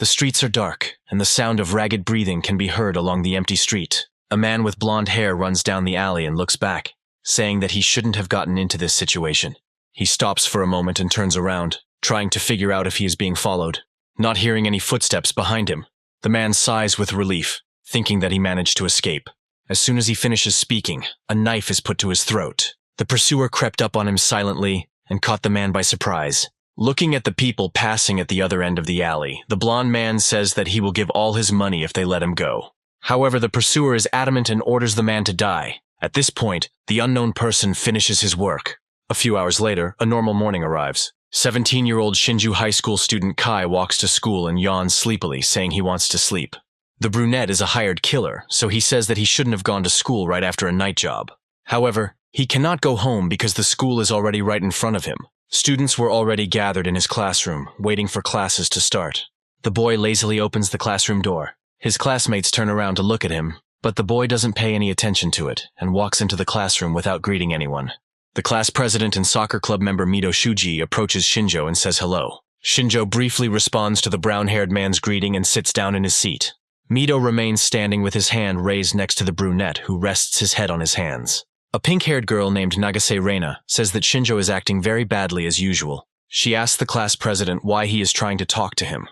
The streets are dark, and the sound of ragged breathing can be heard along the empty street. A man with blonde hair runs down the alley and looks back, saying that he shouldn't have gotten into this situation. He stops for a moment and turns around, trying to figure out if he is being followed. Not hearing any footsteps behind him, the man sighs with relief, thinking that he managed to escape. As soon as he finishes speaking, a knife is put to his throat. The pursuer crept up on him silently and caught the man by surprise. Looking at the people passing at the other end of the alley, the blonde man says that he will give all his money if they let him go. However, the pursuer is adamant and orders the man to die. At this point, the unknown person finishes his work. A few hours later, a normal morning arrives. 17-year-old Shinjjo high school student Kai walks to school and yawns sleepily, saying he wants to sleep. The brunette is a hired killer, so he says that he shouldn't have gone to school right after a night job. However, he cannot go home because the school is already right in front of him. Students were already gathered in his classroom, waiting for classes to start. The boy lazily opens the classroom door. His classmates turn around to look at him, but the boy doesn't pay any attention to it and walks into the classroom without greeting anyone. The class president and soccer club member Mito Shuji approaches Shinjjo and says hello. Shinjjo briefly responds to the brown-haired man's greeting and sits down in his seat. Mito remains standing with his hand raised next to the brunette, who rests his head on his hands. A pink-haired girl named Nagase Reina says that Shinjjo is acting very badly as usual. She asks the class president why he is trying to talk to him,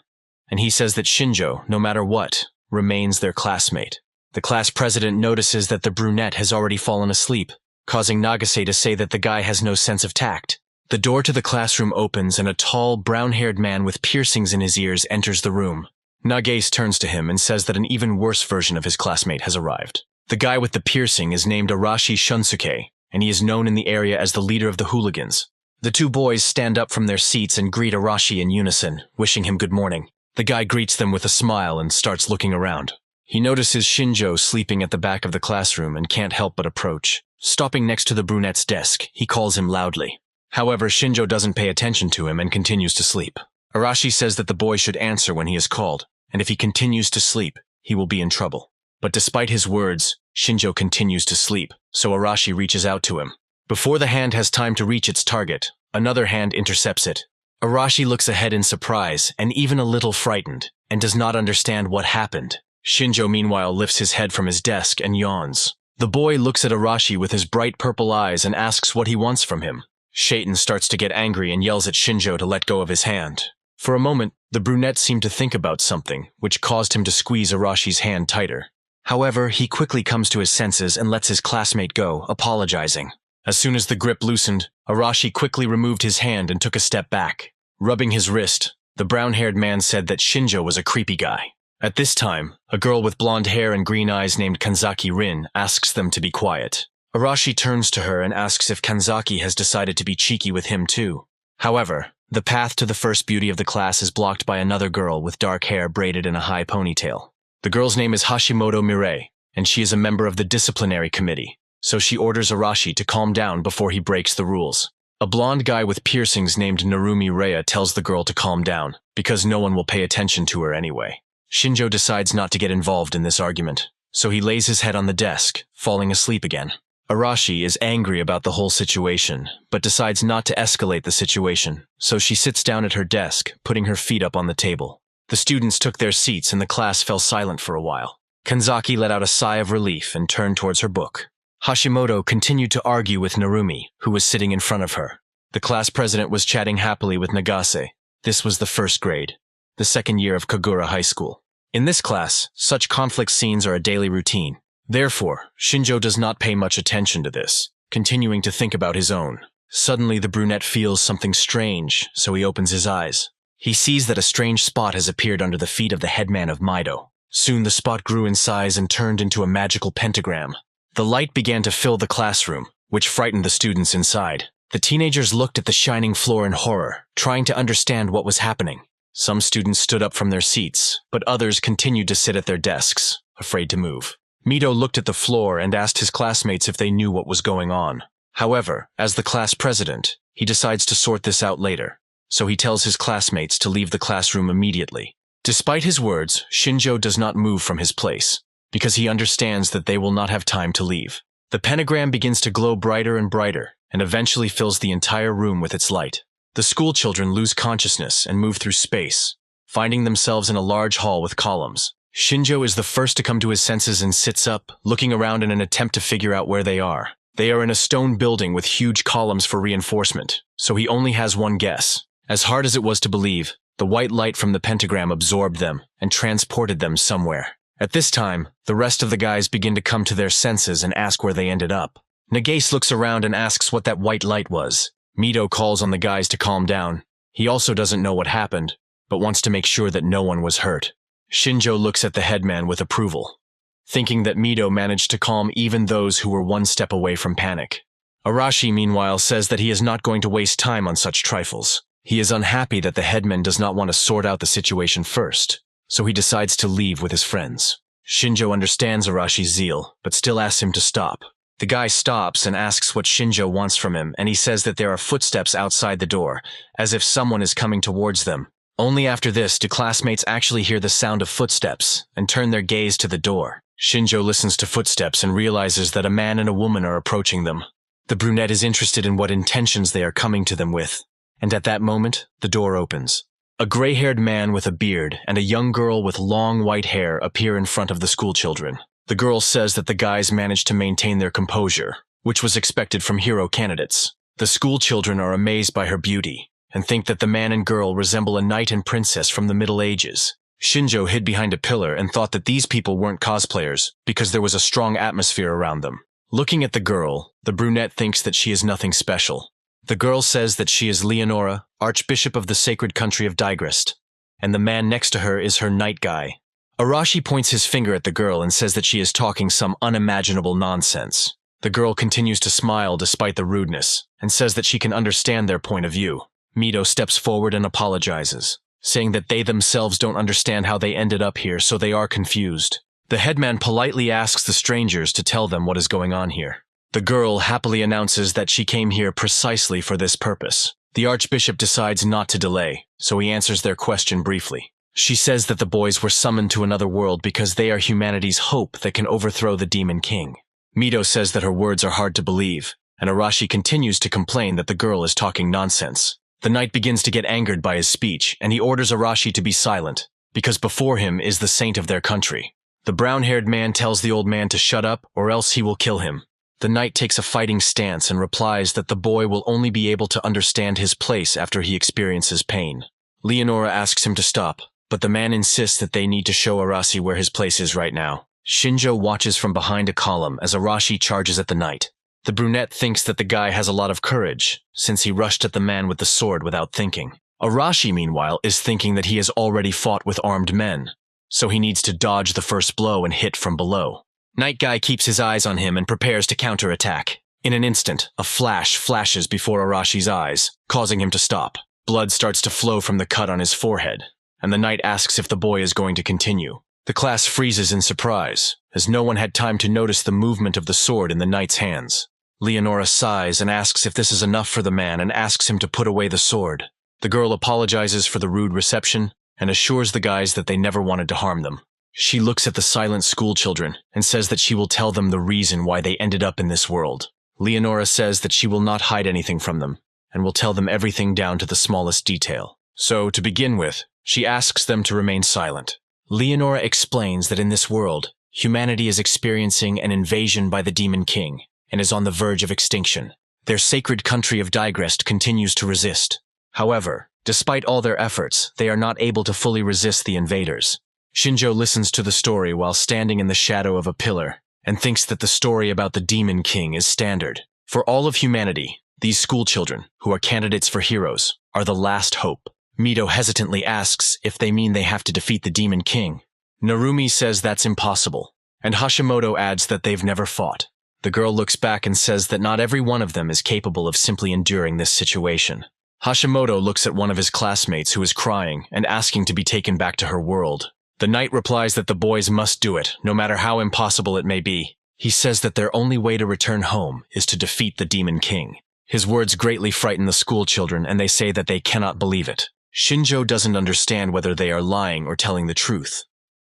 and he says that Shinjjo, no matter what, remains their classmate. The class president notices that the brunette has already fallen asleep, causing Nagase to say that the guy has no sense of tact. The door to the classroom opens and a tall, brown-haired man with piercings in his ears enters the room. Nagase turns to him and says that an even worse version of his classmate has arrived. The guy with the piercing is named Arashi Shunsuke, and he is known in the area as the leader of the hooligans. The two boys stand up from their seats and greet Arashi in unison, wishing him good morning. The guy greets them with a smile and starts looking around. He notices Shinjjo sleeping at the back of the classroom and can't help but approach. Stopping next to the brunette's desk, he calls him loudly. However, Shinjjo doesn't pay attention to him and continues to sleep. Arashi says that the boy should answer when he is called, and if he continues to sleep, he will be in trouble. But despite his words, Shinjjo continues to sleep, so Arashi reaches out to him. Before the hand has time to reach its target, another hand intercepts it. Arashi looks ahead in surprise and even a little frightened, and does not understand what happened. Shinjjo meanwhile lifts his head from his desk and yawns. The boy looks at Arashi with his bright purple eyes and asks what he wants from him. Shaitan starts to get angry and yells at Shinjjo to let go of his hand. For a moment, the brunette seemed to think about something, which caused him to squeeze Arashi's hand tighter. However, he quickly comes to his senses and lets his classmate go, apologizing. As soon as the grip loosened, Arashi quickly removed his hand and took a step back. Rubbing his wrist, the brown-haired man said that Shinjjo was a creepy guy. At this time, a girl with blonde hair and green eyes named Kanzaki Rin asks them to be quiet. Arashi turns to her and asks if Kanzaki has decided to be cheeky with him too. However, the path to the first beauty of the class is blocked by another girl with dark hair braided in a high ponytail. The girl's name is Hashimoto Mirei, and she is a member of the disciplinary committee, so she orders Arashi to calm down before he breaks the rules. A blonde guy with piercings named Narumi Rhea tells the girl to calm down, because no one will pay attention to her anyway. Shinjjo decides not to get involved in this argument, so he lays his head on the desk, falling asleep again. Arashi is angry about the whole situation, but decides not to escalate the situation, so she sits down at her desk, putting her feet up on the table. The students took their seats and the class fell silent for a while. Kanzaki let out a sigh of relief and turned towards her book. Hashimoto continued to argue with Narumi, who was sitting in front of her. The class president was chatting happily with Nagase. This was the first grade, the second year of Kagura High School. In this class, such conflict scenes are a daily routine. Therefore, Shinjjo does not pay much attention to this, continuing to think about his own. Suddenly, the brunette feels something strange, so he opens his eyes. He sees that a strange spot has appeared under the feet of the headman of Maido. Soon the spot grew in size and turned into a magical pentagram. The light began to fill the classroom, which frightened the students inside. The teenagers looked at the shining floor in horror, trying to understand what was happening. Some students stood up from their seats, but others continued to sit at their desks, afraid to move. Mito looked at the floor and asked his classmates if they knew what was going on. However, as the class president, he decides to sort this out later, so he tells his classmates to leave the classroom immediately. Despite his words, Shinjjo does not move from his place, because he understands that they will not have time to leave. The pentagram begins to glow brighter and brighter, and eventually fills the entire room with its light. The school children lose consciousness and move through space, finding themselves in a large hall with columns. Shinjjo is the first to come to his senses and sits up, looking around in an attempt to figure out where they are. They are in a stone building with huge columns for reinforcement, so he only has one guess. As hard as it was to believe, the white light from the pentagram absorbed them and transported them somewhere. At this time, the rest of the guys begin to come to their senses and ask where they ended up. Nagase looks around and asks what that white light was. Mito calls on the guys to calm down. He also doesn't know what happened, but wants to make sure that no one was hurt. Shinjjo looks at the headman with approval, thinking that Mito managed to calm even those who were one step away from panic. Arashi, meanwhile, says that he is not going to waste time on such trifles. He is unhappy that the headman does not want to sort out the situation first, so he decides to leave with his friends. Shinjjo understands Arashi's zeal, but still asks him to stop. The guy stops and asks what Shinjjo wants from him, and he says that there are footsteps outside the door, as if someone is coming towards them. Only after this do classmates actually hear the sound of footsteps and turn their gaze to the door. Shinjjo listens to footsteps and realizes that a man and a woman are approaching them. The brunette is interested in what intentions they are coming to them with, and at that moment, the door opens. A gray-haired man with a beard and a young girl with long white hair appear in front of the schoolchildren. The girl says that the guys managed to maintain their composure, which was expected from hero candidates. The schoolchildren are amazed by her beauty and think that the man and girl resemble a knight and princess from the Middle Ages. Shinjjo hid behind a pillar and thought that these people weren't cosplayers because there was a strong atmosphere around them. Looking at the girl, the brunette thinks that she is nothing special. The girl says that she is Leonora, Archbishop of the sacred country of Deadliest, and the man next to her is her night guy. Arashi points his finger at the girl and says that she is talking some unimaginable nonsense. The girl continues to smile despite the rudeness, and says that she can understand their point of view. Mito steps forward and apologizes, saying that they themselves don't understand how they ended up here, so they are confused. The headman politely asks the strangers to tell them what is going on here. The girl happily announces that she came here precisely for this purpose. The Archbishop decides not to delay, so he answers their question briefly. She says that the boys were summoned to another world because they are humanity's hope that can overthrow the Demon King. Mito says that her words are hard to believe, and Arashi continues to complain that the girl is talking nonsense. The knight begins to get angered by his speech, and he orders Arashi to be silent, because before him is the saint of their country. The brown-haired man tells the old man to shut up, or else he will kill him. The knight takes a fighting stance and replies that the boy will only be able to understand his place after he experiences pain. Leonora asks him to stop, but the man insists that they need to show Arashi where his place is right now. Shinjjo watches from behind a column as Arashi charges at the knight. The brunette thinks that the guy has a lot of courage, since he rushed at the man with the sword without thinking. Arashi, meanwhile, is thinking that he has already fought with armed men, so he needs to dodge the first blow and hit from below. Night Guy keeps his eyes on him and prepares to counterattack. In an instant, a flash flashes before Arashi's eyes, causing him to stop. Blood starts to flow from the cut on his forehead, and the knight asks if the boy is going to continue. The class freezes in surprise, as no one had time to notice the movement of the sword in the knight's hands. Leonora sighs and asks if this is enough for the man and asks him to put away the sword. The girl apologizes for the rude reception and assures the guys that they never wanted to harm them. She looks at the silent schoolchildren and says that she will tell them the reason why they ended up in this world. Leonora says that she will not hide anything from them and will tell them everything down to the smallest detail. So, to begin with, she asks them to remain silent. Leonora explains that in this world, humanity is experiencing an invasion by the Demon King and is on the verge of extinction. Their sacred country of Deadliest continues to resist. However, despite all their efforts, they are not able to fully resist the invaders. Shinjjo listens to the story while standing in the shadow of a pillar and thinks that the story about the Demon King is standard. For all of humanity, these schoolchildren, who are candidates for heroes, are the last hope. Mito hesitantly asks if they mean they have to defeat the Demon King. Narumi says that's impossible, and Hashimoto adds that they've never fought. The girl looks back and says that not every one of them is capable of simply enduring this situation. Hashimoto looks at one of his classmates who is crying and asking to be taken back to her world. The knight replies that the boys must do it, no matter how impossible it may be. He says that their only way to return home is to defeat the Demon King. His words greatly frighten the schoolchildren, and they say that they cannot believe it. Shinjjo doesn't understand whether they are lying or telling the truth,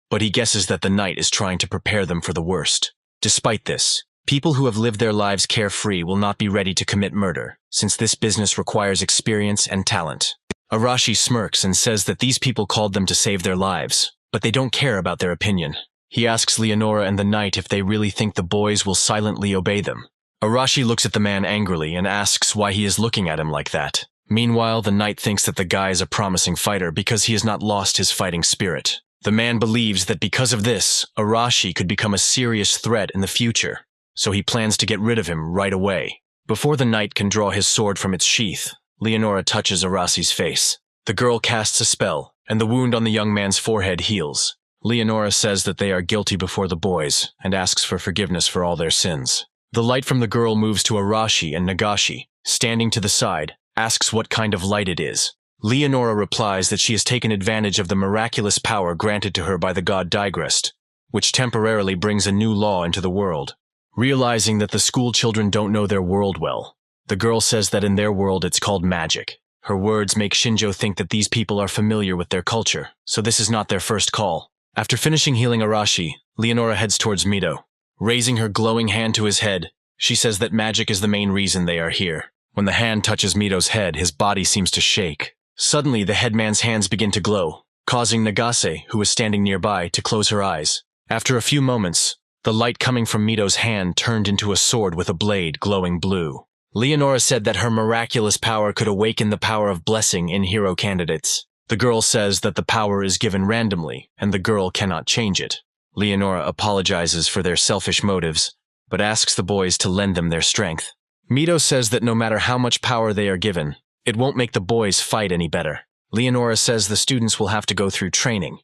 but he guesses that the knight is trying to prepare them for the worst. Despite this, people who have lived their lives carefree will not be ready to commit murder, since this business requires experience and talent. Arashi smirks and says that these people called them to save their lives, but they don't care about their opinion. He asks Leonora and the knight if they really think the boys will silently obey them. Arashi looks at the man angrily and asks why he is looking at him like that. Meanwhile, the knight thinks that the guy is a promising fighter because he has not lost his fighting spirit. The man believes that because of this, Arashi could become a serious threat in the future, so he plans to get rid of him right away. Before the knight can draw his sword from its sheath, Leonora touches Arashi's face. The girl casts a spell, and the wound on the young man's forehead heals. Leonora says that they are guilty before the boys, and asks for forgiveness for all their sins. The light from the girl moves to Arashi and Nagashi, standing to the side, asks what kind of light it is. Leonora replies that she has taken advantage of the miraculous power granted to her by the god Digrest, which temporarily brings a new law into the world. Realizing that the school children don't know their world well, the girl says that in their world it's called magic. Her words make Shinjjo think that these people are familiar with their culture, so this is not their first call. After finishing healing Arashi, Leonora heads towards Mito. Raising her glowing hand to his head, she says that magic is the main reason they are here. When the hand touches Mito's head, his body seems to shake. Suddenly, the headman's hands begin to glow, causing Nagase, who was standing nearby, to close her eyes. After a few moments, the light coming from Mito's hand turned into a sword with a blade glowing blue. Leonora said that her miraculous power could awaken the power of blessing in hero candidates. The girl says that the power is given randomly, and the girl cannot change it. Leonora apologizes for their selfish motives, but asks the boys to lend them their strength. Mito says that no matter how much power they are given, it won't make the boys fight any better. Leonora says the students will have to go through training,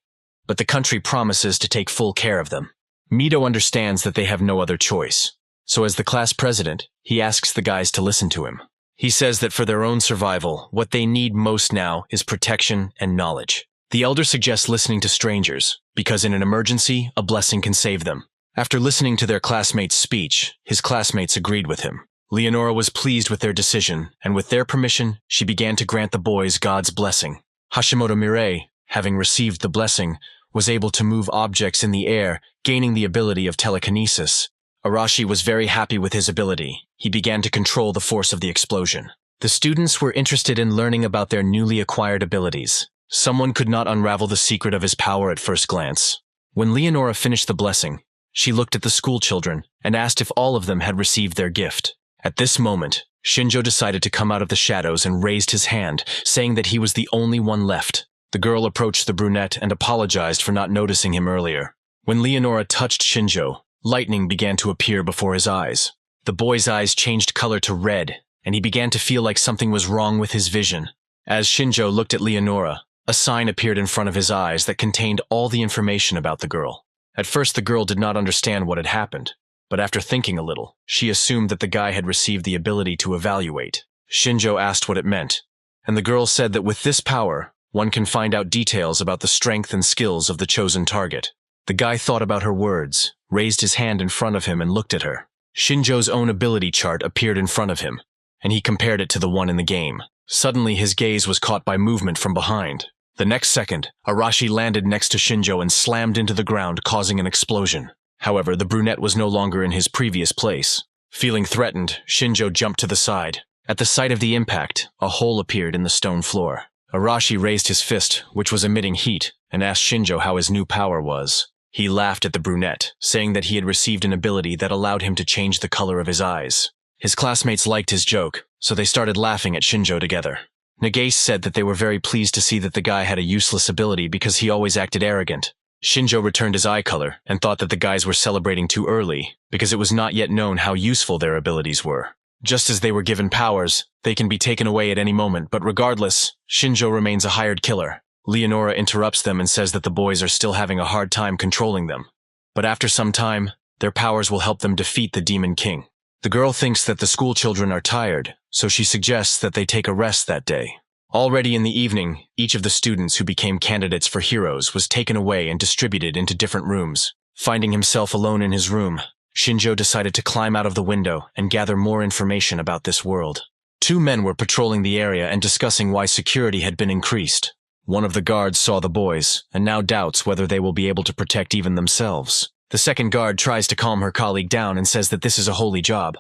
but the country promises to take full care of them. Mito understands that they have no other choice, so as the class president, he asks the guys to listen to him. He says that for their own survival, what they need most now is protection and knowledge. The elder suggests listening to strangers, because in an emergency, a blessing can save them. After listening to their classmate's speech, his classmates agreed with him. Leonora was pleased with their decision, and with their permission, she began to grant the boys God's blessing. Hashimoto Mirai, having received the blessing, was able to move objects in the air, gaining the ability of telekinesis. Arashi was very happy with his ability. He began to control the force of the explosion. The students were interested in learning about their newly acquired abilities. Someone could not unravel the secret of his power at first glance. When Leonora finished the blessing, she looked at the school children and asked if all of them had received their gift. At this moment, Shinjjo decided to come out of the shadows and raised his hand, saying that he was the only one left. The girl approached the brunette and apologized for not noticing him earlier. When Leonora touched Shinjjo, lightning began to appear before his eyes. The boy's eyes changed color to red, and he began to feel like something was wrong with his vision. As Shinjjo looked at Leonora, a sign appeared in front of his eyes that contained all the information about the girl. At first, the girl did not understand what had happened, but after thinking a little, she assumed that the guy had received the ability to evaluate. Shinjjo asked what it meant, and the girl said that with this power, one can find out details about the strength and skills of the chosen target. The guy thought about her words, raised his hand in front of him and looked at her. Shinjo's own ability chart appeared in front of him, and he compared it to the one in the game. Suddenly, his gaze was caught by movement from behind. The next second, Arashi landed next to Shinjjo and slammed into the ground, causing an explosion. However, the brunette was no longer in his previous place. Feeling threatened, Shinjjo jumped to the side. At the sight of the impact, a hole appeared in the stone floor. Arashi raised his fist, which was emitting heat, and asked Shinjjo how his new power was. He laughed at the brunette, saying that he had received an ability that allowed him to change the color of his eyes. His classmates liked his joke, so they started laughing at Shinjjo together. Nagase said that they were very pleased to see that the guy had a useless ability because he always acted arrogant. Shinjjo returned his eye color and thought that the guys were celebrating too early because it was not yet known how useful their abilities were. Just as they were given powers, they can be taken away at any moment, but regardless, Shinjjo remains a hired killer. Leonora interrupts them and says that the boys are still having a hard time controlling them. But after some time, their powers will help them defeat the Demon King. The girl thinks that the school children are tired, so she suggests that they take a rest that day. Already in the evening, each of the students who became candidates for heroes was taken away and distributed into different rooms. Finding himself alone in his room, Shinjjo decided to climb out of the window and gather more information about this world. Two men were patrolling the area and discussing why security had been increased. One of the guards saw the boys and now doubts whether they will be able to protect even themselves. The second guard tries to calm her colleague down and says that this is a holy job,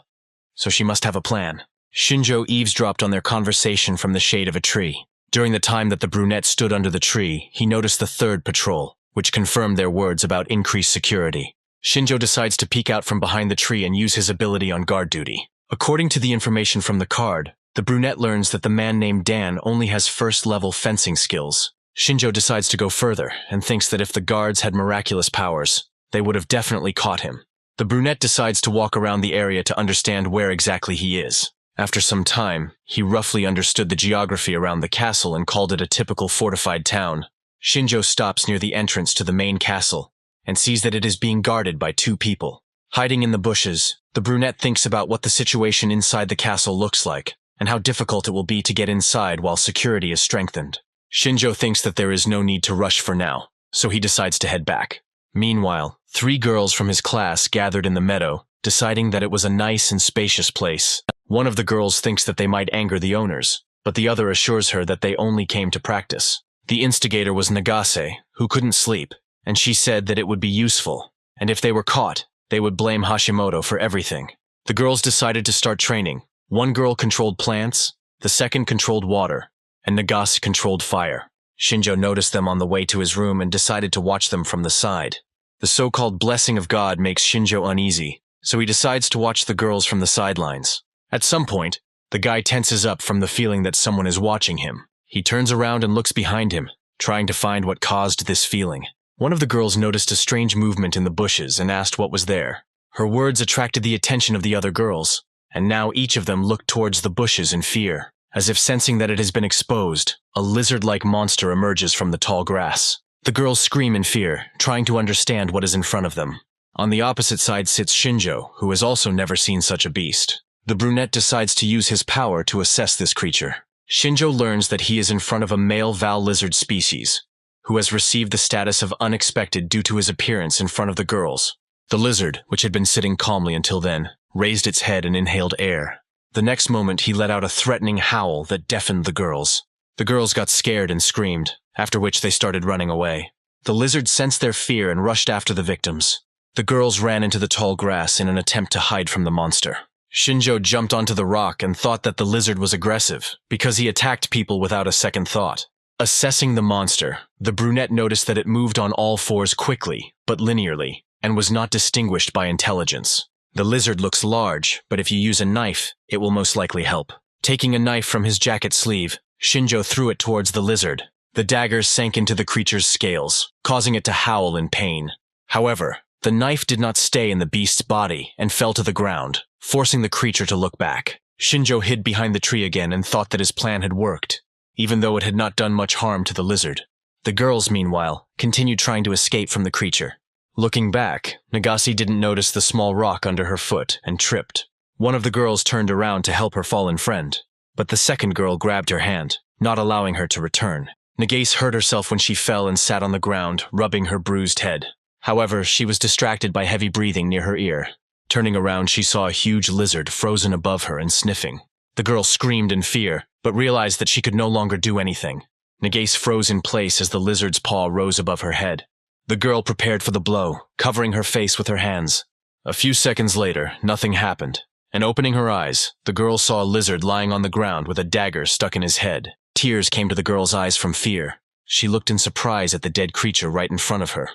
so she must have a plan. Shinjjo eavesdropped on their conversation from the shade of a tree. During the time that the brunette stood under the tree, he noticed the third patrol, which confirmed their words about increased security. Shinjjo decides to peek out from behind the tree and use his ability on guard duty. According to the information from the card, the brunette learns that the man named Dan only has first-level fencing skills. Shinjjo decides to go further and thinks that if the guards had miraculous powers, they would have definitely caught him. The brunette decides to walk around the area to understand where exactly he is. After some time, he roughly understood the geography around the castle and called it a typical fortified town. Shinjjo stops near the entrance to the main castle and sees that it is being guarded by 2 people. Hiding in the bushes, the brunette thinks about what the situation inside the castle looks like and how difficult it will be to get inside while security is strengthened. Shinjjo thinks that there is no need to rush for now, so he decides to head back. Meanwhile, 3 girls from his class gathered in the meadow, deciding that it was a nice and spacious place. One of the girls thinks that they might anger the owners, but the other assures her that they only came to practice. The instigator was Nagase, who couldn't sleep, and she said that it would be useful, and if they were caught, they would blame Hashimoto for everything. The girls decided to start training. One girl controlled plants, the second controlled water, and Nagase controlled fire. Shinjjo noticed them on the way to his room and decided to watch them from the side. The so-called blessing of God makes Shinjjo uneasy, so he decides to watch the girls from the sidelines. At some point, the guy tenses up from the feeling that someone is watching him. He turns around and looks behind him, trying to find what caused this feeling. One of the girls noticed a strange movement in the bushes and asked what was there. Her words attracted the attention of the other girls, and now each of them looked towards the bushes in fear. As if sensing that it has been exposed, a lizard-like monster emerges from the tall grass. The girls scream in fear, trying to understand what is in front of them. On the opposite side sits Shinjjo, who has also never seen such a beast. The brunette decides to use his power to assess this creature. Shinjjo learns that he is in front of a male Val lizard species, who has received the status of unexpected due to his appearance in front of the girls. The lizard, which had been sitting calmly until then, raised its head and inhaled air. The next moment, he let out a threatening howl that deafened the girls. The girls got scared and screamed, after which they started running away. The lizard sensed their fear and rushed after the victims. The girls ran into the tall grass in an attempt to hide from the monster. Shinjjo jumped onto the rock and thought that the lizard was aggressive, because he attacked people without a second thought. Assessing the monster, the brunette noticed that it moved on all fours quickly, but linearly, and was not distinguished by intelligence. The lizard looks large, but if you use a knife, it will most likely help. Taking a knife from his jacket sleeve, Shinjjo threw it towards the lizard. The dagger sank into the creature's scales, causing it to howl in pain. However, the knife did not stay in the beast's body and fell to the ground, forcing the creature to look back. Shinjjo hid behind the tree again and thought that his plan had worked, even though it had not done much harm to the lizard. The girls, meanwhile, continued trying to escape from the creature. Looking back, Nagase didn't notice the small rock under her foot and tripped. One of the girls turned around to help her fallen friend, but the second girl grabbed her hand, not allowing her to return. Nagase hurt herself when she fell and sat on the ground, rubbing her bruised head. However, she was distracted by heavy breathing near her ear. Turning around, she saw a huge lizard frozen above her and sniffing. The girl screamed in fear, but realized that she could no longer do anything. Nagase froze in place as the lizard's paw rose above her head. The girl prepared for the blow, covering her face with her hands. A few seconds later, nothing happened, and opening her eyes, the girl saw a lizard lying on the ground with a dagger stuck in his head. Tears came to the girl's eyes from fear. She looked in surprise at the dead creature right in front of her,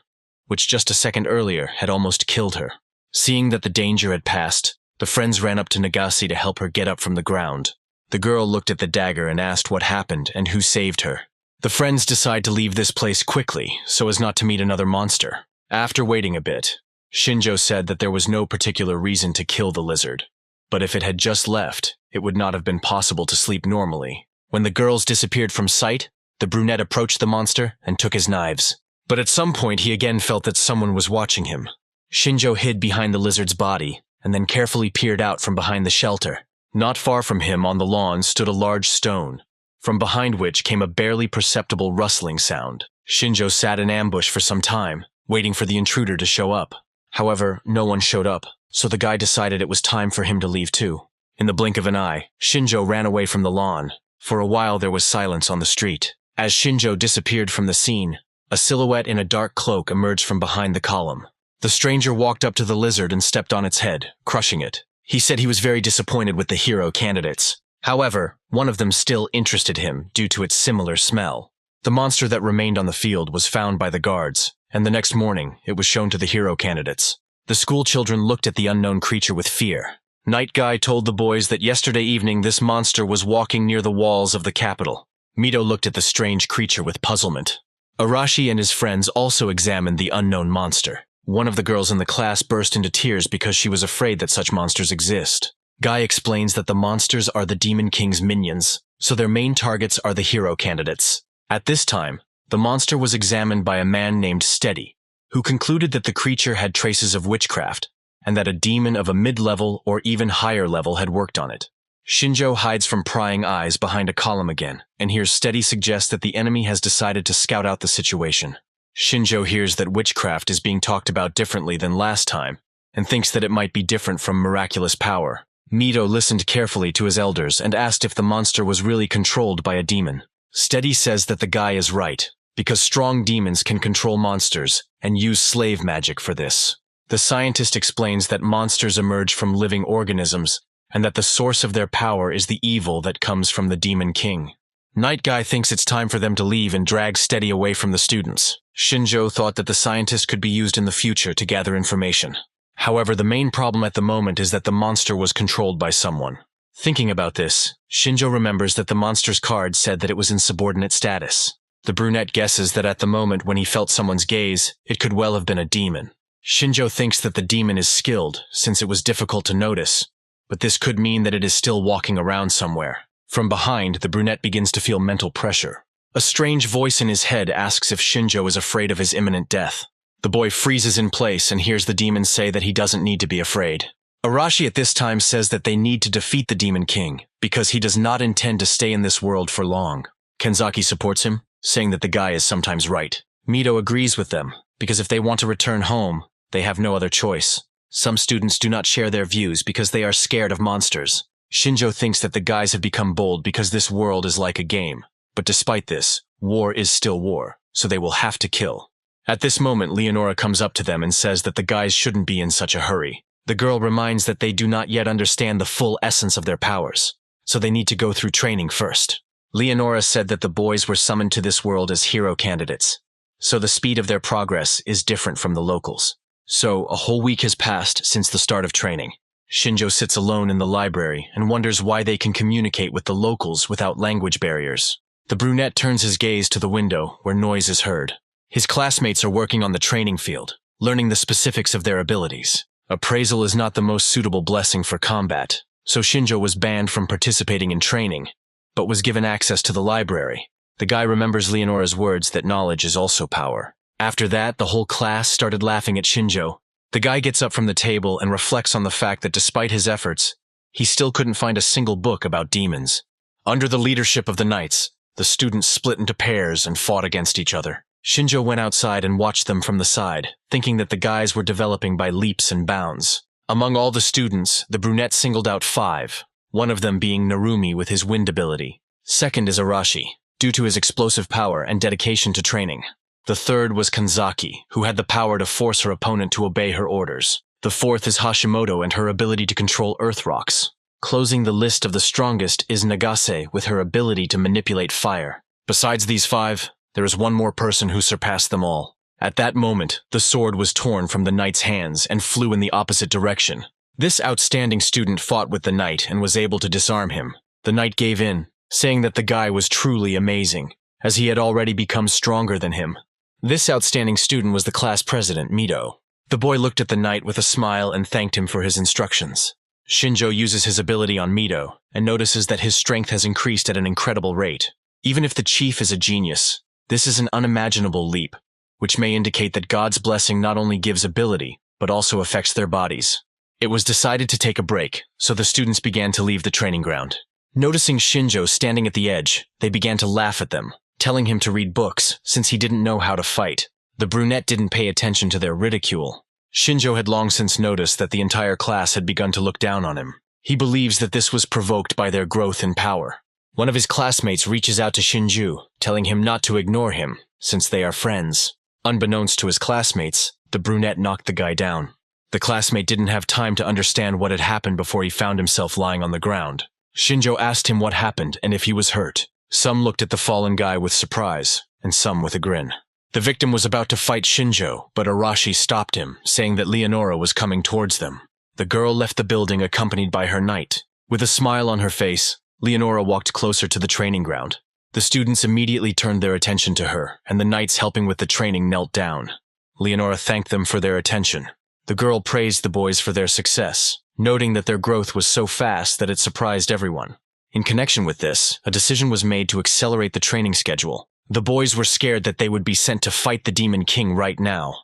which just a second earlier had almost killed her. Seeing that the danger had passed, the friends ran up to Nagase to help her get up from the ground. The girl looked at the dagger and asked what happened and who saved her. The friends decide to leave this place quickly so as not to meet another monster. After waiting a bit, Shinjjo said that there was no particular reason to kill the lizard, but if it had just left, it would not have been possible to sleep normally. When the girls disappeared from sight, the brunette approached the monster and took his knives. But at some point he again felt that someone was watching him. Shinjjo hid behind the lizard's body and then carefully peered out from behind the shelter. Not far from him on the lawn stood a large stone, from behind which came a barely perceptible rustling sound. Shinjjo sat in ambush for some time, waiting for the intruder to show up. However, no one showed up, so the guy decided it was time for him to leave too. In the blink of an eye, Shinjjo ran away from the lawn. For a while there was silence on the street. As Shinjjo disappeared from the scene, a silhouette in a dark cloak emerged from behind the column. The stranger walked up to the lizard and stepped on its head, crushing it. He said he was very disappointed with the hero candidates. However, one of them still interested him due to its similar smell. The monster that remained on the field was found by the guards, and the next morning it was shown to the hero candidates. The school children looked at the unknown creature with fear. Night Guy told the boys that yesterday evening this monster was walking near the walls of the capital. Mito looked at the strange creature with puzzlement. Arashi and his friends also examined the unknown monster. One of the girls in the class burst into tears because she was afraid that such monsters exist. Guy explains that the monsters are the Demon King's minions, so their main targets are the hero candidates. At this time, the monster was examined by a man named Steady, who concluded that the creature had traces of witchcraft, and that a demon of a mid-level or even higher level had worked on it. Shinjjo hides from prying eyes behind a column again, and hears Steady suggest that the enemy has decided to scout out the situation. Shinjjo hears that witchcraft is being talked about differently than last time, and thinks that it might be different from miraculous power. Mito listened carefully to his elders and asked if the monster was really controlled by a demon. Steady says that the guy is right, because strong demons can control monsters and use slave magic for this. The scientist explains that monsters emerge from living organisms and that the source of their power is the evil that comes from the Demon King. Night Guy thinks it's time for them to leave and drags Steady away from the students. Shinjjo thought that the scientist could be used in the future to gather information. However, the main problem at the moment is that the monster was controlled by someone. Thinking about this, Shinjjo remembers that the monster's card said that it was in subordinate status. The brunette guesses that at the moment when he felt someone's gaze, it could well have been a demon. Shinjjo thinks that the demon is skilled, since it was difficult to notice, but this could mean that it is still walking around somewhere. From behind, the brunette begins to feel mental pressure. A strange voice in his head asks if Shinjjo is afraid of his imminent death. The boy freezes in place and hears the demon say that he doesn't need to be afraid. Arashi at this time says that they need to defeat the Demon King, because he does not intend to stay in this world for long. Kenzaki supports him, saying that the guy is sometimes right. Mito agrees with them, because if they want to return home, they have no other choice. Some students do not share their views because they are scared of monsters. Shinjjo thinks that the guys have become bold because this world is like a game. But despite this, war is still war, so they will have to kill. At this moment, Leonora comes up to them and says that the guys shouldn't be in such a hurry. The girl reminds that they do not yet understand the full essence of their powers, so they need to go through training first. Leonora said that the boys were summoned to this world as hero candidates, so the speed of their progress is different from the locals. So, a whole week has passed since the start of training. Shinjjo sits alone in the library and wonders why they can communicate with the locals without language barriers. The brunette turns his gaze to the window where noise is heard. His classmates are working on the training field, learning the specifics of their abilities. Appraisal is not the most suitable blessing for combat, so Shinjjo was banned from participating in training, but was given access to the library. The guy remembers Leonora's words that knowledge is also power. After that, the whole class started laughing at Shinjjo. The guy gets up from the table and reflects on the fact that despite his efforts, he still couldn't find a single book about demons. Under the leadership of the knights, the students split into pairs and fought against each other. Shinjjo went outside and watched them from the side, thinking that the guys were developing by leaps and bounds. Among all the students, the brunette singled out 5, one of them being Narumi with his wind ability. Second is Arashi, due to his explosive power and dedication to training. The third was Kanzaki, who had the power to force her opponent to obey her orders. The fourth is Hashimoto and her ability to control earth rocks. Closing the list of the strongest is Nagase with her ability to manipulate fire. Besides these 5, there is one more person who surpassed them all. At that moment, the sword was torn from the knight's hands and flew in the opposite direction. This outstanding student fought with the knight and was able to disarm him. The knight gave in, saying that the guy was truly amazing, as he had already become stronger than him. This outstanding student was the class president, Mito. The boy looked at the knight with a smile and thanked him for his instructions. Shinjjo uses his ability on Mito and notices that his strength has increased at an incredible rate. Even if the chief is a genius, this is an unimaginable leap, which may indicate that God's blessing not only gives ability, but also affects their bodies. It was decided to take a break, so the students began to leave the training ground. Noticing Shinjjo standing at the edge, they began to laugh at them, telling him to read books since he didn't know how to fight. The brunette didn't pay attention to their ridicule. Shinjjo had long since noticed that the entire class had begun to look down on him. He believes that this was provoked by their growth in power. One of his classmates reaches out to Shinjjo, telling him not to ignore him, since they are friends. Unbeknownst to his classmates, the brunette knocked the guy down. The classmate didn't have time to understand what had happened before he found himself lying on the ground. Shinjjo asked him what happened and if he was hurt. Some looked at the fallen guy with surprise, and some with a grin. The victim was about to fight Shinjjo, but Arashi stopped him, saying that Leonora was coming towards them. The girl left the building accompanied by her knight. With a smile on her face, Leonora walked closer to the training ground. The students immediately turned their attention to her, and the knights helping with the training knelt down. Leonora thanked them for their attention. The girl praised the boys for their success, noting that their growth was so fast that it surprised everyone. In connection with this, a decision was made to accelerate the training schedule. The boys were scared that they would be sent to fight the Demon King right now,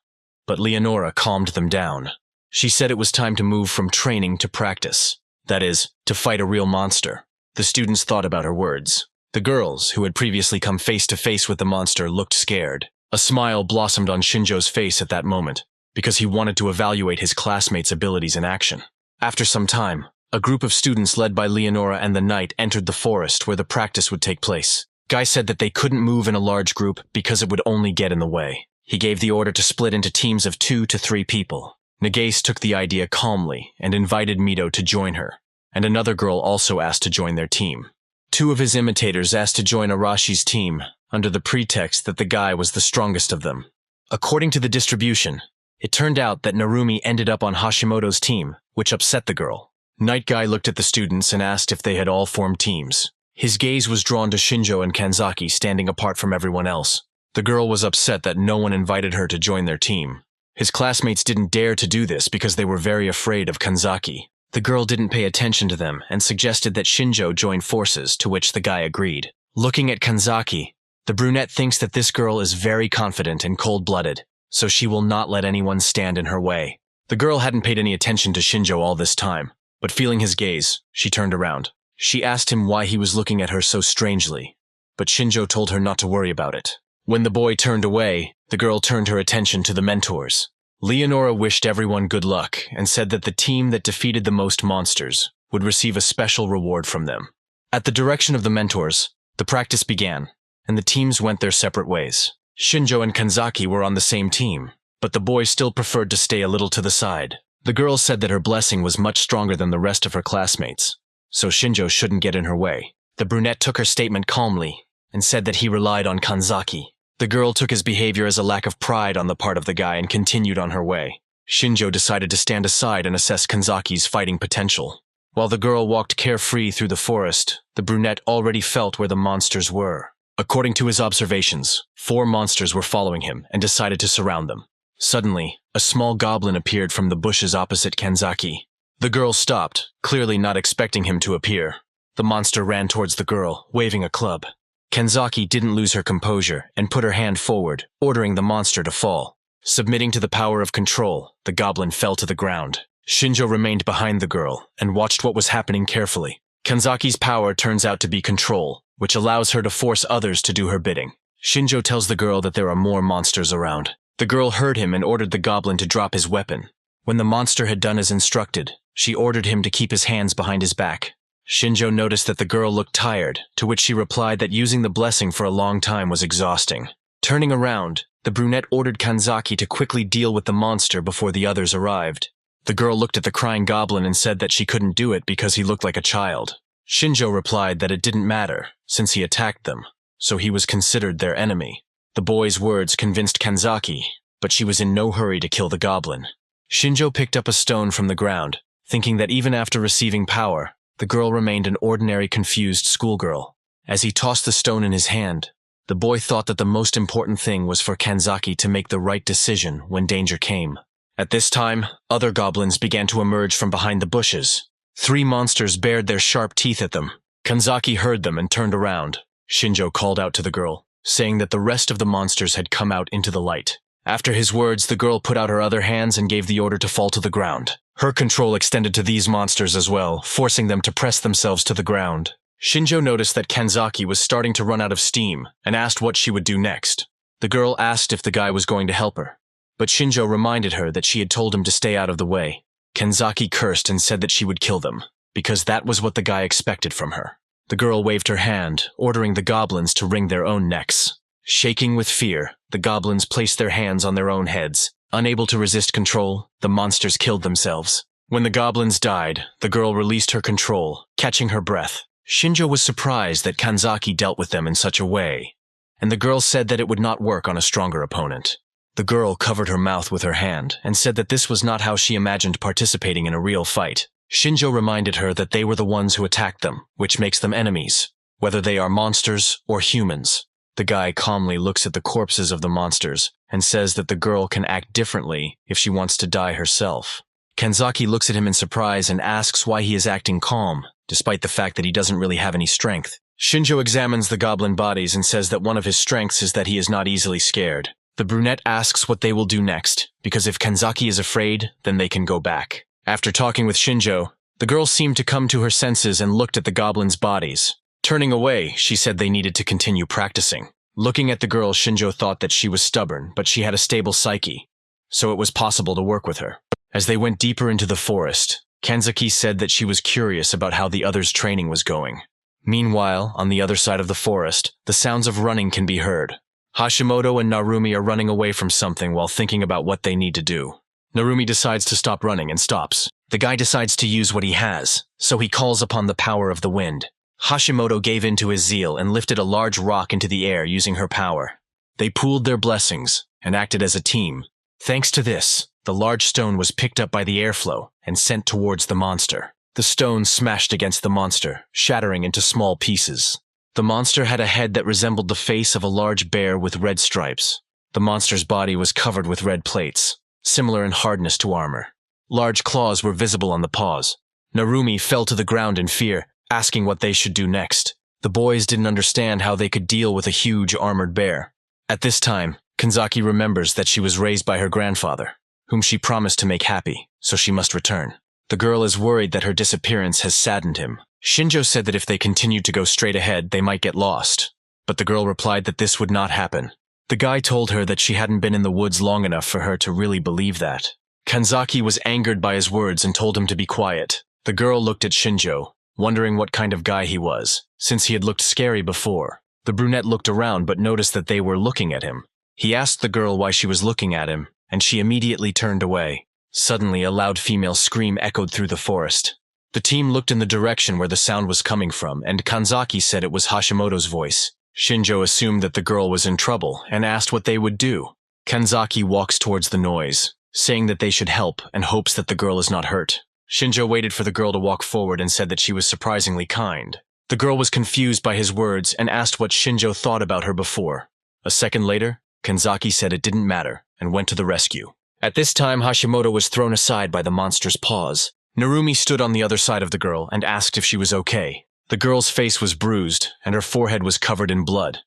but Leonora calmed them down. She said it was time to move from training to practice, that is, to fight a real monster. The students thought about her words. The girls, who had previously come face to face with the monster, looked scared. A smile blossomed on Shinjo's face at that moment, because he wanted to evaluate his classmates' abilities in action. After some time, a group of students led by Leonora and the knight entered the forest where the practice would take place. Guy said that they couldn't move in a large group because it would only get in the way. He gave the order to split into teams of 2 to 3 people. Nagase took the idea calmly and invited Mito to join her, and another girl also asked to join their team. 2 of his imitators asked to join Arashi's team, under the pretext that the guy was the strongest of them. According to the distribution, it turned out that Narumi ended up on Hashimoto's team, which upset the girl. Night Guy looked at the students and asked if they had all formed teams. His gaze was drawn to Shinjjo and Kanzaki standing apart from everyone else. The girl was upset that no one invited her to join their team. His classmates didn't dare to do this because they were very afraid of Kanzaki. The girl didn't pay attention to them and suggested that Shinjjo join forces, to which the guy agreed. Looking at Kanzaki, the brunette thinks that this girl is very confident and cold-blooded, so she will not let anyone stand in her way. The girl hadn't paid any attention to Shinjjo all this time, but feeling his gaze, she turned around. She asked him why he was looking at her so strangely, but Shinjjo told her not to worry about it. When the boy turned away, the girl turned her attention to the mentors. Leonora wished everyone good luck and said that the team that defeated the most monsters would receive a special reward from them. At the direction of the mentors, the practice began, and the teams went their separate ways. Shinjjo and Kanzaki were on the same team, but the boy still preferred to stay a little to the side. The girl said that her blessing was much stronger than the rest of her classmates, so Shinjjo shouldn't get in her way. The brunette took her statement calmly and said that he relied on Kanzaki. The girl took his behavior as a lack of pride on the part of the guy and continued on her way. Shinjjo decided to stand aside and assess Kanzaki's fighting potential. While the girl walked carefree through the forest, the brunette already felt where the monsters were. According to his observations, 4 monsters were following him and decided to surround them. Suddenly, a small goblin appeared from the bushes opposite Kanzaki. The girl stopped, clearly not expecting him to appear. The monster ran towards the girl, waving a club. Kanzaki didn't lose her composure and put her hand forward, ordering the monster to fall. Submitting to the power of control, the goblin fell to the ground. Shinjjo remained behind the girl and watched what was happening carefully. Kanzaki's power turns out to be control, which allows her to force others to do her bidding. Shinjjo tells the girl that there are more monsters around. The girl heard him and ordered the goblin to drop his weapon. When the monster had done as instructed, she ordered him to keep his hands behind his back. Shinjjo noticed that the girl looked tired, to which she replied that using the blessing for a long time was exhausting. Turning around, the brunette ordered Kanzaki to quickly deal with the monster before the others arrived. The girl looked at the crying goblin and said that she couldn't do it because he looked like a child. Shinjjo replied that it didn't matter, since he attacked them, so he was considered their enemy. The boy's words convinced Kanzaki, but she was in no hurry to kill the goblin. Shinjjo picked up a stone from the ground, thinking that even after receiving power, the girl remained an ordinary confused schoolgirl. As he tossed the stone in his hand, the boy thought that the most important thing was for Kanzaki to make the right decision when danger came. At this time, other goblins began to emerge from behind the bushes. 3 monsters bared their sharp teeth at them. Kanzaki heard them and turned around. Shinjjo called out to the girl, saying that the rest of the monsters had come out into the light. After his words, the girl put out her other hands and gave the order to fall to the ground. Her control extended to these monsters as well, forcing them to press themselves to the ground. Shinjjo noticed that Kanzaki was starting to run out of steam and asked what she would do next. The girl asked if the guy was going to help her, but Shinjjo reminded her that she had told him to stay out of the way. Kanzaki cursed and said that she would kill them, because that was what the guy expected from her. The girl waved her hand, ordering the goblins to wring their own necks. Shaking with fear, the goblins placed their hands on their own heads. Unable to resist control, the monsters killed themselves. When the goblins died, the girl released her control, catching her breath. Shinjjo was surprised that Kanzaki dealt with them in such a way, and the girl said that it would not work on a stronger opponent. The girl covered her mouth with her hand and said that this was not how she imagined participating in a real fight. Shinjjo reminded her that they were the ones who attacked them, which makes them enemies, whether they are monsters or humans. The guy calmly looks at the corpses of the monsters and says that the girl can act differently if she wants to die herself. Kanzaki looks at him in surprise and asks why he is acting calm, despite the fact that he doesn't really have any strength. Shinjjo examines the goblin bodies and says that one of his strengths is that he is not easily scared. The brunette asks what they will do next, because if Kanzaki is afraid, then they can go back. After talking with Shinjjo, the girl seemed to come to her senses and looked at the goblins' bodies. Turning away, she said they needed to continue practicing. Looking at the girl, Shinjjo thought that she was stubborn, but she had a stable psyche, so it was possible to work with her. As they went deeper into the forest, Kanzaki said that she was curious about how the others' training was going. Meanwhile, on the other side of the forest, the sounds of running can be heard. Hashimoto and Narumi are running away from something while thinking about what they need to do. Narumi decides to stop running and stops. The guy decides to use what he has, so he calls upon the power of the wind. Hashimoto gave in to his zeal and lifted a large rock into the air using her power. They pooled their blessings and acted as a team. Thanks to this, the large stone was picked up by the airflow and sent towards the monster. The stone smashed against the monster, shattering into small pieces. The monster had a head that resembled the face of a large bear with red stripes. The monster's body was covered with red plates, similar in hardness to armor. Large claws were visible on the paws. Narumi fell to the ground in fear, asking what they should do next. The boys didn't understand how they could deal with a huge armored bear. At this time, Kanzaki remembers that she was raised by her grandfather, whom she promised to make happy, so she must return. The girl is worried that her disappearance has saddened him. Shinjjo said that if they continued to go straight ahead, they might get lost, but the girl replied that this would not happen. The guy told her that she hadn't been in the woods long enough for her to really believe that. Kanzaki was angered by his words and told him to be quiet. The girl looked at Shinjjo, wondering what kind of guy he was, since he had looked scary before. The brunette looked around but noticed that they were looking at him. He asked the girl why she was looking at him, and she immediately turned away. Suddenly, a loud female scream echoed through the forest. The team looked in the direction where the sound was coming from, and Kanzaki said it was Hashimoto's voice. Shinjjo assumed that the girl was in trouble and asked what they would do. Kanzaki walks towards the noise, saying that they should help and hopes that the girl is not hurt. Shinjjo waited for the girl to walk forward and said that she was surprisingly kind. The girl was confused by his words and asked what Shinjjo thought about her before. A second later, Kanzaki said it didn't matter and went to the rescue. At this time, Hashimoto was thrown aside by the monster's paws. Narumi stood on the other side of the girl and asked if she was okay. The girl's face was bruised and her forehead was covered in blood,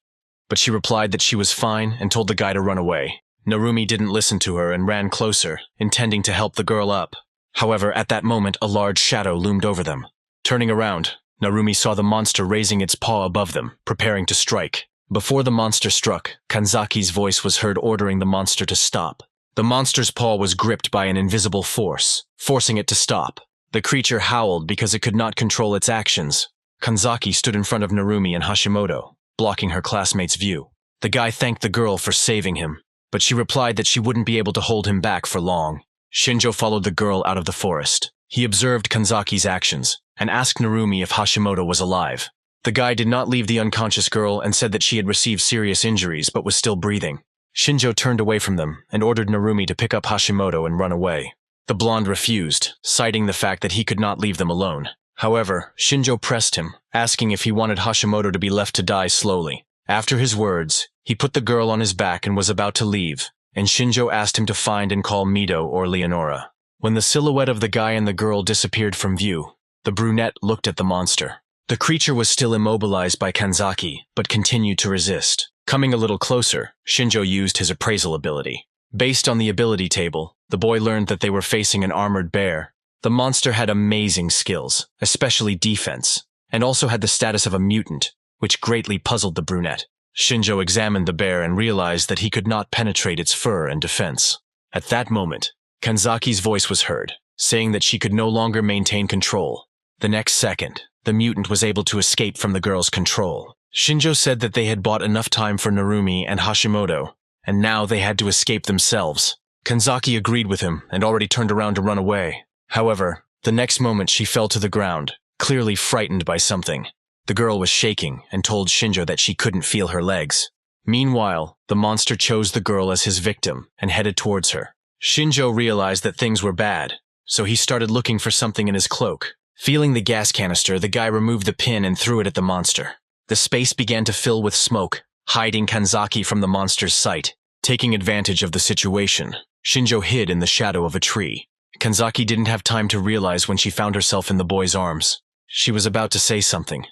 but she replied that she was fine and told the guy to run away. Narumi didn't listen to her and ran closer, intending to help the girl up. However, at that moment, a large shadow loomed over them. Turning around, Narumi saw the monster raising its paw above them, preparing to strike. Before the monster struck, Kanzaki's voice was heard ordering the monster to stop. The monster's paw was gripped by an invisible force, forcing it to stop. The creature howled because it could not control its actions. Kanzaki stood in front of Narumi and Hashimoto, blocking her classmate's view. The guy thanked the girl for saving him, but she replied that she wouldn't be able to hold him back for long. Shinjjo followed the girl out of the forest. He observed Kanzaki's actions and asked Narumi if Hashimoto was alive. The guy did not leave the unconscious girl and said that she had received serious injuries but was still breathing. Shinjjo turned away from them and ordered Narumi to pick up Hashimoto and run away. The blonde refused, citing the fact that he could not leave them alone. However, Shinjjo pressed him, asking if he wanted Hashimoto to be left to die slowly. After his words, he put the girl on his back and was about to leave, and Shinjjo asked him to find and call Mido or Leonora. When the silhouette of the guy and the girl disappeared from view, the brunette looked at the monster. The creature was still immobilized by Kanzaki, but continued to resist. Coming a little closer, Shinjjo used his appraisal ability. Based on the ability table, the boy learned that they were facing an armored bear. The monster had amazing skills, especially defense, and also had the status of a mutant, which greatly puzzled the brunette. Shinjjo examined the bear and realized that he could not penetrate its fur and defense. At that moment, Kanzaki's voice was heard, saying that she could no longer maintain control. The next second, the mutant was able to escape from the girl's control. Shinjjo said that they had bought enough time for Narumi and Hashimoto, and now they had to escape themselves. Kanzaki agreed with him and already turned around to run away. However, the next moment she fell to the ground, clearly frightened by something. The girl was shaking and told Shinjjo that she couldn't feel her legs. Meanwhile, the monster chose the girl as his victim and headed towards her. Shinjjo realized that things were bad, so he started looking for something in his cloak. Feeling the gas canister, the guy removed the pin and threw it at the monster. The space began to fill with smoke, hiding Kanzaki from the monster's sight. Taking advantage of the situation, Shinjjo hid in the shadow of a tree. Kanzaki didn't have time to realize when she found herself in the boy's arms. She was about to say something,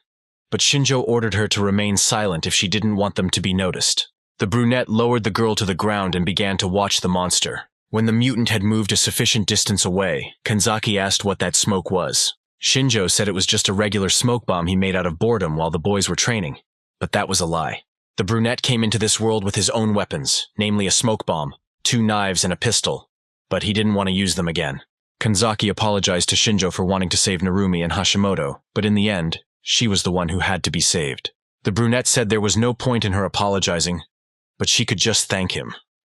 but Shinjjo ordered her to remain silent if she didn't want them to be noticed. The brunette lowered the girl to the ground and began to watch the monster. When the mutant had moved a sufficient distance away, Kanzaki asked what that smoke was. Shinjjo said it was just a regular smoke bomb he made out of boredom while the boys were training. But that was a lie. The brunette came into this world with his own weapons, namely a smoke bomb, 2 knives and a pistol, but he didn't want to use them again. Kanzaki apologized to Shinjjo for wanting to save Narumi and Hashimoto, but in the end, she was the one who had to be saved. The brunette said there was no point in her apologizing, but she could just thank him.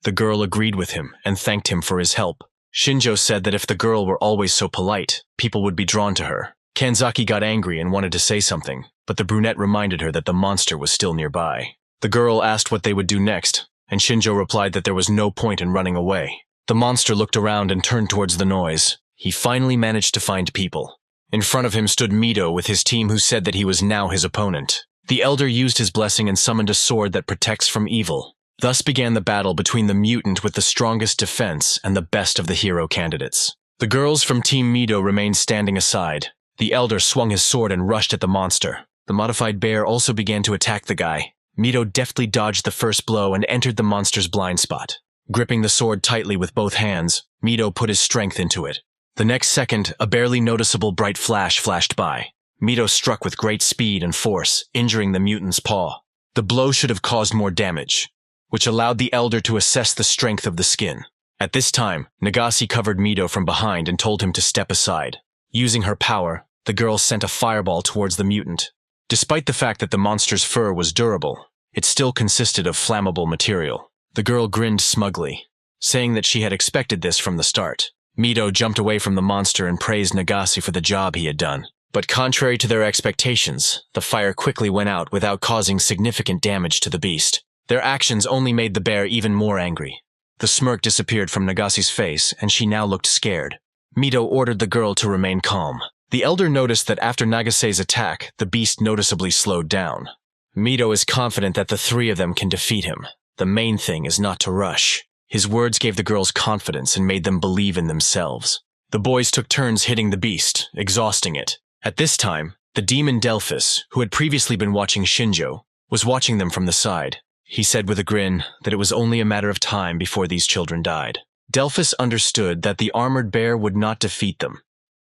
The girl agreed with him and thanked him for his help. Shinjjo said that if the girl were always so polite, people would be drawn to her. Kanzaki got angry and wanted to say something, but the brunette reminded her that the monster was still nearby. The girl asked what they would do next, and Shinjjo replied that there was no point in running away. The monster looked around and turned towards the noise. He finally managed to find people. In front of him stood Mito with his team, who said that he was now his opponent. The elder used his blessing and summoned a sword that protects from evil. Thus began the battle between the mutant with the strongest defense and the best of the hero candidates. The girls from Team Mito remained standing aside. The elder swung his sword and rushed at the monster. The modified bear also began to attack the guy. Mito deftly dodged the first blow and entered the monster's blind spot. Gripping the sword tightly with both hands, Mito put his strength into it. The next second, a barely noticeable bright flash flashed by. Mito struck with great speed and force, injuring the mutant's paw. The blow should have caused more damage, which allowed the elder to assess the strength of the skin. At this time, Nagase covered Mito from behind and told him to step aside. Using her power, the girl sent a fireball towards the mutant. Despite the fact that the monster's fur was durable, it still consisted of flammable material. The girl grinned smugly, saying that she had expected this from the start. Mito jumped away from the monster and praised Nagase for the job he had done. But contrary to their expectations, the fire quickly went out without causing significant damage to the beast. Their actions only made the bear even more angry. The smirk disappeared from Nagase's face, and she now looked scared. Mito ordered the girl to remain calm. The elder noticed that after Nagase's attack, the beast noticeably slowed down. Mito is confident that the 3 of them can defeat him. The main thing is not to rush. His words gave the girls confidence and made them believe in themselves. The boys took turns hitting the beast, exhausting it. At this time, the demon Delphus, who had previously been watching Shinjjo, was watching them from the side. He said with a grin that it was only a matter of time before these children died. Delphus understood that the armored bear would not defeat them.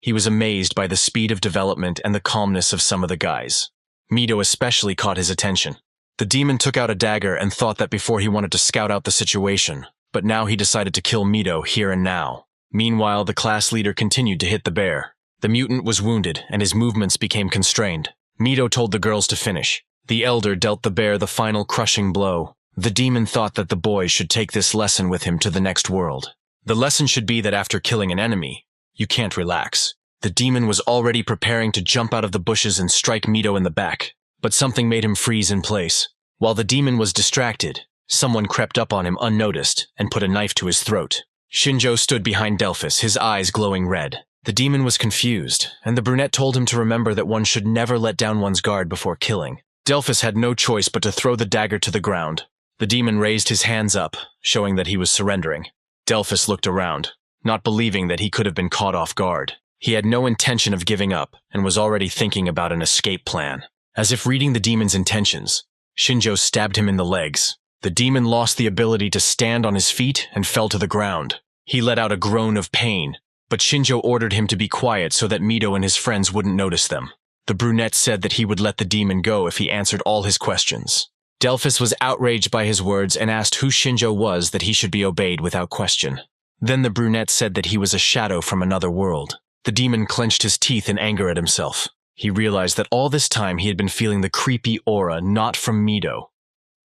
He was amazed by the speed of development and the calmness of some of the guys. Mito especially caught his attention. The demon took out a dagger and thought that before he wanted to scout out the situation, but now he decided to kill Mito here and now. Meanwhile, the class leader continued to hit the bear. The mutant was wounded and his movements became constrained. Mito told the girls to finish. The elder dealt the bear the final crushing blow. The demon thought that the boy should take this lesson with him to the next world. The lesson should be that after killing an enemy, you can't relax. The demon was already preparing to jump out of the bushes and strike Mito in the back, but something made him freeze in place. While the demon was distracted, someone crept up on him unnoticed and put a knife to his throat. Shinjjo stood behind Delphus, his eyes glowing red. The demon was confused, and the brunette told him to remember that one should never let down one's guard before killing. Delphus had no choice but to throw the dagger to the ground. The demon raised his hands up, showing that he was surrendering. Delphus looked around, not believing that he could have been caught off guard. He had no intention of giving up and was already thinking about an escape plan. As if reading the demon's intentions, Shinjjo stabbed him in the legs. The demon lost the ability to stand on his feet and fell to the ground. He let out a groan of pain, but Shinjjo ordered him to be quiet so that Mito and his friends wouldn't notice them. The brunette said that he would let the demon go if he answered all his questions. Delphus was outraged by his words and asked who Shinjjo was that he should be obeyed without question. Then the brunette said that he was a shadow from another world. The demon clenched his teeth in anger at himself. He realized that all this time he had been feeling the creepy aura not from Mito,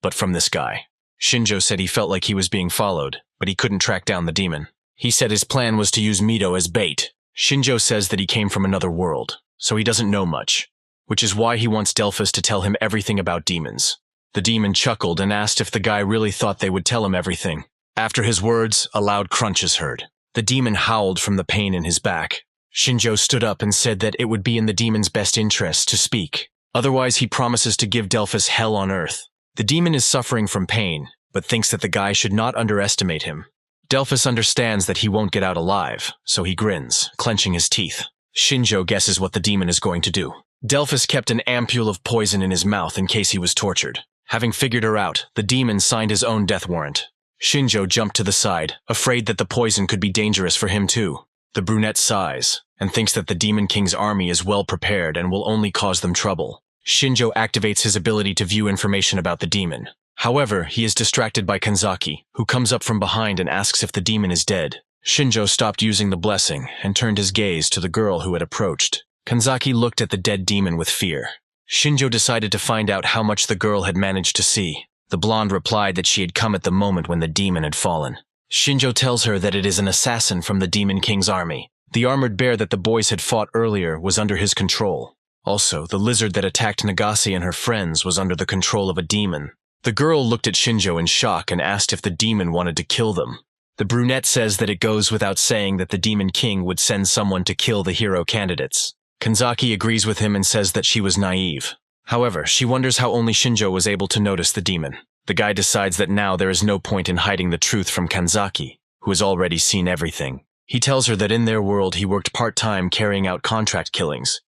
but from this guy. Shinjjo said he felt like he was being followed, but he couldn't track down the demon. He said his plan was to use Mito as bait. Shinjjo says that he came from another world, so he doesn't know much, which is why he wants Delphus to tell him everything about demons. The demon chuckled and asked if the guy really thought they would tell him everything. After his words, a loud crunch is heard. The demon howled from the pain in his back. Shinjjo stood up and said that it would be in the demon's best interest to speak. Otherwise, he promises to give Delphus hell on earth. The demon is suffering from pain, but thinks that the guy should not underestimate him. Delphus understands that he won't get out alive, so he grins, clenching his teeth. Shinjjo guesses what the demon is going to do. Delphus kept an ampule of poison in his mouth in case he was tortured. Having figured her out, the demon signed his own death warrant. Shinjjo jumped to the side, afraid that the poison could be dangerous for him too. The brunette sighs, and thinks that the Demon King's army is well prepared and will only cause them trouble. Shinjjo activates his ability to view information about the demon. However, he is distracted by Kanzaki, who comes up from behind and asks if the demon is dead. Shinjjo stopped using the blessing and turned his gaze to the girl who had approached. Kanzaki looked at the dead demon with fear. Shinjjo decided to find out how much the girl had managed to see. The blonde replied that she had come at the moment when the demon had fallen. Shinjjo tells her that it is an assassin from the Demon King's army. The armored bear that the boys had fought earlier was under his control. Also, the lizard that attacked Nagase and her friends was under the control of a demon. The girl looked at Shinjjo in shock and asked if the demon wanted to kill them. The brunette says that it goes without saying that the Demon King would send someone to kill the hero candidates. Kanzaki agrees with him and says that she was naive. However, she wonders how only Shinjjo was able to notice the demon. The guy decides that now there is no point in hiding the truth from Kanzaki, who has already seen everything. He tells her that in their world he worked part-time carrying out contract killings,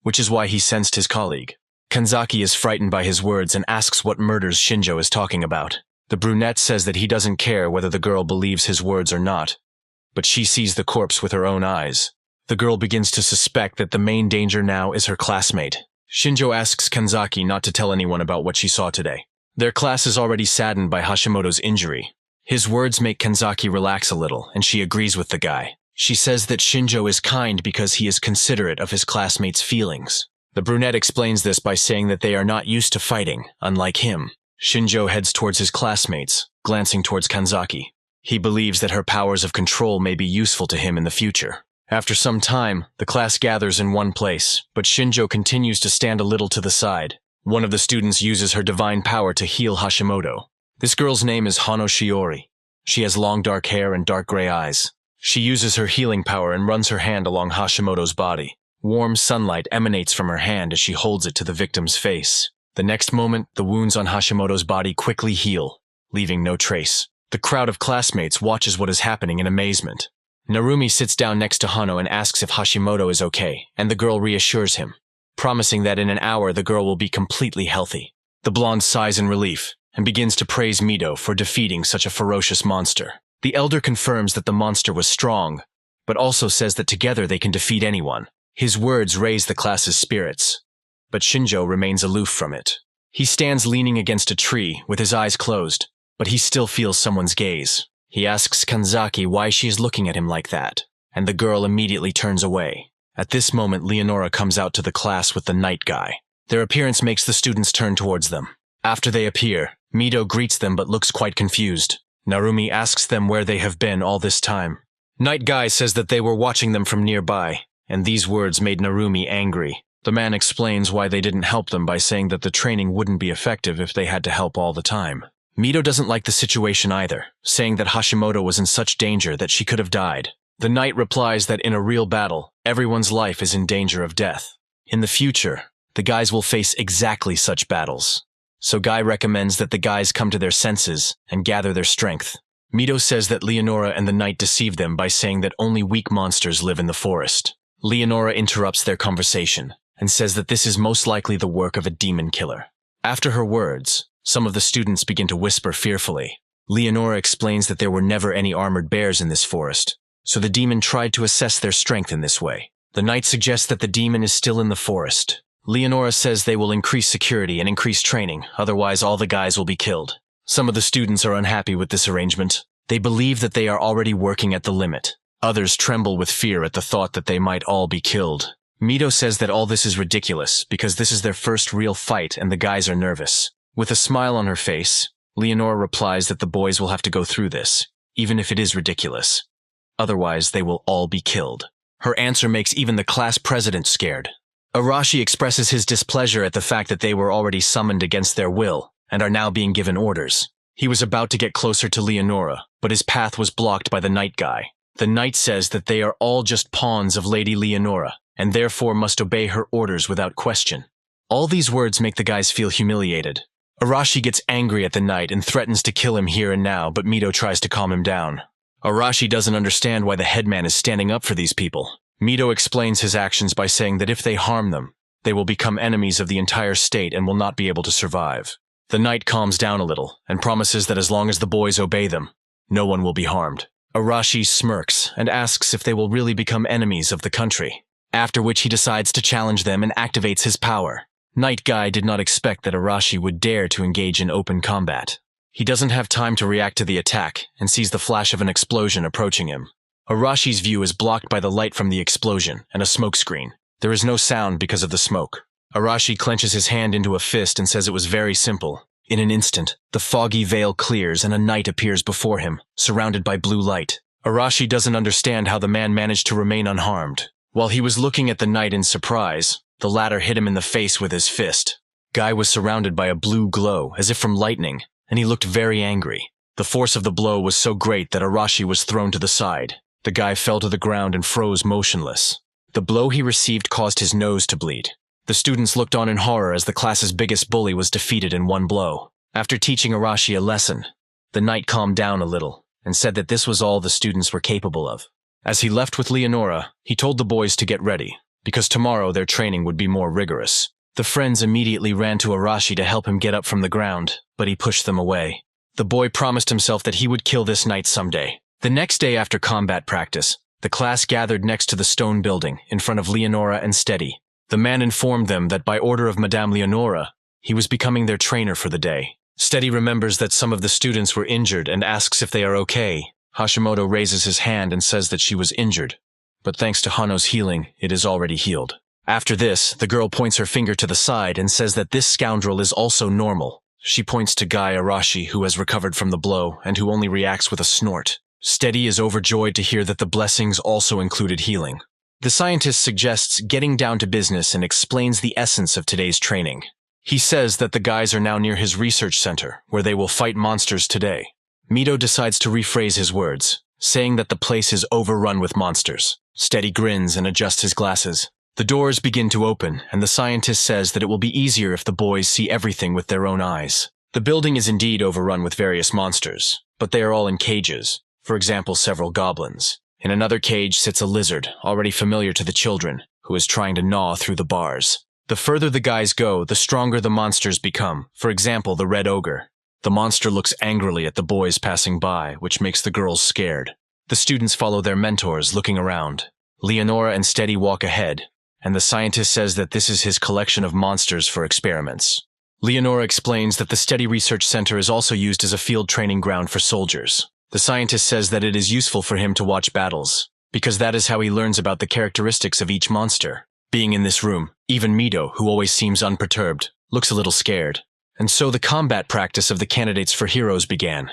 which is why he sensed his colleague. Kanzaki is frightened by his words and asks what murders Shinjjo is talking about. The brunette says that he doesn't care whether the girl believes his words or not, but she sees the corpse with her own eyes. The girl begins to suspect that the main danger now is her classmate. Shinjjo asks Kanzaki not to tell anyone about what she saw today. Their class is already saddened by Hashimoto's injury. His words make Kanzaki relax a little, and she agrees with the guy. She says that Shinjjo is kind because he is considerate of his classmates' feelings. The brunette explains this by saying that they are not used to fighting, unlike him. Shinjjo heads towards his classmates, glancing towards Kanzaki. He believes that her powers of control may be useful to him in the future. After some time, the class gathers in one place, but Shinjjo continues to stand a little to the side. One of the students uses her divine power to heal Hashimoto. This girl's name is Hano Shiori. She has long dark hair and dark gray eyes. She uses her healing power and runs her hand along Hashimoto's body. Warm sunlight emanates from her hand as she holds it to the victim's face. The next moment, the wounds on Hashimoto's body quickly heal, leaving no trace. The crowd of classmates watches what is happening in amazement. Narumi sits down next to Hano and asks if Hashimoto is okay, and the girl reassures him, promising that in an hour the girl will be completely healthy. The blonde sighs in relief and begins to praise Mido for defeating such a ferocious monster. The elder confirms that the monster was strong, but also says that together they can defeat anyone. His words raise the class's spirits, but Shinjjo remains aloof from it. He stands leaning against a tree with his eyes closed, but he still feels someone's gaze. He asks Kanzaki why she is looking at him like that, and the girl immediately turns away. At this moment, Leonora comes out to the class with the night guy. Their appearance makes the students turn towards them. After they appear, Mido greets them but looks quite confused. Narumi asks them where they have been all this time. Night guy says that they were watching them from nearby, and these words made Narumi angry. The man explains why they didn't help them by saying that the training wouldn't be effective if they had to help all the time. Mido doesn't like the situation either, saying that Hashimoto was in such danger that she could have died. The knight replies that in a real battle, everyone's life is in danger of death. In the future, the guys will face exactly such battles. So Guy recommends that the guys come to their senses and gather their strength. Mido says that Leonora and the knight deceive them by saying that only weak monsters live in the forest. Leonora interrupts their conversation and says that this is most likely the work of a demon killer. After her words, some of the students begin to whisper fearfully. Leonora explains that there were never any armored bears in this forest, so the demon tried to assess their strength in this way. The knight suggests that the demon is still in the forest. Leonora says they will increase security and increase training, otherwise all the guys will be killed. Some of the students are unhappy with this arrangement. They believe that they are already working at the limit. Others tremble with fear at the thought that they might all be killed. Mido says that all this is ridiculous because this is their first real fight and the guys are nervous. With a smile on her face, Leonora replies that the boys will have to go through this, even if it is ridiculous. Otherwise, they will all be killed. Her answer makes even the class president scared. Arashi expresses his displeasure at the fact that they were already summoned against their will and are now being given orders. He was about to get closer to Leonora, but his path was blocked by the Knight guy. The Knight says that they are all just pawns of Lady Leonora, and therefore must obey her orders without question. All these words make the guys feel humiliated. Arashi gets angry at the Knight and threatens to kill him here and now, but Mito tries to calm him down. Arashi doesn't understand why the headman is standing up for these people. Mito explains his actions by saying that if they harm them, they will become enemies of the entire state and will not be able to survive. The Knight calms down a little and promises that as long as the boys obey them, no one will be harmed. Arashi smirks and asks if they will really become enemies of the country, after which he decides to challenge them and activates his power. Knight Guy did not expect that Arashi would dare to engage in open combat. He doesn't have time to react to the attack and sees the flash of an explosion approaching him. Arashi's view is blocked by the light from the explosion and a smoke screen. There is no sound because of the smoke. Arashi clenches his hand into a fist and says it was very simple. In an instant, the foggy veil clears and a knight appears before him, surrounded by blue light. Arashi doesn't understand how the man managed to remain unharmed. While he was looking at the knight in surprise, the latter hit him in the face with his fist. Guy was surrounded by a blue glow, as if from lightning, and he looked very angry. The force of the blow was so great that Arashi was thrown to the side. The guy fell to the ground and froze motionless. The blow he received caused his nose to bleed. The students looked on in horror as the class's biggest bully was defeated in one blow. After teaching Arashi a lesson, the knight calmed down a little and said that this was all the students were capable of. As he left with Leonora, he told the boys to get ready, because tomorrow their training would be more rigorous. The friends immediately ran to Arashi to help him get up from the ground, but he pushed them away. The boy promised himself that he would kill this knight someday. The next day after combat practice, the class gathered next to the stone building in front of Leonora and Steady. The man informed them that by order of Madame Leonora, he was becoming their trainer for the day. Steady remembers that some of the students were injured and asks if they are okay. Hashimoto raises his hand and says that she was injured, but thanks to Hano's healing, it is already healed. After this, the girl points her finger to the side and says that this scoundrel is also normal. She points to Guy Arashi, who has recovered from the blow and who only reacts with a snort. Steady is overjoyed to hear that the blessings also included healing. The scientist suggests getting down to business and explains the essence of today's training. He says that the guys are now near his research center, where they will fight monsters today. Mito decides to rephrase his words, saying that the place is overrun with monsters. Steady grins and adjusts his glasses. The doors begin to open, and the scientist says that it will be easier if the boys see everything with their own eyes. The building is indeed overrun with various monsters, but they are all in cages. For example, several goblins. In another cage sits a lizard, already familiar to the children, who is trying to gnaw through the bars. The further the guys go, the stronger the monsters become. For example, the red ogre. The monster looks angrily at the boys passing by, which makes the girls scared. The students follow their mentors, looking around. Leonora and Steady walk ahead, and the scientist says that this is his collection of monsters for experiments. Leonora explains that the Steady Research Center is also used as a field training ground for soldiers. The scientist says that it is useful for him to watch battles, because that is how he learns about the characteristics of each monster. Being in this room, even Mito, who always seems unperturbed, looks a little scared. And so the combat practice of the candidates for heroes began,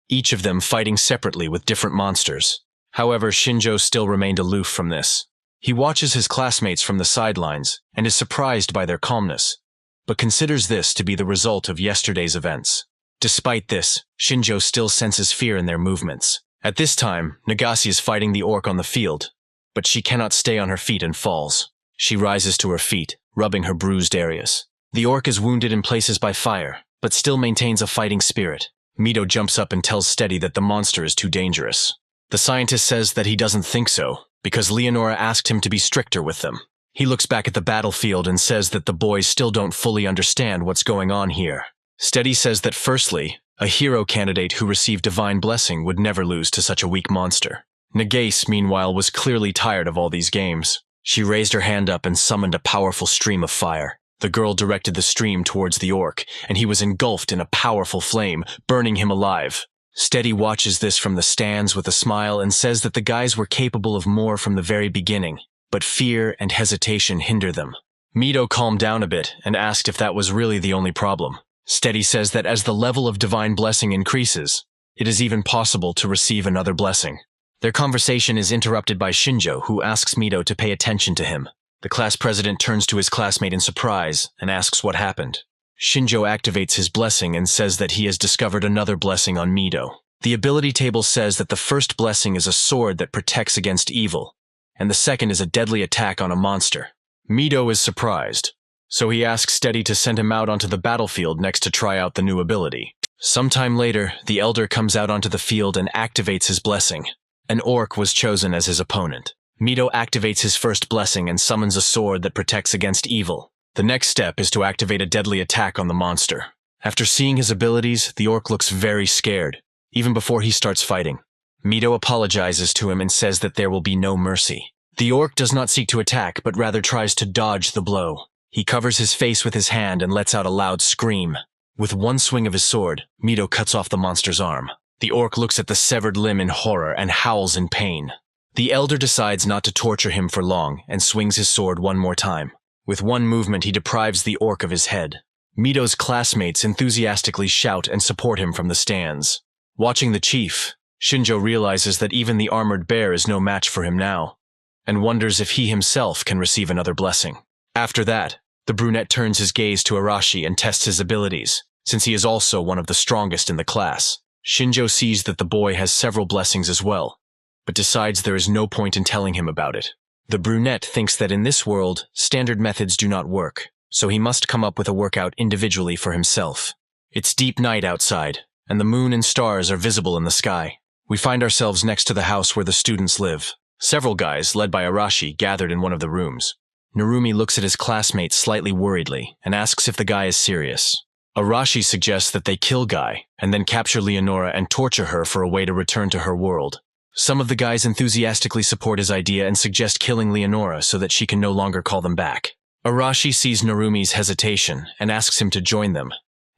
each of them fighting separately with different monsters. However, Shinjjo still remained aloof from this. He watches his classmates from the sidelines and is surprised by their calmness, but considers this to be the result of yesterday's events. Despite this, Shinjjo still senses fear in their movements. At this time, Nagase is fighting the orc on the field, but she cannot stay on her feet and falls. She rises to her feet, rubbing her bruised areas. The orc is wounded in places by fire, but still maintains a fighting spirit. Mito jumps up and tells Steady that the monster is too dangerous. The scientist says that he doesn't think so, because Leonora asked him to be stricter with them. He looks back at the battlefield and says that the boys still don't fully understand what's going on here. Steady says that firstly, a hero candidate who received divine blessing would never lose to such a weak monster. Nagase, meanwhile, was clearly tired of all these games. She raised her hand up and summoned a powerful stream of fire. The girl directed the stream towards the orc, and he was engulfed in a powerful flame, burning him alive. Steady watches this from the stands with a smile and says that the guys were capable of more from the very beginning, but fear and hesitation hinder them. Mito calmed down a bit and asked if that was really the only problem. Steady says that as the level of divine blessing increases, it is even possible to receive another blessing. Their conversation is interrupted by Shinjjo, who asks Mito to pay attention to him. The class president turns to his classmate in surprise and asks what happened. Shinjjo activates his blessing and says that he has discovered another blessing on Mito. The ability table says that the first blessing is a sword that protects against evil, and the second is a deadly attack on a monster. Mito is surprised, so he asks Steady to send him out onto the battlefield next to try out the new ability. Sometime later, the Elder comes out onto the field and activates his blessing. An orc was chosen as his opponent. Mito activates his first blessing and summons a sword that protects against evil. The next step is to activate a deadly attack on the monster. After seeing his abilities, the orc looks very scared, even before he starts fighting. Mito apologizes to him and says that there will be no mercy. The orc does not seek to attack, but rather tries to dodge the blow. He covers his face with his hand and lets out a loud scream. With one swing of his sword, Mito cuts off the monster's arm. The orc looks at the severed limb in horror and howls in pain. The Elder decides not to torture him for long and swings his sword one more time. With one movement, he deprives the orc of his head. Mito's classmates enthusiastically shout and support him from the stands. Watching the chief, Shinjjo realizes that even the armored bear is no match for him now, and wonders if he himself can receive another blessing. After that, the brunette turns his gaze to Arashi and tests his abilities, since he is also one of the strongest in the class. Shinjjo sees that the boy has several blessings as well, but decides there is no point in telling him about it. The brunette thinks that in this world, standard methods do not work, so he must come up with a workout individually for himself. It's deep night outside, and the moon and stars are visible in the sky. We find ourselves next to the house where the students live. Several guys, led by Arashi, gathered in one of the rooms. Narumi looks at his classmate slightly worriedly and asks if the guy is serious. Arashi suggests that they kill Guy and then capture Leonora and torture her for a way to return to her world. Some of the guys enthusiastically support his idea and suggest killing Leonora so that she can no longer call them back. Arashi sees Narumi's hesitation and asks him to join them,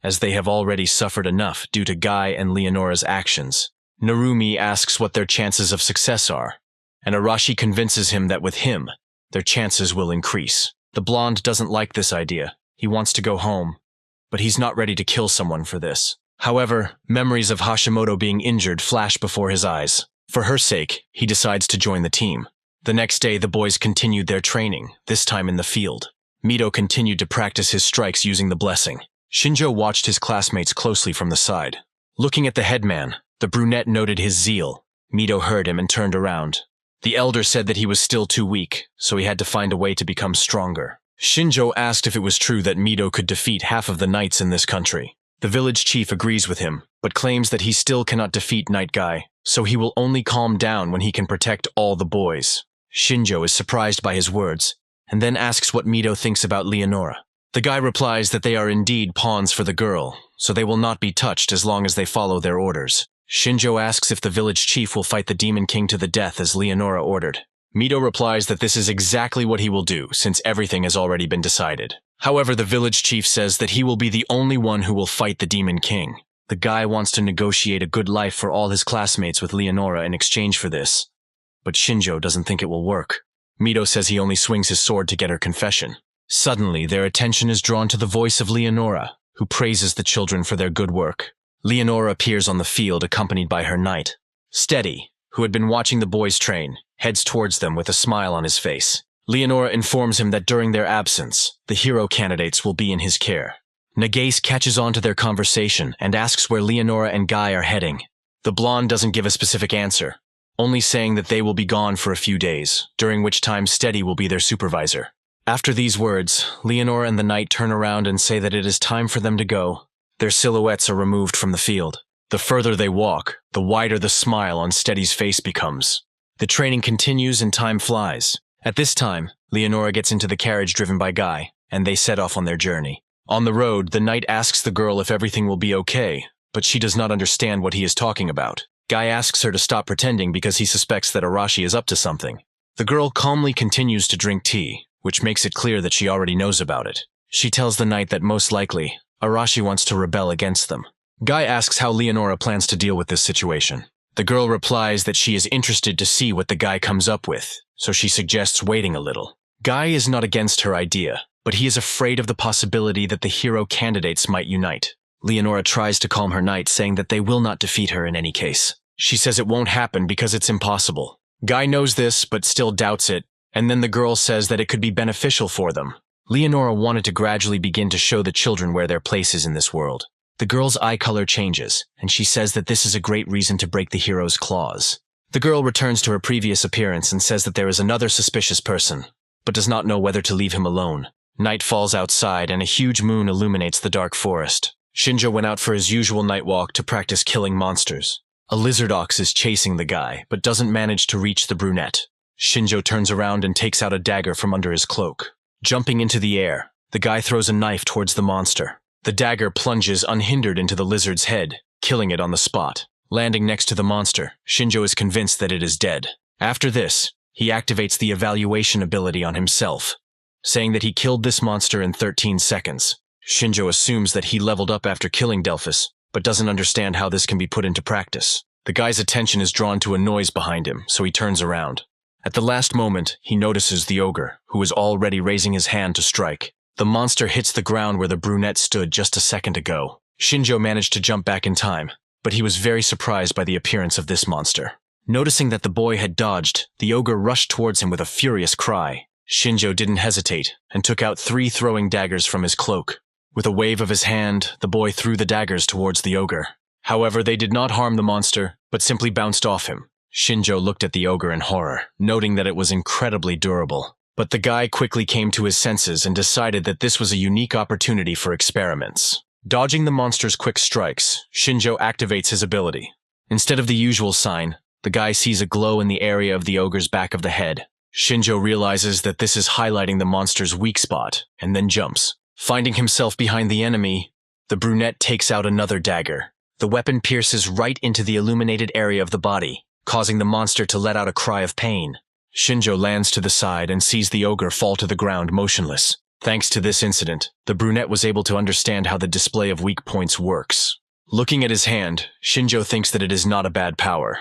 as they have already suffered enough due to Guy and Leonora's actions. Narumi asks what their chances of success are, and Arashi convinces him that with him, their chances will increase. The blonde doesn't like this idea. He wants to go home, but he's not ready to kill someone for this. However, memories of Hashimoto being injured flash before his eyes. For her sake, he decides to join the team. The next day, the boys continued their training, this time in the field. Mito continued to practice his strikes using the blessing. Shinjjo watched his classmates closely from the side. Looking at the headman, the brunette noted his zeal. Mito heard him and turned around. The Elder said that he was still too weak, so he had to find a way to become stronger. Shinjjo asked if it was true that Mito could defeat half of the knights in this country. The village chief agrees with him, but claims that he still cannot defeat Night Guy, so he will only calm down when he can protect all the boys. Shinjjo is surprised by his words, and then asks what Mito thinks about Leonora. The guy replies that they are indeed pawns for the girl, so they will not be touched as long as they follow their orders. Shinjjo asks if the village chief will fight the Demon King to the death as Leonora ordered. Mito replies that this is exactly what he will do, since everything has already been decided. However, the village chief says that he will be the only one who will fight the Demon King. The guy wants to negotiate a good life for all his classmates with Leonora in exchange for this, but Shinjjo doesn't think it will work. Mito says he only swings his sword to get her confession. Suddenly, their attention is drawn to the voice of Leonora, who praises the children for their good work. Leonora appears on the field accompanied by her knight. Steady, who had been watching the boys train, heads towards them with a smile on his face. Leonora informs him that during their absence, the hero candidates will be in his care. Nagase catches on to their conversation and asks where Leonora and Guy are heading. The blonde doesn't give a specific answer, only saying that they will be gone for a few days, during which time Steady will be their supervisor. After these words, Leonora and the knight turn around and say that it is time for them to go. Their silhouettes are removed from the field. The further they walk, the wider the smile on Steady's face becomes. The training continues and time flies. At this time, Leonora gets into the carriage driven by Guy, and they set off on their journey. On the road, the knight asks the girl if everything will be okay, but she does not understand what he is talking about. Guy asks her to stop pretending because he suspects that Arashi is up to something. The girl calmly continues to drink tea, which makes it clear that she already knows about it. She tells the knight that most likely, Arashi wants to rebel against them. Guy asks how Leonora plans to deal with this situation. The girl replies that she is interested to see what the guy comes up with, so she suggests waiting a little. Guy is not against her idea, but he is afraid of the possibility that the hero candidates might unite. Leonora tries to calm her knight, saying that they will not defeat her in any case. She says it won't happen because it's impossible. Guy knows this, but still doubts it, and then the girl says that it could be beneficial for them. Leonora wanted to gradually begin to show the children where their place is in this world. The girl's eye color changes, and she says that this is a great reason to break the hero's claws. The girl returns to her previous appearance and says that there is another suspicious person, but does not know whether to leave him alone. Night falls outside, and a huge moon illuminates the dark forest. Shinjjo went out for his usual night walk to practice killing monsters. A lizard ox is chasing the guy, but doesn't manage to reach the brunette. Shinjjo turns around and takes out a dagger from under his cloak. Jumping into the air, the guy throws a knife towards the monster. The dagger plunges unhindered into the lizard's head, killing it on the spot. Landing next to the monster, Shinjjo is convinced that it is dead. After this, he activates the evaluation ability on himself, saying that he killed this monster in 13 seconds. Shinjjo assumes that he leveled up after killing Delphus, but doesn't understand how this can be put into practice. The guy's attention is drawn to a noise behind him, so he turns around. At the last moment, he notices the ogre, who is already raising his hand to strike. The monster hits the ground where the brunette stood just a second ago. Shinjjo managed to jump back in time, but he was very surprised by the appearance of this monster. Noticing that the boy had dodged, the ogre rushed towards him with a furious cry. Shinjjo didn't hesitate, and took out 3 throwing daggers from his cloak. With a wave of his hand, the boy threw the daggers towards the ogre. However, they did not harm the monster, but simply bounced off him. Shinjjo looked at the ogre in horror, noting that it was incredibly durable. But the guy quickly came to his senses and decided that this was a unique opportunity for experiments. Dodging the monster's quick strikes, Shinjjo activates his ability. Instead of the usual sign, the guy sees a glow in the area of the ogre's back of the head. Shinjjo realizes that this is highlighting the monster's weak spot, and then jumps. Finding himself behind the enemy, the brunette takes out another dagger. The weapon pierces right into the illuminated area of the body, causing the monster to let out a cry of pain. Shinjjo lands to the side and sees the ogre fall to the ground motionless. Thanks to this incident, the brunette was able to understand how the display of weak points works. Looking at his hand, Shinjjo thinks that it is not a bad power,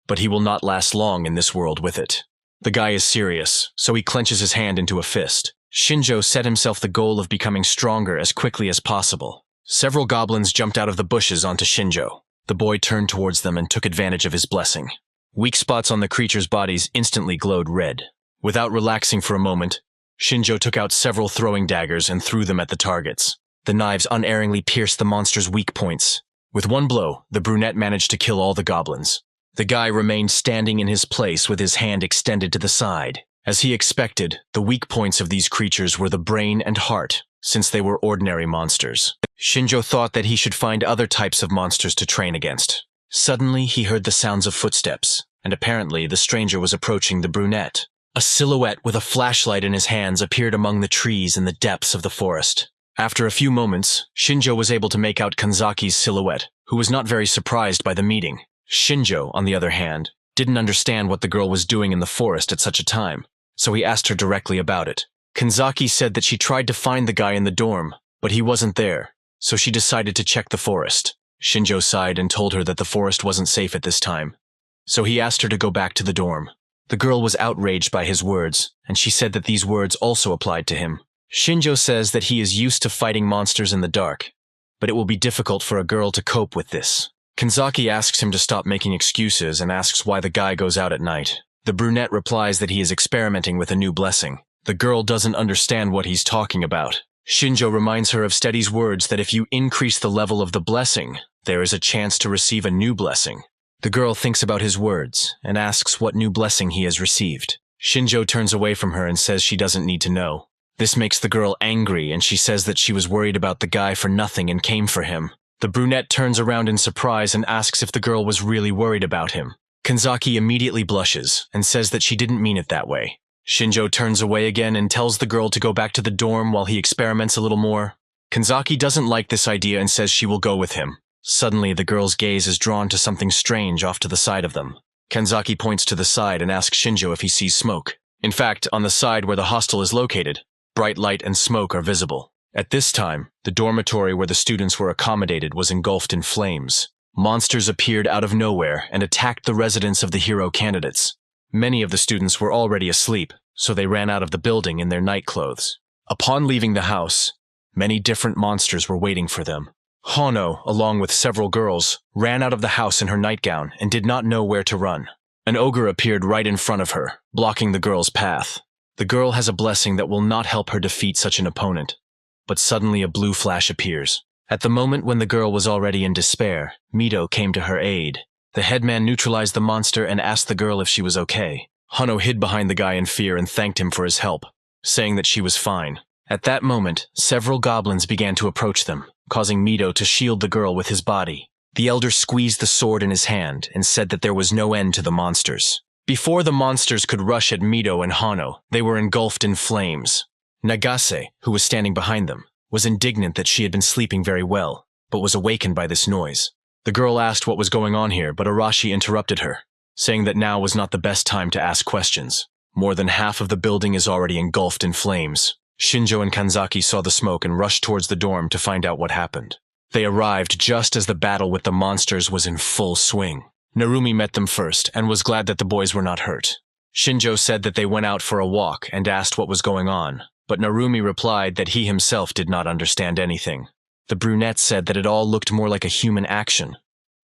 but he will not last long in this world with it. The guy is serious, so he clenches his hand into a fist. Shinjjo set himself the goal of becoming stronger as quickly as possible. Several goblins jumped out of the bushes onto Shinjjo. The boy turned towards them and took advantage of his blessing. Weak spots on the creatures' bodies instantly glowed red. Without relaxing for a moment, Shinjjo took out several throwing daggers and threw them at the targets. The knives unerringly pierced the monster's weak points. With one blow, the brunette managed to kill all the goblins. The guy remained standing in his place with his hand extended to the side. As he expected, the weak points of these creatures were the brain and heart, since they were ordinary monsters. Shinjjo thought that he should find other types of monsters to train against. Suddenly, he heard the sounds of footsteps, and apparently the stranger was approaching the brunette. A silhouette with a flashlight in his hands appeared among the trees in the depths of the forest. After a few moments, Shinjjo was able to make out Kanzaki's silhouette, who was not very surprised by the meeting. Shinjjo, on the other hand, didn't understand what the girl was doing in the forest at such a time, so he asked her directly about it. Kanzaki said that she tried to find the guy in the dorm, but he wasn't there, so she decided to check the forest. Shinjjo sighed and told her that the forest wasn't safe at this time, so he asked her to go back to the dorm. The girl was outraged by his words, and she said that these words also applied to him. Shinjjo says that he is used to fighting monsters in the dark, but it will be difficult for a girl to cope with this. Kanzaki asks him to stop making excuses and asks why the guy goes out at night. The brunette replies that he is experimenting with a new blessing. The girl doesn't understand what he's talking about. Shinjjo reminds her of Steady's words that if you increase the level of the blessing, there is a chance to receive a new blessing. The girl thinks about his words and asks what new blessing he has received. Shinjjo turns away from her and says she doesn't need to know. This makes the girl angry, and she says that she was worried about the guy for nothing and came for him. The brunette turns around in surprise and asks if the girl was really worried about him. Kanzaki immediately blushes and says that she didn't mean it that way. Shinjjo turns away again and tells the girl to go back to the dorm while he experiments a little more. Kanzaki doesn't like this idea and says she will go with him. Suddenly, the girl's gaze is drawn to something strange off to the side of them. Kanzaki points to the side and asks Shinjjo if he sees smoke. In fact, on the side where the hostel is located, bright light and smoke are visible. At this time, the dormitory where the students were accommodated was engulfed in flames. Monsters appeared out of nowhere and attacked the residents of the hero candidates. Many of the students were already asleep, so they ran out of the building in their night clothes. Upon leaving the house, many different monsters were waiting for them. Hano, along with several girls, ran out of the house in her nightgown and did not know where to run. An ogre appeared right in front of her, blocking the girl's path. The girl has a blessing that will not help her defeat such an opponent. But suddenly a blue flash appears. At the moment when the girl was already in despair, Mito came to her aid. The headman neutralized the monster and asked the girl if she was okay. Hano hid behind the guy in fear and thanked him for his help, saying that she was fine. At that moment, several goblins began to approach them, causing Mito to shield the girl with his body. The elder squeezed the sword in his hand and said that there was no end to the monsters. Before the monsters could rush at Mito and Hano, they were engulfed in flames. Nagase, who was standing behind them, was indignant that she had been sleeping very well, but was awakened by this noise. The girl asked what was going on here, but Arashi interrupted her, saying that now was not the best time to ask questions. More than half of the building is already engulfed in flames. Shinjjo and Kanzaki saw the smoke and rushed towards the dorm to find out what happened. They arrived just as the battle with the monsters was in full swing. Narumi met them first and was glad that the boys were not hurt. Shinjjo said that they went out for a walk and asked what was going on, but Narumi replied that he himself did not understand anything. The brunette said that it all looked more like a human action,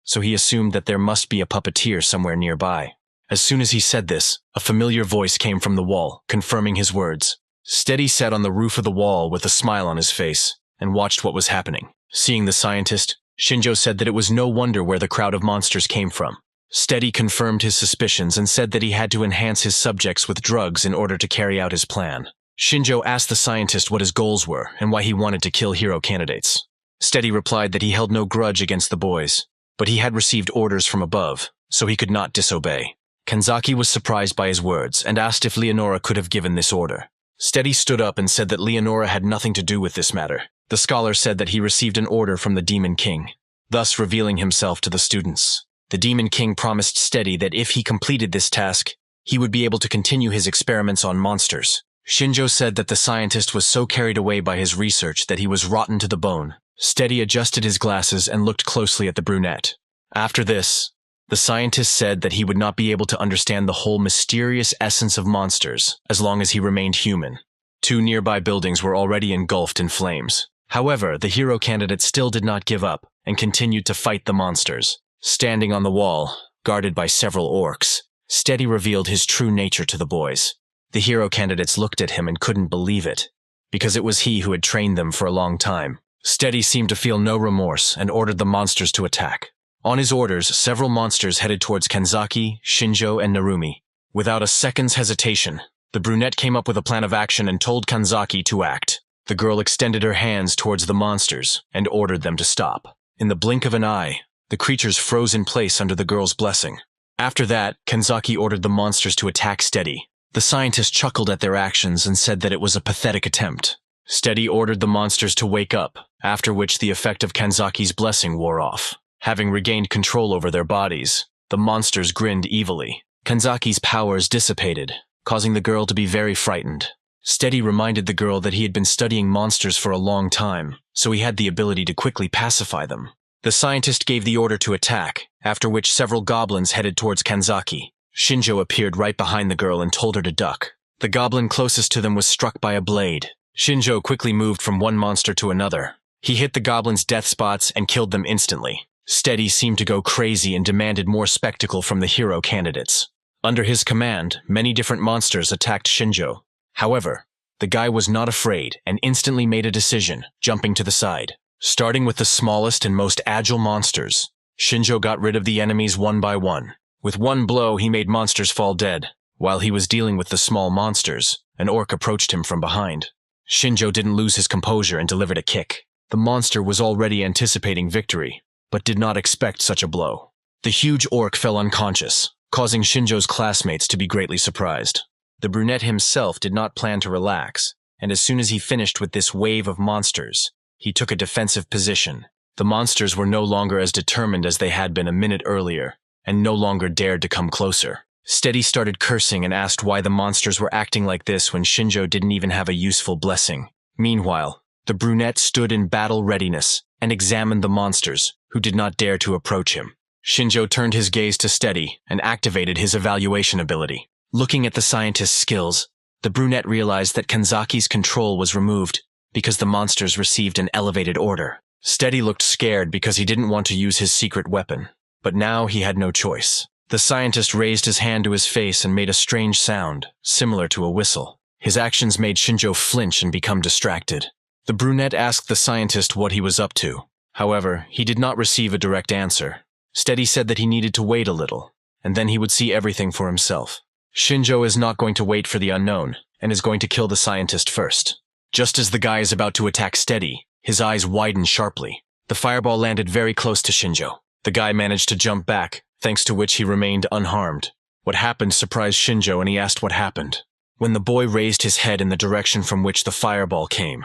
so he assumed that there must be a puppeteer somewhere nearby. As soon as he said this, a familiar voice came from the wall, confirming his words. Steady sat on the roof of the wall with a smile on his face and watched what was happening. Seeing the scientist, Shinjjo said that it was no wonder where the crowd of monsters came from. Steady confirmed his suspicions and said that he had to enhance his subjects with drugs in order to carry out his plan. Shinjjo asked the scientist what his goals were and why he wanted to kill hero candidates. Steady replied that he held no grudge against the boys, but he had received orders from above, so he could not disobey. Kanzaki was surprised by his words and asked if Leonora could have given this order. Steady stood up and said that Leonora had nothing to do with this matter. The scholar said that he received an order from the Demon King, thus revealing himself to the students. The Demon King promised Steady that if he completed this task, he would be able to continue his experiments on monsters. Shinjjo said that the scientist was so carried away by his research that he was rotten to the bone. Steady adjusted his glasses and looked closely at the brunette. After this, the scientist said that he would not be able to understand the whole mysterious essence of monsters as long as he remained human. 2 nearby buildings were already engulfed in flames. However, the hero candidate still did not give up and continued to fight the monsters. Standing on the wall, guarded by several orcs, Steady revealed his true nature to the boys. The hero candidates looked at him and couldn't believe it, because it was he who had trained them for a long time. Steady seemed to feel no remorse and ordered the monsters to attack. On his orders, several monsters headed towards Kanzaki, Shinjjo, and Narumi. Without a second's hesitation, the brunette came up with a plan of action and told Kanzaki to act. The girl extended her hands towards the monsters and ordered them to stop. In the blink of an eye, the creatures froze in place under the girl's blessing. After that, Kanzaki ordered the monsters to attack Steady. The scientist chuckled at their actions and said that it was a pathetic attempt. Steady ordered the monsters to wake up, after which the effect of Kanzaki's blessing wore off. Having regained control over their bodies, the monsters grinned evilly. Kanzaki's powers dissipated, causing the girl to be very frightened. Steady reminded the girl that he had been studying monsters for a long time, so he had the ability to quickly pacify them. The scientist gave the order to attack, after which several goblins headed towards Kanzaki. Shinjjo appeared right behind the girl and told her to duck. The goblin closest to them was struck by a blade. Shinjjo quickly moved from one monster to another. He hit the goblin's death spots and killed them instantly. Steady seemed to go crazy and demanded more spectacle from the hero candidates. Under his command, many different monsters attacked Shinjjo. However, the guy was not afraid and instantly made a decision, jumping to the side. Starting with the smallest and most agile monsters, Shinjjo got rid of the enemies one by one. With one blow, he made monsters fall dead. While he was dealing with the small monsters, an orc approached him from behind. Shinjjo didn't lose his composure and delivered a kick. The monster was already anticipating victory, but did not expect such a blow. The huge orc fell unconscious, causing Shinjo's classmates to be greatly surprised. The brunette himself did not plan to relax, and as soon as he finished with this wave of monsters, he took a defensive position. The monsters were no longer as determined as they had been a minute earlier, and no longer dared to come closer. Steady started cursing and asked why the monsters were acting like this when Shinjjo didn't even have a useful blessing. Meanwhile, the brunette stood in battle readiness and examined the monsters, who did not dare to approach him. Shinjjo turned his gaze to Steady and activated his evaluation ability. Looking at the scientist's skills, the brunette realized that Kanzaki's control was removed because the monsters received an elevated order. Steady looked scared because he didn't want to use his secret weapon, but now he had no choice. The scientist raised his hand to his face and made a strange sound, similar to a whistle. His actions made Shinjjo flinch and become distracted. The brunette asked the scientist what he was up to. However, he did not receive a direct answer. Steady said that he needed to wait a little, and then he would see everything for himself. Shinjjo is not going to wait for the unknown, and is going to kill the scientist first. Just as the guy is about to attack Steady, his eyes widened sharply. The fireball landed very close to Shinjjo. The guy managed to jump back, thanks to which he remained unharmed. What happened surprised Shinjjo, and he asked what happened. When the boy raised his head in the direction from which the fireball came,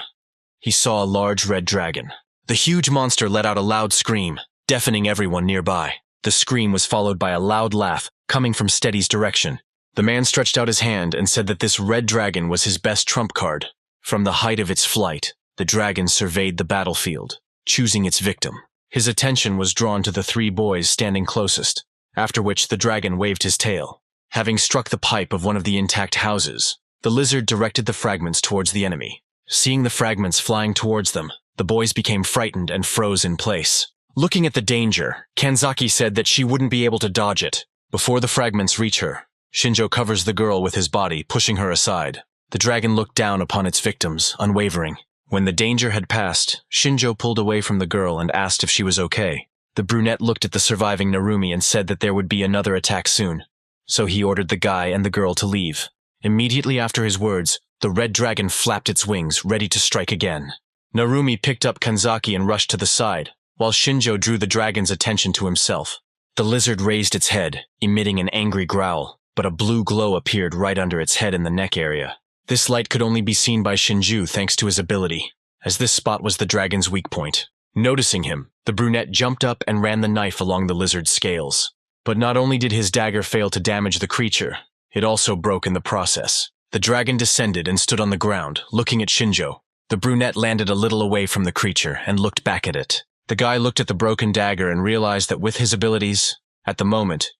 he saw a large red dragon. The huge monster let out a loud scream, deafening everyone nearby. The scream was followed by a loud laugh coming from Steady's direction. The man stretched out his hand and said that this red dragon was his best trump card. From the height of its flight, the dragon surveyed the battlefield, choosing its victim. His attention was drawn to the three boys standing closest, after which the dragon waved his tail. Having struck the pipe of one of the intact houses, the lizard directed the fragments towards the enemy. Seeing the fragments flying towards them, the boys became frightened and froze in place. Looking at the danger, Kanzaki said that she wouldn't be able to dodge it. Before the fragments reach her, Shinjjo covers the girl with his body, pushing her aside. The dragon looked down upon its victims, unwavering. When the danger had passed, Shinjjo pulled away from the girl and asked if she was okay. The brunette looked at the surviving Narumi and said that there would be another attack soon, so he ordered the guy and the girl to leave. Immediately after his words, the red dragon flapped its wings, ready to strike again. Narumi picked up Kanzaki and rushed to the side, while Shinjjo drew the dragon's attention to himself. The lizard raised its head, emitting an angry growl, but a blue glow appeared right under its head in the neck area. This light could only be seen by Shinjjo thanks to his ability, as this spot was the dragon's weak point. Noticing him, the brunette jumped up and ran the knife along the lizard's scales. But not only did his dagger fail to damage the creature, it also broke in the process. The dragon descended and stood on the ground, looking at Shinjjo. The brunette landed a little away from the creature and looked back at it. The guy looked at the broken dagger and realized that with his abilities, at the moment,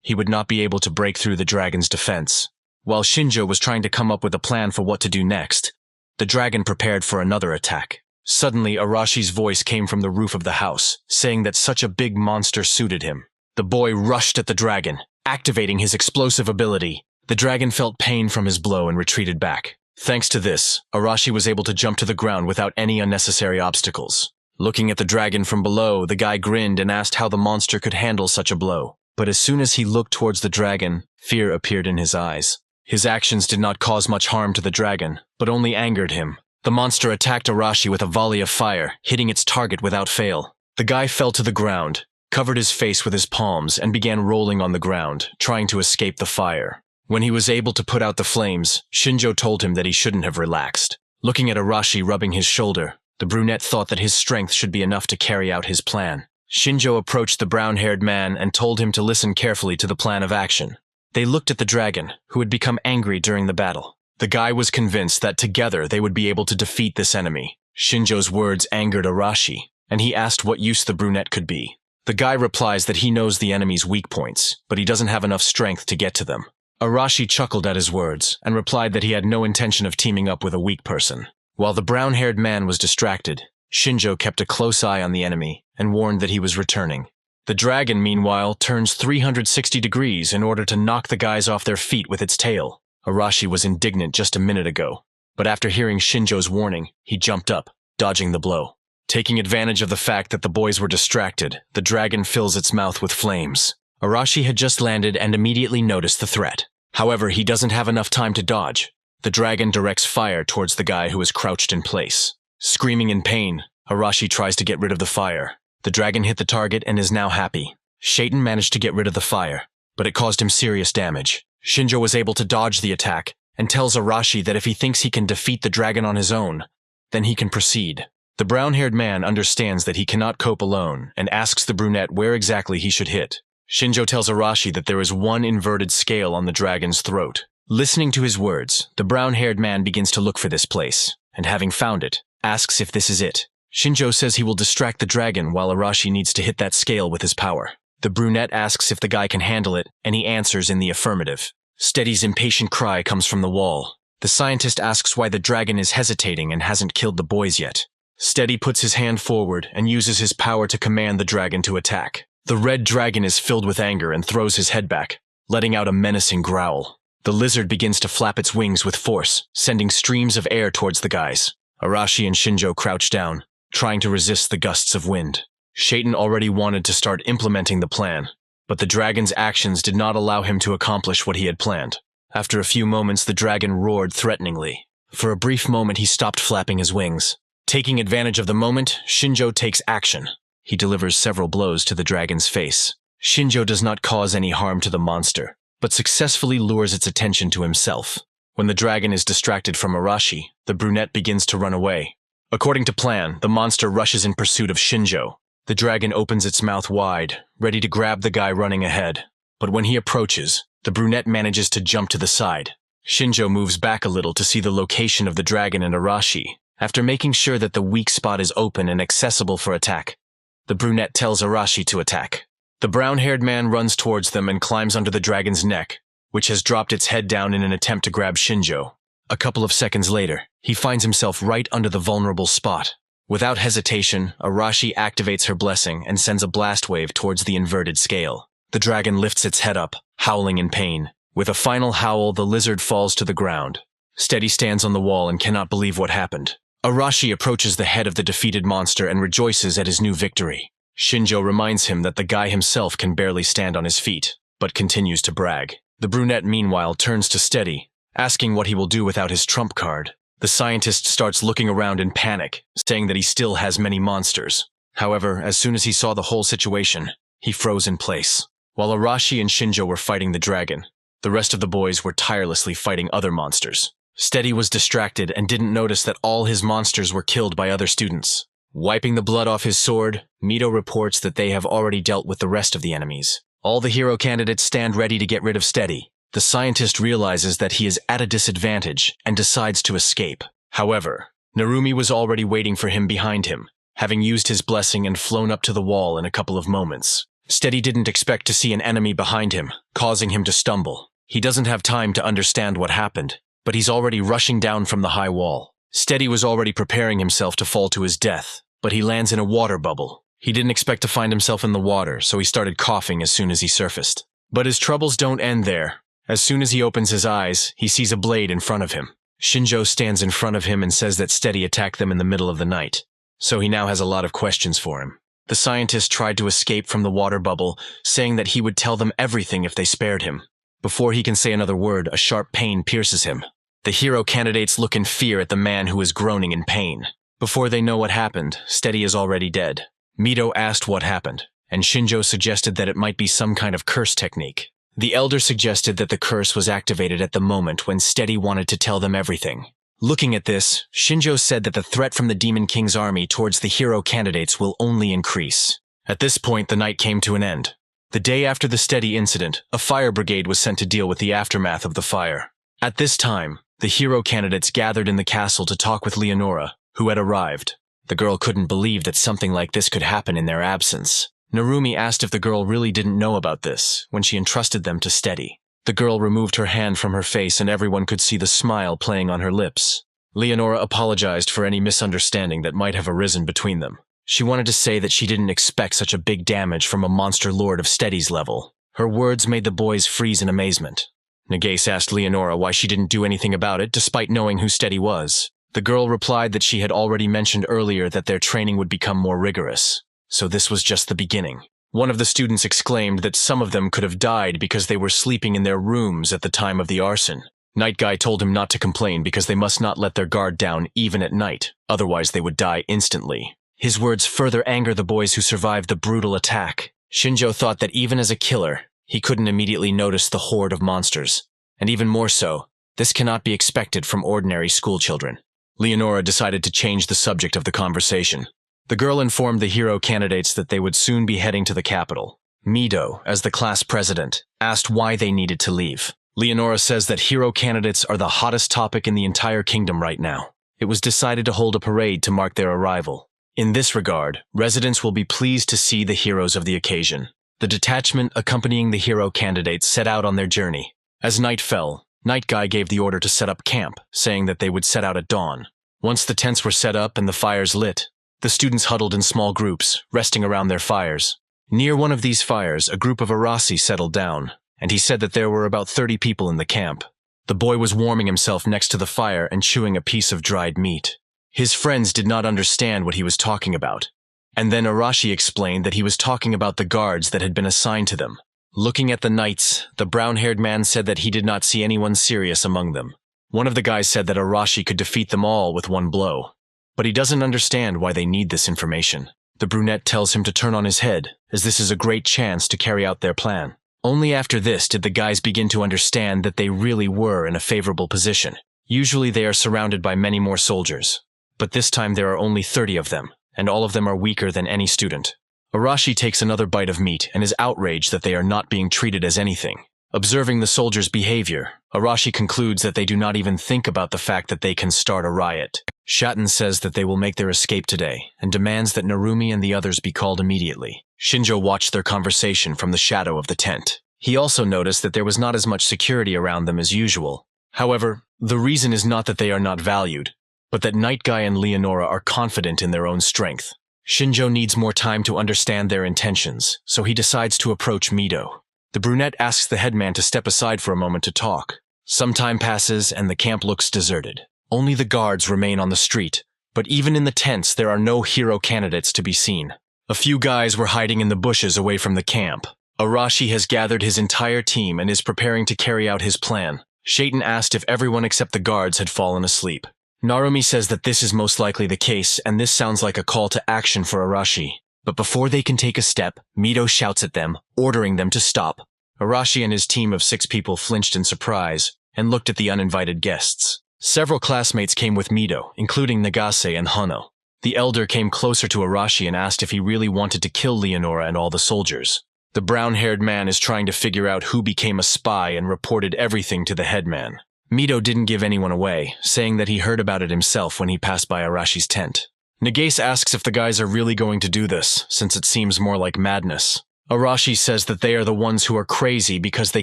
he would not be able to break through the dragon's defense. While Shinjjo was trying to come up with a plan for what to do next, the dragon prepared for another attack. Suddenly, Arashi's voice came from the roof of the house, saying that such a big monster suited him. The boy rushed at the dragon, activating his explosive ability. The dragon felt pain from his blow and retreated back. Thanks to this, Arashi was able to jump to the ground without any unnecessary obstacles. Looking at the dragon from below, the guy grinned and asked how the monster could handle such a blow. But as soon as he looked towards the dragon, fear appeared in his eyes. His actions did not cause much harm to the dragon, but only angered him. The monster attacked Arashi with a volley of fire, hitting its target without fail. The guy fell to the ground, covered his face with his palms, and began rolling on the ground, trying to escape the fire. When he was able to put out the flames, Shinjjo told him that he shouldn't have relaxed. Looking at Arashi rubbing his shoulder, the brunette thought that his strength should be enough to carry out his plan. Shinjjo approached the brown-haired man and told him to listen carefully to the plan of action. They looked at the dragon, who had become angry during the battle. The guy was convinced that together they would be able to defeat this enemy. Shinjo's words angered Arashi, and he asked what use the brunette could be. The guy replies that he knows the enemy's weak points, but he doesn't have enough strength to get to them. Arashi chuckled at his words and replied that he had no intention of teaming up with a weak person. While the brown-haired man was distracted, Shinjjo kept a close eye on the enemy and warned that he was returning. The dragon, meanwhile, turns 360 degrees in order to knock the guys off their feet with its tail. Arashi was indignant just a minute ago, but after hearing Shinjo's warning, he jumped up, dodging the blow. Taking advantage of the fact that the boys were distracted, the dragon fills its mouth with flames. Arashi had just landed and immediately noticed the threat. However, he doesn't have enough time to dodge. The dragon directs fire towards the guy who is crouched in place. Screaming in pain, Arashi tries to get rid of the fire. The dragon hit the target and is now happy. Shaitan managed to get rid of the fire, but it caused him serious damage. Shinjjo was able to dodge the attack and tells Arashi that if he thinks he can defeat the dragon on his own, then he can proceed. The brown-haired man understands that he cannot cope alone and asks the brunette where exactly he should hit. Shinjjo tells Arashi that there is one inverted scale on the dragon's throat. Listening to his words, the brown-haired man begins to look for this place, and having found it, asks if this is it. Shinjjo says he will distract the dragon while Arashi needs to hit that scale with his power. The brunette asks if the guy can handle it, and he answers in the affirmative. Steady's impatient cry comes from the wall. The scientist asks why the dragon is hesitating and hasn't killed the boys yet. Steady puts his hand forward and uses his power to command the dragon to attack. The red dragon is filled with anger and throws his head back, letting out a menacing growl. The lizard begins to flap its wings with force, sending streams of air towards the guys. Arashi and Shinjjo crouch down, trying to resist the gusts of wind. Shaitan already wanted to start implementing the plan, but the dragon's actions did not allow him to accomplish what he had planned. After a few moments, the dragon roared threateningly. For a brief moment, he stopped flapping his wings. Taking advantage of the moment, Shinjjo takes action. He delivers several blows to the dragon's face. Shinjjo does not cause any harm to the monster, but successfully lures its attention to himself. When the dragon is distracted from Arashi, the brunette begins to run away. According to plan, the monster rushes in pursuit of Shinjjo. The dragon opens its mouth wide, ready to grab the guy running ahead. But when he approaches, the brunette manages to jump to the side. Shinjjo moves back a little to see the location of the dragon and Arashi. After making sure that the weak spot is open and accessible for attack, the brunette tells Arashi to attack. The brown-haired man runs towards them and climbs under the dragon's neck, which has dropped its head down in an attempt to grab Shinjjo. A couple of seconds later, he finds himself right under the vulnerable spot. Without hesitation, Arashi activates her blessing and sends a blast wave towards the inverted scale. The dragon lifts its head up, howling in pain. With a final howl, the lizard falls to the ground. Steady stands on the wall and cannot believe what happened. Arashi approaches the head of the defeated monster and rejoices at his new victory. Shinjjo reminds him that the guy himself can barely stand on his feet, but continues to brag. The brunette, meanwhile, turns to Steady, asking what he will do without his trump card. The scientist starts looking around in panic, saying that he still has many monsters. However, as soon as he saw the whole situation, he froze in place. While Arashi and Shinjjo were fighting the dragon, the rest of the boys were tirelessly fighting other monsters. Steady was distracted and didn't notice that all his monsters were killed by other students. Wiping the blood off his sword, Mito reports that they have already dealt with the rest of the enemies. All the hero candidates stand ready to get rid of Steady. The scientist realizes that he is at a disadvantage and decides to escape. However, Narumi was already waiting for him behind him, having used his blessing and flown up to the wall in a couple of moments. Steady didn't expect to see an enemy behind him, causing him to stumble. He doesn't have time to understand what happened, but he's already rushing down from the high wall. Steady was already preparing himself to fall to his death, but he lands in a water bubble. He didn't expect to find himself in the water, so he started coughing as soon as he surfaced. But his troubles don't end there. As soon as he opens his eyes, he sees a blade in front of him. Shinjjo stands in front of him and says that Steady attacked them in the middle of the night, so he now has a lot of questions for him. The scientist tried to escape from the water bubble, saying that he would tell them everything if they spared him. Before he can say another word, a sharp pain pierces him. The hero candidates look in fear at the man who is groaning in pain. Before they know what happened, Steady is already dead. Mito asked what happened, and Shinjjo suggested that it might be some kind of curse technique. The elder suggested that the curse was activated at the moment when Steady wanted to tell them everything. Looking at this, Shinjjo said that the threat from the Demon King's army towards the hero candidates will only increase. At this point, the night came to an end. The day after the Steady incident, a fire brigade was sent to deal with the aftermath of the fire. At this time, the hero candidates gathered in the castle to talk with Leonora, who had arrived. The girl couldn't believe that something like this could happen in their absence. Narumi asked if the girl really didn't know about this when she entrusted them to Steady. The girl removed her hand from her face and everyone could see the smile playing on her lips. Leonora apologized for any misunderstanding that might have arisen between them. She wanted to say that she didn't expect such a big damage from a monster lord of Steady's level. Her words made the boys freeze in amazement. Nagase asked Leonora why she didn't do anything about it despite knowing who Steady was. The girl replied that she had already mentioned earlier that their training would become more rigorous. So this was just the beginning. One of the students exclaimed that some of them could have died because they were sleeping in their rooms at the time of the arson. Night Guy told him not to complain because they must not let their guard down even at night, otherwise they would die instantly. His words further anger the boys who survived the brutal attack. Shinjjo thought that even as a killer, he couldn't immediately notice the horde of monsters. And even more so, this cannot be expected from ordinary schoolchildren. Leonora decided to change the subject of the conversation. The girl informed the hero candidates that they would soon be heading to the capital. Mito, as the class president, asked why they needed to leave. Leonora says that hero candidates are the hottest topic in the entire kingdom right now. It was decided to hold a parade to mark their arrival. In this regard, residents will be pleased to see the heroes of the occasion. The detachment accompanying the hero candidates set out on their journey. As night fell, Night Guy gave the order to set up camp, saying that they would set out at dawn. Once the tents were set up and the fires lit, the students huddled in small groups, resting around their fires. Near one of these fires, a group of Arasi settled down, and he said that there were about 30 people in the camp. The boy was warming himself next to the fire and chewing a piece of dried meat. His friends did not understand what he was talking about. And then Arashi explained that he was talking about the guards that had been assigned to them. Looking at the knights, the brown-haired man said that he did not see anyone serious among them. One of the guys said that Arashi could defeat them all with one blow. But he doesn't understand why they need this information. The brunette tells him to turn on his head, as this is a great chance to carry out their plan. Only after this did the guys begin to understand that they really were in a favorable position. Usually they are surrounded by many more soldiers, but this time there are only 30 of them, and all of them are weaker than any student. Arashi takes another bite of meat and is outraged that they are not being treated as anything. Observing the soldiers' behavior, Arashi concludes that they do not even think about the fact that they can start a riot. Shatten says that they will make their escape today, and demands that Narumi and the others be called immediately. Shinjjo watched their conversation from the shadow of the tent. He also noticed that there was not as much security around them as usual. However, the reason is not that they are not valued, but that Night Guy and Leonora are confident in their own strength. Shinjjo needs more time to understand their intentions, so he decides to approach Mido. The brunette asks the headman to step aside for a moment to talk. Some time passes and the camp looks deserted. Only the guards remain on the street, but even in the tents there are no hero candidates to be seen. A few guys were hiding in the bushes away from the camp. Arashi has gathered his entire team and is preparing to carry out his plan. Shaitan asked if everyone except the guards had fallen asleep. Narumi says that this is most likely the case, and this sounds like a call to action for Arashi. But before they can take a step, Mido shouts at them, ordering them to stop. Arashi and his team of 6 people flinched in surprise and looked at the uninvited guests. Several classmates came with Mido, including Nagase and Hano. The elder came closer to Arashi and asked if he really wanted to kill Leonora and all the soldiers. The brown-haired man is trying to figure out who became a spy and reported everything to the headman. Mido didn't give anyone away, saying that he heard about it himself when he passed by Arashi's tent. Nagase asks if the guys are really going to do this, since it seems more like madness. Arashi says that they are the ones who are crazy because they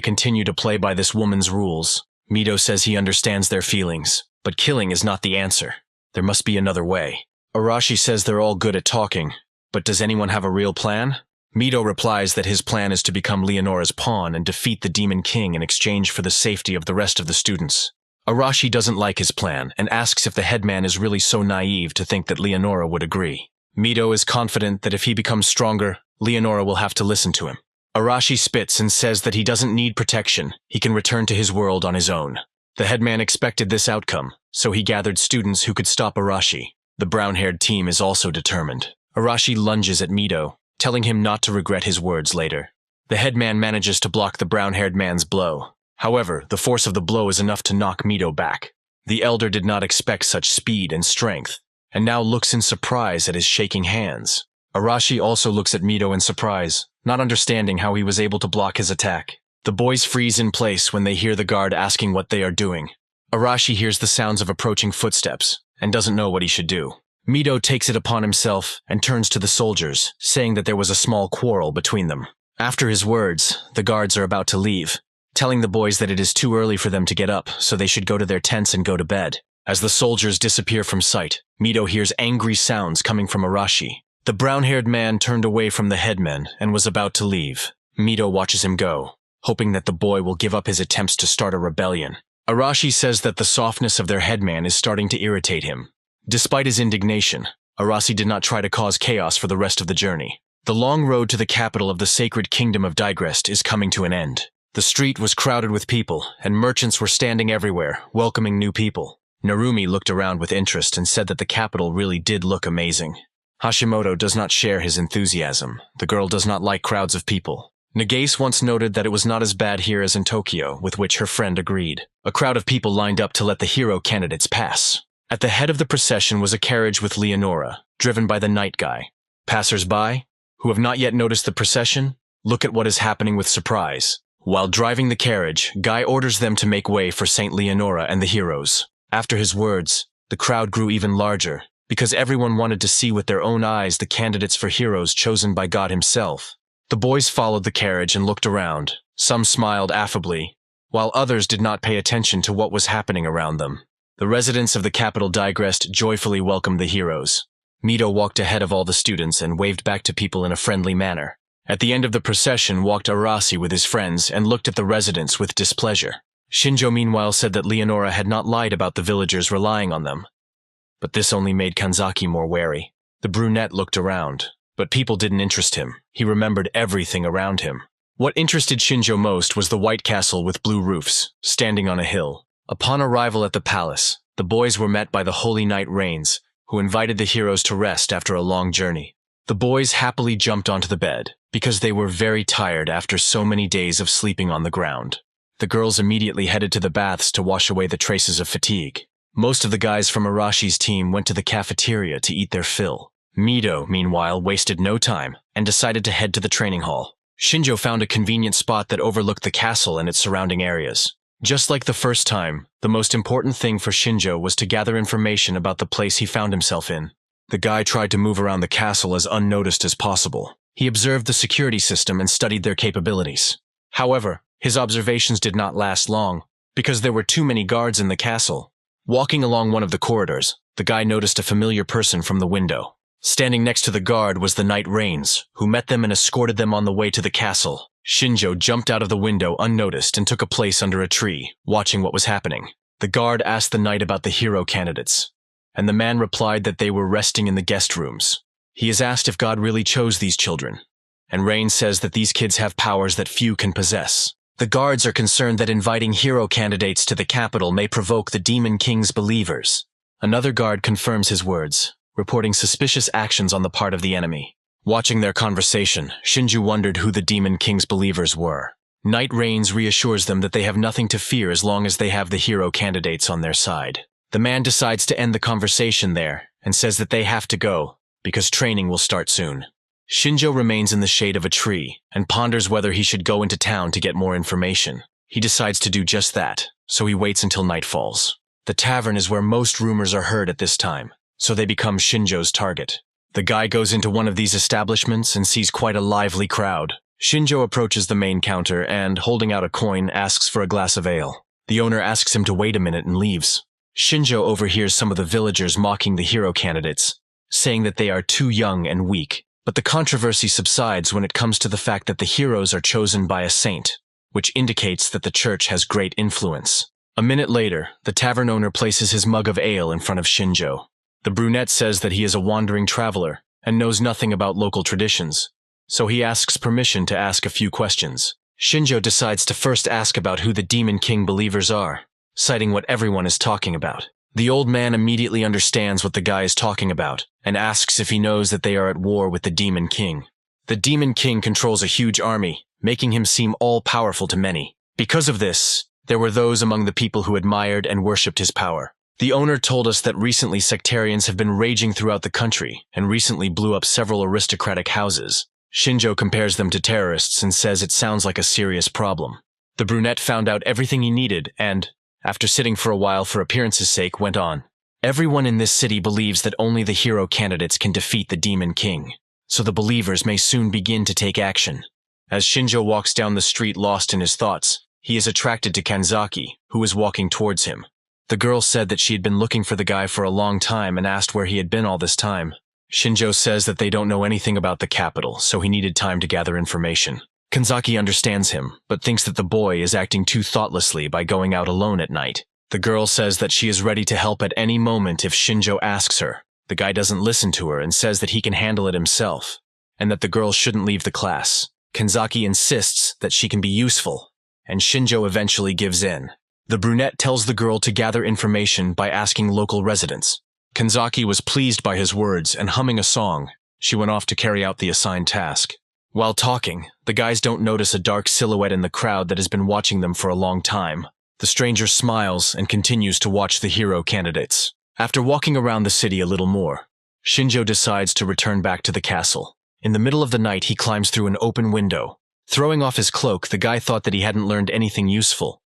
continue to play by this woman's rules. Mido says he understands their feelings, but killing is not the answer. There must be another way. Arashi says they're all good at talking, but does anyone have a real plan? Mido replies that his plan is to become Leonora's pawn and defeat the Demon King in exchange for the safety of the rest of the students. Arashi doesn't like his plan and asks if the headman is really so naive to think that Leonora would agree. Mido is confident that if he becomes stronger, Leonora will have to listen to him. Arashi spits and says that he doesn't need protection, he can return to his world on his own. The headman expected this outcome, so he gathered students who could stop Arashi. The brown-haired team is also determined. Arashi lunges at Mido, telling him not to regret his words later. The headman manages to block the brown-haired man's blow. However, the force of the blow is enough to knock Mido back. The elder did not expect such speed and strength, and now looks in surprise at his shaking hands. Arashi also looks at Mido in surprise, not understanding how he was able to block his attack. The boys freeze in place when they hear the guard asking what they are doing. Arashi hears the sounds of approaching footsteps, and doesn't know what he should do. Mido takes it upon himself and turns to the soldiers, saying that there was a small quarrel between them. After his words, the guards are about to leave, telling the boys that it is too early for them to get up, so they should go to their tents and go to bed. As the soldiers disappear from sight, Mido hears angry sounds coming from Arashi. The brown-haired man turned away from the headman and was about to leave. Mido watches him go, hoping that the boy will give up his attempts to start a rebellion. Arashi says that the softness of their headman is starting to irritate him. Despite his indignation, Arashi did not try to cause chaos for the rest of the journey. The long road to the capital of the sacred kingdom of Digrest is coming to an end. The street was crowded with people, and merchants were standing everywhere, welcoming new people. Narumi looked around with interest and said that the capital really did look amazing. Hashimoto does not share his enthusiasm. The girl does not like crowds of people. Nagase once noted that it was not as bad here as in Tokyo, with which her friend agreed. A crowd of people lined up to let the hero candidates pass. At the head of the procession was a carriage with Leonora, driven by the night guy. Passers-by, who have not yet noticed the procession, look at what is happening with surprise. While driving the carriage, Guy orders them to make way for Saint Leonora and the heroes. After his words, the crowd grew even larger, because everyone wanted to see with their own eyes the candidates for heroes chosen by God himself. The boys followed the carriage and looked around. Some smiled affably, while others did not pay attention to what was happening around them. The residents of the capital digressed joyfully welcomed the heroes. Mito walked ahead of all the students and waved back to people in a friendly manner. At the end of the procession walked Arasi with his friends and looked at the residents with displeasure. Shinjjo meanwhile said that Leonora had not lied about the villagers relying on them. But this only made Kanzaki more wary. The brunette looked around, but people didn't interest him. He remembered everything around him. What interested Shinjjo most was the white castle with blue roofs, standing on a hill. Upon arrival at the palace, the boys were met by the Holy Knight Rains, who invited the heroes to rest after a long journey. The boys happily jumped onto the bed, because they were very tired after so many days of sleeping on the ground. The girls immediately headed to the baths to wash away the traces of fatigue. Most of the guys from Arashi's team went to the cafeteria to eat their fill. Mito, meanwhile, wasted no time and decided to head to the training hall. Shinjjo found a convenient spot that overlooked the castle and its surrounding areas. Just like the first time, the most important thing for Shinjjo was to gather information about the place he found himself in. The guy tried to move around the castle as unnoticed as possible. He observed the security system and studied their capabilities. However, his observations did not last long, because there were too many guards in the castle. Walking along one of the corridors, the guy noticed a familiar person from the window. Standing next to the guard was the Knight Rains, who met them and escorted them on the way to the castle. Shinjjo jumped out of the window unnoticed and took a place under a tree, watching what was happening. The guard asked the knight about the hero candidates, and the man replied that they were resting in the guest rooms. He is asked if God really chose these children, and Rains says that these kids have powers that few can possess. The guards are concerned that inviting hero candidates to the capital may provoke the Demon King's believers. Another guard confirms his words, reporting suspicious actions on the part of the enemy. Watching their conversation, Shinjjo wondered who the Demon King's believers were. Knight Rains reassures them that they have nothing to fear as long as they have the hero candidates on their side. The man decides to end the conversation there and says that they have to go, because training will start soon. Shinjjo remains in the shade of a tree and ponders whether he should go into town to get more information. He decides to do just that, so he waits until night falls. The tavern is where most rumors are heard at this time, so they become Shinjo's target. The guy goes into one of these establishments and sees quite a lively crowd. Shinjjo approaches the main counter and, holding out a coin, asks for a glass of ale. The owner asks him to wait a minute and leaves. Shinjjo overhears some of the villagers mocking the hero candidates, saying that they are too young and weak. But the controversy subsides when it comes to the fact that the heroes are chosen by a saint, which indicates that the church has great influence. A minute later, the tavern owner places his mug of ale in front of Shinjjo. The brunette says that he is a wandering traveler and knows nothing about local traditions, so he asks permission to ask a few questions. Shinjjo decides to first ask about who the Demon King believers are, citing what everyone is talking about. The old man immediately understands what the guy is talking about and asks if he knows that they are at war with the Demon King. The Demon King controls a huge army, making him seem all-powerful to many. Because of this, there were those among the people who admired and worshipped his power. The owner told us that recently sectarians have been raging throughout the country and recently blew up several aristocratic houses. Shinjjo compares them to terrorists and says it sounds like a serious problem. The brunette found out everything he needed and, after sitting for a while for appearance's sake, went on. Everyone in this city believes that only the hero candidates can defeat the Demon King, so the believers may soon begin to take action. As Shinjjo walks down the street lost in his thoughts, he is attracted to Kanzaki, who is walking towards him. The girl said that she had been looking for the guy for a long time and asked where he had been all this time. Shinjjo says that they don't know anything about the capital, so he needed time to gather information. Kanzaki understands him, but thinks that the boy is acting too thoughtlessly by going out alone at night. The girl says that she is ready to help at any moment if Shinjjo asks her. The guy doesn't listen to her and says that he can handle it himself, and that the girl shouldn't leave the class. Kanzaki insists that she can be useful, and Shinjjo eventually gives in. The brunette tells the girl to gather information by asking local residents. Kanzaki was pleased by his words, and humming a song, she went off to carry out the assigned task. While talking, the guys don't notice a dark silhouette in the crowd that has been watching them for a long time. The stranger smiles and continues to watch the hero candidates. After walking around the city a little more, Shinjjo decides to return back to the castle. In the middle of the night, he climbs through an open window. Throwing off his cloak, the guy thought that he hadn't learned anything useful,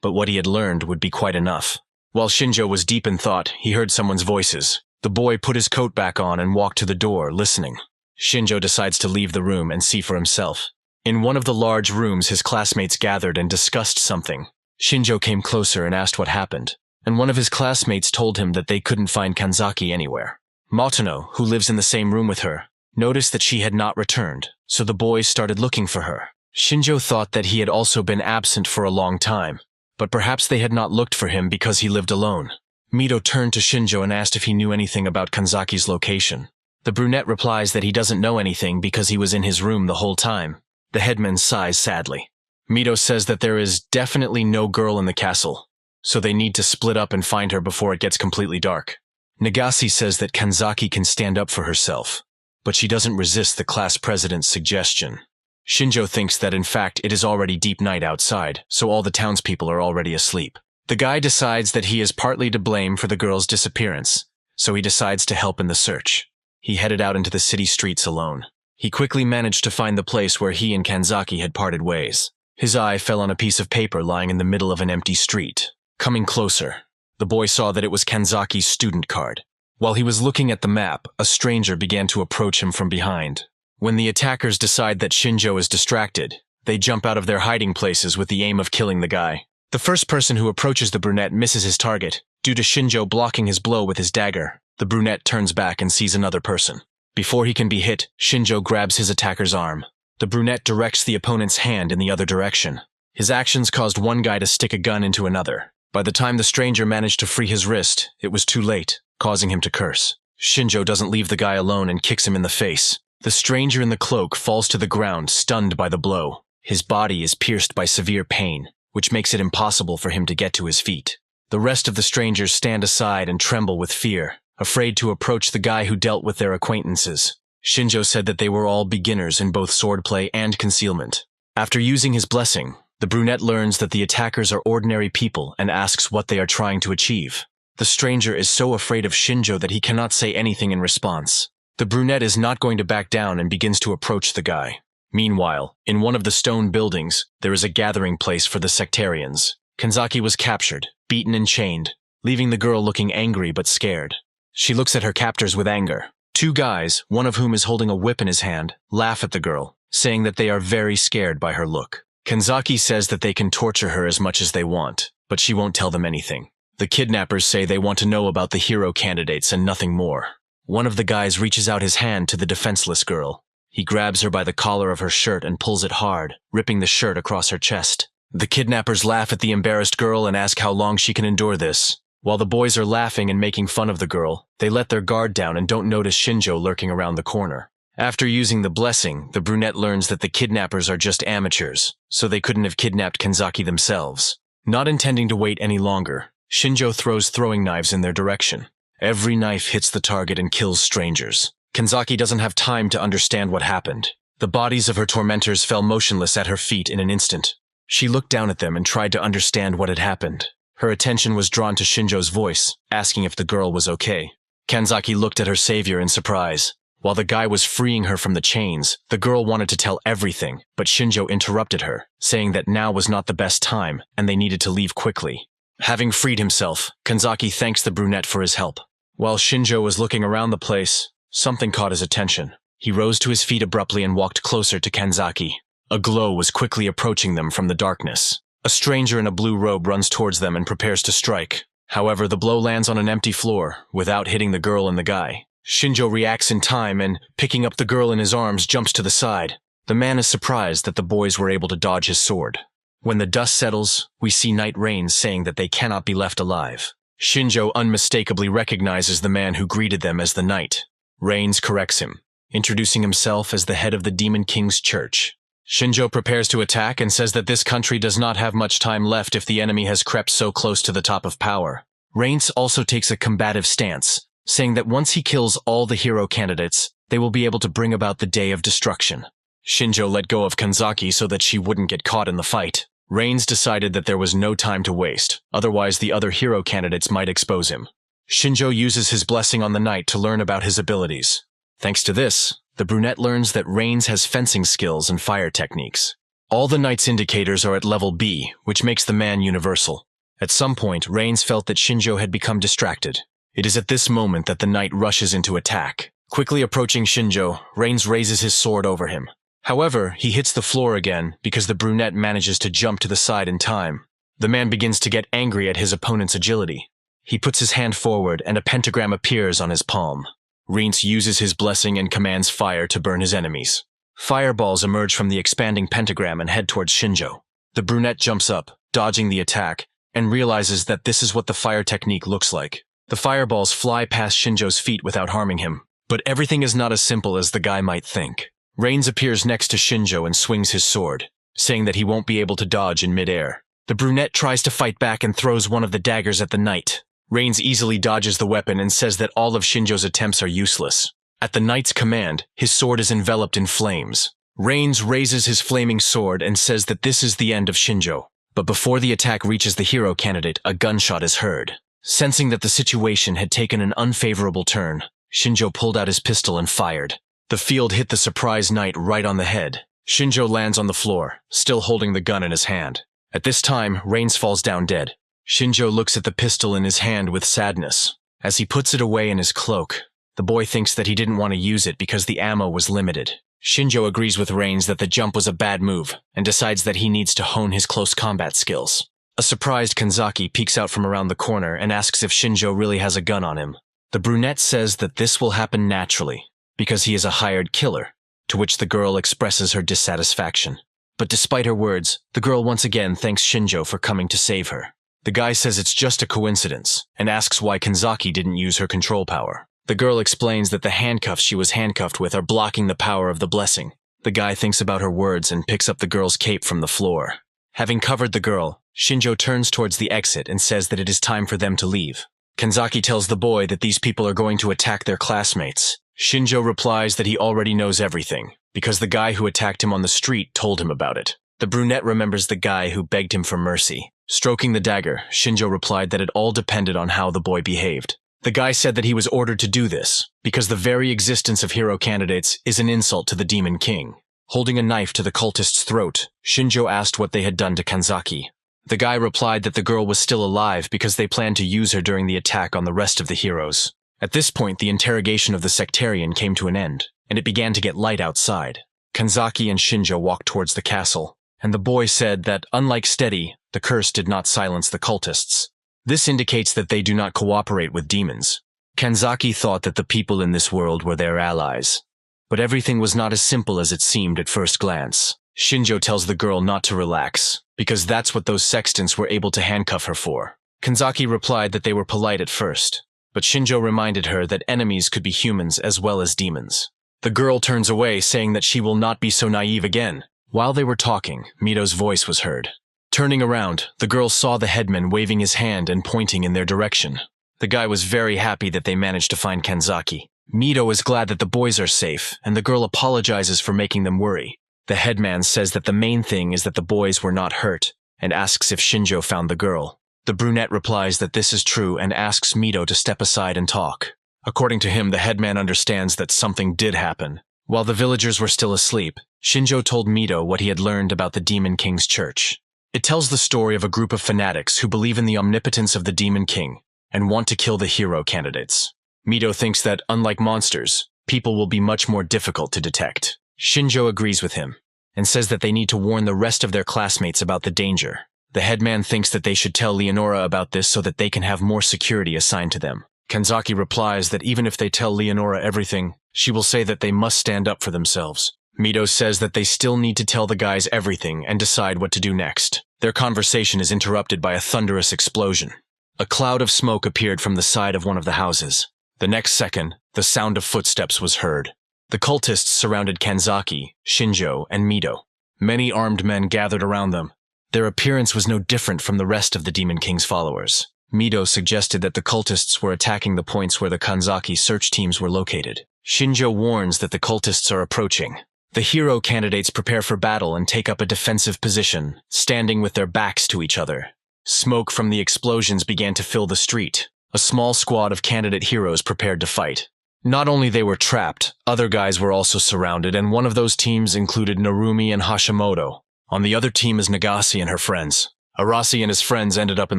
but what he had learned would be quite enough. While Shinjjo was deep in thought, he heard someone's voices. The boy put his coat back on and walked to the door, listening. Shinjjo decides to leave the room and see for himself. In one of the large rooms, his classmates gathered and discussed something. Shinjjo came closer and asked what happened. and one of his classmates told him that they couldn't find Kanzaki anywhere. Motono, who lives in the same room with her, noticed that she had not returned, so the boys started looking for her. Shinjjo thought that he had also been absent for a long time, but perhaps they had not looked for him because he lived alone. Mito turned to Shinjjo and asked if he knew anything about Kanzaki's location. The brunette replies that he doesn't know anything because he was in his room the whole time. The headman sighs sadly. Mito says that there is definitely no girl in the castle, so they need to split up and find her before it gets completely dark. Nagase says that Kanzaki can stand up for herself, but she doesn't resist the class president's suggestion. Shinjjo thinks that in fact it is already deep night outside, so all the townspeople are already asleep. The guy decides that he is partly to blame for the girl's disappearance, so he decides to help in the search. He headed out into the city streets alone. He quickly managed to find the place where he and Kanzaki had parted ways. His eye fell on a piece of paper lying in the middle of an empty street. Coming closer, the boy saw that it was Kanzaki's student card. While he was looking at the map, a stranger began to approach him from behind. When the attackers decide that Shinjjo is distracted, they jump out of their hiding places with the aim of killing the guy. The first person who approaches the brunette misses his target, due to Shinjjo blocking his blow with his dagger. The brunette turns back and sees another person. Before he can be hit, Shinjjo grabs his attacker's arm. The brunette directs the opponent's hand in the other direction. His actions caused one guy to stick a gun into another. By the time the stranger managed to free his wrist, it was too late, causing him to curse. Shinjjo doesn't leave the guy alone and kicks him in the face. The stranger in the cloak falls to the ground, stunned by the blow. His body is pierced by severe pain, which makes it impossible for him to get to his feet. The rest of the strangers stand aside and tremble with fear, afraid to approach the guy who dealt with their acquaintances. Shinjjo said that they were all beginners in both swordplay and concealment. After using his blessing, the brunette learns that the attackers are ordinary people and asks what they are trying to achieve. The stranger is so afraid of Shinjjo that he cannot say anything in response. The brunette is not going to back down and begins to approach the guy. Meanwhile, in one of the stone buildings, there is a gathering place for the sectarians. Kanzaki was captured, beaten and chained, leaving the girl looking angry but scared. She looks at her captors with anger. Two guys, one of whom is holding a whip in his hand, laugh at the girl, saying that they are very scared by her look. Kanzaki says that they can torture her as much as they want, but she won't tell them anything. The kidnappers say they want to know about the hero candidates and nothing more. One of the guys reaches out his hand to the defenseless girl. He grabs her by the collar of her shirt and pulls it hard, ripping the shirt across her chest. The kidnappers laugh at the embarrassed girl and ask how long she can endure this. While the boys are laughing and making fun of the girl, they let their guard down and don't notice Shinjjo lurking around the corner. After using the blessing, the brunette learns that the kidnappers are just amateurs, so they couldn't have kidnapped Kanzaki themselves. Not intending to wait any longer, Shinjjo throws throwing knives in their direction. Every knife hits the target and kills strangers. Kanzaki doesn't have time to understand what happened. The bodies of her tormentors fell motionless at her feet in an instant. She looked down at them and tried to understand what had happened. Her attention was drawn to Shinjo's voice, asking if the girl was okay. Kanzaki looked at her savior in surprise. While the guy was freeing her from the chains, the girl wanted to tell everything, but Shinjjo interrupted her, saying that now was not the best time and they needed to leave quickly. Having freed himself, Kanzaki thanks the brunette for his help. While Shinjjo was looking around the place, something caught his attention. He rose to his feet abruptly and walked closer to Kanzaki. A glow was quickly approaching them from the darkness. A stranger in a blue robe runs towards them and prepares to strike. However, the blow lands on an empty floor, without hitting the girl and the guy. Shinjjo reacts in time and, picking up the girl in his arms, jumps to the side. The man is surprised that the boys were able to dodge his sword. When the dust settles, we see Night Rains saying that they cannot be left alive. Shinjjo unmistakably recognizes the man who greeted them as the Knight. Rains corrects him, introducing himself as the head of the Demon King's church. Shinjjo prepares to attack and says that this country does not have much time left if the enemy has crept so close to the top of power. Rains also takes a combative stance, saying that once he kills all the hero candidates, they will be able to bring about the day of destruction. Shinjjo let go of Kanzaki so that she wouldn't get caught in the fight. Rains decided that there was no time to waste, otherwise the other hero candidates might expose him. Shinjjo uses his blessing on the knight to learn about his abilities. Thanks to this, the brunette learns that Rains has fencing skills and fire techniques. All the knight's indicators are at level B, which makes the man universal. At some point, Rains felt that Shinjjo had become distracted. It is at this moment that the knight rushes into attack. Quickly approaching Shinjjo, Rains raises his sword over him. However, he hits the floor again because the brunette manages to jump to the side in time. The man begins to get angry at his opponent's agility. He puts his hand forward and a pentagram appears on his palm. Reins uses his blessing and commands fire to burn his enemies. Fireballs emerge from the expanding pentagram and head towards Shinjjo. The brunette jumps up, dodging the attack, and realizes that this is what the fire technique looks like. The fireballs fly past Shinjo's feet without harming him. But everything is not as simple as the guy might think. Reins appears next to Shinjjo and swings his sword, saying that he won't be able to dodge in midair. The brunette tries to fight back and throws one of the daggers at the knight. Reins easily dodges the weapon and says that all of Shinjo's attempts are useless. At the knight's command, his sword is enveloped in flames. Reins raises his flaming sword and says that this is the end of Shinjjo. But before the attack reaches the hero candidate, a gunshot is heard. Sensing that the situation had taken an unfavorable turn, Shinjjo pulled out his pistol and fired. The field hit the surprised knight right on the head. Shinjjo lands on the floor, still holding the gun in his hand. At this time, Reins falls down dead. Shinjjo looks at the pistol in his hand with sadness. As he puts it away in his cloak, the boy thinks that he didn't want to use it because the ammo was limited. Shinjjo agrees with Reins that the jump was a bad move and decides that he needs to hone his close combat skills. A surprised Kanzaki peeks out from around the corner and asks if Shinjjo really has a gun on him. The brunette says that this will happen naturally, because he is a hired killer, to which the girl expresses her dissatisfaction. But despite her words, the girl once again thanks Shinjjo for coming to save her. The guy says it's just a coincidence, and asks why Kanzaki didn't use her control power. The girl explains that the handcuffs she was handcuffed with are blocking the power of the blessing. The guy thinks about her words and picks up the girl's cape from the floor. Having covered the girl, Shinjjo turns towards the exit and says that it is time for them to leave. Kanzaki tells the boy that these people are going to attack their classmates. Shinjjo replies that he already knows everything, because the guy who attacked him on the street told him about it. The brunette remembers the guy who begged him for mercy. Stroking the dagger, Shinjjo replied that it all depended on how the boy behaved. The guy said that he was ordered to do this, because the very existence of hero candidates is an insult to the Demon King. Holding a knife to the cultist's throat, Shinjjo asked what they had done to Kanzaki. The guy replied that the girl was still alive because they planned to use her during the attack on the rest of the heroes. At this point, the interrogation of the sectarian came to an end, and it began to get light outside. Kanzaki and Shinjjo walked towards the castle, and the boy said that, unlike Steady, the curse did not silence the cultists. This indicates that they do not cooperate with demons. Kanzaki thought that the people in this world were their allies. But everything was not as simple as it seemed at first glance. Shinjjo tells the girl not to relax, because that's what those sextants were able to handcuff her for. Kanzaki replied that they were polite at first, but Shinjjo reminded her that enemies could be humans as well as demons. The girl turns away, saying that she will not be so naive again. While they were talking, Mito's voice was heard. Turning around, the girl saw the headman waving his hand and pointing in their direction. The guy was very happy that they managed to find Kanzaki. Mito is glad that the boys are safe, and the girl apologizes for making them worry. The headman says that the main thing is that the boys were not hurt, and asks if Shinjjo found the girl. The brunette replies that this is true and asks Mito to step aside and talk. According to him, the headman understands that something did happen. While the villagers were still asleep, Shinjjo told Mito what he had learned about the Demon King's church. It tells the story of a group of fanatics who believe in the omnipotence of the Demon King and want to kill the hero candidates. Mito thinks that, unlike monsters, people will be much more difficult to detect. Shinjjo agrees with him and says that they need to warn the rest of their classmates about the danger. The headman thinks that they should tell Leonora about this so that they can have more security assigned to them. Kanzaki replies that even if they tell Leonora everything, she will say that they must stand up for themselves. Mito says that they still need to tell the guys everything and decide what to do next. Their conversation is interrupted by a thunderous explosion. A cloud of smoke appeared from the side of one of the houses. The next second, the sound of footsteps was heard. The cultists surrounded Kanzaki, Shinjjo, and Mito. Many armed men gathered around them. Their appearance was no different from the rest of the Demon King's followers. Mito suggested that the cultists were attacking the points where the Kanzaki search teams were located. Shinjjo warns that the cultists are approaching. The hero candidates prepare for battle and take up a defensive position, standing with their backs to each other. Smoke from the explosions began to fill the street. A small squad of candidate heroes prepared to fight. Not only they were trapped, other guys were also surrounded, and one of those teams included Narumi and Hashimoto. On the other team is Nagase and her friends. Arasi and his friends ended up in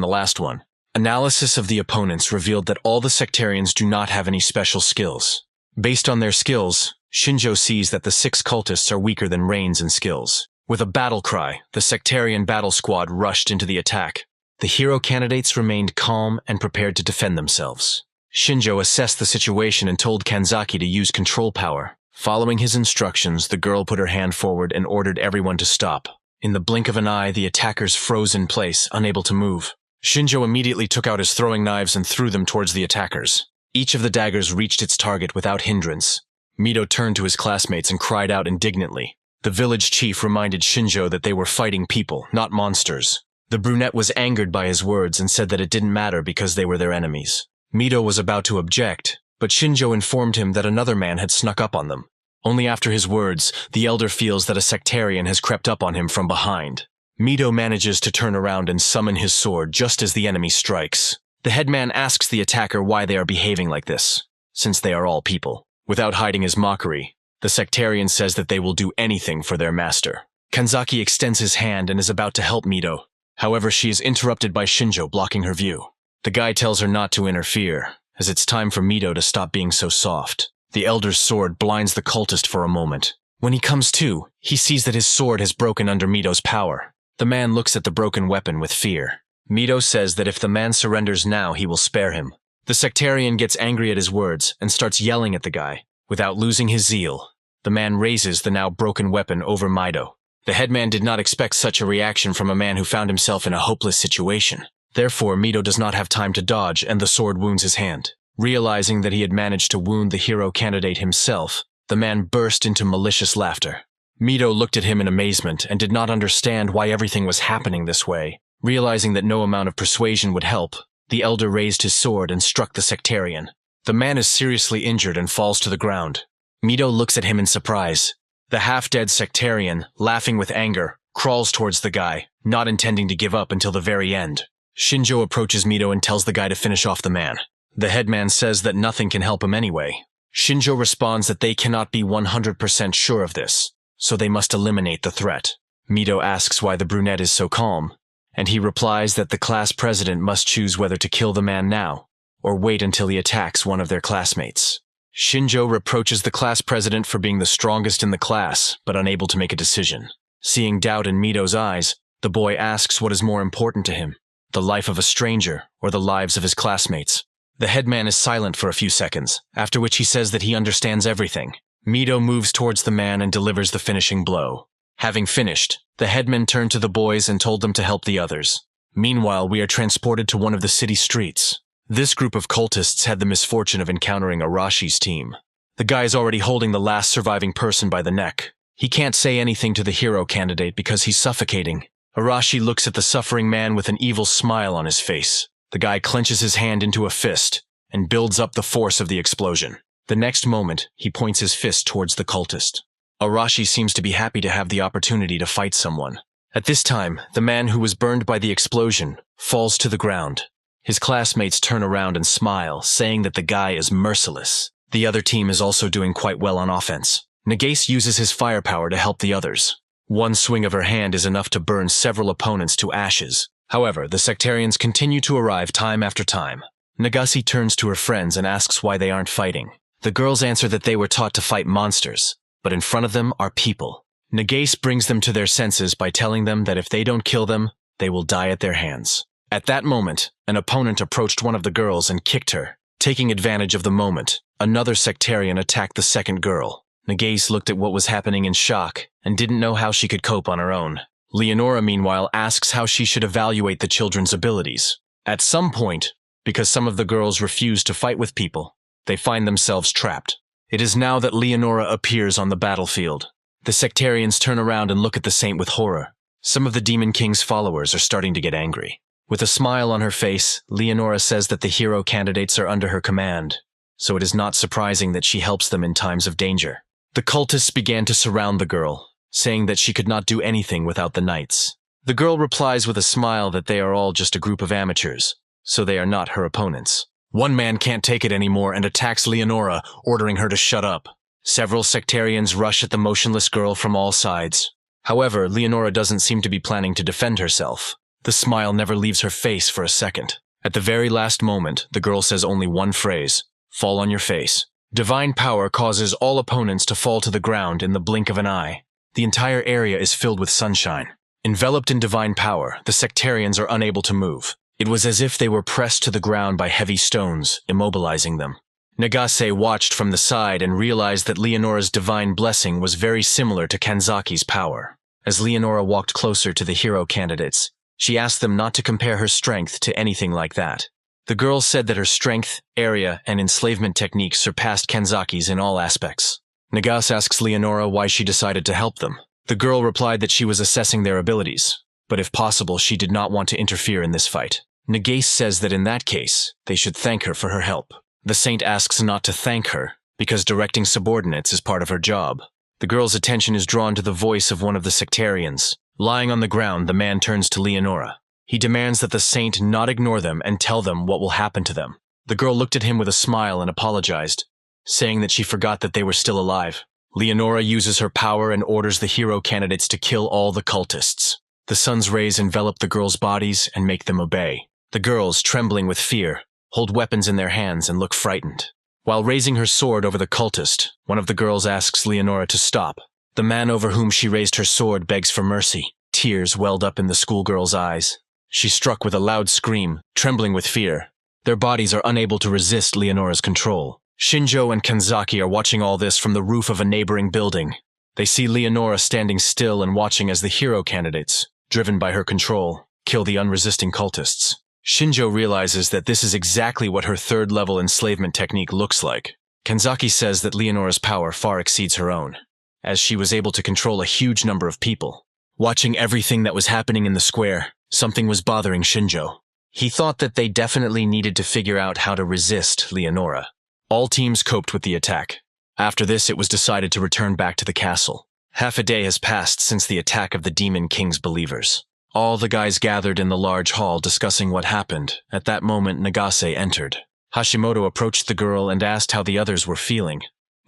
the last one. Analysis of the opponents revealed that all the sectarians do not have any special skills. Based on their skills, Shinjjo sees that the 6 cultists are weaker than Reins in skills. With a battle cry, the sectarian battle squad rushed into the attack. The hero candidates remained calm and prepared to defend themselves. Shinjjo assessed the situation and told Kanzaki to use control power. Following his instructions, the girl put her hand forward and ordered everyone to stop. In the blink of an eye, the attackers froze in place, unable to move. Shinjjo immediately took out his throwing knives and threw them towards the attackers. Each of the daggers reached its target without hindrance. Mito turned to his classmates and cried out indignantly. The village chief reminded Shinjjo that they were fighting people, not monsters. The brunette was angered by his words and said that it didn't matter because they were their enemies. Mito was about to object, but Shinjjo informed him that another man had snuck up on them. Only after his words, the elder feels that a sectarian has crept up on him from behind. Mito manages to turn around and summon his sword just as the enemy strikes. The headman asks the attacker why they are behaving like this, since they are all people. Without hiding his mockery, the sectarian says that they will do anything for their master. Kanzaki extends his hand and is about to help Mito. However, she is interrupted by Shinjjo blocking her view. The guy tells her not to interfere, as it's time for Mito to stop being so soft. The elder's sword blinds the cultist for a moment. When he comes to, he sees that his sword has broken under Mito's power. The man looks at the broken weapon with fear. Mito says that if the man surrenders now, he will spare him. The sectarian gets angry at his words and starts yelling at the guy. Without losing his zeal, the man raises the now broken weapon over Mito. The headman did not expect such a reaction from a man who found himself in a hopeless situation. Therefore, Mito does not have time to dodge and the sword wounds his hand. Realizing that he had managed to wound the hero candidate himself, the man burst into malicious laughter. Mito looked at him in amazement and did not understand why everything was happening this way. Realizing that no amount of persuasion would help, the elder raised his sword and struck the sectarian. The man is seriously injured and falls to the ground. Mito looks at him in surprise. The half-dead sectarian, laughing with anger, crawls towards the guy, not intending to give up until the very end. Shinjjo approaches Mito and tells the guy to finish off the man. The headman says that nothing can help him anyway. Shinjjo responds that they cannot be 100% sure of this, so they must eliminate the threat. Mito asks why the brunette is so calm, and he replies that the class president must choose whether to kill the man now, or wait until he attacks one of their classmates. Shinjjo reproaches the class president for being the strongest in the class, but unable to make a decision. Seeing doubt in Mito's eyes, the boy asks what is more important to him, the life of a stranger or the lives of his classmates. The headman is silent for a few seconds, after which he says that he understands everything. Mito moves towards the man and delivers the finishing blow. Having finished, the headman turned to the boys and told them to help the others. Meanwhile, we are transported to one of the city streets. This group of cultists had the misfortune of encountering Arashi's team. The guy is already holding the last surviving person by the neck. He can't say anything to the hero candidate because he's suffocating. Arashi looks at the suffering man with an evil smile on his face. The guy clenches his hand into a fist and builds up the force of the explosion. The next moment, he points his fist towards the cultist. Arashi seems to be happy to have the opportunity to fight someone. At this time, the man who was burned by the explosion falls to the ground. His classmates turn around and smile, saying that the guy is merciless. The other team is also doing quite well on offense. Nagase uses his firepower to help the others. One swing of her hand is enough to burn several opponents to ashes. However, the sectarians continue to arrive time after time. Nagase turns to her friends and asks why they aren't fighting. The girls answer that they were taught to fight monsters, but in front of them are people. Nagase brings them to their senses by telling them that if they don't kill them, they will die at their hands. At that moment, an opponent approached one of the girls and kicked her. Taking advantage of the moment, another sectarian attacked the second girl. Nagase looked at what was happening in shock and didn't know how she could cope on her own. Leonora, meanwhile, asks how she should evaluate the children's abilities. At some point, because some of the girls refuse to fight with people, they find themselves trapped. It is now that Leonora appears on the battlefield. The sectarians turn around and look at the saint with horror. Some of the Demon King's followers are starting to get angry. With a smile on her face, Leonora says that the hero candidates are under her command, so it is not surprising that she helps them in times of danger. The cultists began to surround the girl, saying that she could not do anything without the knights. The girl replies with a smile that they are all just a group of amateurs, so they are not her opponents. One man can't take it anymore and attacks Leonora, ordering her to shut up. Several sectarians rush at the motionless girl from all sides. However, Leonora doesn't seem to be planning to defend herself. The smile never leaves her face for a second. At the very last moment, the girl says only one phrase, "Fall on your face." Divine power causes all opponents to fall to the ground in the blink of an eye. The entire area is filled with sunshine. Enveloped in divine power, the sectarians are unable to move. It was as if they were pressed to the ground by heavy stones, immobilizing them. Nagase watched from the side and realized that Leonora's divine blessing was very similar to Kanzaki's power. As Leonora walked closer to the hero candidates, she asked them not to compare her strength to anything like that. The girl said that her strength, area, and enslavement techniques surpassed Kanzaki's in all aspects. Nagase asks Leonora why she decided to help them. The girl replied that she was assessing their abilities, but if possible, she did not want to interfere in this fight. Nagase says that in that case, they should thank her for her help. The saint asks not to thank her, because directing subordinates is part of her job. The girl's attention is drawn to the voice of one of the sectarians. Lying on the ground, the man turns to Leonora. He demands that the saint not ignore them and tell them what will happen to them. The girl looked at him with a smile and apologized, saying that she forgot that they were still alive. Leonora uses her power and orders the hero candidates to kill all the cultists. The sun's rays envelop the girls' bodies and make them obey. The girls, trembling with fear, hold weapons in their hands and look frightened. While raising her sword over the cultist, one of the girls asks Leonora to stop. The man over whom she raised her sword begs for mercy. Tears welled up in the schoolgirl's eyes. She struck with a loud scream, trembling with fear. Their bodies are unable to resist Leonora's control. Shinjjo and Kanzaki are watching all this from the roof of a neighboring building. They see Leonora standing still and watching as the hero candidates, driven by her control, kill the unresisting cultists. Shinjjo realizes that this is exactly what her third-level enslavement technique looks like. Kanzaki says that Leonora's power far exceeds her own, as she was able to control a huge number of people. Watching everything that was happening in the square, something was bothering Shinjjo. He thought that they definitely needed to figure out how to resist Leonora. All teams coped with the attack. After this, it was decided to return back to the castle. Half a day has passed since the attack of the Demon King's believers. All the guys gathered in the large hall discussing what happened. At that moment, Nagase entered. Hashimoto approached the girl and asked how the others were feeling.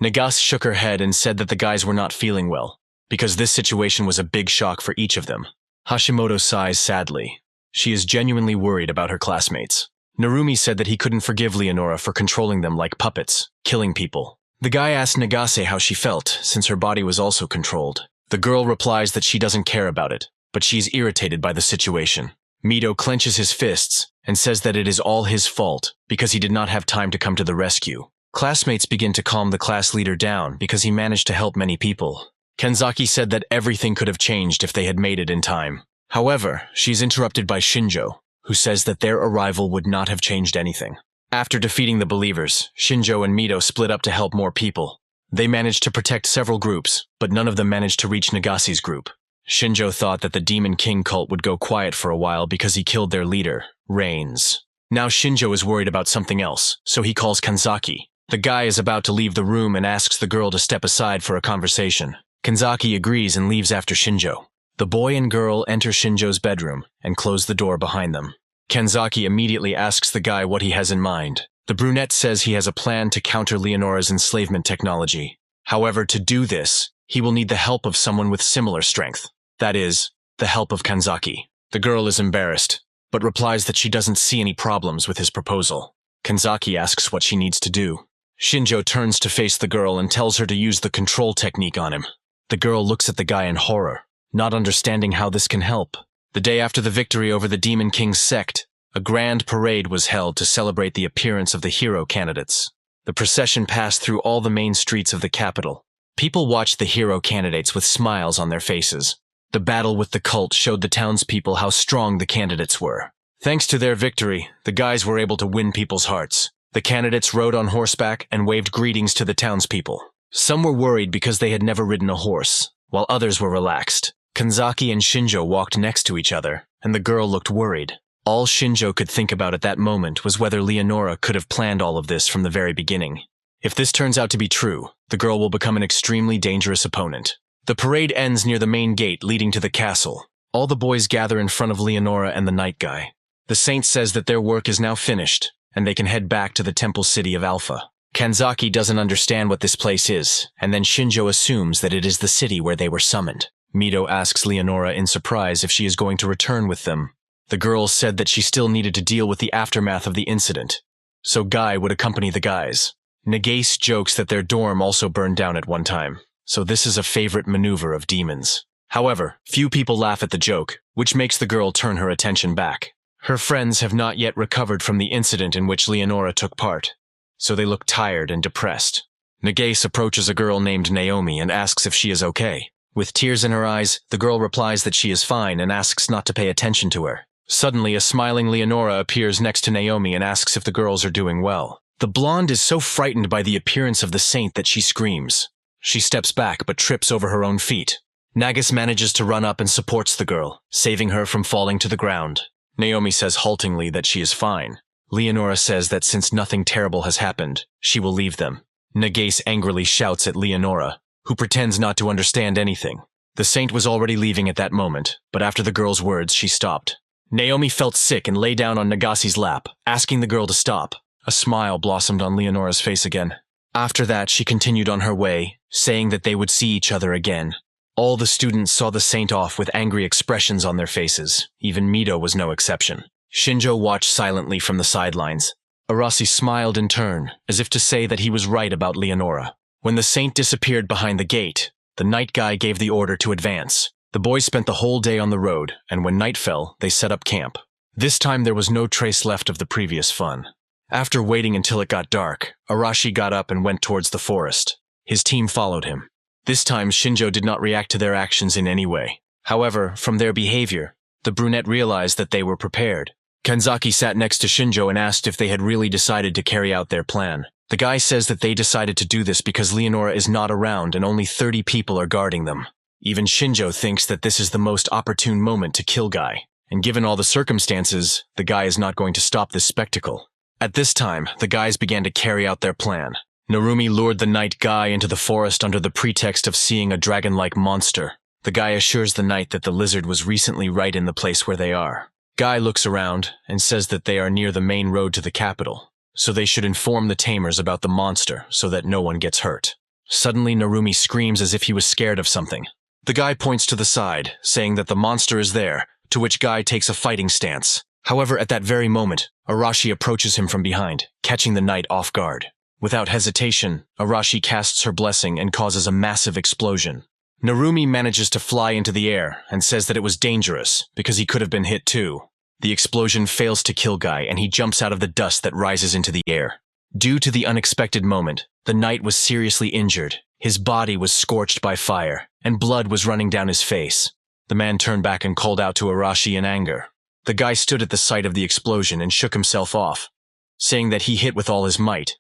Nagase shook her head and said that the guys were not feeling well, because this situation was a big shock for each of them. Hashimoto sighs sadly. She is genuinely worried about her classmates. Narumi said that he couldn't forgive Leonora for controlling them like puppets, killing people. The guy asked Nagase how she felt, since her body was also controlled. The girl replies that she doesn't care about it, but she's irritated by the situation. Mito clenches his fists and says that it is all his fault because he did not have time to come to the rescue. Classmates begin to calm the class leader down because he managed to help many people. Kanzaki said that everything could have changed if they had made it in time. However, she's interrupted by Shinjjo, who says that their arrival would not have changed anything. After defeating the believers, Shinjjo and Mito split up to help more people. They managed to protect several groups, but none of them managed to reach Nagase's group. Shinjjo thought that the Demon King cult would go quiet for a while because he killed their leader, Reigns. Now Shinjjo is worried about something else, so he calls Kanzaki. The guy is about to leave the room and asks the girl to step aside for a conversation. Kanzaki agrees and leaves after Shinjjo. The boy and girl enter Shinjo's bedroom and close the door behind them. Kanzaki immediately asks the guy what he has in mind. The brunette says he has a plan to counter Leonora's enslavement technology. However, to do this, he will need the help of someone with similar strength. That is, the help of Kanzaki. The girl is embarrassed, but replies that she doesn't see any problems with his proposal. Kanzaki asks what she needs to do. Shinjjo turns to face the girl and tells her to use the control technique on him. The girl looks at the guy in horror, not understanding how this can help. The day after the victory over the Demon King's sect, a grand parade was held to celebrate the appearance of the hero candidates. The procession passed through all the main streets of the capital. People watched the hero candidates with smiles on their faces. The battle with the cult showed the townspeople how strong the candidates were. Thanks to their victory, the guys were able to win people's hearts. The candidates rode on horseback and waved greetings to the townspeople. Some were worried because they had never ridden a horse, while others were relaxed. Kanzaki and Shinjjo walked next to each other, and the girl looked worried. All Shinjjo could think about at that moment was whether Leonora could have planned all of this from the very beginning. If this turns out to be true, the girl will become an extremely dangerous opponent. The parade ends near the main gate leading to the castle. All the boys gather in front of Leonora and the night guy. The saint says that their work is now finished, and they can head back to the temple city of Alpha. Kanzaki doesn't understand what this place is, and then Shinjjo assumes that it is the city where they were summoned. Mito asks Leonora in surprise if she is going to return with them. The girl said that she still needed to deal with the aftermath of the incident, so Guy would accompany the guys. Nagase jokes that their dorm also burned down at one time, so this is a favorite maneuver of demons. However, few people laugh at the joke, which makes the girl turn her attention back. Her friends have not yet recovered from the incident in which Leonora took part, so they look tired and depressed. Nagase approaches a girl named Naomi and asks if she is okay. With tears in her eyes, the girl replies that she is fine and asks not to pay attention to her. Suddenly, a smiling Leonora appears next to Naomi and asks if the girls are doing well. The blonde is so frightened by the appearance of the saint that she screams. She steps back but trips over her own feet. Nagase manages to run up and supports the girl, saving her from falling to the ground. Naomi says haltingly that she is fine. Leonora says that since nothing terrible has happened, she will leave them. Nagase angrily shouts at Leonora, who pretends not to understand anything. The saint was already leaving at that moment, but after the girl's words, she stopped. Naomi felt sick and lay down on Nagase's lap, asking the girl to stop. A smile blossomed on Leonora's face again. After that, she continued on her way, saying that they would see each other again. All the students saw the saint off with angry expressions on their faces. Even Mido was no exception. Shinjjo watched silently from the sidelines. Arasi smiled in turn, as if to say that he was right about Leonora. When the saint disappeared behind the gate, the night guy gave the order to advance. The boys spent the whole day on the road, and when night fell, they set up camp. This time there was no trace left of the previous fun. After waiting until it got dark, Arashi got up and went towards the forest. His team followed him. This time, Shinjjo did not react to their actions in any way. However, from their behavior, the brunette realized that they were prepared. Kanzaki sat next to Shinjjo and asked if they had really decided to carry out their plan. The guy says that they decided to do this because Leonora is not around and only 30 people are guarding them. Even Shinjjo thinks that this is the most opportune moment to kill Guy, and given all the circumstances, the guy is not going to stop this spectacle. At this time, the guys began to carry out their plan. Narumi lured the night guy into the forest under the pretext of seeing a dragon-like monster. The guy assures the knight that the lizard was recently right in the place where they are. Guy looks around and says that they are near the main road to the capital, so they should inform the tamers about the monster so that no one gets hurt. Suddenly, Narumi screams as if he was scared of something. The guy points to the side, saying that the monster is there, to which Guy takes a fighting stance. However, at that very moment, Arashi approaches him from behind, catching the knight off guard. Without hesitation, Arashi casts her blessing and causes a massive explosion. Narumi manages to fly into the air and says that it was dangerous because he could have been hit too. The explosion fails to kill Guy and he jumps out of the dust that rises into the air. Due to the unexpected moment, the knight was seriously injured. His body was scorched by fire, and blood was running down his face. The man turned back and called out to Arashi in anger. The guy stood at the sight of the explosion and shook himself off, saying that he hit with all his might.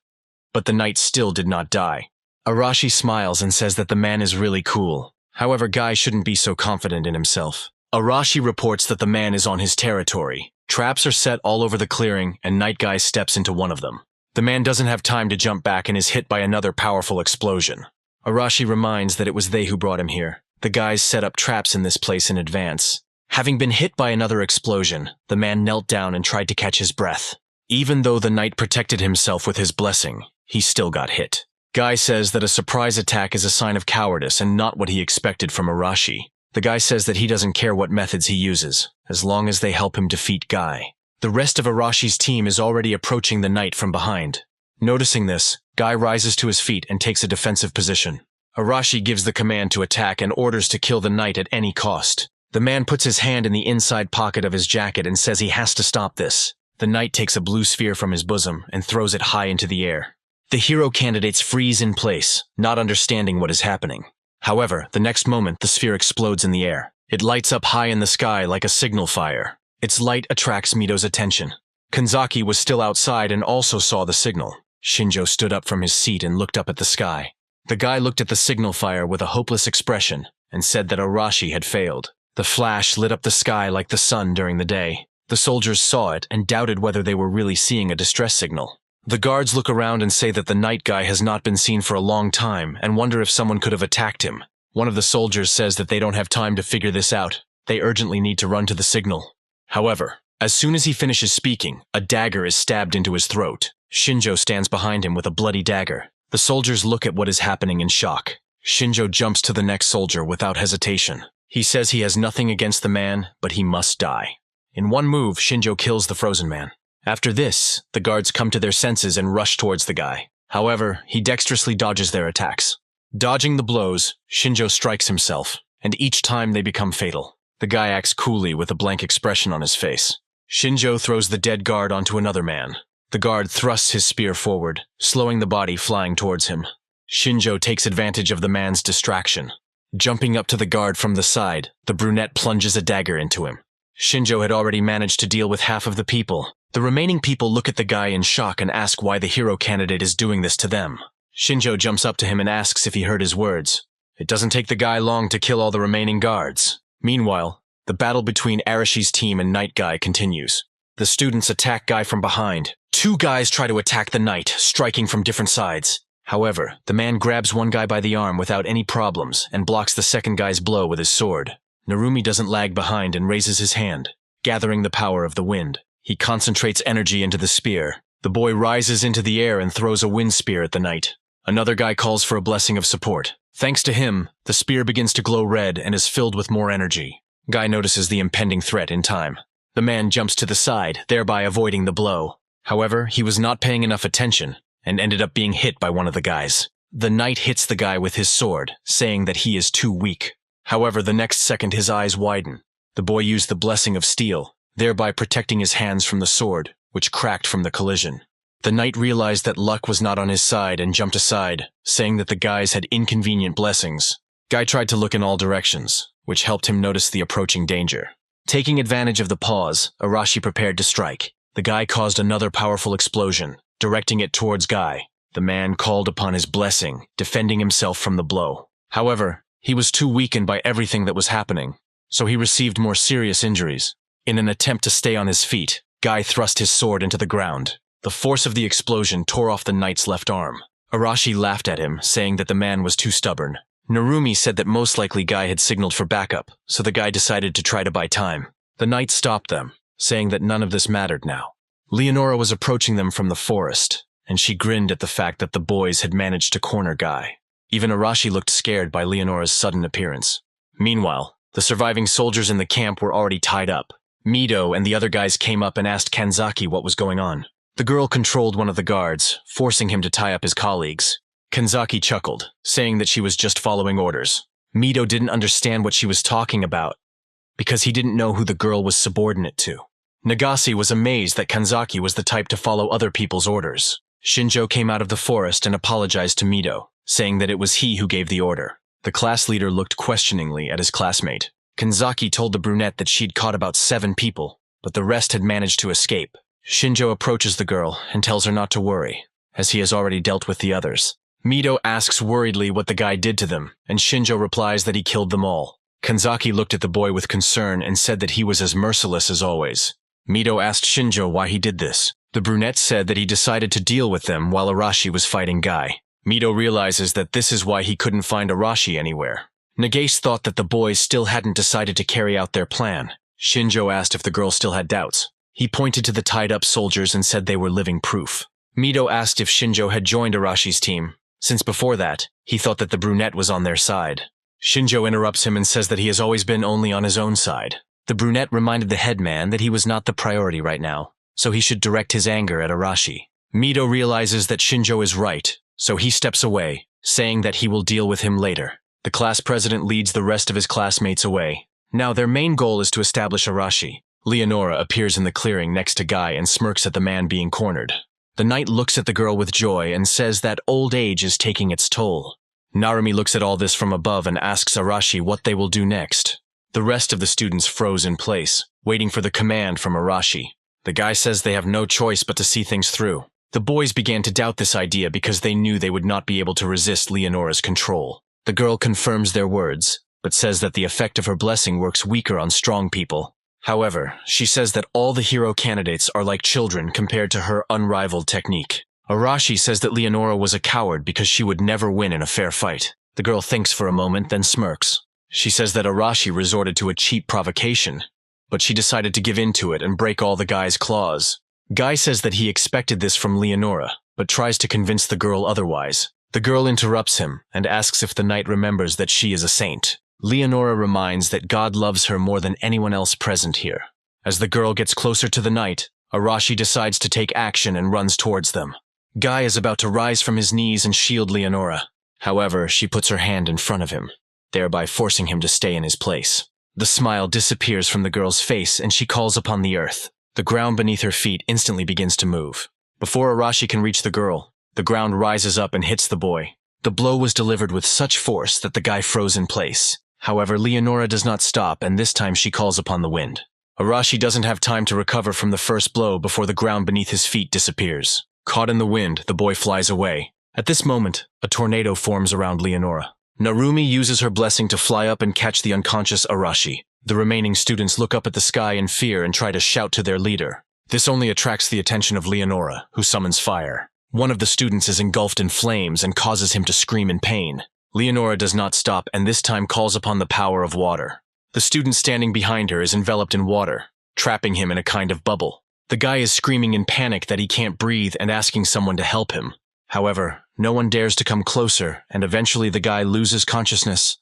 But the knight still did not die. Arashi smiles and says that the man is really cool. However, Guy shouldn't be so confident in himself. Arashi reports that the man is on his territory. Traps are set all over the clearing, and Night Guy steps into one of them. The man doesn't have time to jump back and is hit by another powerful explosion. Arashi reminds that it was they who brought him here. The guys set up traps in this place in advance. Having been hit by another explosion, the man knelt down and tried to catch his breath. Even though the knight protected himself with his blessing, he still got hit. Guy says that a surprise attack is a sign of cowardice and not what he expected from Arashi. The guy says that he doesn't care what methods he uses, as long as they help him defeat Guy. The rest of Arashi's team is already approaching the knight from behind. Noticing this, Guy rises to his feet and takes a defensive position. Arashi gives the command to attack and orders to kill the knight at any cost. The man puts his hand in the inside pocket of his jacket and says he has to stop this. The knight takes a blue sphere from his bosom and throws it high into the air. The hero candidates freeze in place, not understanding what is happening. However, the next moment the sphere explodes in the air. It lights up high in the sky like a signal fire. Its light attracts Mido's attention. Kanzaki was still outside and also saw the signal. Shinjjo stood up from his seat and looked up at the sky. The guy looked at the signal fire with a hopeless expression and said that Arashi had failed. The flash lit up the sky like the sun during the day. The soldiers saw it and doubted whether they were really seeing a distress signal. The guards look around and say that the night guy has not been seen for a long time and wonder if someone could have attacked him. One of the soldiers says that they don't have time to figure this out. They urgently need to run to the signal. However, as soon as he finishes speaking, a dagger is stabbed into his throat. Shinjjo stands behind him with a bloody dagger. The soldiers look at what is happening in shock. Shinjjo jumps to the next soldier without hesitation. He says he has nothing against the man, but he must die. In one move, Shinjjo kills the frozen man. After this, the guards come to their senses and rush towards the guy. However, he dexterously dodges their attacks. Dodging the blows, Shinjjo strikes himself, and each time they become fatal. The guy acts coolly with a blank expression on his face. Shinjjo throws the dead guard onto another man. The guard thrusts his spear forward, slowing the body flying towards him. Shinjjo takes advantage of the man's distraction. Jumping up to the guard from the side, the brunette plunges a dagger into him. Shinjjo had already managed to deal with half of the people. The remaining people look at the guy in shock and ask why the hero candidate is doing this to them. Shinjjo jumps up to him and asks if he heard his words. It doesn't take the guy long to kill all the remaining guards. Meanwhile, the battle between Arashi's team and Knight Guy continues. The students attack Guy from behind. Two guys try to attack the Knight, striking from different sides. However, the man grabs one guy by the arm without any problems and blocks the second guy's blow with his sword. Narumi doesn't lag behind and raises his hand, gathering the power of the wind. He concentrates energy into the spear. The boy rises into the air and throws a wind spear at the Knight. Another guy calls for a blessing of support. Thanks to him, the spear begins to glow red and is filled with more energy. Guy notices the impending threat in time. The man jumps to the side, thereby avoiding the blow. However, he was not paying enough attention and ended up being hit by one of the guys. The Knight hits the guy with his sword, saying that he is too weak. However, the next second his eyes widen. The boy used the blessing of steel, thereby protecting his hands from the sword, which cracked from the collision. The Knight realized that luck was not on his side and jumped aside, saying that the guys had inconvenient blessings. Guy tried to look in all directions, which helped him notice the approaching danger. Taking advantage of the pause, Arashi prepared to strike. The guy caused another powerful explosion, directing it towards Guy. The man called upon his blessing, defending himself from the blow. However, he was too weakened by everything that was happening, so he received more serious injuries. In an attempt to stay on his feet, Guy thrust his sword into the ground. The force of the explosion tore off the Knight's left arm. Arashi laughed at him, saying that the man was too stubborn. Narumi said that most likely Guy had signaled for backup, so the guy decided to try to buy time. The Knight stopped them, saying that none of this mattered now. Leonora was approaching them from the forest, and she grinned at the fact that the boys had managed to corner Guy. Even Arashi looked scared by Leonora's sudden appearance. Meanwhile, the surviving soldiers in the camp were already tied up. Mido and the other guys came up and asked Kanzaki what was going on. The girl controlled one of the guards, forcing him to tie up his colleagues. Kanzaki chuckled, saying that she was just following orders. Mido didn't understand what she was talking about, because he didn't know who the girl was subordinate to. Nagase was amazed that Kanzaki was the type to follow other people's orders. Shinjjo came out of the forest and apologized to Mido, saying that it was he who gave the order. The class leader looked questioningly at his classmate. Kanzaki told the brunette that she'd caught about 7 people, but the rest had managed to escape. Shinjjo approaches the girl and tells her not to worry, as he has already dealt with the others. Mido asks worriedly what the guy did to them, and Shinjjo replies that he killed them all. Kanzaki looked at the boy with concern and said that he was as merciless as always. Mido asked Shinjjo why he did this. The brunette said that he decided to deal with them while Arashi was fighting Guy. Mido realizes that this is why he couldn't find Arashi anywhere. Nagase thought that the boys still hadn't decided to carry out their plan. Shinjjo asked if the girl still had doubts. He pointed to the tied-up soldiers and said they were living proof. Mido asked if Shinjjo had joined Arashi's team, since before that, he thought that the brunette was on their side. Shinjjo interrupts him and says that he has always been only on his own side. The brunette reminded the headman that he was not the priority right now, so he should direct his anger at Arashi. Mido realizes that Shinjjo is right, so he steps away, saying that he will deal with him later. The class president leads the rest of his classmates away. Now their main goal is to establish Arashi. Leonora appears in the clearing next to Guy and smirks at the man being cornered. The Knight looks at the girl with joy and says that old age is taking its toll. Narumi looks at all this from above and asks Arashi what they will do next. The rest of the students froze in place, waiting for the command from Arashi. The guy says they have no choice but to see things through. The boys began to doubt this idea because they knew they would not be able to resist Leonora's control. The girl confirms their words, but says that the effect of her blessing works weaker on strong people. However, she says that all the hero candidates are like children compared to her unrivaled technique. Arashi says that Leonora was a coward because she would never win in a fair fight. The girl thinks for a moment, then smirks. She says that Arashi resorted to a cheap provocation, but she decided to give in to it and break all the guy's claws. Guy says that he expected this from Leonora, but tries to convince the girl otherwise. The girl interrupts him and asks if the Knight remembers that she is a saint. Leonora reminds that God loves her more than anyone else present here. As the girl gets closer to the Knight, Arashi decides to take action and runs towards them. Guy is about to rise from his knees and shield Leonora. However, she puts her hand in front of him. thereby forcing him to stay in his place. The smile disappears from the girl's face and she calls upon the earth. The ground beneath her feet instantly begins to move. Before Arashi can reach the girl, the ground rises up and hits the boy. The blow was delivered with such force that the guy froze in place. However, Leonora does not stop, and this time she calls upon the wind. Arashi doesn't have time to recover from the first blow before the ground beneath his feet disappears. Caught in the wind, the boy flies away. At this moment, a tornado forms around Leonora. Narumi uses her blessing to fly up and catch the unconscious Arashi. The remaining students look up at the sky in fear and try to shout to their leader. This only attracts the attention of Leonora, who summons fire. One of the students is engulfed in flames and causes him to scream in pain. Leonora does not stop and this time calls upon the power of water. The student standing behind her is enveloped in water, trapping him in a kind of bubble. The guy is screaming in panic that he can't breathe and asking someone to help him. However, no one dares to come closer, and eventually the guy loses consciousness.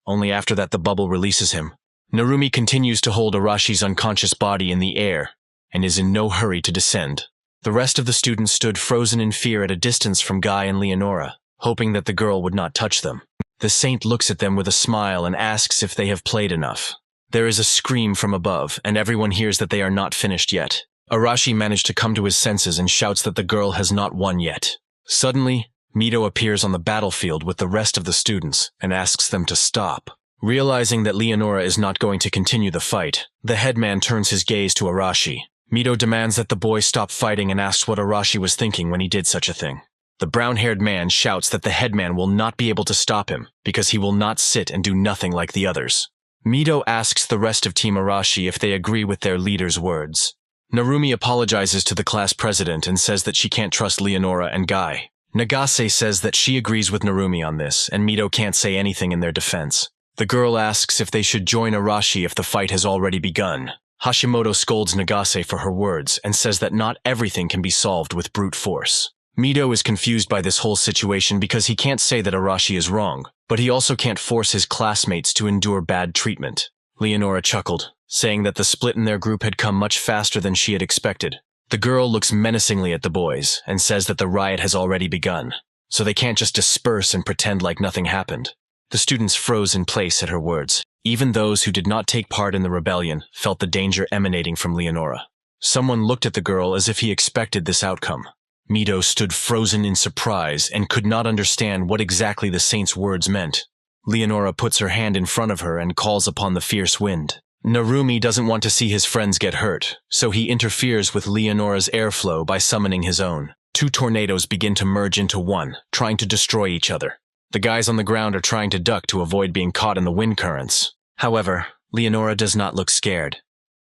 Only after that the bubble releases him. Narumi continues to hold Arashi's unconscious body in the air, and is in no hurry to descend. The rest of the students stood frozen in fear at a distance from Guy and Leonora, hoping that the girl would not touch them. The saint looks at them with a smile and asks if they have played enough. There is a scream from above, and everyone hears that they are not finished yet. Arashi managed to come to his senses and shouts that the girl has not won yet. Suddenly, Mito appears on the battlefield with the rest of the students and asks them to stop. Realizing that Leonora is not going to continue the fight, the headman turns his gaze to Arashi. Mito demands that the boy stop fighting and asks what Arashi was thinking when he did such a thing. The brown-haired man shouts that the headman will not be able to stop him because he will not sit and do nothing like the others. Mito asks the rest of Team Arashi if they agree with their leader's words. Narumi apologizes to the class president and says that she can't trust Leonora and Guy. Nagase says that she agrees with Narumi on this, and Mito can't say anything in their defense. The girl asks if they should join Arashi if the fight has already begun. Hashimoto scolds Nagase for her words and says that not everything can be solved with brute force. Mito is confused by this whole situation because he can't say that Arashi is wrong, but he also can't force his classmates to endure bad treatment. Leonora chuckled, saying that the split in their group had come much faster than she had expected. The girl looks menacingly at the boys and says that the riot has already begun, so they can't just disperse and pretend like nothing happened. The students froze in place at her words. Even those who did not take part in the rebellion felt the danger emanating from Leonora. Someone looked at the girl as if he expected this outcome. Mito stood frozen in surprise and could not understand what exactly the saint's words meant. Leonora puts her hand in front of her and calls upon the fierce wind. Narumi doesn't want to see his friends get hurt, so he interferes with Leonora's airflow by summoning his own. Two tornadoes begin to merge into one, trying to destroy each other. The guys on the ground are trying to duck to avoid being caught in the wind currents. However, Leonora does not look scared.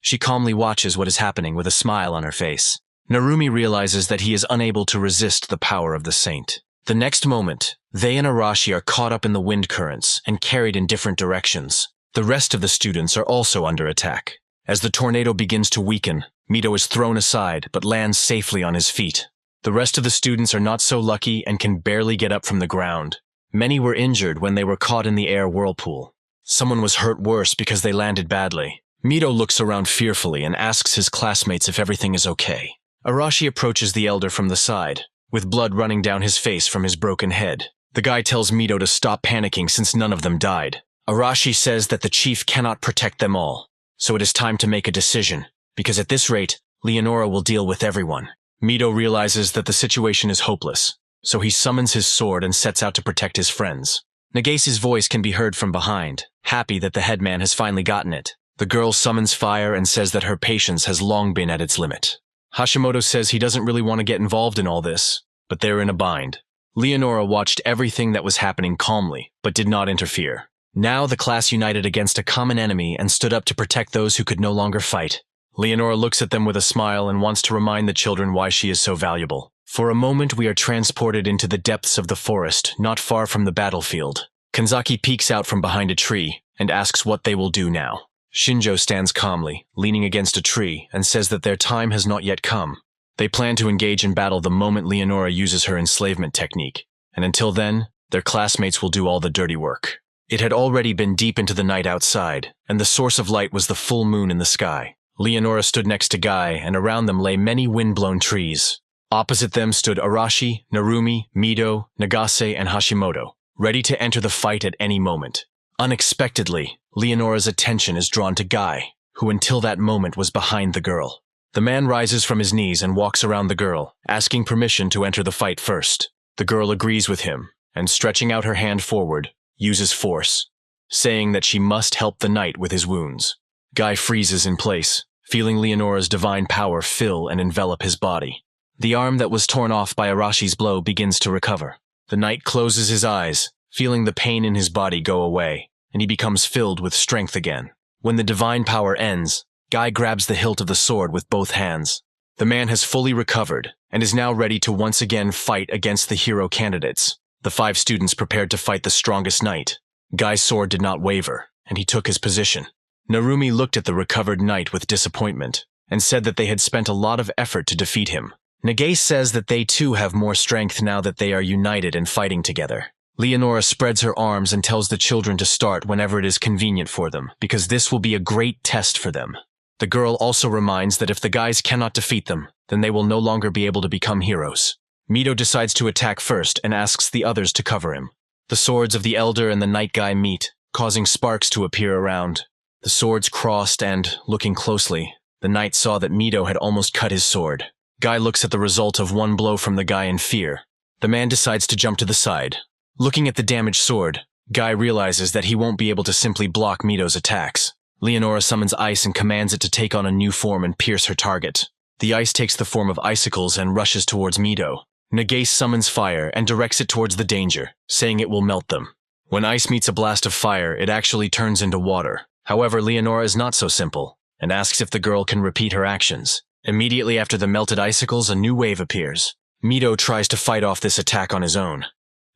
She calmly watches what is happening with a smile on her face. Narumi realizes that he is unable to resist the power of the saint. The next moment, they and Arashi are caught up in the wind currents and carried in different directions. The rest of the students are also under attack. As the tornado begins to weaken, Mito is thrown aside but lands safely on his feet. The rest of the students are not so lucky and can barely get up from the ground. Many were injured when they were caught in the air whirlpool. Someone was hurt worse because they landed badly. Mito looks around fearfully and asks his classmates if everything is okay. Arashi approaches the elder from the side, with blood running down his face from his broken head. The guy tells Mito to stop panicking since none of them died. Arashi says that the chief cannot protect them all, so it is time to make a decision, because at this rate, Leonora will deal with everyone. Mito realizes that the situation is hopeless, so he summons his sword and sets out to protect his friends. Nagase's voice can be heard from behind, happy that the headman has finally gotten it. The girl summons fire and says that her patience has long been at its limit. Hashimoto says he doesn't really want to get involved in all this, but they're in a bind. Leonora watched everything that was happening calmly, but did not interfere. Now the class united against a common enemy and stood up to protect those who could no longer fight. Leonora looks at them with a smile and wants to remind the children why she is so valuable. For a moment we are transported into the depths of the forest, not far from the battlefield. Kanzaki peeks out from behind a tree and asks what they will do now. Shinjjo stands calmly, leaning against a tree, and says that their time has not yet come. They plan to engage in battle the moment Leonora uses her enslavement technique, and until then, their classmates will do all the dirty work. It had already been deep into the night outside, and the source of light was the full moon in the sky. Leonora stood next to Guy, and around them lay many wind-blown trees. Opposite them stood Arashi, Narumi, Mito, Nagase, and Hashimoto, ready to enter the fight at any moment. Unexpectedly, Leonora's attention is drawn to Guy, who until that moment was behind the girl. The man rises from his knees and walks around the girl, asking permission to enter the fight first. The girl agrees with him, and stretching out her hand forward, uses force, saying that she must help the knight with his wounds. Guy freezes in place, feeling Leonora's divine power fill and envelop his body. The arm that was torn off by Arashi's blow begins to recover. The knight closes his eyes, feeling the pain in his body go away, and he becomes filled with strength again. When the divine power ends, Guy grabs the hilt of the sword with both hands. The man has fully recovered, and is now ready to once again fight against the hero candidates. The 5 students prepared to fight the strongest knight. Guy's sword did not waver, and he took his position. Narumi looked at the recovered knight with disappointment, and said that they had spent a lot of effort to defeat him. Nagase says that they too have more strength now that they are united and fighting together. Leonora spreads her arms and tells the children to start whenever it is convenient for them, because this will be a great test for them. The girl also reminds that if the guys cannot defeat them, then they will no longer be able to become heroes. Mito decides to attack first and asks the others to cover him. The swords of the elder and the knight guy meet, causing sparks to appear around. The swords crossed and, looking closely, the knight saw that Mito had almost cut his sword. Guy looks at the result of one blow from the guy in fear. The man decides to jump to the side. Looking at the damaged sword, Guy realizes that he won't be able to simply block Mito's attacks. Leonora summons ice and commands it to take on a new form and pierce her target. The ice takes the form of icicles and rushes towards Mito. Nagase summons fire and directs it towards the danger, saying it will melt them. When ice meets a blast of fire, it actually turns into water. However, Leonora is not so simple, and asks if the girl can repeat her actions. Immediately after the melted icicles, a new wave appears. Mito tries to fight off this attack on his own.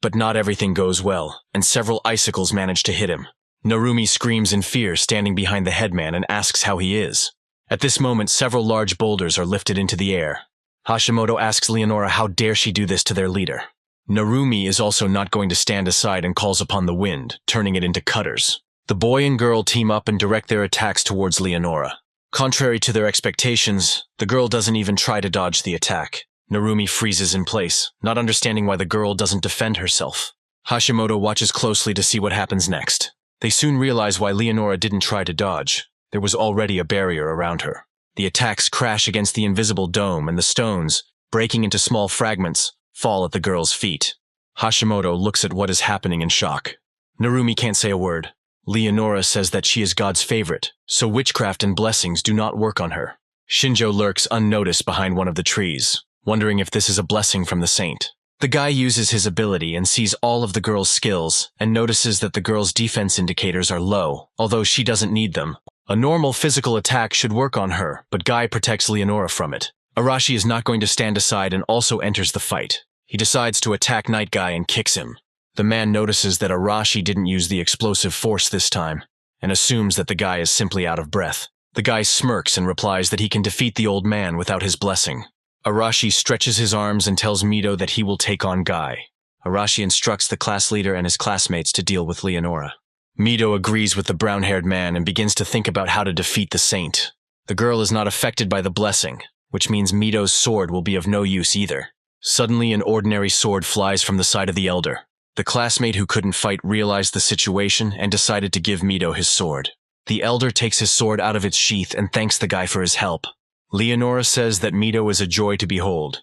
But not everything goes well, and several icicles manage to hit him. Narumi screams in fear, standing behind the headman, and asks how he is. At this moment, several large boulders are lifted into the air. Hashimoto asks Leonora how dare she do this to their leader. Narumi is also not going to stand aside and calls upon the wind, turning it into cutters. The boy and girl team up and direct their attacks towards Leonora. Contrary to their expectations, the girl doesn't even try to dodge the attack. Narumi freezes in place, not understanding why the girl doesn't defend herself. Hashimoto watches closely to see what happens next. They soon realize why Leonora didn't try to dodge. There was already a barrier around her. The attacks crash against the invisible dome, and the stones, breaking into small fragments, fall at the girl's feet. Hashimoto looks at what is happening in shock. Narumi can't say a word. Leonora says that she is God's favorite, so witchcraft and blessings do not work on her. Shinjjo lurks unnoticed behind one of the trees, wondering if this is a blessing from the saint. The guy uses his ability and sees all of the girl's skills and notices that the girl's defense indicators are low, although she doesn't need them. A normal physical attack should work on her, but Guy protects Leonora from it. Arashi is not going to stand aside and also enters the fight. He decides to attack Night Guy and kicks him. The man notices that Arashi didn't use the explosive force this time, and assumes that the guy is simply out of breath. The guy smirks and replies that he can defeat the old man without his blessing. Arashi stretches his arms and tells Mito that he will take on Guy. Arashi instructs the class leader and his classmates to deal with Leonora. Mito agrees with the brown-haired man and begins to think about how to defeat the saint. The girl is not affected by the blessing, which means Mito's sword will be of no use either. Suddenly, an ordinary sword flies from the side of the elder. The classmate who couldn't fight realized the situation and decided to give Mito his sword. The elder takes his sword out of its sheath and thanks the guy for his help. Leonora says that Mito is a joy to behold,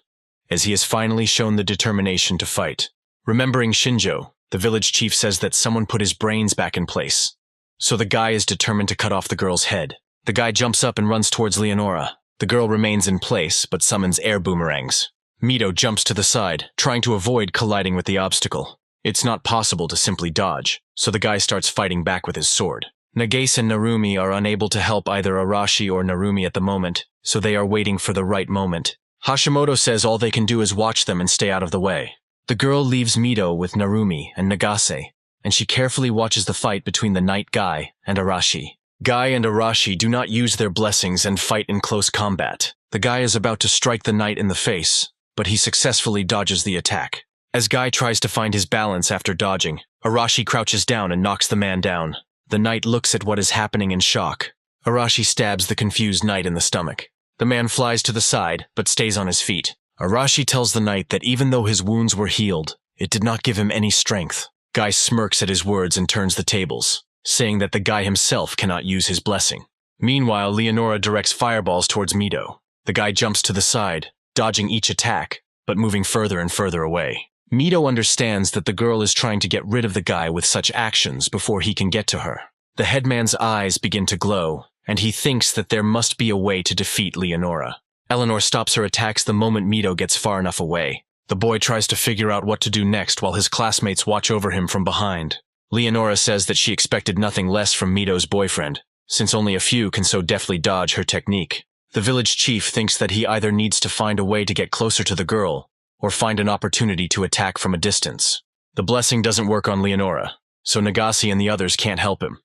as he has finally shown the determination to fight. Remembering Shinjjo, the village chief says that someone put his brains back in place, so the guy is determined to cut off the girl's head. The guy jumps up and runs towards Leonora. The girl remains in place, but summons air boomerangs. Mito jumps to the side, trying to avoid colliding with the obstacle. It's not possible to simply dodge, so the guy starts fighting back with his sword. Nagase and Narumi are unable to help either Arashi or Narumi at the moment, so they are waiting for the right moment. Hashimoto says all they can do is watch them and stay out of the way. The girl leaves Mito with Narumi and Nagase, and she carefully watches the fight between the knight Guy and Arashi. Guy and Arashi do not use their blessings and fight in close combat. The guy is about to strike the knight in the face, but he successfully dodges the attack. As Guy tries to find his balance after dodging, Arashi crouches down and knocks the man down. The knight looks at what is happening in shock. Arashi stabs the confused knight in the stomach. The man flies to the side, but stays on his feet. Arashi tells the knight that even though his wounds were healed, it did not give him any strength. Guy smirks at his words and turns the tables. saying that the guy himself cannot use his blessing. Meanwhile, Leonora directs fireballs towards Mito. The guy jumps to the side, dodging each attack, but moving further and further away. Mito understands that the girl is trying to get rid of the guy with such actions before he can get to her. The headman's eyes begin to glow, and he thinks that there must be a way to defeat Leonora. Eleanor stops her attacks the moment Mito gets far enough away. The boy tries to figure out what to do next while his classmates watch over him from behind. Leonora says that she expected nothing less from Mito's boyfriend, since only a few can so deftly dodge her technique. The village chief thinks that he either needs to find a way to get closer to the girl, or find an opportunity to attack from a distance. The blessing doesn't work on Leonora, so Nagase and the others can't help him,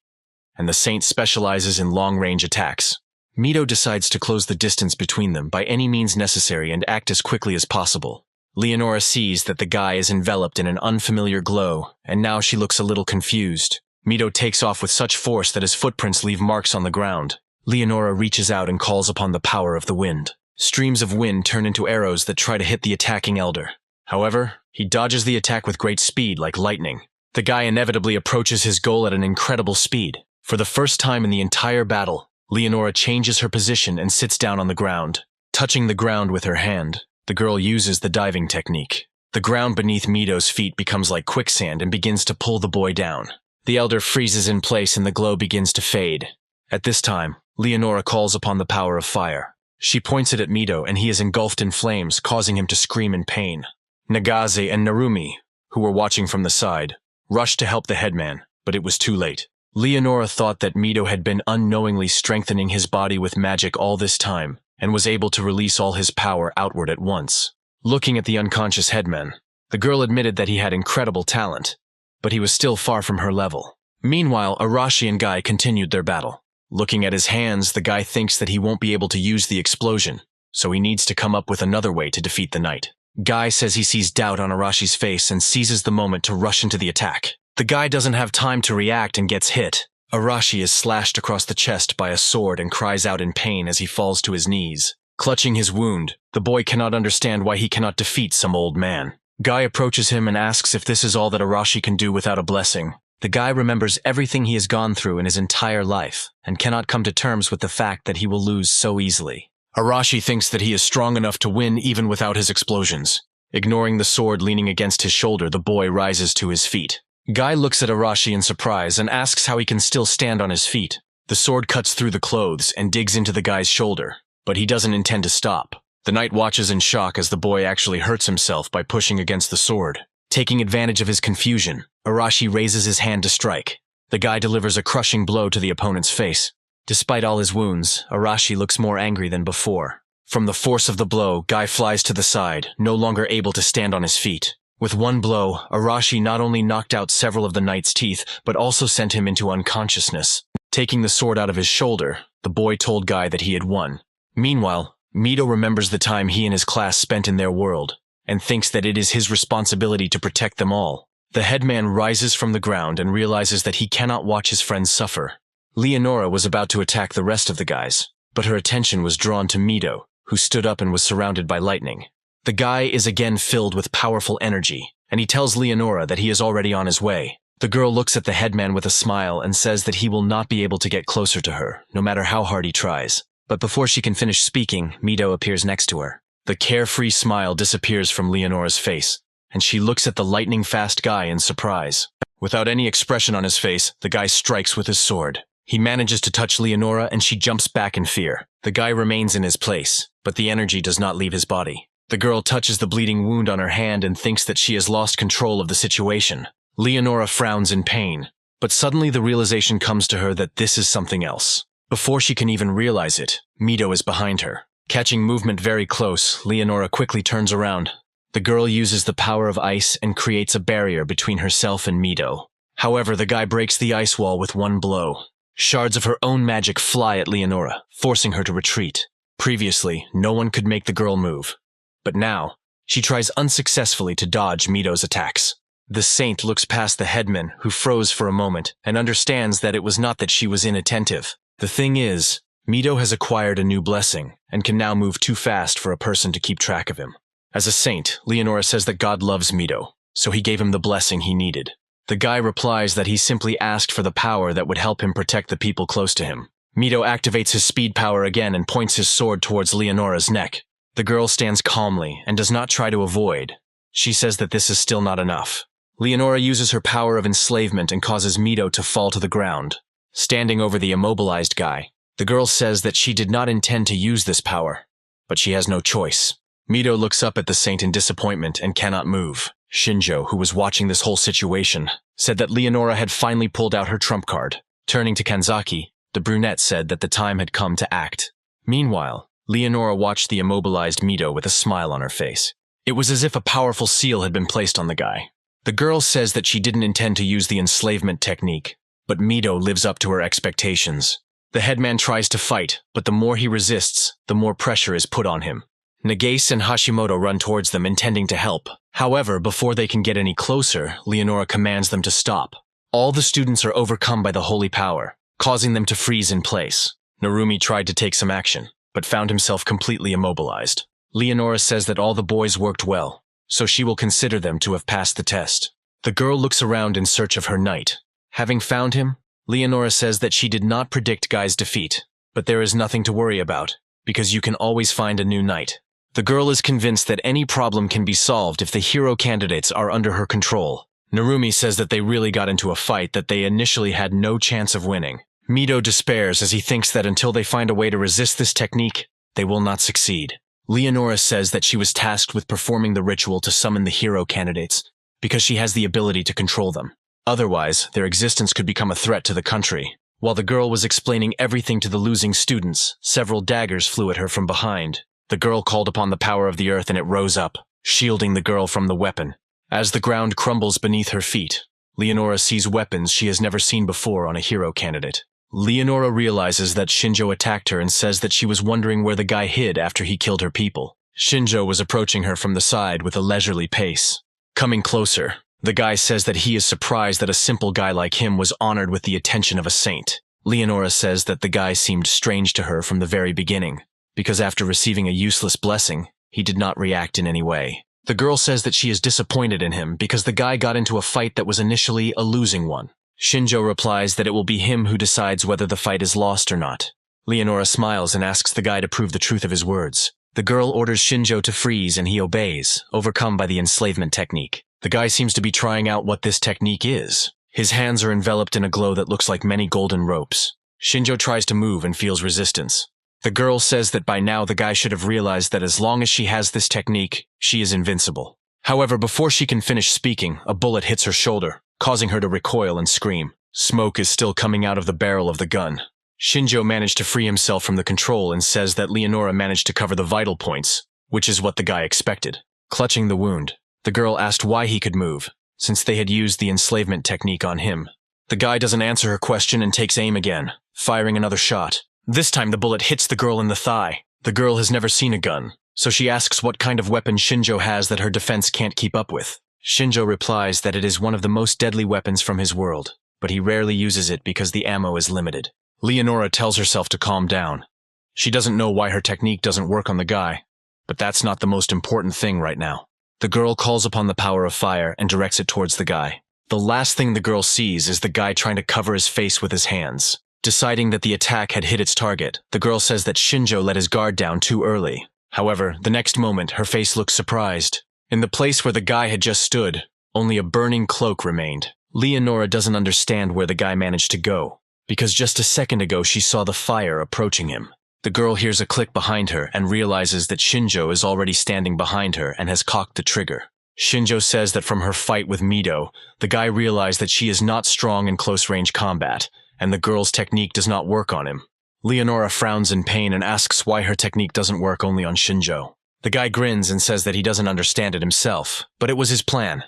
and the saint specializes in long-range attacks. Mito decides to close the distance between them by any means necessary and act as quickly as possible. Leonora sees that the guy is enveloped in an unfamiliar glow, and now she looks a little confused. Mito takes off with such force that his footprints leave marks on the ground. Leonora reaches out and calls upon the power of the wind. Streams of wind turn into arrows that try to hit the attacking elder. However, he dodges the attack with great speed like lightning. The guy inevitably approaches his goal at an incredible speed. For the first time in the entire battle, Leonora changes her position and sits down on the ground. Touching the ground with her hand, the girl uses the diving technique. The ground beneath Mito's feet becomes like quicksand and begins to pull the boy down. The elder freezes in place and the glow begins to fade. At this time, Leonora calls upon the power of fire. She points it at Mito and he is engulfed in flames, causing him to scream in pain. Nagase and Narumi, who were watching from the side, rushed to help the headman, but it was too late. Leonora thought that Mito had been unknowingly strengthening his body with magic all this time, and was able to release all his power outward at once. Looking at the unconscious headman, the girl admitted that he had incredible talent, but he was still far from her level. Meanwhile, Arashi and Guy continued their battle. Looking at his hands, the guy thinks that he won't be able to use the explosion, so he needs to come up with another way to defeat the knight. Guy says he sees doubt on Arashi's face and seizes the moment to rush into the attack. The guy doesn't have time to react and gets hit. Arashi is slashed across the chest by a sword and cries out in pain as he falls to his knees. Clutching his wound, the boy cannot understand why he cannot defeat some old man. Guy approaches him and asks if this is all that Arashi can do without a blessing. The guy remembers everything he has gone through in his entire life and cannot come to terms with the fact that he will lose so easily. Arashi thinks that he is strong enough to win even without his explosions. Ignoring the sword leaning against his shoulder, the boy rises to his feet. Guy looks at Arashi in surprise and asks how he can still stand on his feet. The sword cuts through the clothes and digs into the guy's shoulder, but he doesn't intend to stop. The knight watches in shock as the boy actually hurts himself by pushing against the sword. Taking advantage of his confusion, Arashi raises his hand to strike. The guy delivers a crushing blow to the opponent's face. Despite all his wounds, Arashi looks more angry than before. From the force of the blow, Guy flies to the side, no longer able to stand on his feet. With one blow, Arashi not only knocked out several of the knight's teeth, but also sent him into unconsciousness. Taking the sword out of his shoulder, the boy told Guy that he had won. Meanwhile, Mito remembers the time he and his class spent in their world, and thinks that it is his responsibility to protect them all. The headman rises from the ground and realizes that he cannot watch his friends suffer. Leonora was about to attack the rest of the guys, but her attention was drawn to Mito, who stood up and was surrounded by lightning. The guy is again filled with powerful energy, and he tells Leonora that he is already on his way. The girl looks at the headman with a smile and says that he will not be able to get closer to her, no matter how hard he tries. But before she can finish speaking, Mito appears next to her. The carefree smile disappears from Leonora's face, and she looks at the lightning-fast guy in surprise. Without any expression on his face, the guy strikes with his sword. He manages to touch Leonora and she jumps back in fear. The guy remains in his place, but the energy does not leave his body. The girl touches the bleeding wound on her hand and thinks that she has lost control of the situation. Leonora frowns in pain, but suddenly the realization comes to her that this is something else. Before she can even realize it, Mito is behind her. Catching movement very close, Leonora quickly turns around. The girl uses the power of ice and creates a barrier between herself and Mito. However, the guy breaks the ice wall with one blow. Shards of her own magic fly at Leonora, forcing her to retreat. Previously, no one could make the girl move. But now, she tries unsuccessfully to dodge Mito's attacks. The saint looks past the headman, who froze for a moment, and understands that it was not that she was inattentive. The thing is, Mito has acquired a new blessing, and can now move too fast for a person to keep track of him. As a saint, Leonora says that God loves Mito, so he gave him the blessing he needed. The guy replies that he simply asked for the power that would help him protect the people close to him. Mito activates his speed power again and points his sword towards Leonora's neck. The girl stands calmly and does not try to avoid. She says that this is still not enough. Leonora uses her power of enslavement and causes Mito to fall to the ground. Standing over the immobilized guy, the girl says that she did not intend to use this power, but she has no choice. Mito looks up at the saint in disappointment and cannot move. Shinjjo, who was watching this whole situation, said that Leonora had finally pulled out her trump card. Turning to Kanzaki, the brunette said that the time had come to act. Meanwhile, Leonora watched the immobilized Mito with a smile on her face. It was as if a powerful seal had been placed on the guy. The girl says that she didn't intend to use the enslavement technique, but Mito lives up to her expectations. The headman tries to fight, but the more he resists, the more pressure is put on him. Nagase and Hashimoto run towards them, intending to help. However, before they can get any closer, Leonora commands them to stop. All the students are overcome by the holy power, causing them to freeze in place. Narumi tried to take some action, but found himself completely immobilized. Leonora says that all the boys worked well, so she will consider them to have passed the test. The girl looks around in search of her knight. Having found him, Leonora says that she did not predict Guy's defeat, but there is nothing to worry about, because you can always find a new knight. The girl is convinced that any problem can be solved if the hero candidates are under her control. Narumi says that they really got into a fight that they initially had no chance of winning. Mito despairs as he thinks that until they find a way to resist this technique, they will not succeed. Leonora says that she was tasked with performing the ritual to summon the hero candidates, because she has the ability to control them. Otherwise, their existence could become a threat to the country. While the girl was explaining everything to the losing students, several daggers flew at her from behind. The girl called upon the power of the earth and it rose up, shielding the girl from the weapon. As the ground crumbles beneath her feet, Leonora sees weapons she has never seen before on a hero candidate. Leonora realizes that Shinjjo attacked her and says that she was wondering where the guy hid after he killed her people. Shinjjo was approaching her from the side with a leisurely pace. Coming closer, the guy says that he is surprised that a simple guy like him was honored with the attention of a saint. Leonora says that the guy seemed strange to her from the very beginning, because after receiving a useless blessing, he did not react in any way. The girl says that she is disappointed in him because the guy got into a fight that was initially a losing one. Shinjjo replies that it will be him who decides whether the fight is lost or not. Leonora smiles and asks the guy to prove the truth of his words. The girl orders Shinjjo to freeze and he obeys, overcome by the enslavement technique. The guy seems to be trying out what this technique is. His hands are enveloped in a glow that looks like many golden ropes. Shinjjo tries to move and feels resistance. The girl says that by now the guy should have realized that as long as she has this technique, she is invincible. However, before she can finish speaking, a bullet hits her shoulder, causing her to recoil and scream. Smoke is still coming out of the barrel of the gun. Shinjjo managed to free himself from the control and says that Leonora managed to cover the vital points, which is what the guy expected. Clutching the wound, the girl asked why he could move, since they had used the enslavement technique on him. The guy doesn't answer her question and takes aim again, firing another shot. This time the bullet hits the girl in the thigh. The girl has never seen a gun, so she asks what kind of weapon Shinjjo has that her defense can't keep up with. Shinjjo replies that it is one of the most deadly weapons from his world, but he rarely uses it because the ammo is limited. Leonora tells herself to calm down. She doesn't know why her technique doesn't work on the guy, but that's not the most important thing right now. The girl calls upon the power of fire and directs it towards the guy. The last thing the girl sees is the guy trying to cover his face with his hands. Deciding that the attack had hit its target, the girl says that Shinjjo let his guard down too early. However, the next moment, her face looks surprised. In the place where the guy had just stood, only a burning cloak remained. Leonora doesn't understand where the guy managed to go, because just a second ago she saw the fire approaching him. The girl hears a click behind her and realizes that Shinjjo is already standing behind her and has cocked the trigger. Shinjjo says that from her fight with Mito, the guy realized that she is not strong in close-range combat, and the girl's technique does not work on him. Leonora frowns in pain and asks why her technique doesn't work only on Shinjjo. The guy grins and says that he doesn't understand it himself, but it was his plan.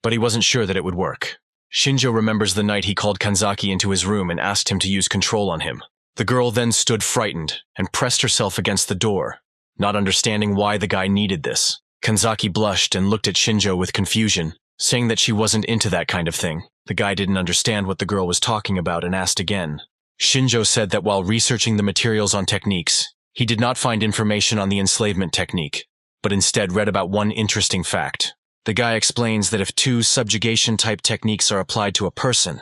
But he wasn't sure that it would work. Shinjjo remembers the night he called Kanzaki into his room and asked him to use control on him. The girl then stood frightened and pressed herself against the door, not understanding why the guy needed this. Kanzaki blushed and looked at Shinjjo with confusion, saying that she wasn't into that kind of thing. The guy didn't understand what the girl was talking about and asked again. Shinjjo said that while researching the materials on techniques, he did not find information on the enslavement technique, but instead read about one interesting fact. The guy explains that if two subjugation-type techniques are applied to a person,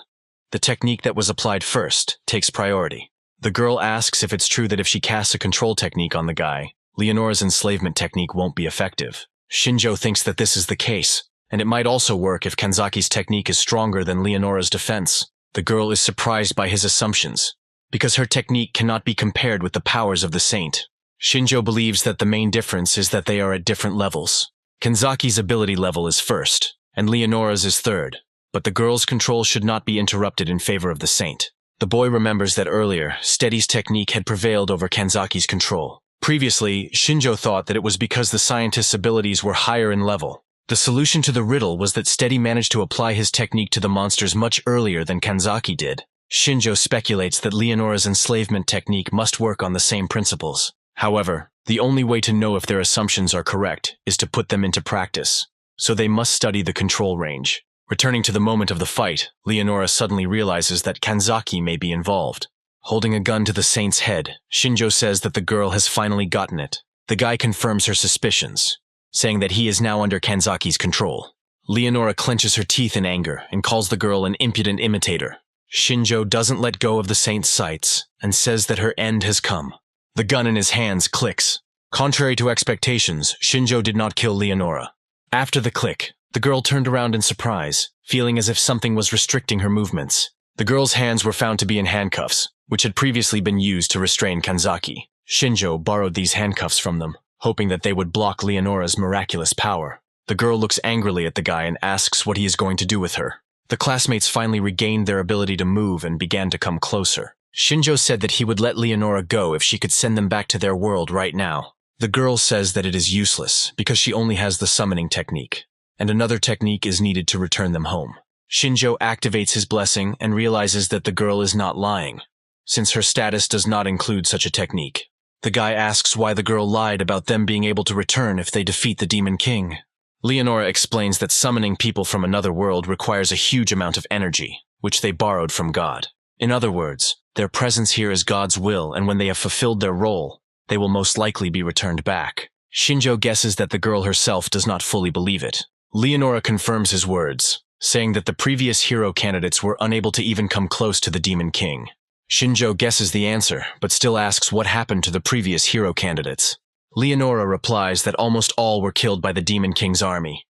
the technique that was applied first takes priority. The girl asks if it's true that if she casts a control technique on the guy, Leonora's enslavement technique won't be effective. Shinjjo thinks that this is the case, and it might also work if Kanzaki's technique is stronger than Leonora's defense. The girl is surprised by his assumptions, because her technique cannot be compared with the powers of the saint. Shinjjo believes that the main difference is that they are at different levels. Kanzaki's ability level is first, and Leonora's is third, but the girl's control should not be interrupted in favor of the saint. The boy remembers that earlier, Steady's technique had prevailed over Kanzaki's control. Previously, Shinjjo thought that it was because the scientist's abilities were higher in level. The solution to the riddle was that Steady managed to apply his technique to the monsters much earlier than Kanzaki did. Shinjjo speculates that Leonora's enslavement technique must work on the same principles. However, the only way to know if their assumptions are correct is to put them into practice, so they must study the control range. Returning to the moment of the fight, Leonora suddenly realizes that Kanzaki may be involved. Holding a gun to the saint's head, Shinjjo says that the girl has finally gotten it. The guy confirms her suspicions, saying that he is now under Kanzaki's control. Leonora clenches her teeth in anger and calls the girl an impudent imitator. Shinjjo doesn't let go of the saint's sights and says that her end has come. The gun in his hands clicks. Contrary to expectations, Shinjjo did not kill Leonora. After the click, the girl turned around in surprise, feeling as if something was restricting her movements. The girl's hands were found to be in handcuffs, which had previously been used to restrain Kanzaki. Shinjjo borrowed these handcuffs from them, hoping that they would block Leonora's miraculous power. The girl looks angrily at the guy and asks what he is going to do with her. The classmates finally regained their ability to move and began to come closer. Shinjjo said that he would let Leonora go if she could send them back to their world right now. The girl says that it is useless because she only has the summoning technique, and another technique is needed to return them home. Shinjjo activates his blessing and realizes that the girl is not lying, since her status does not include such a technique. The guy asks why the girl lied about them being able to return if they defeat the Demon King. Leonora explains that summoning people from another world requires a huge amount of energy, which they borrowed from God. In other words, their presence here is God's will, and when they have fulfilled their role, they will most likely be returned back. Shinjjo guesses that the girl herself does not fully believe it. Leonora confirms his words, saying that the previous hero candidates were unable to even come close to the Demon King. Shinjjo guesses the answer, but still asks what happened to the previous hero candidates. Leonora replies that almost all were killed by the Demon King's army,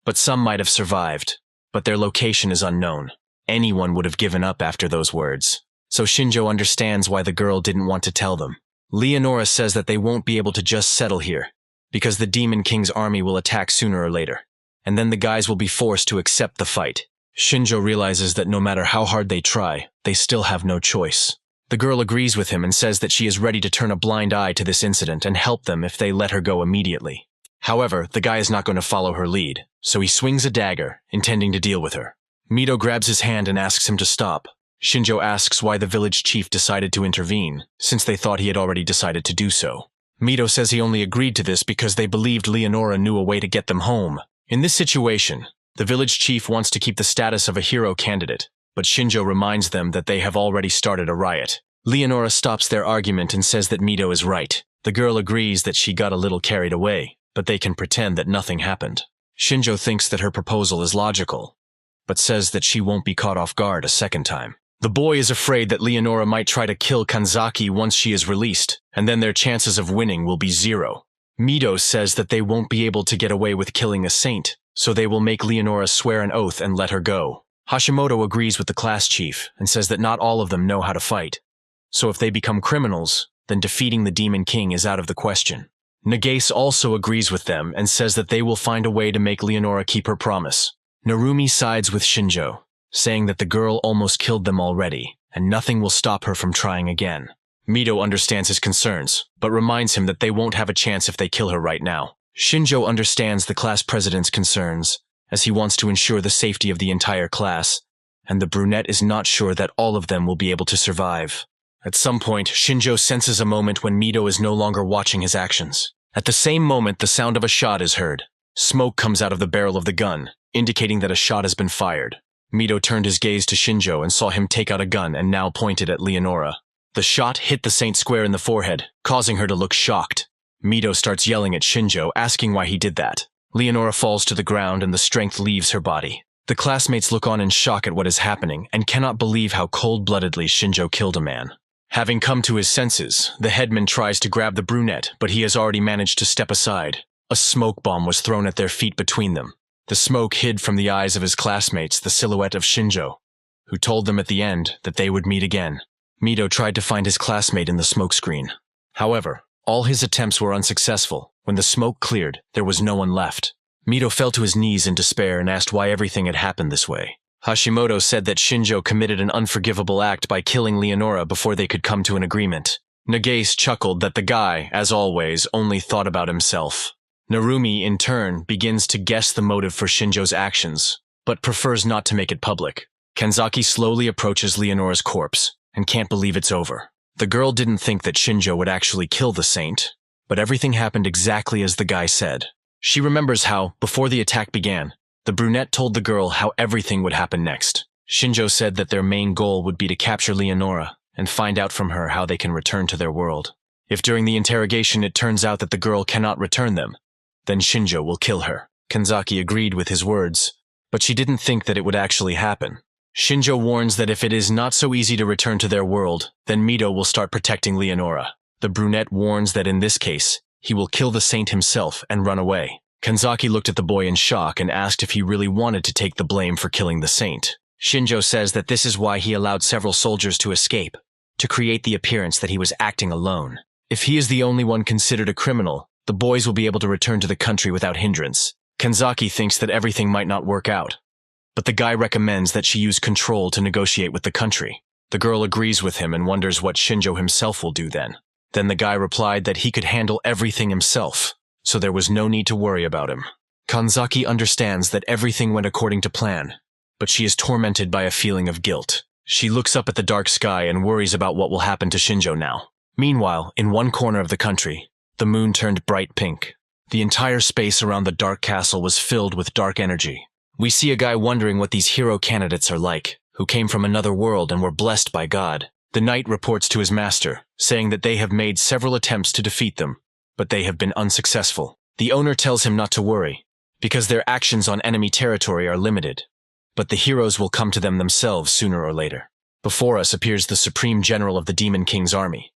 but some might have survived, but their location is unknown. Anyone would have given up after those words, so Shinjjo understands why the girl didn't want to tell them. Leonora says that they won't be able to just settle here, because the Demon King's army will attack sooner or later, and then the guys will be forced to accept the fight. Shinjjo realizes that no matter how hard they try, they still have no choice. The girl agrees with him and says that she is ready to turn a blind eye to this incident and help them if they let her go immediately. However, the guy is not going to follow her lead, so he swings a dagger, intending to deal with her. Mito grabs his hand and asks him to stop. Shinjjo asks why the village chief decided to intervene, since they thought he had already decided to do so. Mito says he only agreed to this because they believed Leonora knew a way to get them home. In this situation, the village chief wants to keep the status of a hero candidate, but Shinjjo reminds them that they have already started a riot. Leonora stops their argument and says that Mito is right. The girl agrees that she got a little carried away, but they can pretend that nothing happened. Shinjjo thinks that her proposal is logical, but says that she won't be caught off guard a second time. The boy is afraid that Leonora might try to kill Kanzaki once she is released, and then their chances of winning will be zero. Mito says that they won't be able to get away with killing a saint, so they will make Leonora swear an oath and let her go. Hashimoto agrees with the class chief and says that not all of them know how to fight, so if they become criminals, then defeating the Demon King is out of the question. Nagase also agrees with them and says that they will find a way to make Leonora keep her promise. Narumi sides with Shinjjo, saying that the girl almost killed them already, and nothing will stop her from trying again. Mito understands his concerns, but reminds him that they won't have a chance if they kill her right now. Shinjjo understands the class president's concerns, as he wants to ensure the safety of the entire class, and the brunette is not sure that all of them will be able to survive. At some point, Shinjjo senses a moment when Mito is no longer watching his actions. At the same moment, the sound of a shot is heard. Smoke comes out of the barrel of the gun, indicating that a shot has been fired. Mito turned his gaze to Shinjjo and saw him take out a gun and now pointed at Leonora. The shot hit the saint square in the forehead, causing her to look shocked. Mito starts yelling at Shinjjo, asking why he did that. Leonora falls to the ground and the strength leaves her body. The classmates look on in shock at what is happening and cannot believe how cold-bloodedly Shinjjo killed a man. Having come to his senses, the headman tries to grab the brunette, but he has already managed to step aside. A smoke bomb was thrown at their feet between them. The smoke hid from the eyes of his classmates the silhouette of Shinjjo, who told them at the end that they would meet again. Mito tried to find his classmate in the smokescreen. However, all his attempts were unsuccessful. When the smoke cleared, there was no one left. Mito fell to his knees in despair and asked why everything had happened this way. Hashimoto said that Shinjjo committed an unforgivable act by killing Leonora before they could come to an agreement. Nagase chuckled that the guy, as always, only thought about himself. Narumi, in turn, begins to guess the motive for Shinjo's actions, but prefers not to make it public. Kanzaki slowly approaches Leonora's corpse and can't believe it's over. The girl didn't think that Shinjjo would actually kill the saint, but everything happened exactly as the guy said. She remembers how, before the attack began, the brunette told the girl how everything would happen next. Shinjjo said that their main goal would be to capture Leonora and find out from her how they can return to their world. If during the interrogation it turns out that the girl cannot return them, then Shinjjo will kill her. Kanzaki agreed with his words, but she didn't think that it would actually happen. Shinjjo warns that if it is not so easy to return to their world, then Mito will start protecting Leonora. The brunette warns that in this case, he will kill the saint himself and run away. Kanzaki looked at the boy in shock and asked if he really wanted to take the blame for killing the saint. Shinjjo says that this is why he allowed several soldiers to escape, to create the appearance that he was acting alone. If he is the only one considered a criminal, the boys will be able to return to the country without hindrance. Kanzaki thinks that everything might not work out, but the guy recommends that she use control to negotiate with the country. The girl agrees with him and wonders what Shinjjo himself will do then. Then the guy replied that he could handle everything himself, so there was no need to worry about him. Kanzaki understands that everything went according to plan, but she is tormented by a feeling of guilt. She looks up at the dark sky and worries about what will happen to Shinjjo now. Meanwhile, in one corner of the country, the moon turned bright pink. The entire space around the dark castle was filled with dark energy. We see a guy wondering what these hero candidates are like, who came from another world and were blessed by God. The knight reports to his master, saying that they have made several attempts to defeat them, but they have been unsuccessful. The owner tells him not to worry, because their actions on enemy territory are limited, but the heroes will come to them themselves sooner or later. Before us appears the supreme general of the Demon King's army,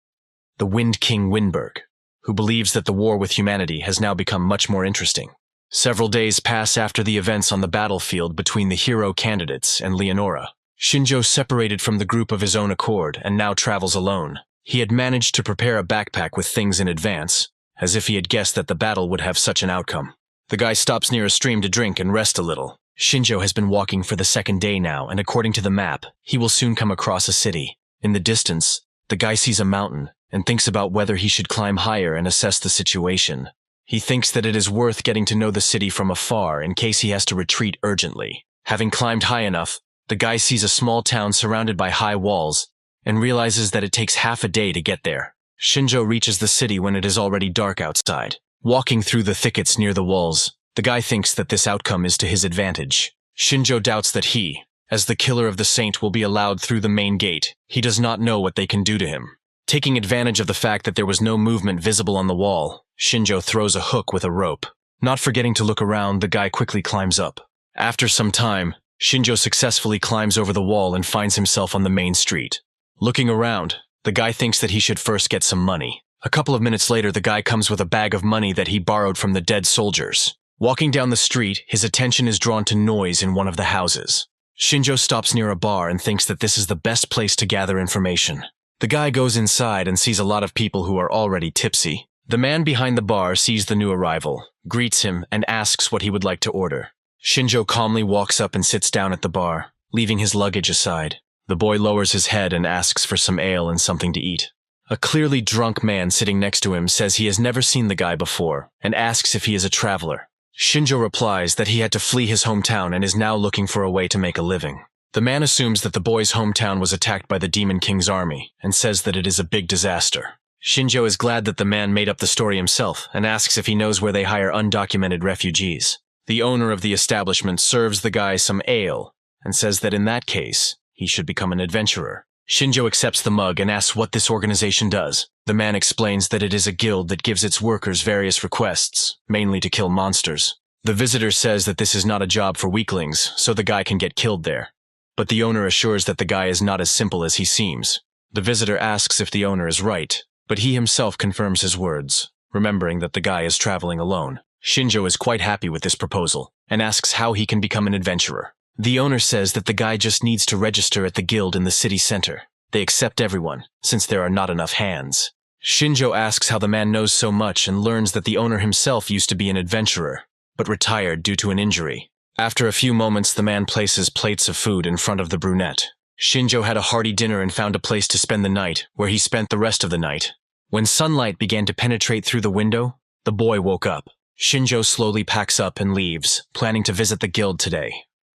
the Wind King Winberg, who believes that the war with humanity has now become much more interesting. Several days pass after the events on the battlefield between the hero candidates and Leonora. Shinjjo separated from the group of his own accord and now travels alone. He had managed to prepare a backpack with things in advance, as if he had guessed that the battle would have such an outcome. The guy stops near a stream to drink and rest a little. Shinjjo has been walking for the second day now, and according to the map, he will soon come across a city. In the distance, the guy sees a mountain and thinks about whether he should climb higher and assess the situation. He thinks that it is worth getting to know the city from afar in case he has to retreat urgently. Having climbed high enough, the guy sees a small town surrounded by high walls and realizes that it takes half a day to get there. Shinjjo reaches the city when it is already dark outside. Walking through the thickets near the walls, the guy thinks that this outcome is to his advantage. Shinjjo doubts that he, as the killer of the saint, will be allowed through the main gate. He does not know what they can do to him. Taking advantage of the fact that there was no movement visible on the wall, Shinjjo throws a hook with a rope. Not forgetting to look around, the guy quickly climbs up. After some time, Shinjjo successfully climbs over the wall and finds himself on the main street. Looking around, the guy thinks that he should first get some money. A couple of minutes later, the guy comes with a bag of money that he borrowed from the dead soldiers. Walking down the street, his attention is drawn to noise in one of the houses. Shinjjo stops near a bar and thinks that this is the best place to gather information. The guy goes inside and sees a lot of people who are already tipsy. The man behind the bar sees the new arrival, greets him, and asks what he would like to order. Shinjjo calmly walks up and sits down at the bar, leaving his luggage aside. The boy lowers his head and asks for some ale and something to eat. A clearly drunk man sitting next to him says he has never seen the guy before and asks if he is a traveler. Shinjjo replies that he had to flee his hometown and is now looking for a way to make a living. The man assumes that the boy's hometown was attacked by the Demon King's army and says that it is a big disaster. Shinjjo is glad that the man made up the story himself and asks if he knows where they hire undocumented refugees. The owner of the establishment serves the guy some ale and says that in that case, he should become an adventurer. Shinjjo accepts the mug and asks what this organization does. The man explains that it is a guild that gives its workers various requests, mainly to kill monsters. The visitor says that this is not a job for weaklings, so the guy can get killed there. But the owner assures that the guy is not as simple as he seems. The visitor asks if the owner is right, but he himself confirms his words, remembering that the guy is traveling alone. Shinjjo is quite happy with this proposal, and asks how he can become an adventurer. The owner says that the guy just needs to register at the guild in the city center. They accept everyone, since there are not enough hands. Shinjjo asks how the man knows so much and learns that the owner himself used to be an adventurer, but retired due to an injury. After a few moments, the man places plates of food in front of the brunette. Shinjjo had a hearty dinner and found a place to spend the night, where he spent the rest of the night. When sunlight began to penetrate through the window, the boy woke up. Shinjjo slowly packs up and leaves, planning to visit the guild today.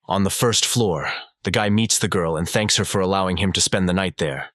On the first floor, the guy meets the girl and thanks her for allowing him to spend the night there,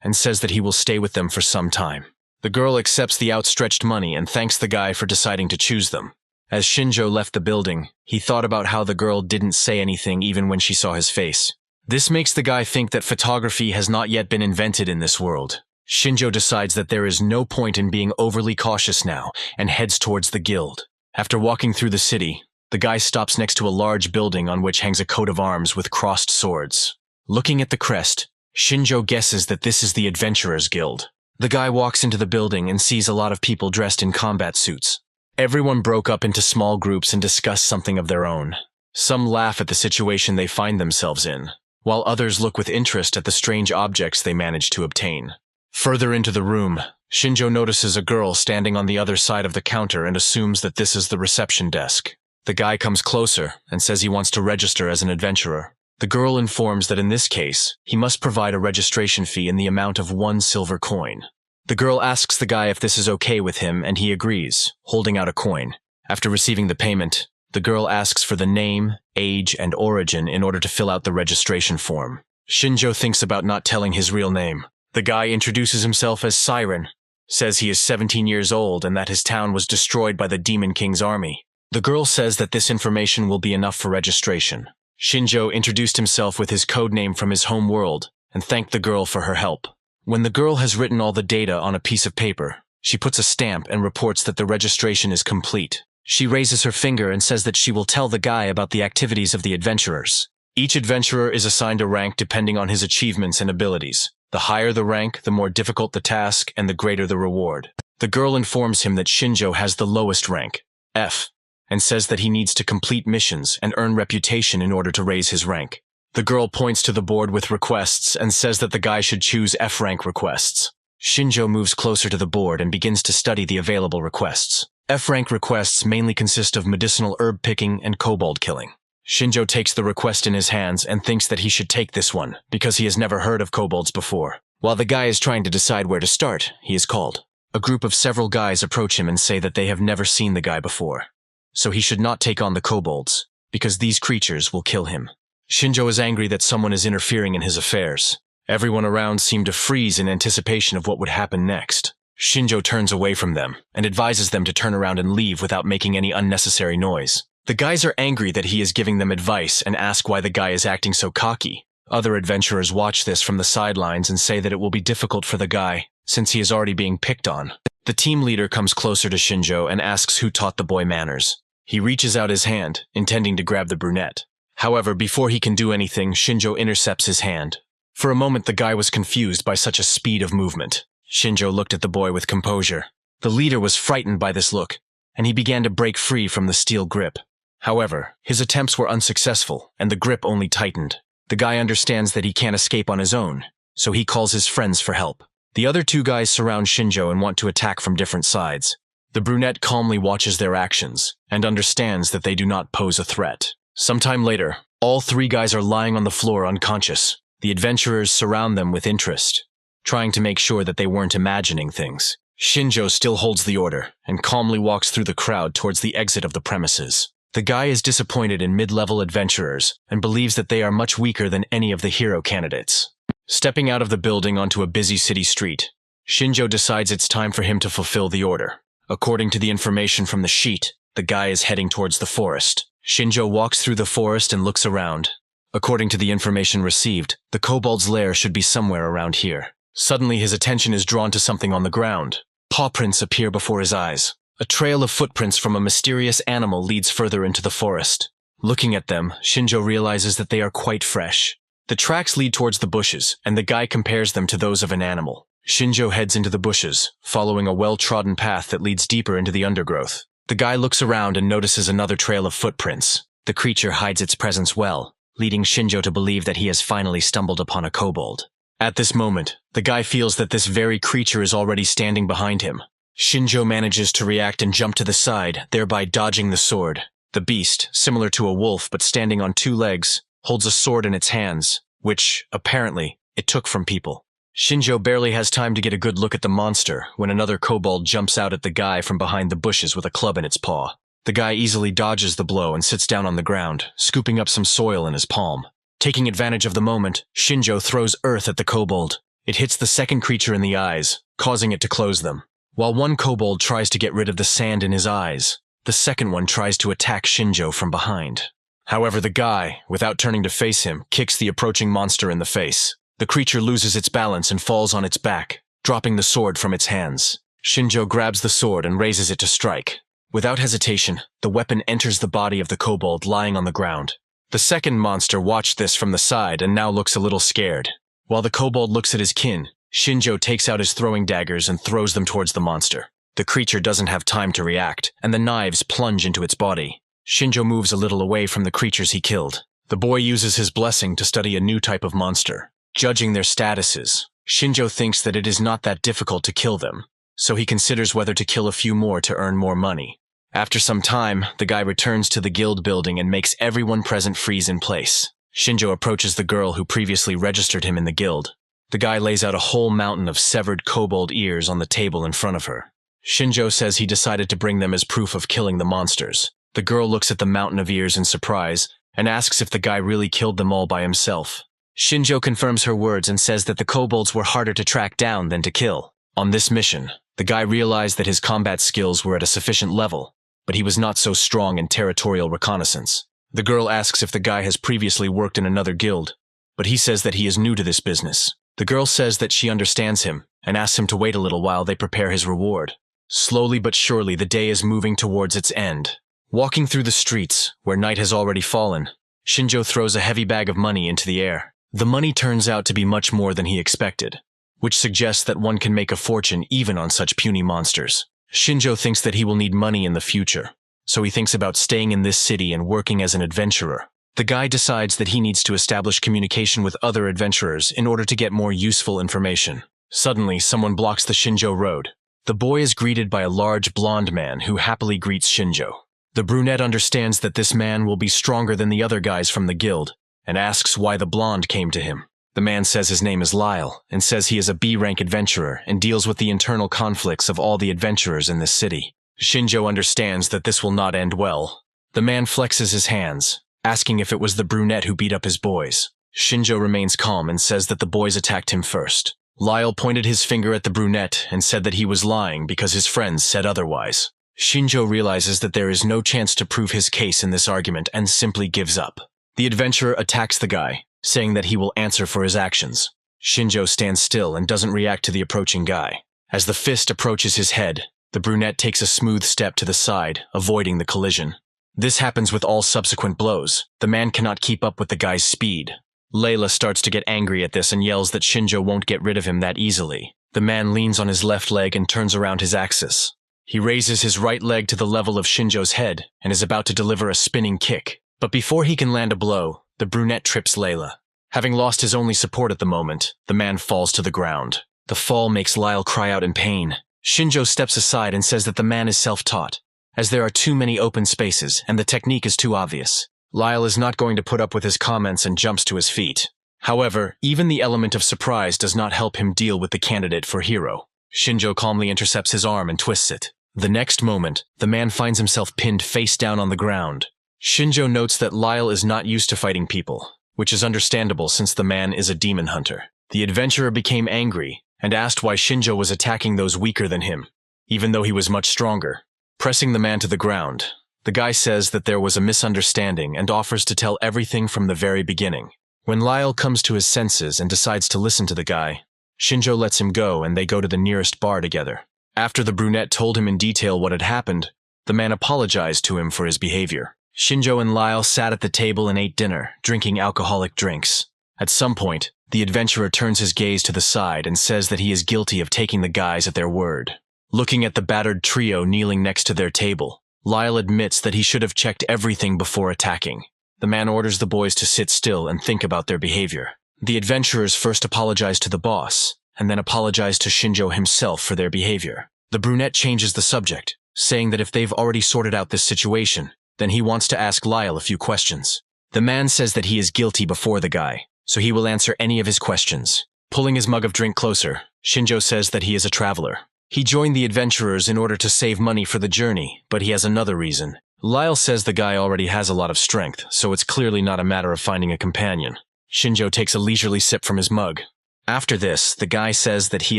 and says that he will stay with them for some time. The girl accepts the outstretched money and thanks the guy for deciding to choose them. As Shinjjo left the building, he thought about how the girl didn't say anything even when she saw his face. This makes the guy think that photography has not yet been invented in this world. Shinjjo decides that there is no point in being overly cautious now and heads towards the guild. After walking through the city, the guy stops next to a large building on which hangs a coat of arms with crossed swords. Looking at the crest, Shinjjo guesses that this is the Adventurers Guild. The guy walks into the building and sees a lot of people dressed in combat suits. Everyone broke up into small groups and discuss something of their own. Some laugh at the situation they find themselves in, while others look with interest at the strange objects they managed to obtain. Further into the room, Shinjjo notices a girl standing on the other side of the counter and assumes that this is the reception desk. The guy comes closer and says he wants to register as an adventurer. The girl informs that in this case, he must provide a registration fee in the amount of 1 silver coin. The girl asks the guy if this is okay with him, and he agrees, holding out a coin. After receiving the payment, the girl asks for the name, age, and origin in order to fill out the registration form. Shinjjo thinks about not telling his real name. The guy introduces himself as Siren, says he is 17 years old and that his town was destroyed by the Demon King's army. The girl says that this information will be enough for registration. Shinjjo introduced himself with his code name from his home world and thanked the girl for her help. When the girl has written all the data on a piece of paper, she puts a stamp and reports that the registration is complete. She raises her finger and says that she will tell the guy about the activities of the adventurers. Each adventurer is assigned a rank depending on his achievements and abilities. The higher the rank, the more difficult the task and the greater the reward. The girl informs him that Shinjjo has the lowest rank, F, and says that he needs to complete missions and earn reputation in order to raise his rank. The girl points to the board with requests and says that the guy should choose F-rank requests. Shinjjo moves closer to the board and begins to study the available requests. F-rank requests mainly consist of medicinal herb picking and kobold killing. Shinjjo takes the request in his hands and thinks that he should take this one, because he has never heard of kobolds before. While the guy is trying to decide where to start, he is called. A group of several guys approach him and say that they have never seen the guy before, so he should not take on the kobolds, because these creatures will kill him. Shinjjo is angry that someone is interfering in his affairs. Everyone around seemed to freeze in anticipation of what would happen next. Shinjjo turns away from them and advises them to turn around and leave without making any unnecessary noise. The guys are angry that he is giving them advice and ask why the guy is acting so cocky. Other adventurers watch this from the sidelines and say that it will be difficult for the guy, since he is already being picked on. The team leader comes closer to Shinjjo and asks who taught the boy manners. He reaches out his hand, intending to grab the brunette. However, before he can do anything, Shinjjo intercepts his hand. For a moment, the guy was confused by such a speed of movement. Shinjjo looked at the boy with composure. The leader was frightened by this look, and he began to break free from the steel grip. However, his attempts were unsuccessful, and the grip only tightened. The guy understands that he can't escape on his own, so he calls his friends for help. The other two guys surround Shinjjo and want to attack from different sides. The brunette calmly watches their actions, and understands that they do not pose a threat. Sometime later, all three guys are lying on the floor unconscious. The adventurers surround them with interest, trying to make sure that they weren't imagining things. Shinjjo still holds the order, and calmly walks through the crowd towards the exit of the premises. The guy is disappointed in mid-level adventurers, and believes that they are much weaker than any of the hero candidates. Stepping out of the building onto a busy city street, Shinjjo decides it's time for him to fulfill the order. According to the information from the sheet, the guy is heading towards the forest. Shinjjo walks through the forest and looks around. According to the information received, the kobold's lair should be somewhere around here. Suddenly his attention is drawn to something on the ground. Paw prints appear before his eyes. A trail of footprints from a mysterious animal leads further into the forest. Looking at them, Shinjjo realizes that they are quite fresh. The tracks lead towards the bushes, and the guy compares them to those of an animal. Shinjjo heads into the bushes, following a well-trodden path that leads deeper into the undergrowth. The guy looks around and notices another trail of footprints. The creature hides its presence well, leading Shinjjo to believe that he has finally stumbled upon a kobold. At this moment, the guy feels that this very creature is already standing behind him. Shinjjo manages to react and jump to the side, thereby dodging the sword. The beast, similar to a wolf but standing on two legs, holds a sword in its hands, which, apparently, it took from people. Shinjjo barely has time to get a good look at the monster when another kobold jumps out at the guy from behind the bushes with a club in its paw. The guy easily dodges the blow and sits down on the ground, scooping up some soil in his palm. Taking advantage of the moment, Shinjjo throws earth at the kobold. It hits the second creature in the eyes, causing it to close them. While one kobold tries to get rid of the sand in his eyes, the second one tries to attack Shinjjo from behind. However, the guy, without turning to face him, kicks the approaching monster in the face. The creature loses its balance and falls on its back, dropping the sword from its hands. Shinjjo grabs the sword and raises it to strike. Without hesitation, the weapon enters the body of the kobold lying on the ground. The second monster watched this from the side and now looks a little scared. While the kobold looks at his kin, Shinjjo takes out his throwing daggers and throws them towards the monster. The creature doesn't have time to react, and the knives plunge into its body. Shinjjo moves a little away from the creatures he killed. The boy uses his blessing to study a new type of monster. Judging their statuses, Shinjjo thinks that it is not that difficult to kill them, so he considers whether to kill a few more to earn more money. After some time, the guy returns to the guild building and makes everyone present freeze in place. Shinjjo approaches the girl who previously registered him in the guild. The guy lays out a whole mountain of severed kobold ears on the table in front of her. Shinjjo says he decided to bring them as proof of killing the monsters. The girl looks at the mountain of ears in surprise and asks if the guy really killed them all by himself. Shinjjo confirms her words and says that the kobolds were harder to track down than to kill. On this mission, the guy realized that his combat skills were at a sufficient level, but he was not so strong in territorial reconnaissance. The girl asks if the guy has previously worked in another guild, but he says that he is new to this business. The girl says that she understands him and asks him to wait a little while they prepare his reward. Slowly but surely, the day is moving towards its end. Walking through the streets, where night has already fallen, Shinjjo throws a heavy bag of money into the air. The money turns out to be much more than he expected, which suggests that one can make a fortune even on such puny monsters. Shinjjo thinks that he will need money in the future, so he thinks about staying in this city and working as an adventurer. The guy decides that he needs to establish communication with other adventurers in order to get more useful information. Suddenly, someone blocks the Shinjjo road. The boy is greeted by a large blonde man who happily greets Shinjjo. The brunette understands that this man will be stronger than the other guys from the guild, and asks why the blonde came to him. The man says his name is Lyle, and says he is a B-rank adventurer and deals with the internal conflicts of all the adventurers in this city. Shinjjo understands that this will not end well. The man flexes his hands, asking if it was the brunette who beat up his boys. Shinjjo remains calm and says that the boys attacked him first. Lyle pointed his finger at the brunette and said that he was lying because his friends said otherwise. Shinjjo realizes that there is no chance to prove his case in this argument and simply gives up. The adventurer attacks the guy, saying that he will answer for his actions. Shinjjo stands still and doesn't react to the approaching guy. As the fist approaches his head, the brunette takes a smooth step to the side, avoiding the collision. This happens with all subsequent blows. The man cannot keep up with the guy's speed. Layla starts to get angry at this and yells that Shinjjo won't get rid of him that easily. The man leans on his left leg and turns around his axis. He raises his right leg to the level of Shinjo's head and is about to deliver a spinning kick. But before he can land a blow, the brunette trips Layla. Having lost his only support at the moment, the man falls to the ground. The fall makes Lyle cry out in pain. Shinjjo steps aside and says that the man is self-taught, as there are too many open spaces and the technique is too obvious. Lyle is not going to put up with his comments and jumps to his feet. However, even the element of surprise does not help him deal with the candidate for hero. Shinjjo calmly intercepts his arm and twists it. The next moment, the man finds himself pinned face down on the ground. Shinjjo notes that Lyle is not used to fighting people, which is understandable since the man is a demon hunter. The adventurer became angry and asked why Shinjjo was attacking those weaker than him, even though he was much stronger. Pressing the man to the ground, the guy says that there was a misunderstanding and offers to tell everything from the very beginning. When Lyle comes to his senses and decides to listen to the guy, Shinjjo lets him go and they go to the nearest bar together. After the brunette told him in detail what had happened, the man apologized to him for his behavior. Shinjjo and Lyle sat at the table and ate dinner, drinking alcoholic drinks. At some point, the adventurer turns his gaze to the side and says that he is guilty of taking the guys at their word. Looking at the battered trio kneeling next to their table, Lyle admits that he should have checked everything before attacking. The man orders the boys to sit still and think about their behavior. The adventurers first apologize to the boss, and then apologize to Shinjjo himself for their behavior. The brunette changes the subject, saying that if they've already sorted out this situation, then he wants to ask Lyle a few questions. The man says that he is guilty before the guy, so he will answer any of his questions. Pulling his mug of drink closer, Shinjjo says that he is a traveler. He joined the adventurers in order to save money for the journey, but he has another reason. Lyle says the guy already has a lot of strength, so it's clearly not a matter of finding a companion. Shinjjo takes a leisurely sip from his mug. After this, the guy says that he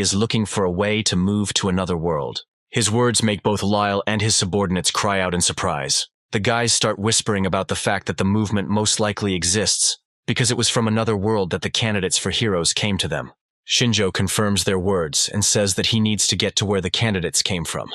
is looking for a way to move to another world. His words make both Lyle and his subordinates cry out in surprise. The guys start whispering about the fact that the movement most likely exists, because it was from another world that the candidates for heroes came to them. Shinjjo confirms their words and says that he needs to get to where the candidates came from.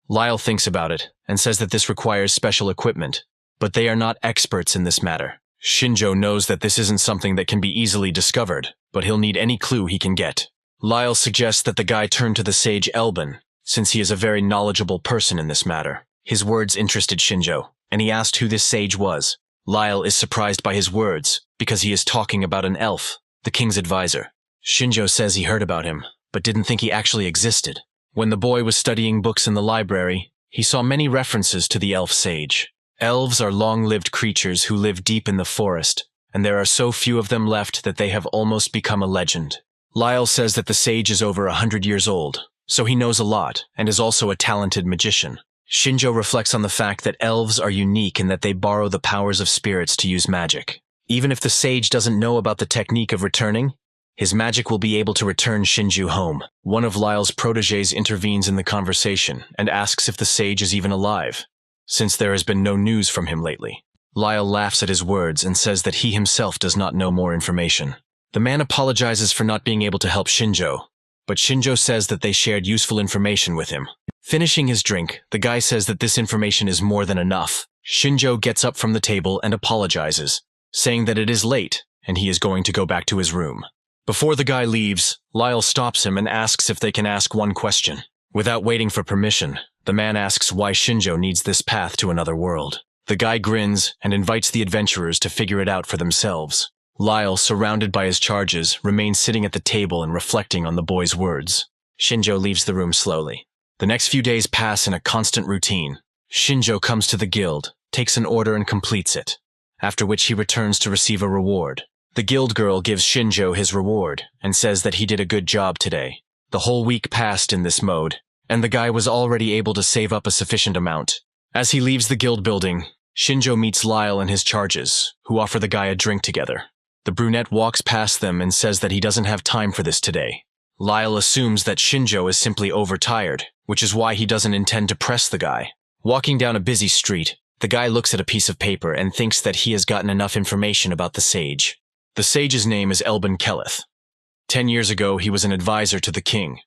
Lyle thinks about it and says that this requires special equipment, but they are not experts in this matter. Shinjjo knows that this isn't something that can be easily discovered, but he'll need any clue he can get. Lyle suggests that the guy turn to the sage Elben, since he is a very knowledgeable person in this matter. His words interested Shinjjo, and he asked who this sage was. Lyle is surprised by his words, because he is talking about an elf, the king's advisor. Shinjjo says he heard about him, but didn't think he actually existed. When the boy was studying books in the library, he saw many references to the elf sage. Elves are long-lived creatures who live deep in the forest, and there are so few of them left that they have almost become a legend. Lyle says that the sage is over 100 years old, so he knows a lot, and is also a talented magician. Shinjjo reflects on the fact that elves are unique in that they borrow the powers of spirits to use magic. Even if the sage doesn't know about the technique of returning, his magic will be able to return Shinjjo home. One of Lyle's protégés intervenes in the conversation and asks if the sage is even alive, since there has been no news from him lately. Lyle laughs at his words and says that he himself does not know more information. The man apologizes for not being able to help Shinjjo, but Shinjjo says that they shared useful information with him. Finishing his drink, the guy says that this information is more than enough. Shinjjo gets up from the table and apologizes, saying that it is late and he is going to go back to his room. Before the guy leaves, Lyle stops him and asks if they can ask one question. Without waiting for permission, the man asks why Shinjjo needs this path to another world. The guy grins and invites the adventurers to figure it out for themselves. Lyle, surrounded by his charges, remains sitting at the table and reflecting on the boy's words. Shinjjo leaves the room slowly. The next few days pass in a constant routine. Shinjjo comes to the guild, takes an order and completes it, after which he returns to receive a reward. The guild girl gives Shinjjo his reward and says that he did a good job today. The whole week passed in this mode, and the guy was already able to save up a sufficient amount. As he leaves the guild building, Shinjjo meets Lyle and his charges, who offer the guy a drink together. The brunette walks past them and says that he doesn't have time for this today. Lyle assumes that Shinjjo is simply overtired, which is why he doesn't intend to press the guy. Walking down a busy street, the guy looks at a piece of paper and thinks that he has gotten enough information about the sage. The sage's name is Elben Kelleth. 10 years ago, he was an advisor to the king,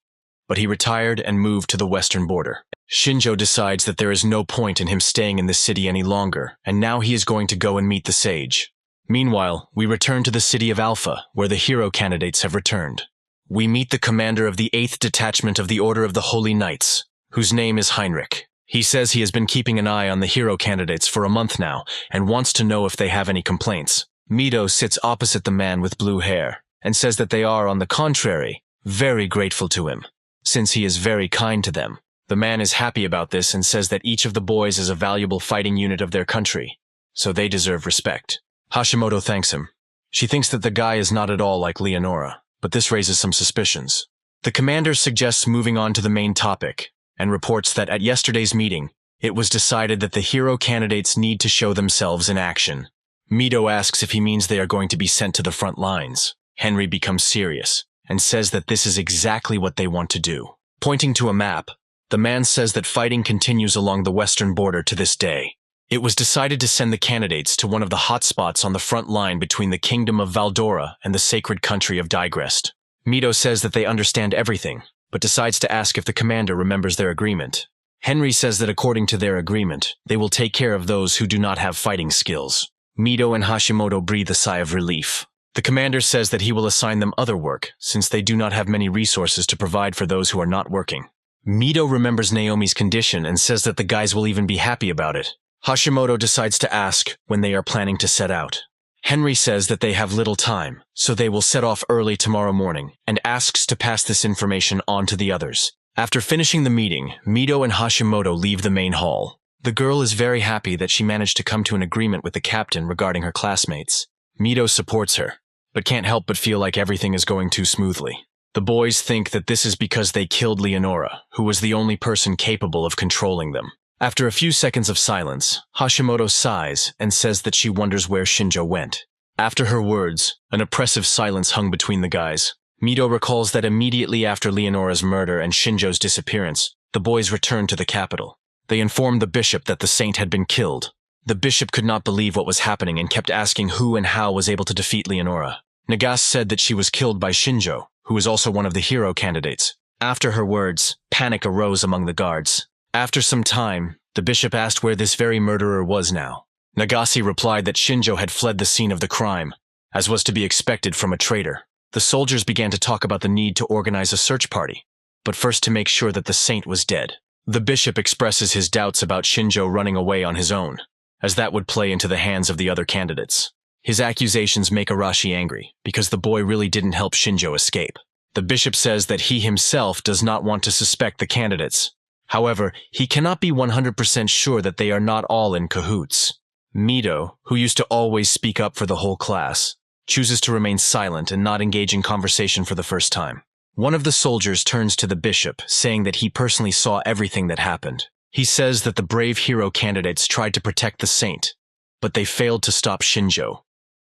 but he retired and moved to the western border. Shinjjo decides that there is no point in him staying in this city any longer, and now he is going to go and meet the sage. Meanwhile, we return to the city of Alpha, where the hero candidates have returned. We meet the commander of the 8th Detachment of the Order of the Holy Knights, whose name is Heinrich. He says he has been keeping an eye on the hero candidates for a month now, and wants to know if they have any complaints. Mido sits opposite the man with blue hair, and says that they are, on the contrary, very grateful to him, since he is very kind to them. The man is happy about this and says that each of the boys is a valuable fighting unit of their country, so they deserve respect. Hashimoto thanks him. She thinks that the guy is not at all like Leonora, but this raises some suspicions. The commander suggests moving on to the main topic, and reports that at yesterday's meeting, it was decided that the hero candidates need to show themselves in action. Mido asks if he means they are going to be sent to the front lines. Henry becomes serious, and says that this is exactly what they want to do. Pointing to a map, the man says that fighting continues along the western border to this day. It was decided to send the candidates to one of the hotspots on the front line between the kingdom of Valdora and the sacred country of Digrest. Mido says that they understand everything, but decides to ask if the commander remembers their agreement. Henry says that according to their agreement, they will take care of those who do not have fighting skills. Mido and Hashimoto breathe a sigh of relief. The commander says that he will assign them other work, since they do not have many resources to provide for those who are not working. Mido remembers Naomi's condition and says that the guys will even be happy about it. Hashimoto decides to ask when they are planning to set out. Henry says that they have little time, so they will set off early tomorrow morning, and asks to pass this information on to the others. After finishing the meeting, Mido and Hashimoto leave the main hall. The girl is very happy that she managed to come to an agreement with the captain regarding her classmates. Mido supports her, but can't help but feel like everything is going too smoothly. The boys think that this is because they killed Leonora, who was the only person capable of controlling them. After a few seconds of silence, Hashimoto sighs and says that she wonders where Shinjjo went. After her words, an oppressive silence hung between the guys. Mido recalls that immediately after Leonora's murder and Shinjo's disappearance, the boys returned to the capital. They informed the bishop that the saint had been killed. The bishop could not believe what was happening and kept asking who and how was able to defeat Leonora. Nagase said that she was killed by Shinjjo, who was also one of the hero candidates. After her words, panic arose among the guards. After some time, the bishop asked where this very murderer was now. Nagase replied that Shinjjo had fled the scene of the crime, as was to be expected from a traitor. The soldiers began to talk about the need to organize a search party, but first to make sure that the saint was dead. The bishop expresses his doubts about Shinjjo running away on his own, as that would play into the hands of the other candidates. His accusations make Arashi angry, because the boy really didn't help Shinjjo escape. The bishop says that he himself does not want to suspect the candidates. However, he cannot be 100% sure that they are not all in cahoots. Mido, who used to always speak up for the whole class, chooses to remain silent and not engage in conversation for the first time. One of the soldiers turns to the bishop, saying that he personally saw everything that happened. He says that the brave hero candidates tried to protect the saint, but they failed to stop Shinjjo,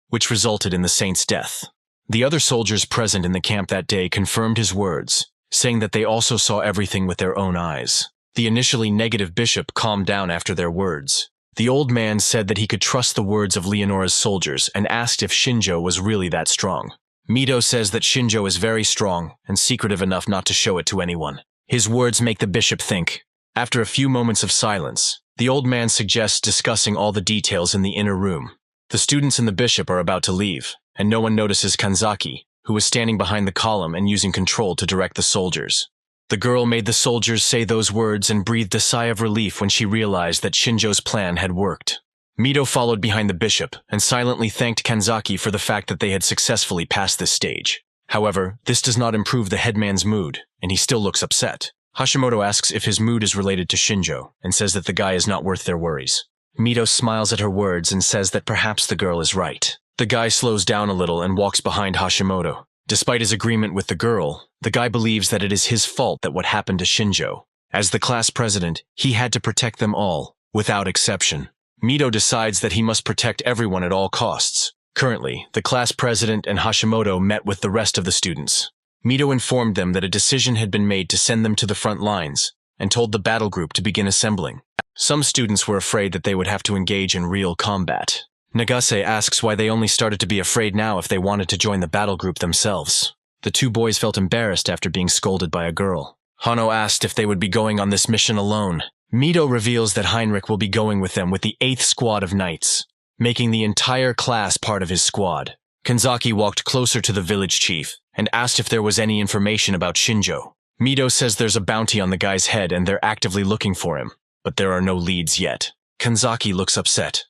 which resulted in the saint's death. The other soldiers present in the camp that day confirmed his words, saying that they also saw everything with their own eyes. The initially negative bishop calmed down after their words. The old man said that he could trust the words of Leonora's soldiers and asked if Shinjjo was really that strong. Mido says that Shinjjo is very strong and secretive enough not to show it to anyone. His words make the bishop think. After a few moments of silence, the old man suggests discussing all the details in the inner room. The students and the bishop are about to leave, and no one notices Kanzaki, who was standing behind the column and using control to direct the soldiers. The girl made the soldiers say those words and breathed a sigh of relief when she realized that Shinjo's plan had worked. Mido followed behind the bishop and silently thanked Kanzaki for the fact that they had successfully passed this stage. However, this does not improve the headman's mood, and he still looks upset. Hashimoto asks if his mood is related to Shinjjo and says that the guy is not worth their worries. Mido smiles at her words and says that perhaps the girl is right. The guy slows down a little and walks behind Hashimoto. Despite his agreement with the girl, the guy believes that it is his fault that what happened to Shinjjo. As the class president, he had to protect them all, without exception. Mido decides that he must protect everyone at all costs. Currently, the class president and Hashimoto met with the rest of the students. Mido informed them that a decision had been made to send them to the front lines, and told the battle group to begin assembling. Some students were afraid that they would have to engage in real combat. Nagase asks why they only started to be afraid now if they wanted to join the battle group themselves. The two boys felt embarrassed after being scolded by a girl. Hano asked if they would be going on this mission alone. Mido reveals that Heinrich will be going with them with the 8th squad of knights, making the entire class part of his squad. Kanzaki walked closer to the village chief and asked if there was any information about Shinjjo. Mido says there's a bounty on the guy's head and they're actively looking for him, but there are no leads yet. Kanzaki looks upset.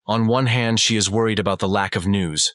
On one hand, she is worried about the lack of news,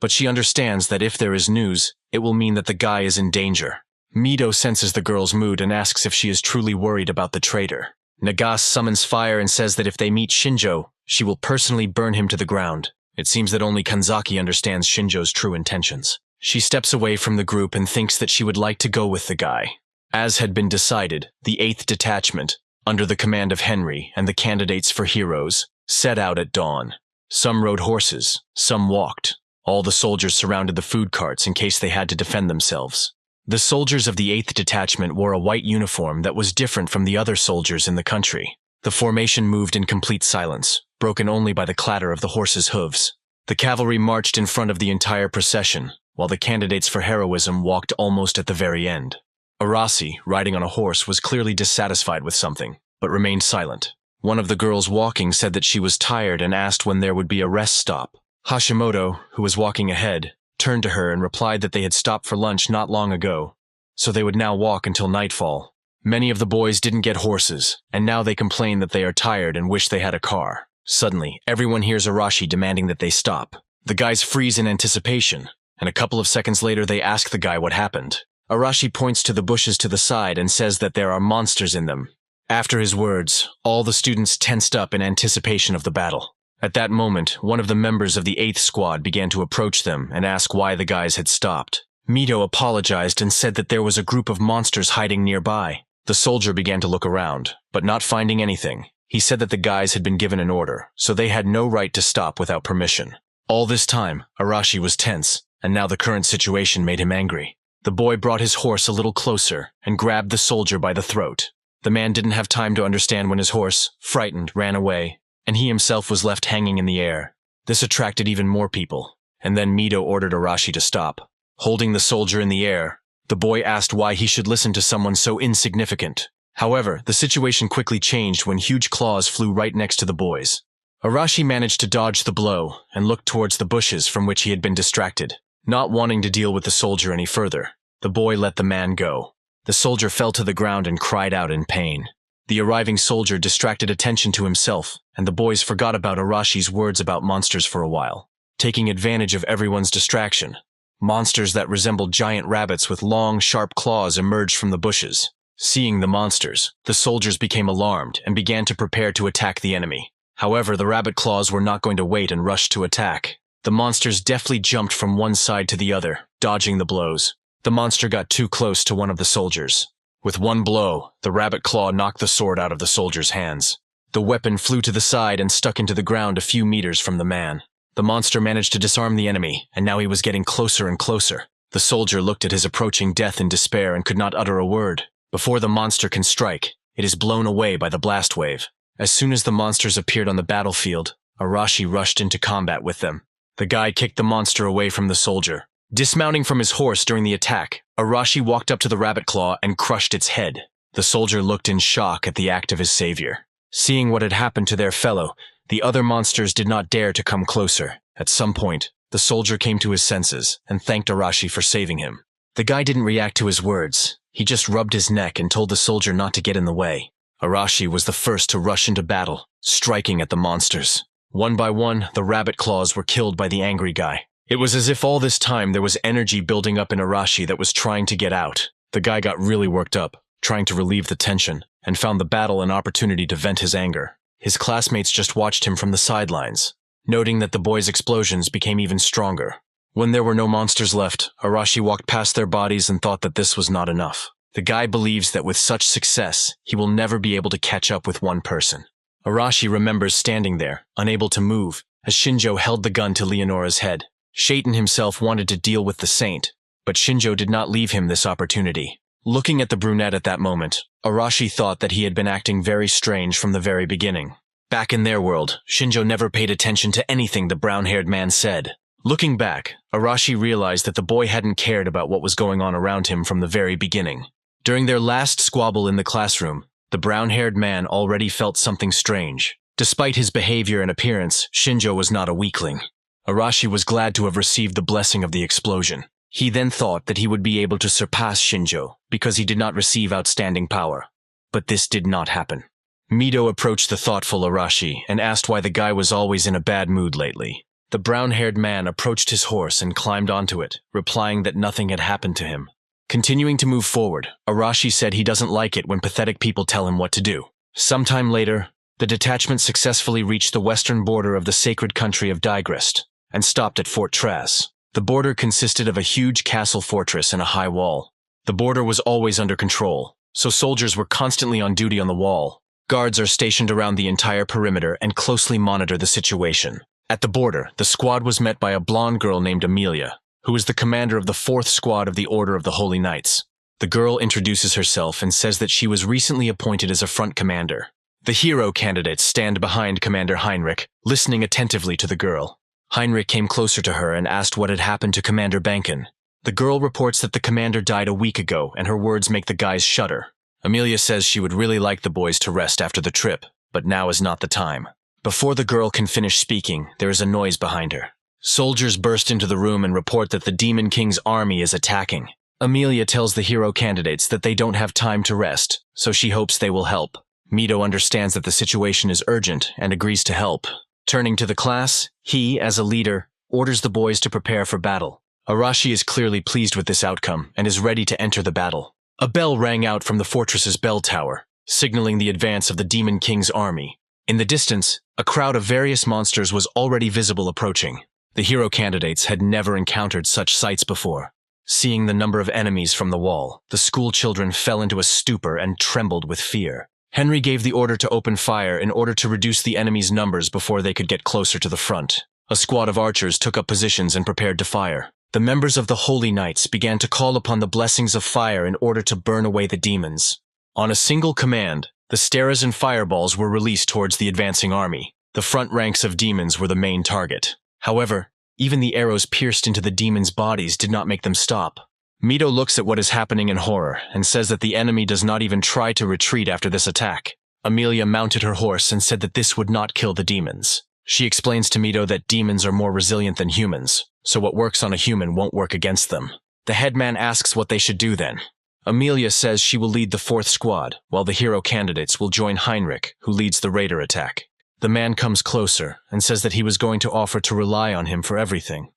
but she understands that if there is news, it will mean that the guy is in danger. Mido senses the girl's mood and asks if she is truly worried about the traitor. Nagase summons fire and says that if they meet Shinjjo, she will personally burn him to the ground. It seems that only Kanzaki understands Shinjo's true intentions. She steps away from the group and thinks that she would like to go with the guy. As had been decided, the 8th detachment, under the command of Henry and the candidates for heroes, set out at dawn. Some rode horses, some walked. All the soldiers surrounded the food carts in case they had to defend themselves. The soldiers of the 8th detachment wore a white uniform that was different from the other soldiers in the country. The formation moved in complete silence, broken only by the clatter of the horses' hooves. The cavalry marched in front of the entire procession, while the candidates for heroism walked almost at the very end. Arasi, riding on a horse, was clearly dissatisfied with something, but remained silent. One of the girls walking said that she was tired and asked when there would be a rest stop. Hashimoto, who was walking ahead, turned to her and replied that they had stopped for lunch not long ago, so they would now walk until nightfall. Many of the boys didn't get horses, and now they complain that they are tired and wish they had a car. Suddenly, everyone hears Arashi demanding that they stop. The guys freeze in anticipation, and a couple of seconds later they ask the guy what happened. Arashi points to the bushes to the side and says that there are monsters in them. After his words, all the students tensed up in anticipation of the battle. At that moment, one of the members of the 8th squad began to approach them and ask why the guys had stopped. Mito apologized and said that there was a group of monsters hiding nearby. The soldier began to look around, but not finding anything. He said that the guys had been given an order, so they had no right to stop without permission. All this time, Arashi was tense, and now the current situation made him angry. The boy brought his horse a little closer and grabbed the soldier by the throat. The man didn't have time to understand when his horse, frightened, ran away, and he himself was left hanging in the air. This attracted even more people, and then Mito ordered Arashi to stop. Holding the soldier in the air, the boy asked why he should listen to someone so insignificant. However, the situation quickly changed when huge claws flew right next to the boys. Arashi managed to dodge the blow and looked towards the bushes from which he had been distracted. Not wanting to deal with the soldier any further, the boy let the man go. The soldier fell to the ground and cried out in pain. The arriving soldier distracted attention to himself, and the boys forgot about Arashi's words about monsters for a while. Taking advantage of everyone's distraction, monsters that resembled giant rabbits with long, sharp claws emerged from the bushes. Seeing the monsters, the soldiers became alarmed and began to prepare to attack the enemy. However, the rabbit claws were not going to wait and rushed to attack. The monsters deftly jumped from one side to the other, dodging the blows. The monster got too close to one of the soldiers. With one blow, the rabbit claw knocked the sword out of the soldier's hands. The weapon flew to the side and stuck into the ground a few meters from the man. The monster managed to disarm the enemy, and now he was getting closer and closer. The soldier looked at his approaching death in despair and could not utter a word. Before the monster can strike, it is blown away by the blast wave. As soon as the monsters appeared on the battlefield, Arashi rushed into combat with them. The guy kicked the monster away from the soldier. Dismounting from his horse during the attack, Arashi walked up to the rabbit claw and crushed its head. The soldier looked in shock at the act of his savior. Seeing what had happened to their fellow, the other monsters did not dare to come closer. At some point, the soldier came to his senses and thanked Arashi for saving him. The guy didn't react to his words. He just rubbed his neck and told the soldier not to get in the way. Arashi was the first to rush into battle, striking at the monsters. One by one, the rabbit claws were killed by the angry guy. It was as if all this time there was energy building up in Arashi that was trying to get out. The guy got really worked up, trying to relieve the tension, and found the battle an opportunity to vent his anger. His classmates just watched him from the sidelines, noting that the boy's explosions became even stronger. When there were no monsters left, Arashi walked past their bodies and thought that this was not enough. The guy believes that with such success, he will never be able to catch up with one person. Arashi remembers standing there, unable to move, as Shinjjo held the gun to Leonora's head. Shaitan himself wanted to deal with the saint, but Shinjjo did not leave him this opportunity. Looking at the brunette at that moment, Arashi thought that he had been acting very strange from the very beginning. Back in their world, Shinjjo never paid attention to anything the brown-haired man said. Looking back, Arashi realized that the boy hadn't cared about what was going on around him from the very beginning. During their last squabble in the classroom, the brown-haired man already felt something strange. Despite his behavior and appearance, Shinjjo was not a weakling. Arashi was glad to have received the blessing of the explosion. He then thought that he would be able to surpass Shinjjo because he did not receive outstanding power. But this did not happen. Mito approached the thoughtful Arashi and asked why the guy was always in a bad mood lately. The brown-haired man approached his horse and climbed onto it, replying that nothing had happened to him. Continuing to move forward, Arashi said he doesn't like it when pathetic people tell him what to do. Sometime later, the detachment successfully reached the western border of the sacred country of Deadliest and stopped at Fort Traz. The border consisted of a huge castle fortress and a high wall. The border was always under control, so soldiers were constantly on duty on the wall. Guards are stationed around the entire perimeter and closely monitor the situation. At the border, the squad was met by a blonde girl named Amelia, who is the commander of the 4th Squad of the Order of the Holy Knights. The girl introduces herself and says that she was recently appointed as a front commander. The hero candidates stand behind Commander Heinrich, listening attentively to the girl. Heinrich came closer to her and asked what had happened to Commander Banken. The girl reports that the commander died a week ago, and her words make the guys shudder. Amelia says she would really like the boys to rest after the trip, but now is not the time. Before the girl can finish speaking, there is a noise behind her. Soldiers burst into the room and report that the Demon King's army is attacking. Amelia tells the hero candidates that they don't have time to rest, so she hopes they will help. Mito understands that the situation is urgent and agrees to help. Turning to the class, he, as a leader, orders the boys to prepare for battle. Arashi is clearly pleased with this outcome and is ready to enter the battle. A bell rang out from the fortress's bell tower, signaling the advance of the Demon King's army. In the distance, a crowd of various monsters was already visible approaching. The hero candidates had never encountered such sights before. Seeing the number of enemies from the wall, the school children fell into a stupor and trembled with fear. Henry gave the order to open fire in order to reduce the enemies' numbers before they could get closer to the front. A squad of archers took up positions and prepared to fire. The members of the Holy Knights began to call upon the blessings of fire in order to burn away the demons. On a single command, the steras and fireballs were released towards the advancing army. The front ranks of demons were the main target. However, even the arrows pierced into the demons' bodies did not make them stop. Mito looks at what is happening in horror and says that the enemy does not even try to retreat after this attack. Amelia mounted her horse and said that this would not kill the demons. She explains to Mito that demons are more resilient than humans, so what works on a human won't work against them. The headman asks what they should do then. Amelia says she will lead the 4th squad, while the hero candidates will join Heinrich, who leads the raider attack. The man comes closer and says that he was going to offer to rely on him for everything.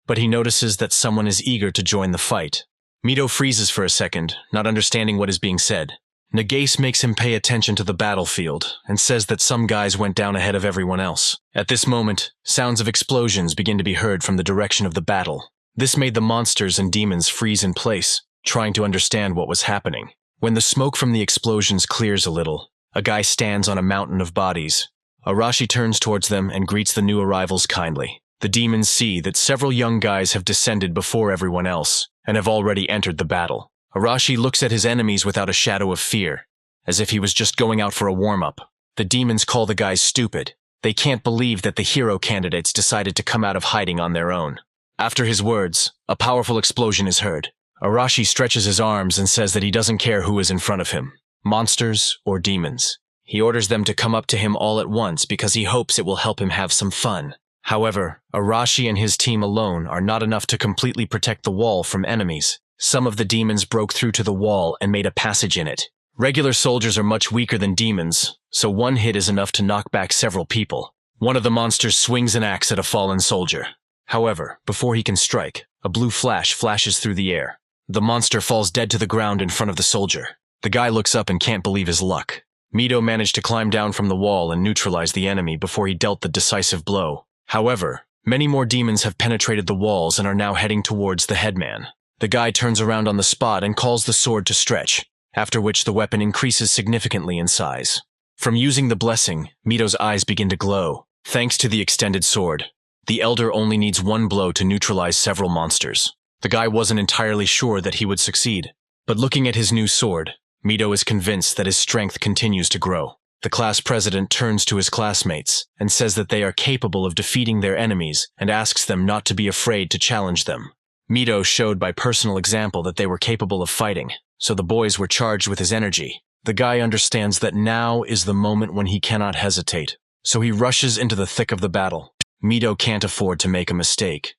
But he notices that someone is eager to join the fight. Mito freezes for a second, not understanding what is being said. Nagase makes him pay attention to the battlefield and says that some guys went down ahead of everyone else. At this moment, sounds of explosions begin to be heard from the direction of the battle. This made the monsters and demons freeze in place, trying to understand what was happening. When the smoke from the explosions clears a little, a guy stands on a mountain of bodies. Arashi turns towards them and greets the new arrivals kindly. The demons see that several young guys have descended before everyone else and have already entered the battle. Arashi looks at his enemies without a shadow of fear, as if he was just going out for a warm-up. The demons call the guys stupid. They can't believe that the hero candidates decided to come out of hiding on their own. After his words, a powerful explosion is heard. Arashi stretches his arms and says that he doesn't care who is in front of him, monsters or demons. He orders them to come up to him all at once because he hopes it will help him have some fun. However, Arashi and his team alone are not enough to completely protect the wall from enemies. Some of the demons broke through to the wall and made a passage in it. Regular soldiers are much weaker than demons, so one hit is enough to knock back several people. One of the monsters swings an axe at a fallen soldier. However, before he can strike, a blue flash flashes through the air. The monster falls dead to the ground in front of the soldier. The guy looks up and can't believe his luck. Mito managed to climb down from the wall and neutralize the enemy before he dealt the decisive blow. However, many more demons have penetrated the walls and are now heading towards the headman. The guy turns around on the spot and calls the sword to stretch, after which the weapon increases significantly in size. From using the blessing, Mito's eyes begin to glow. Thanks to the extended sword, the elder only needs one blow to neutralize several monsters. The guy wasn't entirely sure that he would succeed, but looking at his new sword, Mito is convinced that his strength continues to grow. The class president turns to his classmates and says that they are capable of defeating their enemies and asks them not to be afraid to challenge them. Mito showed by personal example that they were capable of fighting, so the boys were charged with his energy. The guy understands that now is the moment when he cannot hesitate, so he rushes into the thick of the battle. Mito can't afford to make a mistake,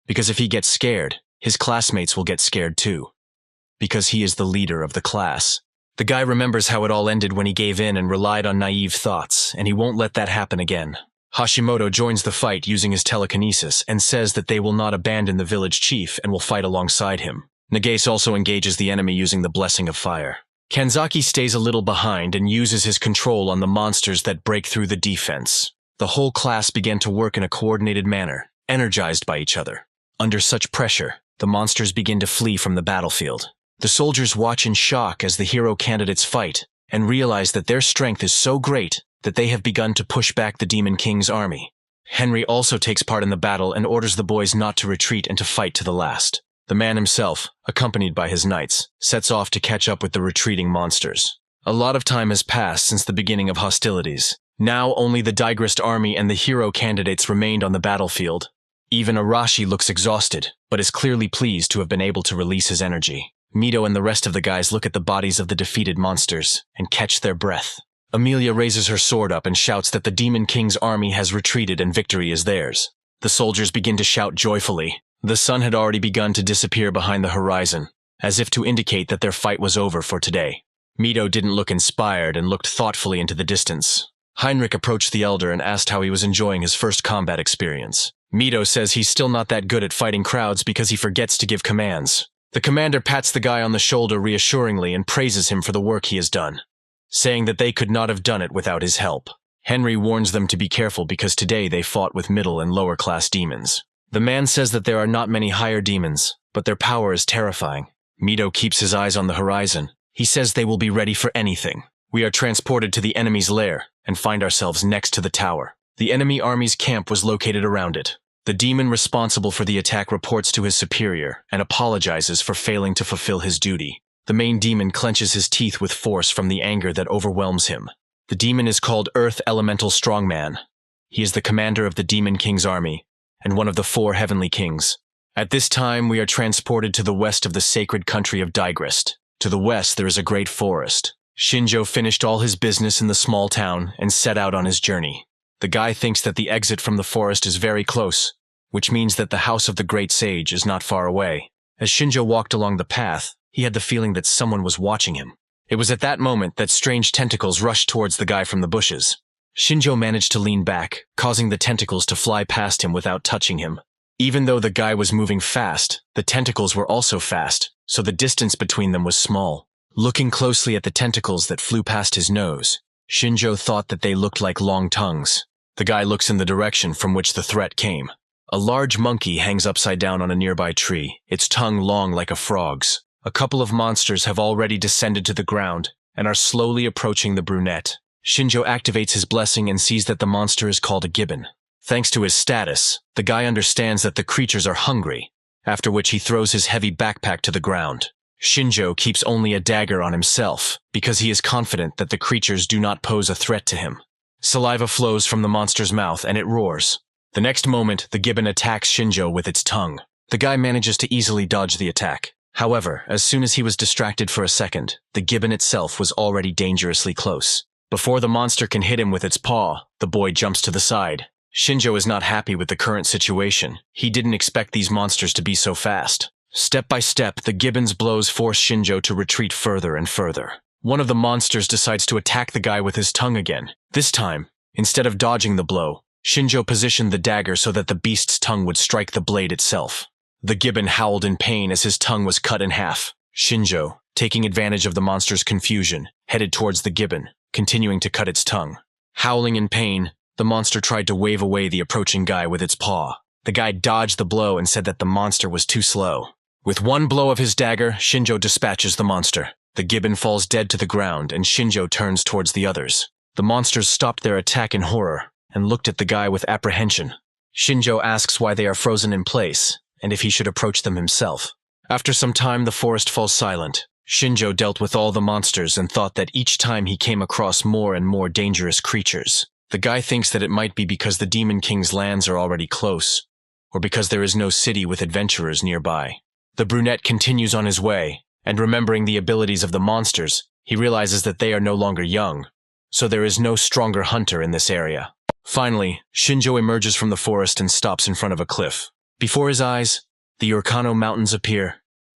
because if he gets scared, his classmates will get scared too, because he is the leader of the class. The guy remembers how it all ended when he gave in and relied on naive thoughts, and he won't let that happen again. Hashimoto joins the fight using his telekinesis and says that they will not abandon the village chief and will fight alongside him. Nagase also engages the enemy using the blessing of fire. Kanzaki stays a little behind and uses his control on the monsters that break through the defense. The whole class began to work in a coordinated manner, energized by each other. Under such pressure, the monsters begin to flee from the battlefield. The soldiers watch in shock as the hero candidates fight, and realize that their strength is so great that they have begun to push back the Demon King's army. Henry also takes part in the battle and orders the boys not to retreat and to fight to the last. The man himself, accompanied by his knights, sets off to catch up with the retreating monsters. A lot of time has passed since the beginning of hostilities. Now only the Digrist army and the hero candidates remained on the battlefield. Even Arashi looks exhausted, but is clearly pleased to have been able to release his energy. Mito and the rest of the guys look at the bodies of the defeated monsters and catch their breath. Amelia raises her sword up and shouts that the Demon King's army has retreated and victory is theirs. The soldiers begin to shout joyfully. The sun had already begun to disappear behind the horizon, as if to indicate that their fight was over for today. Mito didn't look inspired and looked thoughtfully into the distance. Heinrich approached the elder and asked how he was enjoying his first combat experience. Mito says he's still not that good at fighting crowds because he forgets to give commands. The commander pats the guy on the shoulder reassuringly and praises him for the work he has done, saying that they could not have done it without his help. Henry warns them to be careful because today they fought with middle and lower class demons. The man says that there are not many higher demons, but their power is terrifying. Mito keeps his eyes on the horizon. He says they will be ready for anything. We are transported to the enemy's lair and find ourselves next to the tower. The enemy army's camp was located around it. The demon responsible for the attack reports to his superior and apologizes for failing to fulfill his duty. The main demon clenches his teeth with force from the anger that overwhelms him. The demon is called Earth Elemental Strongman. He is the commander of the Demon King's army and one of the 4 heavenly kings. At this time, we are transported to the west of the sacred country of Digrest. To the west, there is a great forest. Shinjjo finished all his business in the small town and set out on his journey. The guy thinks that the exit from the forest is very close, which means that the house of the great sage is not far away. As Shinjjo walked along the path, he had the feeling that someone was watching him. It was at that moment that strange tentacles rushed towards the guy from the bushes. Shinjjo managed to lean back, causing the tentacles to fly past him without touching him. Even though the guy was moving fast, the tentacles were also fast, so the distance between them was small. Looking closely at the tentacles that flew past his nose, Shinjjo thought that they looked like long tongues. The guy looks in the direction from which the threat came. A large monkey hangs upside down on a nearby tree, its tongue long like a frog's. A couple of monsters have already descended to the ground and are slowly approaching the brunette. Shinjjo activates his blessing and sees that the monster is called a gibbon. Thanks to his status, the guy understands that the creatures are hungry, after which he throws his heavy backpack to the ground. Shinjjo keeps only a dagger on himself because he is confident that the creatures do not pose a threat to him. Saliva flows from the monster's mouth and it roars. The next moment, the gibbon attacks Shinjjo with its tongue. The guy manages to easily dodge the attack. However, as soon as he was distracted for a second, the gibbon itself was already dangerously close. Before the monster can hit him with its paw, the boy jumps to the side. Shinjjo is not happy with the current situation. He didn't expect these monsters to be so fast. Step by step, the gibbon's blows force Shinjjo to retreat further and further. One of the monsters decides to attack the guy with his tongue again. This time, instead of dodging the blow, Shinjjo positioned the dagger so that the beast's tongue would strike the blade itself. The gibbon howled in pain as his tongue was cut in half. Shinjjo, taking advantage of the monster's confusion, headed towards the gibbon, continuing to cut its tongue. Howling in pain, the monster tried to wave away the approaching guy with its paw. The guy dodged the blow and said that the monster was too slow. With one blow of his dagger, Shinjjo dispatches the monster. The gibbon falls dead to the ground, and Shinjjo turns towards the others. The monsters stopped their attack in horror and looked at the guy with apprehension. Shinjjo asks why they are frozen in place, and if he should approach them himself. After some time, the forest falls silent. Shinjjo dealt with all the monsters and thought that each time he came across more and more dangerous creatures. The guy thinks that it might be because the Demon King's lands are already close, or because there is no city with adventurers nearby. The brunette continues on his way, and remembering the abilities of the monsters, he realizes that they are no longer young, so there is no stronger hunter in this area. Finally, Shinjjo emerges from the forest and stops in front of a cliff. Before his eyes, the Urkano Mountains appear,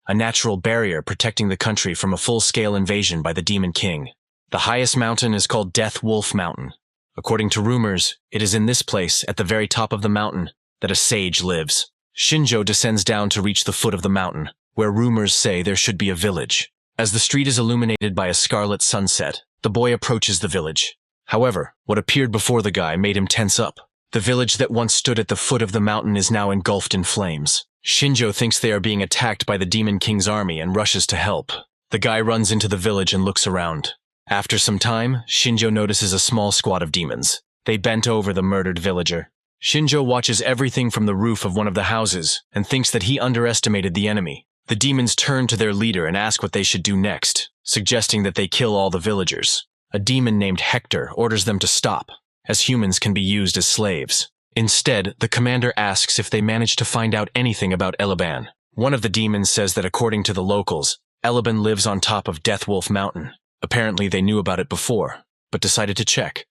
a natural barrier protecting the country from a full-scale invasion by the Demon King. The highest mountain is called Death Wolf Mountain. According to rumors, it is in this place, at the very top of the mountain, that a sage lives. Shinjjo descends down to reach the foot of the mountain, where rumors say there should be a village. As the street is illuminated by a scarlet sunset, the boy approaches the village. However, what appeared before the guy made him tense up. The village that once stood at the foot of the mountain is now engulfed in flames. Shinjjo thinks they are being attacked by the Demon King's army and rushes to help. The guy runs into the village and looks around. After some time, Shinjjo notices a small squad of demons. They bent over the murdered villager. Shinjjo watches everything from the roof of one of the houses and thinks that he underestimated the enemy. The demons turn to their leader and ask what they should do next, suggesting that they kill all the villagers. A demon named Hector orders them to stop, as humans can be used as slaves. Instead, the commander asks if they managed to find out anything about Elaban. One of the demons says that according to the locals, Elaban lives on top of Deathwolf Mountain. Apparently they knew about it before, but decided to check.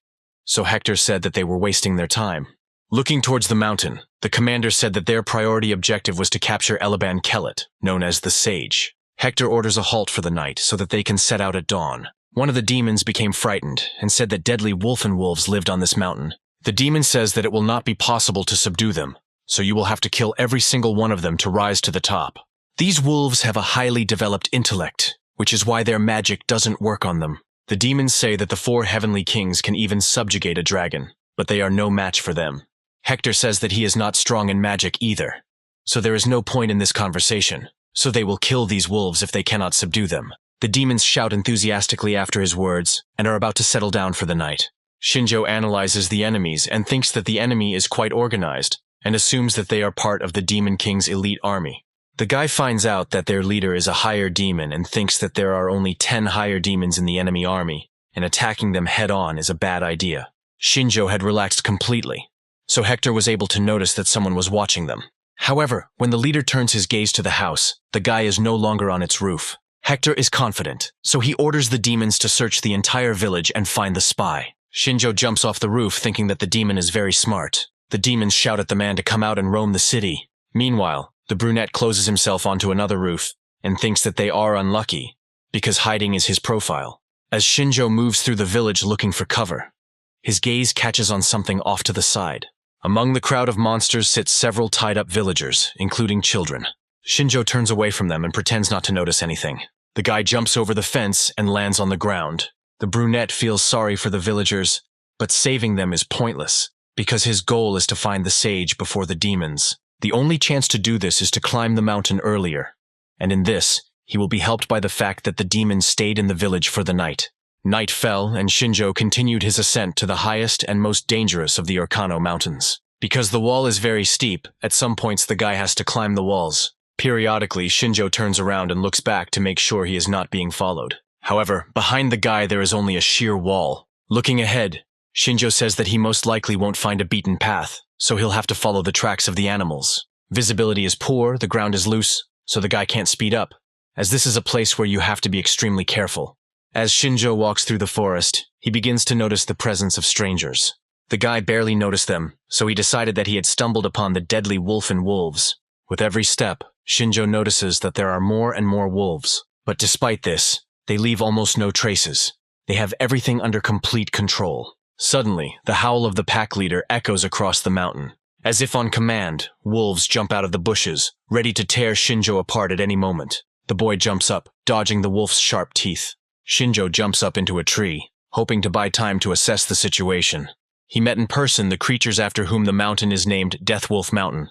So Hector said that they were wasting their time. Looking towards the mountain, the commander said that their priority objective was to capture Elaban Kellet, known as the Sage. Hector orders a halt for the night so that they can set out at dawn. One of the demons became frightened and said that deadly wolves lived on this mountain. The demon says that it will not be possible to subdue them, so you will have to kill every single one of them to rise to the top. These wolves have a highly developed intellect, which is why their magic doesn't work on them. The demons say that the 4 heavenly kings can even subjugate a dragon, but they are no match for them. Hector says that he is not strong in magic either, so there is no point in this conversation, so they will kill these wolves if they cannot subdue them. The demons shout enthusiastically after his words and are about to settle down for the night. Shinjjo analyzes the enemies and thinks that the enemy is quite organized and assumes that they are part of the Demon King's elite army. The guy finds out that their leader is a higher demon and thinks that there are only 10 higher demons in the enemy army, and attacking them head-on is a bad idea. Shinjjo had relaxed completely, so Hector was able to notice that someone was watching them. However, when the leader turns his gaze to the house, the guy is no longer on its roof. Hector is confident, so he orders the demons to search the entire village and find the spy. Shinjjo jumps off the roof thinking that the demon is very smart. The demons shout at the man to come out and roam the city. Meanwhile, the brunette closes himself onto another roof and thinks that they are unlucky, because hiding is his profile. As Shinjjo moves through the village looking for cover, his gaze catches on something off to the side. Among the crowd of monsters sit several tied-up villagers, including children. Shinjjo turns away from them and pretends not to notice anything. The guy jumps over the fence and lands on the ground. The brunette feels sorry for the villagers, but saving them is pointless, because his goal is to find the sage before the demons. The only chance to do this is to climb the mountain earlier, and in this, he will be helped by the fact that the demons stayed in the village for the night. Night fell, and Shinjjo continued his ascent to the highest and most dangerous of the Orkano Mountains. Because the wall is very steep, at some points the guy has to climb the walls. Periodically, Shinjjo turns around and looks back to make sure he is not being followed. However, behind the guy there is only a sheer wall. Looking ahead, Shinjjo says that he most likely won't find a beaten path, so he'll have to follow the tracks of the animals. Visibility is poor, the ground is loose, so the guy can't speed up, as this is a place where you have to be extremely careful. As Shinjjo walks through the forest, he begins to notice the presence of strangers. The guy barely noticed them, so he decided that he had stumbled upon the deadly wolf and wolves. With every step, Shinjjo notices that there are more and more wolves, but despite this, they leave almost no traces. They have everything under complete control. Suddenly, the howl of the pack leader echoes across the mountain. As if on command, wolves jump out of the bushes, ready to tear Shinjjo apart at any moment. The boy jumps up, dodging the wolf's sharp teeth. Shinjjo jumps up into a tree, hoping to buy time to assess the situation. He met in person the creatures after whom the mountain is named Deathwolf Mountain,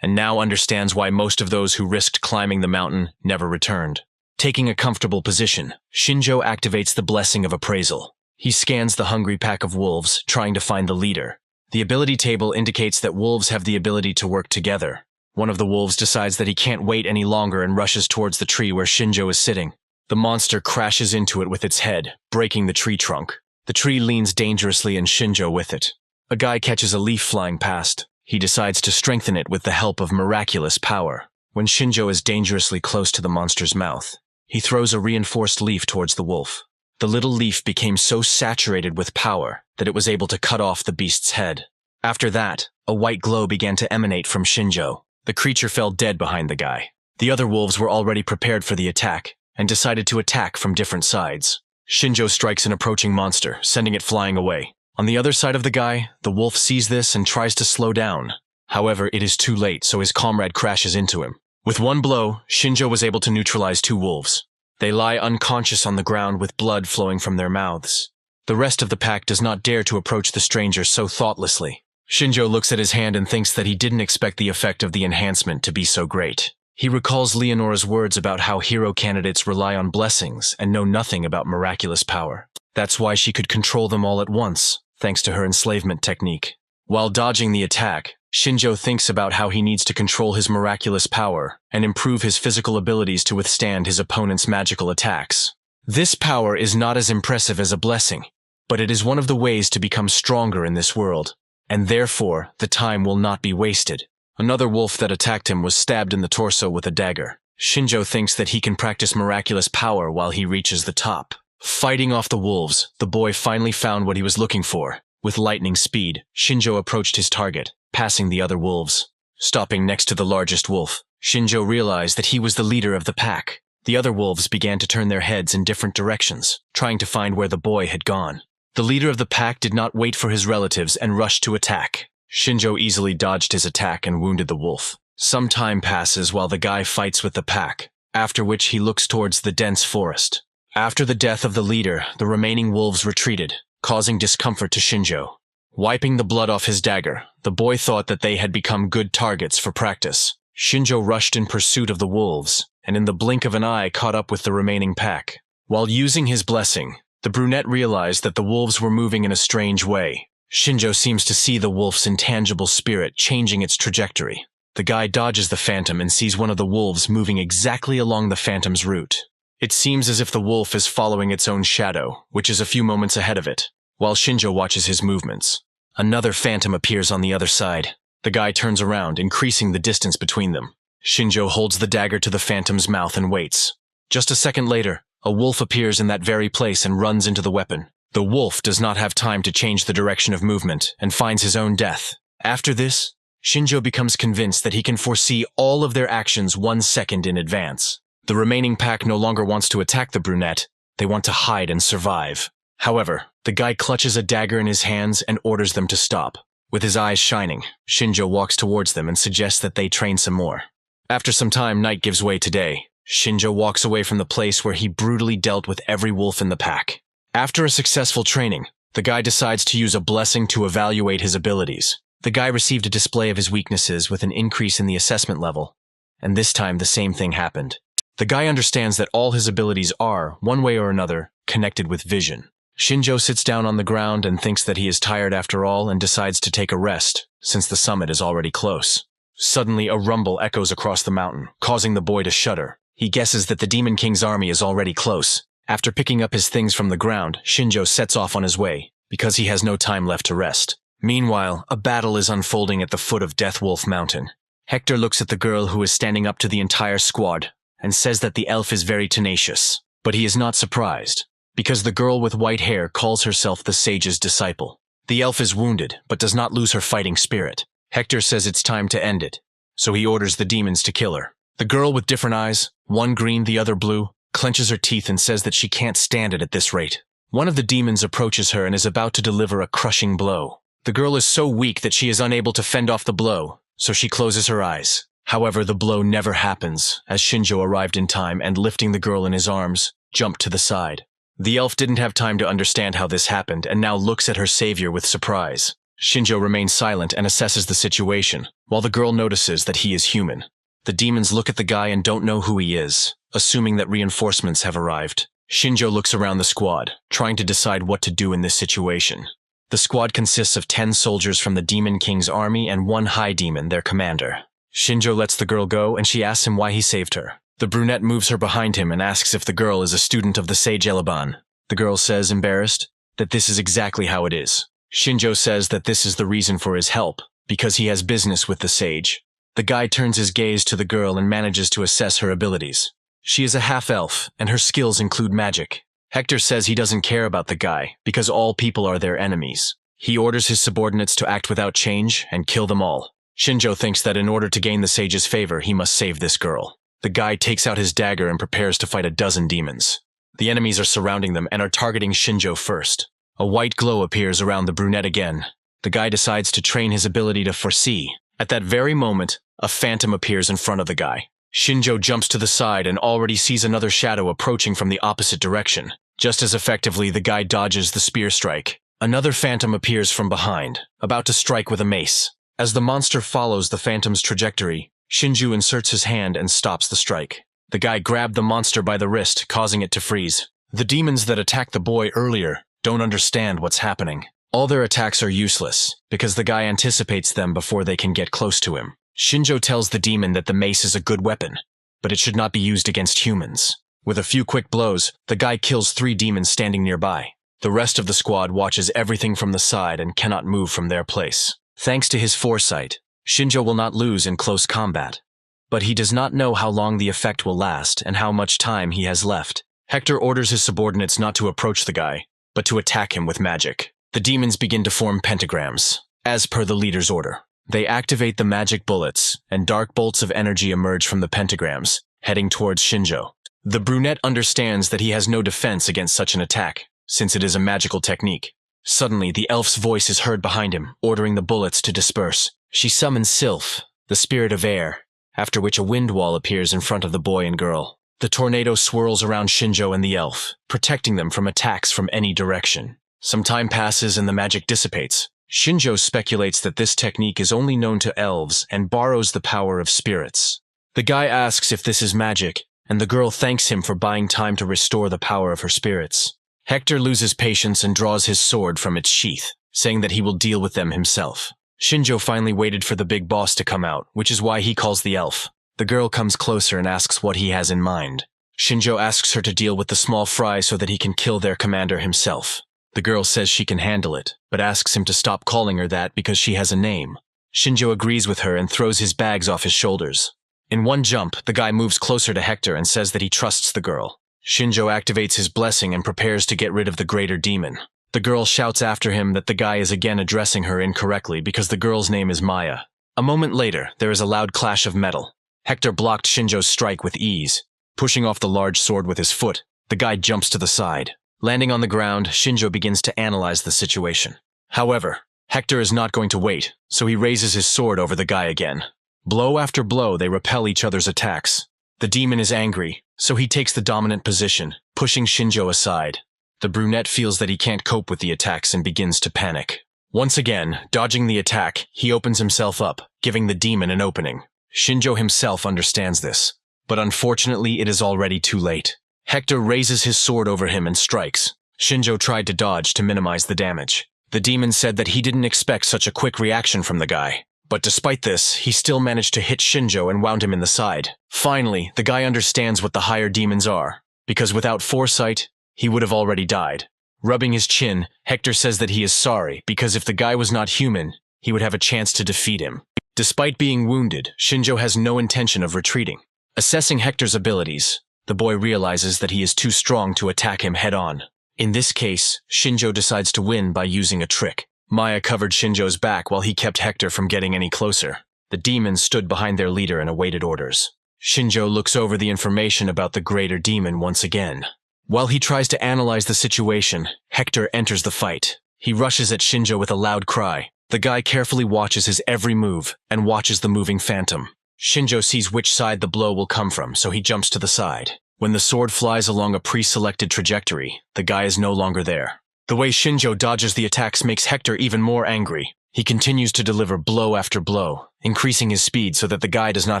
and now understands why most of those who risked climbing the mountain never returned. Taking a comfortable position, Shinjjo activates the blessing of appraisal. He scans the hungry pack of wolves, trying to find the leader. The ability table indicates that wolves have the ability to work together. One of the wolves decides that he can't wait any longer and rushes towards the tree where Shinjjo is sitting. The monster crashes into it with its head, breaking the tree trunk. The tree leans dangerously and Shinjjo with it. A guy catches a leaf flying past. He decides to strengthen it with the help of miraculous power. When Shinjjo is dangerously close to the monster's mouth, he throws a reinforced leaf towards the wolf. The little leaf became so saturated with power that it was able to cut off the beast's head. After that, a white glow began to emanate from Shinjjo. The creature fell dead behind the guy. The other wolves were already prepared for the attack and decided to attack from different sides. Shinjjo strikes an approaching monster, sending it flying away. On the other side of the guy, the wolf sees this and tries to slow down. However, it is too late, so his comrade crashes into him. With one blow, Shinjjo was able to neutralize 2 wolves. They lie unconscious on the ground with blood flowing from their mouths. The rest of the pack does not dare to approach the stranger so thoughtlessly. Shinjjo looks at his hand and thinks that he didn't expect the effect of the enhancement to be so great. He recalls Leonora's words about how hero candidates rely on blessings and know nothing about miraculous power. That's why she could control them all at once, thanks to her enslavement technique. While dodging the attack, Shinjjo thinks about how he needs to control his miraculous power and improve his physical abilities to withstand his opponent's magical attacks. This power is not as impressive as a blessing, but it is one of the ways to become stronger in this world. and therefore the time will not be wasted. Another wolf that attacked him was stabbed in the torso with a dagger. Shinjjo thinks that he can practice miraculous power while he reaches the top. Fighting off the wolves, the boy finally found what he was looking for. With lightning speed, Shinjjo approached his target, passing the other wolves. Stopping next to the largest wolf, Shinjjo realized that he was the leader of the pack. The other wolves began to turn their heads in different directions, trying to find where the boy had gone. The leader of the pack did not wait for his relatives and rushed to attack. Shinjjo easily dodged his attack and wounded the wolf. Some time passes while the guy fights with the pack, after which he looks towards the dense forest. After the death of the leader, the remaining wolves retreated, causing discomfort to Shinjjo. Wiping the blood off his dagger, the boy thought that they had become good targets for practice. Shinjjo rushed in pursuit of the wolves, and in the blink of an eye caught up with the remaining pack. While using his blessing, the brunette realized that the wolves were moving in a strange way. Shinjjo seems to see the wolf's intangible spirit changing its trajectory. The guy dodges the phantom and sees one of the wolves moving exactly along the phantom's route. It seems as if the wolf is following its own shadow, which is a few moments ahead of it, while Shinjjo watches his movements. Another phantom appears on the other side. The guy turns around, increasing the distance between them. Shinjjo holds the dagger to the phantom's mouth and waits. Just a second later, a wolf appears in that very place and runs into the weapon. The wolf does not have time to change the direction of movement and finds his own death. After this, Shinjjo becomes convinced that he can foresee all of their actions 1 second in advance. The remaining pack no longer wants to attack the brunette, they want to hide and survive. However, the guy clutches a dagger in his hands and orders them to stop. With his eyes shining, Shinjjo walks towards them and suggests that they train some more. After some time, night gives way to day. Shinjjo walks away from the place where he brutally dealt with every wolf in the pack. After a successful training, the guy decides to use a blessing to evaluate his abilities. The guy received a display of his weaknesses with an increase in the assessment level, and this time the same thing happened. The guy understands that all his abilities are, one way or another, connected with vision. Shinjjo sits down on the ground and thinks that he is tired after all and decides to take a rest, since the summit is already close. Suddenly, a rumble echoes across the mountain, causing the boy to shudder. He guesses that the Demon King's army is already close. After picking up his things from the ground, Shinjjo sets off on his way, because he has no time left to rest. Meanwhile, a battle is unfolding at the foot of Death Wolf Mountain. Hector looks at the girl who is standing up to the entire squad, and says that the elf is very tenacious. But he is not surprised, because the girl with white hair calls herself the sage's disciple. The elf is wounded, but does not lose her fighting spirit. Hector says it's time to end it, so he orders the demons to kill her. The girl with different eyes, one green, the other blue, clenches her teeth and says that she can't stand it at this rate. One of the demons approaches her and is about to deliver a crushing blow. The girl is so weak that she is unable to fend off the blow, so she closes her eyes. However, the blow never happens, as Shinjjo arrived in time and, lifting the girl in his arms, jumped to the side. The elf didn't have time to understand how this happened and now looks at her savior with surprise. Shinjjo remains silent and assesses the situation, while the girl notices that he is human. The demons look at the guy and don't know who he is, assuming that reinforcements have arrived. Shinjjo looks around the squad, trying to decide what to do in this situation. The squad consists of 10 soldiers from the Demon King's army and 1 high demon, their commander. Shinjjo lets the girl go and she asks him why he saved her. The brunette moves her behind him and asks if the girl is a student of the sage Elaban. The girl says, embarrassed, that this is exactly how it is. Shinjjo says that this is the reason for his help, because he has business with the sage. The guy turns his gaze to the girl and manages to assess her abilities. She is a half-elf, and her skills include magic. Hector says he doesn't care about the guy, because all people are their enemies. He orders his subordinates to act without change and kill them all. Shinjjo thinks that in order to gain the sage's favor, he must save this girl. The guy takes out his dagger and prepares to fight a dozen demons. The enemies are surrounding them and are targeting Shinjjo first. A white glow appears around the brunette again. The guy decides to train his ability to foresee. At that very moment, a phantom appears in front of the guy. Shinjjo jumps to the side and already sees another shadow approaching from the opposite direction. Just as effectively, the guy dodges the spear strike. Another phantom appears from behind, about to strike with a mace. As the monster follows the phantom's trajectory, Shinjjo inserts his hand and stops the strike. The guy grabbed the monster by the wrist, causing it to freeze. The demons that attacked the boy earlier don't understand what's happening. All their attacks are useless, because the guy anticipates them before they can get close to him. Shinjjo tells the demon that the mace is a good weapon, but it should not be used against humans. With a few quick blows, the guy kills 3 demons standing nearby. The rest of the squad watches everything from the side and cannot move from their place. Thanks to his foresight, Shinjjo will not lose in close combat. But he does not know how long the effect will last and how much time he has left. Hector orders his subordinates not to approach the guy, but to attack him with magic. The demons begin to form pentagrams, as per the leader's order. They activate the magic bullets, and dark bolts of energy emerge from the pentagrams, heading towards Shinjjo. The brunette understands that he has no defense against such an attack, since it is a magical technique. Suddenly, the elf's voice is heard behind him, ordering the bullets to disperse. She summons Sylph, the spirit of air, after which a wind wall appears in front of the boy and girl. The tornado swirls around Shinjjo and the elf, protecting them from attacks from any direction. Some time passes and the magic dissipates. Shinjjo speculates that this technique is only known to elves and borrows the power of spirits. The guy asks if this is magic, and the girl thanks him for buying time to restore the power of her spirits. Hector loses patience and draws his sword from its sheath, saying that he will deal with them himself. Shinjjo finally waited for the big boss to come out, which is why he calls the elf. The girl comes closer and asks what he has in mind. Shinjjo asks her to deal with the small fry so that he can kill their commander himself. The girl says she can handle it, but asks him to stop calling her that because she has a name. Shinjjo agrees with her and throws his bags off his shoulders. In one jump, the guy moves closer to Hector and says that he trusts the girl. Shinjjo activates his blessing and prepares to get rid of the greater demon. The girl shouts after him that the guy is again addressing her incorrectly because the girl's name is Maya. A moment later, there is a loud clash of metal. Hector blocked Shinjo's strike with ease. Pushing off the large sword with his foot, the guy jumps to the side. Landing on the ground, Shinjjo begins to analyze the situation. However, Hector is not going to wait, so he raises his sword over the guy again. Blow after blow, they repel each other's attacks. The demon is angry, so he takes the dominant position, pushing Shinjjo aside. The brunette feels that he can't cope with the attacks and begins to panic. Once again, dodging the attack, he opens himself up, giving the demon an opening. Shinjjo himself understands this, but unfortunately it is already too late. Hector raises his sword over him and strikes. Shinjjo tried to dodge to minimize the damage. The demon said that he didn't expect such a quick reaction from the guy. But despite this, he still managed to hit Shinjjo and wound him in the side. Finally, the guy understands what the higher demons are, because without foresight, he would have already died. Rubbing his chin, Hector says that he is sorry, because if the guy was not human, he would have a chance to defeat him. Despite being wounded, Shinjjo has no intention of retreating. Assessing Hector's abilities, the boy realizes that he is too strong to attack him head-on. In this case, Shinjjo decides to win by using a trick. Maya covered Shinjo's back while he kept Hector from getting any closer. The demons stood behind their leader and awaited orders. Shinjjo looks over the information about the greater demon once again. While he tries to analyze the situation, Hector enters the fight. He rushes at Shinjjo with a loud cry. The guy carefully watches his every move and watches the moving phantom. Shinjjo sees which side the blow will come from, so he jumps to the side. When the sword flies along a pre-selected trajectory, the guy is no longer there. The way Shinjjo dodges the attacks makes Hector even more angry. He continues to deliver blow after blow, increasing his speed so that the guy does not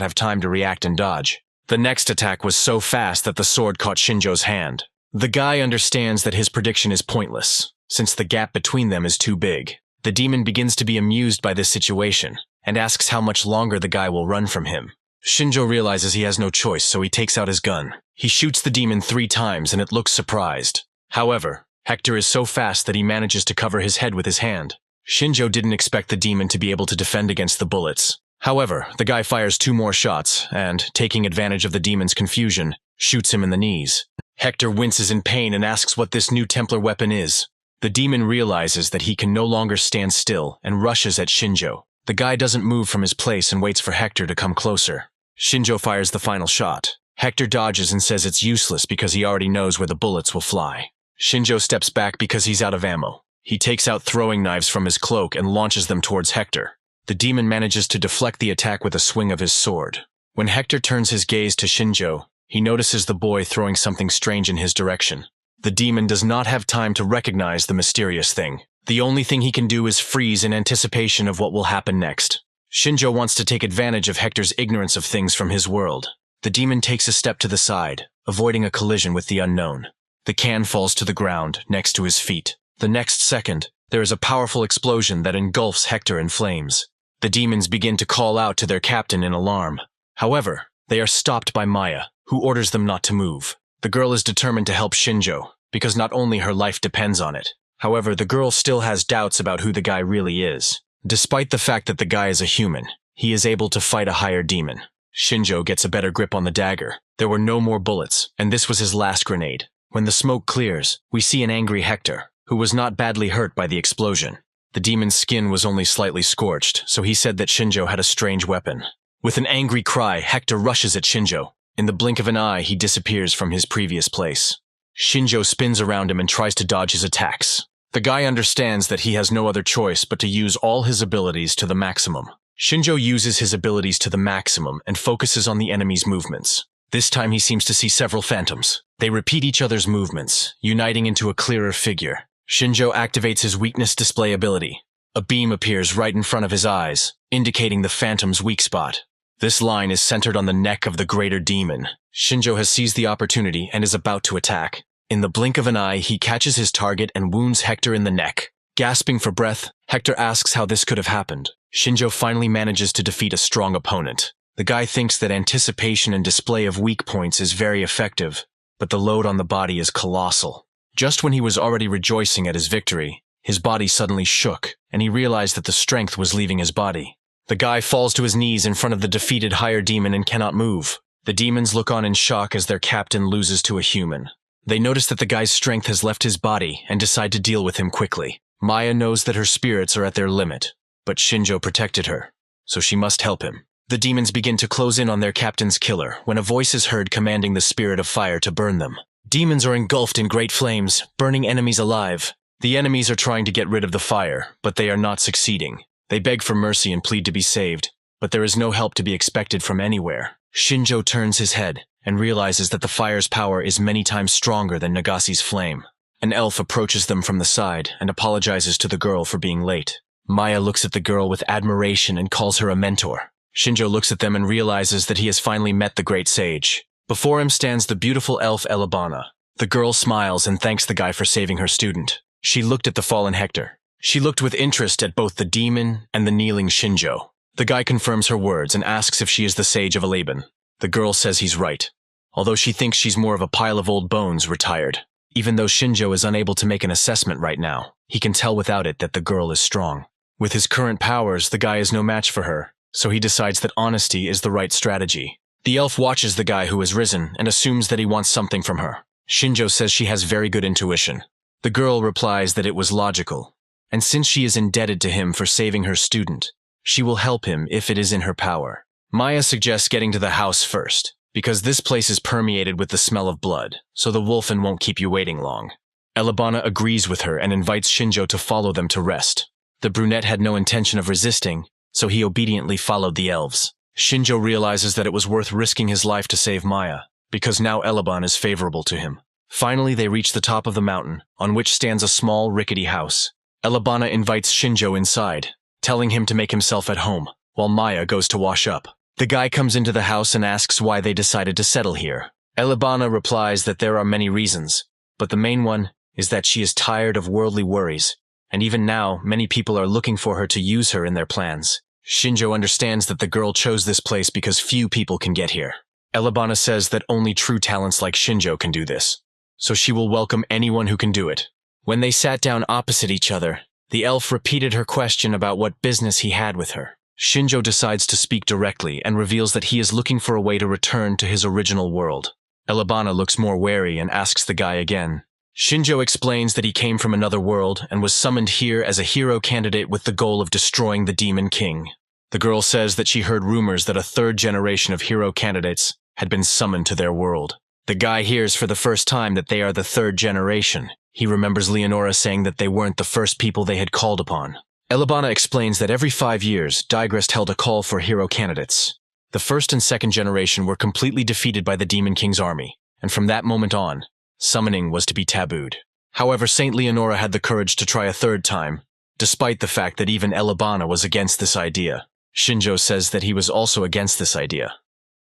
have time to react and dodge. The next attack was so fast that the sword caught Shinjo's hand. The guy understands that his prediction is pointless, since the gap between them is too big. The demon begins to be amused by this situation, and asks how much longer the guy will run from him. Shinjjo realizes he has no choice, so he takes out his gun. He shoots the demon 3 times and it looks surprised. However, Hector is so fast that he manages to cover his head with his hand. Shinjjo didn't expect the demon to be able to defend against the bullets. However, the guy fires 2 more shots and, taking advantage of the demon's confusion, shoots him in the knees. Hector winces in pain and asks what this new Templar weapon is. The demon realizes that he can no longer stand still and rushes at Shinjjo. The guy doesn't move from his place and waits for Hector to come closer. Shinjjo fires the final shot. Hector dodges and says it's useless because he already knows where the bullets will fly. Shinjjo steps back because he's out of ammo. He takes out throwing knives from his cloak and launches them towards Hector. The demon manages to deflect the attack with a swing of his sword. When Hector turns his gaze to Shinjjo, he notices the boy throwing something strange in his direction. The demon does not have time to recognize the mysterious thing. The only thing he can do is freeze in anticipation of what will happen next. Shinjjo wants to take advantage of Hector's ignorance of things from his world. The demon takes a step to the side, avoiding a collision with the unknown. The can falls to the ground, next to his feet. The next second, there is a powerful explosion that engulfs Hector in flames. The demons begin to call out to their captain in alarm. However, they are stopped by Maya, who orders them not to move. The girl is determined to help Shinjjo, because not only her life depends on it. However, the girl still has doubts about who the guy really is. Despite the fact that the guy is a human, he is able to fight a higher demon. Shinjjo gets a better grip on the dagger. There were no more bullets, and this was his last grenade. When the smoke clears, we see an angry Hector, who was not badly hurt by the explosion. The demon's skin was only slightly scorched, so he said that Shinjjo had a strange weapon. With an angry cry, Hector rushes at Shinjjo. In the blink of an eye, he disappears from his previous place. Shinjjo spins around him and tries to dodge his attacks. The guy understands that he has no other choice but to use all his abilities to the maximum. Shinjjo uses his abilities to the maximum and focuses on the enemy's movements. This time he seems to see several phantoms. They repeat each other's movements, uniting into a clearer figure. Shinjjo activates his weakness display ability. A beam appears right in front of his eyes, indicating the phantom's weak spot. This line is centered on the neck of the greater demon. Shinjjo has seized the opportunity and is about to attack. In the blink of an eye, he catches his target and wounds Hector in the neck. Gasping for breath, Hector asks how this could have happened. Shinjjo finally manages to defeat a strong opponent. The guy thinks that anticipation and display of weak points is very effective, but the load on the body is colossal. Just when he was already rejoicing at his victory, his body suddenly shook, and he realized that the strength was leaving his body. The guy falls to his knees in front of the defeated higher demon and cannot move. The demons look on in shock as their captain loses to a human. They notice that the guy's strength has left his body and decide to deal with him quickly. Maya knows that her spirits are at their limit, but Shinjjo protected her, so she must help him. The demons begin to close in on their captain's killer when a voice is heard commanding the spirit of fire to burn them. Demons are engulfed in great flames, burning enemies alive. The enemies are trying to get rid of the fire, but they are not succeeding. They beg for mercy and plead to be saved, but there is no help to be expected from anywhere. Shinjjo turns his head and realizes that the fire's power is many times stronger than Nagasi's flame. An elf approaches them from the side and apologizes to the girl for being late. Maya looks at the girl with admiration and calls her a mentor. Shinjjo looks at them and realizes that he has finally met the great sage. Before him stands the beautiful elf Elabana. The girl smiles and thanks the guy for saving her student. She looked at the fallen Hector. She looked with interest at both the demon and the kneeling Shinjjo. The guy confirms her words and asks if she is the sage of Alaban. The girl says he's right, although she thinks she's more of a pile of old bones retired. Even though Shinjjo is unable to make an assessment right now, he can tell without it that the girl is strong. With his current powers, the guy is no match for her, so he decides that honesty is the right strategy. The elf watches the guy who has risen and assumes that he wants something from her. Shinjjo says she has very good intuition. The girl replies that it was logical, and since she is indebted to him for saving her student, she will help him if it is in her power. Maya suggests getting to the house first, because this place is permeated with the smell of blood, so the wolfen won't keep you waiting long. Elabana agrees with her and invites Shinjjo to follow them to rest. The brunette had no intention of resisting, so he obediently followed the elves. Shinjjo realizes that it was worth risking his life to save Maya, because now Elaban is favorable to him. Finally, they reach the top of the mountain, on which stands a small, rickety house. Elabana invites Shinjjo inside, telling him to make himself at home, while Maya goes to wash up. The guy comes into the house and asks why they decided to settle here. Elabana replies that there are many reasons, but the main one is that she is tired of worldly worries, and even now, many people are looking for her to use her in their plans. Shinjjo understands that the girl chose this place because few people can get here. Elabana says that only true talents like Shinjjo can do this, so she will welcome anyone who can do it. When they sat down opposite each other, the elf repeated her question about what business he had with her. Shinjjo decides to speak directly and reveals that he is looking for a way to return to his original world. Elabana looks more wary and asks the guy again. Shinjjo explains that he came from another world and was summoned here as a hero candidate with the goal of destroying the Demon King. The girl says that she heard rumors that a third generation of hero candidates had been summoned to their world. The guy hears for the first time that they are the third generation. He remembers Leonora saying that they weren't the first people they had called upon. Elabana explains that every 5 years, Digrest held a call for hero candidates. The first and second generation were completely defeated by the Demon King's army, and from that moment on, summoning was to be tabooed. However, Saint Leonora had the courage to try a third time, despite the fact that even Elabana was against this idea. Shinjjo says that he was also against this idea,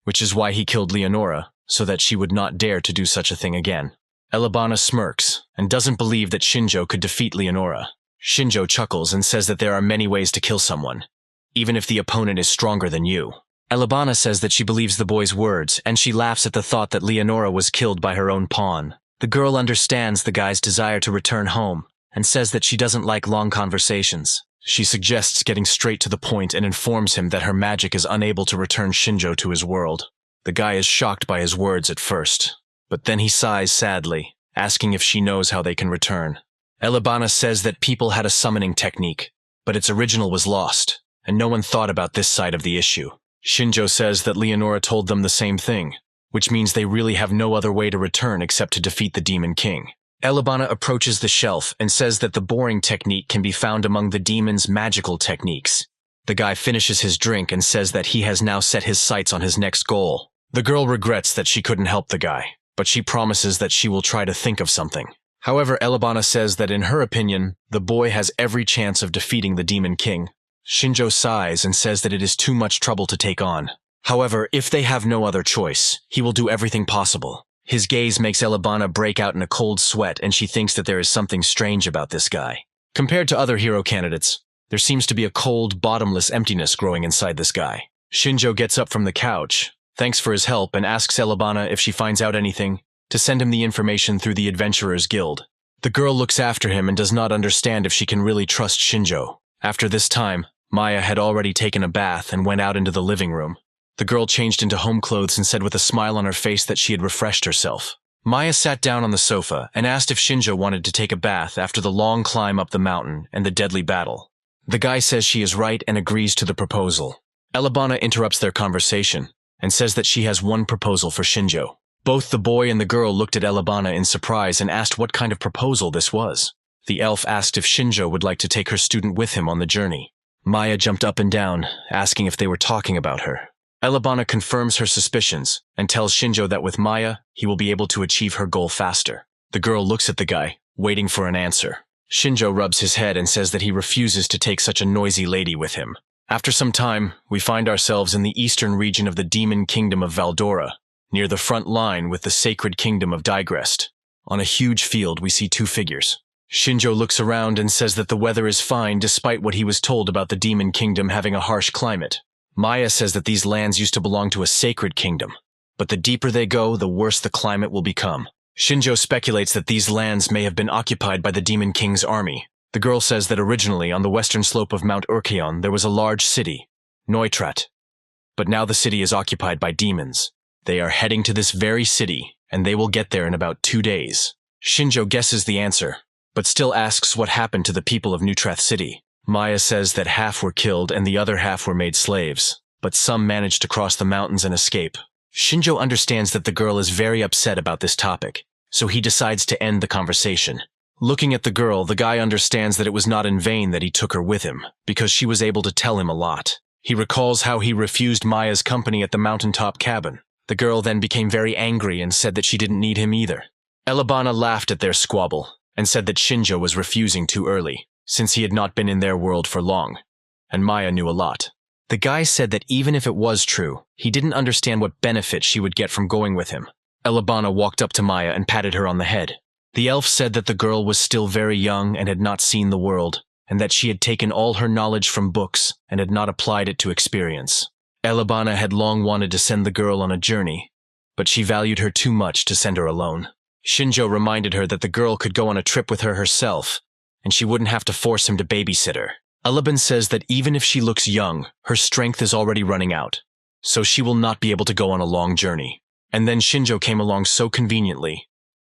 which is why he killed Leonora, so that she would not dare to do such a thing again. Elabana smirks and doesn't believe that Shinjjo could defeat Leonora. Shinjjo chuckles and says that there are many ways to kill someone, even if the opponent is stronger than you. Elabana says that she believes the boy's words, and she laughs at the thought that Leonora was killed by her own pawn. The girl understands the guy's desire to return home and says that she doesn't like long conversations. She suggests getting straight to the point and informs him that her magic is unable to return Shinjjo to his world. The guy is shocked by his words at first, but then he sighs sadly, asking if she knows how they can return. Elebana says that people had a summoning technique, but its original was lost, and no one thought about this side of the issue. Shinjjo says that Leonora told them the same thing, which means they really have no other way to return except to defeat the Demon King. Elebana approaches the shelf and says that the boring technique can be found among the demon's magical techniques. The guy finishes his drink and says that he has now set his sights on his next goal. The girl regrets that she couldn't help the guy, but she promises that she will try to think of something. However, Elebana says that in her opinion, the boy has every chance of defeating the Demon King. Shinjjo sighs and says that it is too much trouble to take on. However, if they have no other choice, he will do everything possible. His gaze makes Elebana break out in a cold sweat, and she thinks that there is something strange about this guy. Compared to other hero candidates, there seems to be a cold, bottomless emptiness growing inside this guy. Shinjjo gets up from the couch, thanks for his help, and asks Elebana if she finds out anything, to send him the information through the Adventurers Guild. The girl looks after him and does not understand if she can really trust Shinjjo. After this time, Maya had already taken a bath and went out into the living room. The girl changed into home clothes and said with a smile on her face that she had refreshed herself. Maya sat down on the sofa and asked if Shinjjo wanted to take a bath after the long climb up the mountain and the deadly battle. The guy says she is right and agrees to the proposal. Elebana interrupts their conversation and says that she has one proposal for Shinjjo. Both the boy and the girl looked at Elebana in surprise and asked what kind of proposal this was. The elf asked if Shinjjo would like to take her student with him on the journey. Maya jumped up and down, asking if they were talking about her. Elebana confirms her suspicions and tells Shinjjo that with Maya, he will be able to achieve her goal faster. The girl looks at the guy, waiting for an answer. Shinjjo rubs his head and says that he refuses to take such a noisy lady with him. After some time, we find ourselves in the eastern region of the Demon Kingdom of Valdora, near the front line with the Sacred Kingdom of Digrest. On a huge field, we see two figures. Shinjjo looks around and says that the weather is fine despite what he was told about the Demon Kingdom having a harsh climate. Maya says that these lands used to belong to a sacred kingdom, but the deeper they go, the worse the climate will become. Shinjjo speculates that these lands may have been occupied by the Demon King's army. The girl says that originally on the western slope of Mount Urkeon there was a large city, Neutrat, but now the city is occupied by demons. They are heading to this very city, and they will get there in about 2 days. Shinjjo guesses the answer, but still asks what happened to the people of Neutrath City. Maya says that half were killed and the other half were made slaves, but some managed to cross the mountains and escape. Shinjjo understands that the girl is very upset about this topic, so he decides to end the conversation. Looking at the girl, the guy understands that it was not in vain that he took her with him, because she was able to tell him a lot. He recalls how he refused Maya's company at the mountaintop cabin. The girl then became very angry and said that she didn't need him either. Elebana laughed at their squabble and said that Shinjjo was refusing too early, since he had not been in their world for long, and Maya knew a lot. The guy said that even if it was true, he didn't understand what benefit she would get from going with him. Elebana walked up to Maya and patted her on the head. The elf said that the girl was still very young and had not seen the world, and that she had taken all her knowledge from books and had not applied it to experience. Elebana had long wanted to send the girl on a journey, but she valued her too much to send her alone. Shinjjo reminded her that the girl could go on a trip with her herself, and she wouldn't have to force him to babysit her. Elebana says that even if she looks young, her strength is already running out, so she will not be able to go on a long journey. And then Shinjjo came along so conveniently,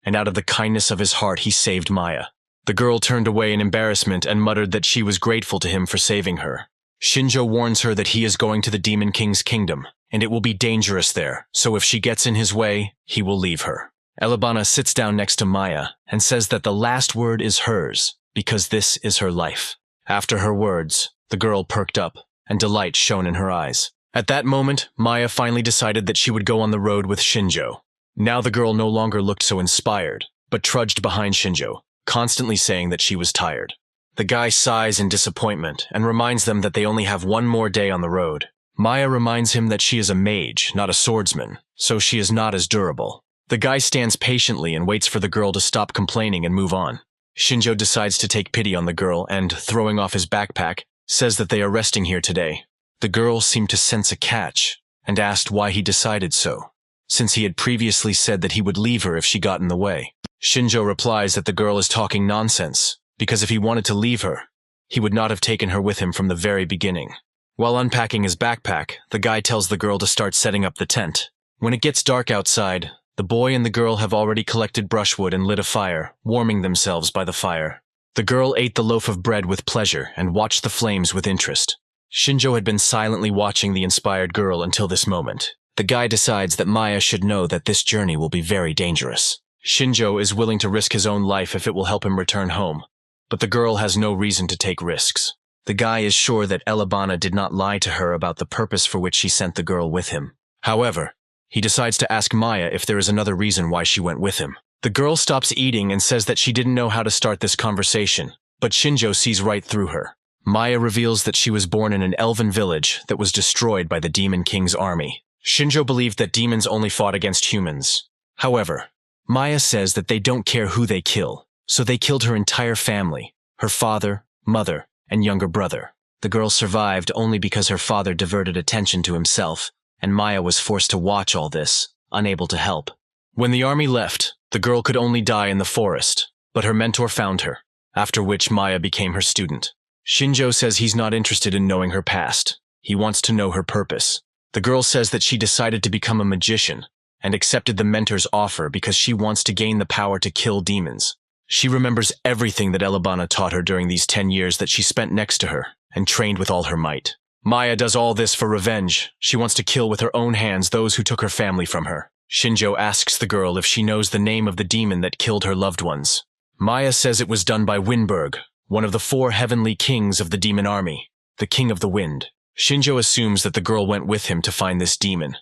and out of the kindness of his heart he saved Maya. The girl turned away in embarrassment and muttered that she was grateful to him for saving her. Shinjjo warns her that he is going to the Demon King's kingdom, and it will be dangerous there, so if she gets in his way, he will leave her. Elebana sits down next to Maya and says that the last word is hers, because this is her life. After her words, the girl perked up, and delight shone in her eyes. At that moment, Maya finally decided that she would go on the road with Shinjjo. Now the girl no longer looked so inspired, but trudged behind Shinjjo, constantly saying that she was tired. The guy sighs in disappointment and reminds them that they only have one more day on the road. Maya reminds him that she is a mage, not a swordsman, so she is not as durable. The guy stands patiently and waits for the girl to stop complaining and move on. Shinjjo decides to take pity on the girl and, throwing off his backpack, says that they are resting here today. The girl seemed to sense a catch and asked why he decided so, since he had previously said that he would leave her if she got in the way. Shinjjo replies that the girl is talking nonsense, because if he wanted to leave her, he would not have taken her with him from the very beginning. While unpacking his backpack, the guy tells the girl to start setting up the tent. When it gets dark outside, the boy and the girl have already collected brushwood and lit a fire, warming themselves by the fire. The girl ate the loaf of bread with pleasure and watched the flames with interest. Shinjjo had been silently watching the inspired girl until this moment. The guy decides that Maya should know that this journey will be very dangerous. Shinjjo is willing to risk his own life if it will help him return home, but the girl has no reason to take risks. The guy is sure that Elabana did not lie to her about the purpose for which she sent the girl with him. However, he decides to ask Maya if there is another reason why she went with him. The girl stops eating and says that she didn't know how to start this conversation, but Shinjjo sees right through her. Maya reveals that she was born in an elven village that was destroyed by the Demon King's army. Shinjjo believed that demons only fought against humans. However, Maya says that they don't care who they kill, so they killed her entire family, her father, mother, and younger brother. The girl survived only because her father diverted attention to himself, and Maya was forced to watch all this, unable to help. When the army left, the girl could only die in the forest, but her mentor found her, after which Maya became her student. Shinjjo says he's not interested in knowing her past. He wants to know her purpose. The girl says that she decided to become a magician and accepted the mentor's offer because she wants to gain the power to kill demons. She remembers everything that Elabana taught her during these 10 years that she spent next to her and trained with all her might. Maya does all this for revenge. She wants to kill with her own hands those who took her family from her. Shinjjo asks the girl if she knows the name of the demon that killed her loved ones. Maya says it was done by Winberg, one of the 4 heavenly kings of the demon army, the king of the wind. Shinjjo assumes that the girl went with him to find this demon,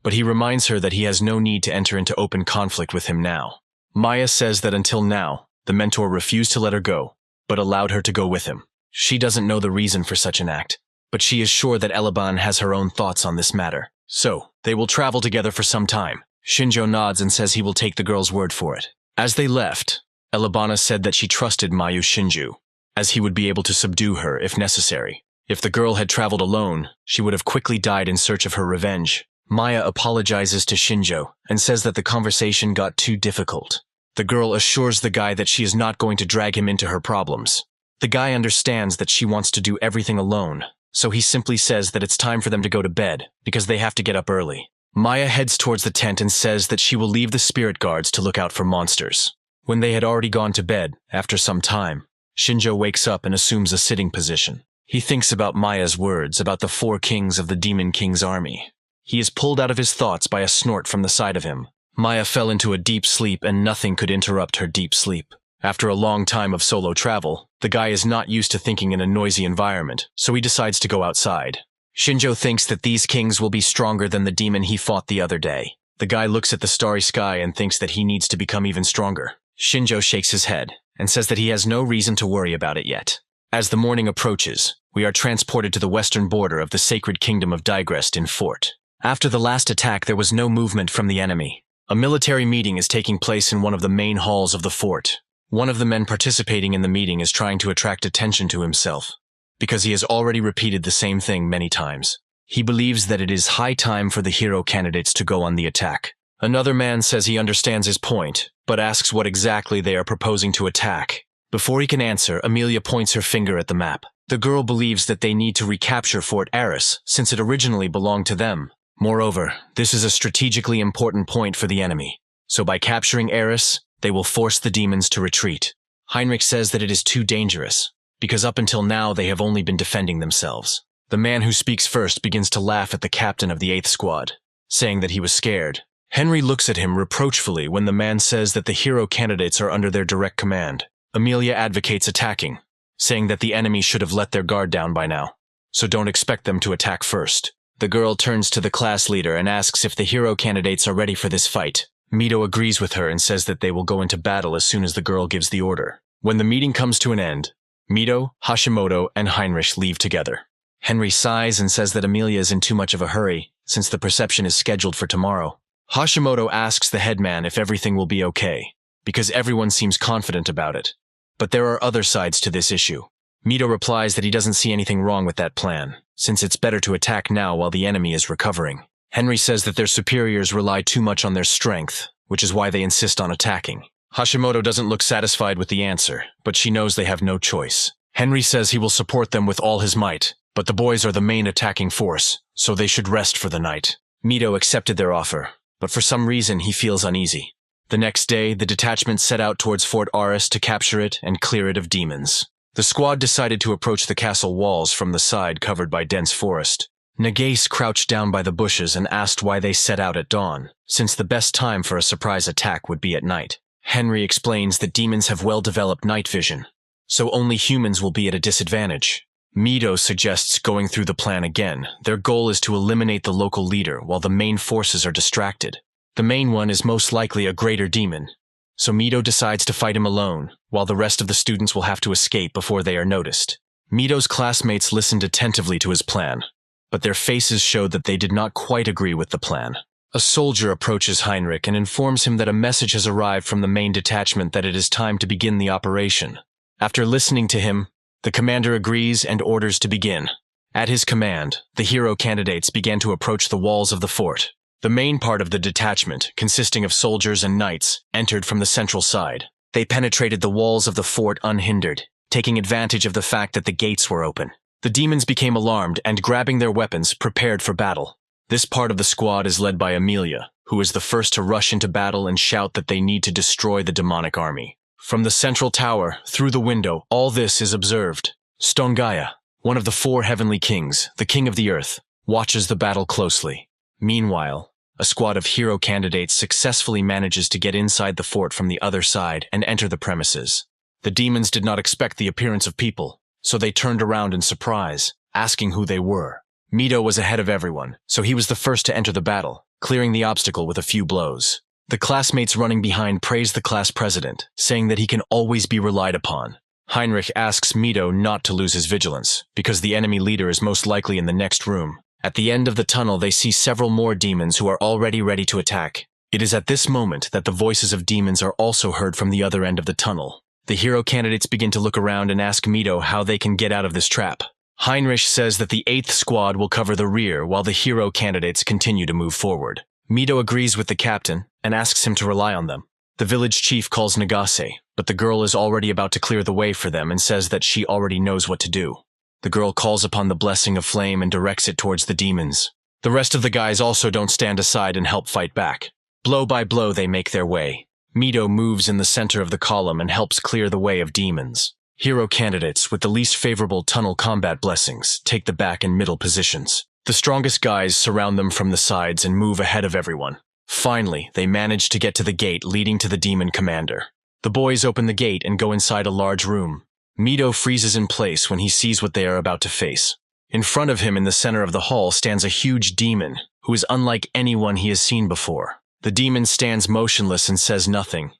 but he reminds her that he has no need to enter into open conflict with him now. Maya says that until now, the mentor refused to let her go, but allowed her to go with him. She doesn't know the reason for such an act, but she is sure that Elaban has her own thoughts on this matter. So, they will travel together for some time. Shinjjo nods and says he will take the girl's word for it. As they left, Elabana said that she trusted Mayu Shinju, as he would be able to subdue her if necessary. If the girl had traveled alone, she would have quickly died in search of her revenge. Maya apologizes to Shinjjo and says that the conversation got too difficult. The girl assures the guy that she is not going to drag him into her problems. The guy understands that she wants to do everything alone, so he simply says that it's time for them to go to bed because they have to get up early. Maya heads towards the tent and says that she will leave the spirit guards to look out for monsters. When they had already gone to bed, after some time, Shinjjo wakes up and assumes a sitting position. He thinks about Maya's words about the 4 kings of the Demon King's army. He is pulled out of his thoughts by a snort from the side of him. Maya fell into a deep sleep and nothing could interrupt her deep sleep. After a long time of solo travel, the guy is not used to thinking in a noisy environment, so he decides to go outside. Shinjjo thinks that these kings will be stronger than the demon he fought the other day. The guy looks at the starry sky and thinks that he needs to become even stronger. Shinjjo shakes his head and says that he has no reason to worry about it yet. As the morning approaches, we are transported to the western border of the sacred kingdom of Digrest in Fort. After the last attack, there was no movement from the enemy. A military meeting is taking place in one of the main halls of the fort. One of the men participating in the meeting is trying to attract attention to himself, because he has already repeated the same thing many times. He believes that it is high time for the hero candidates to go on the attack. Another man says he understands his point, but asks what exactly they are proposing to attack. Before he can answer, Amelia points her finger at the map. The girl believes that they need to recapture Fort Aris, since it originally belonged to them. Moreover, this is a strategically important point for the enemy, so by capturing Aris, they will force the demons to retreat. Heinrich says that it is too dangerous, because up until now they have only been defending themselves. The man who speaks first begins to laugh at the captain of the 8th Squad, saying that he was scared. Henry looks at him reproachfully when the man says that the hero candidates are under their direct command. Amelia advocates attacking, saying that the enemy should have let their guard down by now, so don't expect them to attack first. The girl turns to the class leader and asks if the hero candidates are ready for this fight. Mito agrees with her and says that they will go into battle as soon as the girl gives the order. When the meeting comes to an end, Mito, Hashimoto, and Heinrich leave together. Henry sighs and says that Amelia is in too much of a hurry, since the perception is scheduled for tomorrow. Hashimoto asks the headman if everything will be okay, because everyone seems confident about it. But there are other sides to this issue. Mito replies that he doesn't see anything wrong with that plan, since it's better to attack now while the enemy is recovering. Henry says that their superiors rely too much on their strength, which is why they insist on attacking. Hashimoto doesn't look satisfied with the answer, but she knows they have no choice. Henry says he will support them with all his might, but the boys are the main attacking force, so they should rest for the night. Mito accepted their offer, but for some reason he feels uneasy. The next day, the detachment set out towards Fort Aris to capture it and clear it of demons. The squad decided to approach the castle walls from the side covered by dense forest. Nagase crouched down by the bushes and asked why they set out at dawn, since the best time for a surprise attack would be at night. Henry explains that demons have well-developed night vision, so only humans will be at a disadvantage. Mito suggests going through the plan again. Their goal is to eliminate the local leader while the main forces are distracted. The main one is most likely a greater demon, so Mito decides to fight him alone, while the rest of the students will have to escape before they are noticed. Mito's classmates listened attentively to his plan, but their faces showed that they did not quite agree with the plan. A soldier approaches Heinrich and informs him that a message has arrived from the main detachment that it is time to begin the operation. After listening to him, the commander agrees and orders to begin. At his command, the hero candidates began to approach the walls of the fort. The main part of the detachment, consisting of soldiers and knights, entered from the central side. They penetrated the walls of the fort unhindered, taking advantage of the fact that the gates were open. The demons became alarmed and, grabbing their weapons, prepared for battle. This part of the squad is led by Amelia, who is the first to rush into battle and shout that they need to destroy the demonic army. From the central tower, through the window, all this is observed. Stongaya, one of the 4 heavenly kings, the king of the earth, watches the battle closely. Meanwhile, a squad of hero candidates successfully manages to get inside the fort from the other side and enter the premises. The demons did not expect the appearance of people, so they turned around in surprise, asking who they were. Mito was ahead of everyone, so he was the first to enter the battle, clearing the obstacle with a few blows. The classmates running behind praise the class president, saying that he can always be relied upon. Heinrich asks Mito not to lose his vigilance, because the enemy leader is most likely in the next room. At the end of the tunnel, they see several more demons who are already ready to attack. It is at this moment that the voices of demons are also heard from the other end of the tunnel. The hero candidates begin to look around and ask Mito how they can get out of this trap. Heinrich says that the 8th squad will cover the rear while the hero candidates continue to move forward. Mito agrees with the captain and asks him to rely on them. The village chief calls Nagase, but the girl is already about to clear the way for them and says that she already knows what to do. The girl calls upon the blessing of flame and directs it towards the demons. The rest of the guys also don't stand aside and help fight back. Blow by blow they make their way. Mito moves in the center of the column and helps clear the way of demons. Hero candidates with the least favorable tunnel combat blessings take the back and middle positions. The strongest guys surround them from the sides and move ahead of everyone. Finally, they manage to get to the gate leading to the demon commander. The boys open the gate and go inside a large room. Mito freezes in place when he sees what they are about to face. In front of him in the center of the hall stands a huge demon, who is unlike anyone he has seen before. The demon stands motionless and says nothing,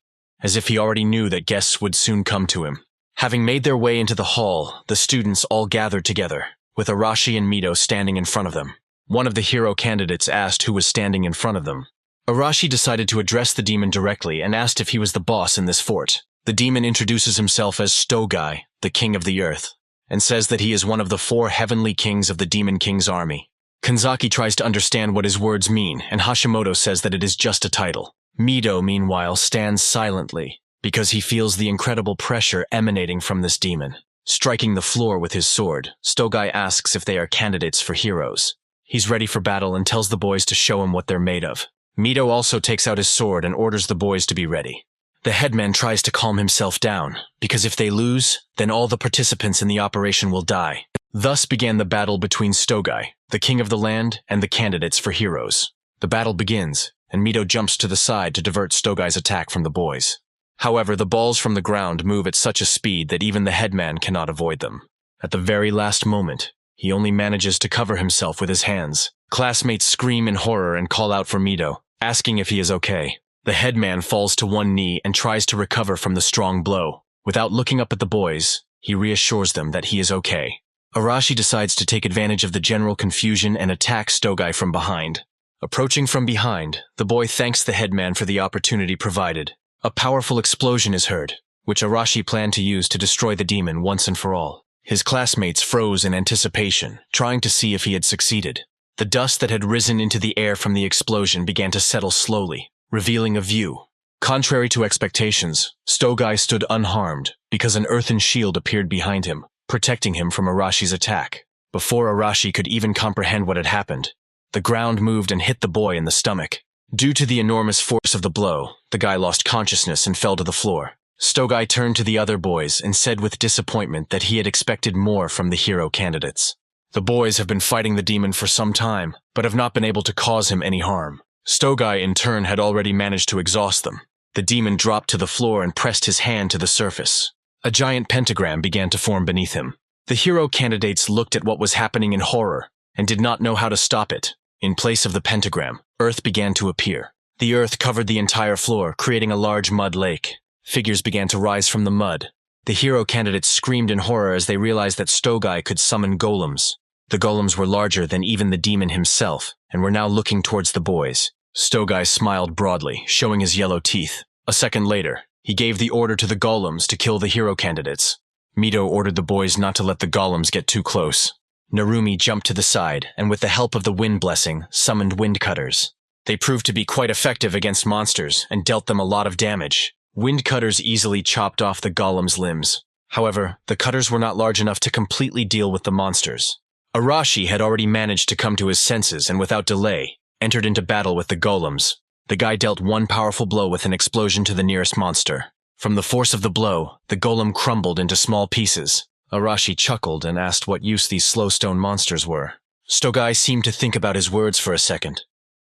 as if he already knew that guests would soon come to him. Having made their way into the hall, the students all gathered together, with Arashi and Mito standing in front of them. One of the hero candidates asked who was standing in front of them. Arashi decided to address the demon directly and asked if he was the boss in this fort. The demon introduces himself as Stogai, the king of the earth, and says that he is one of the 4 heavenly kings of the Demon King's army. Kanzaki tries to understand what his words mean, and Hashimoto says that it is just a title. Mito, meanwhile, stands silently, because he feels the incredible pressure emanating from this demon. Striking the floor with his sword, Stogai asks if they are candidates for heroes. He's ready for battle and tells the boys to show him what they're made of. Mito also takes out his sword and orders the boys to be ready. The headman tries to calm himself down, because if they lose, then all the participants in the operation will die. Thus began the battle between Stogai, the king of the land, and the candidates for heroes. The battle begins, and Mito jumps to the side to divert Stogai's attack from the boys. However, the balls from the ground move at such a speed that even the headman cannot avoid them. At the very last moment, he only manages to cover himself with his hands. Classmates scream in horror and call out for Mito, asking if he is okay. The headman falls to one knee and tries to recover from the strong blow. Without looking up at the boys, he reassures them that he is okay. Arashi decides to take advantage of the general confusion and attack Stogai from behind. Approaching from behind, the boy thanks the headman for the opportunity provided. A powerful explosion is heard, which Arashi planned to use to destroy the demon once and for all. His classmates froze in anticipation, trying to see if he had succeeded. The dust that had risen into the air from the explosion began to settle slowly, revealing a view. Contrary to expectations, Stogai stood unharmed because an earthen shield appeared behind him, protecting him from Arashi's attack. Before Arashi could even comprehend what had happened, the ground moved and hit the boy in the stomach. Due to the enormous force of the blow, the guy lost consciousness and fell to the floor. Stogai turned to the other boys and said with disappointment that he had expected more from the hero candidates. The boys have been fighting the demon for some time, but have not been able to cause him any harm. Stogai, in turn, had already managed to exhaust them. The demon dropped to the floor and pressed his hand to the surface. A giant pentagram began to form beneath him. The hero candidates looked at what was happening in horror and did not know how to stop it. In place of the pentagram, earth began to appear. The earth covered the entire floor, creating a large mud lake. Figures began to rise from the mud. The hero candidates screamed in horror as they realized that Stogai could summon golems. The golems were larger than even the demon himself, and were now looking towards the boys. Stogai smiled broadly, showing his yellow teeth. A second later, he gave the order to the golems to kill the hero candidates. Mito ordered the boys not to let the golems get too close. Narumi jumped to the side, and with the help of the wind blessing, summoned wind cutters. They proved to be quite effective against monsters, and dealt them a lot of damage. Wind cutters easily chopped off the golems' limbs. However, the cutters were not large enough to completely deal with the monsters. Arashi had already managed to come to his senses and without delay, entered into battle with the golems. The guy dealt one powerful blow with an explosion to the nearest monster. From the force of the blow, the golem crumbled into small pieces. Arashi chuckled and asked what use these slow stone monsters were. Stogai seemed to think about his words for a second,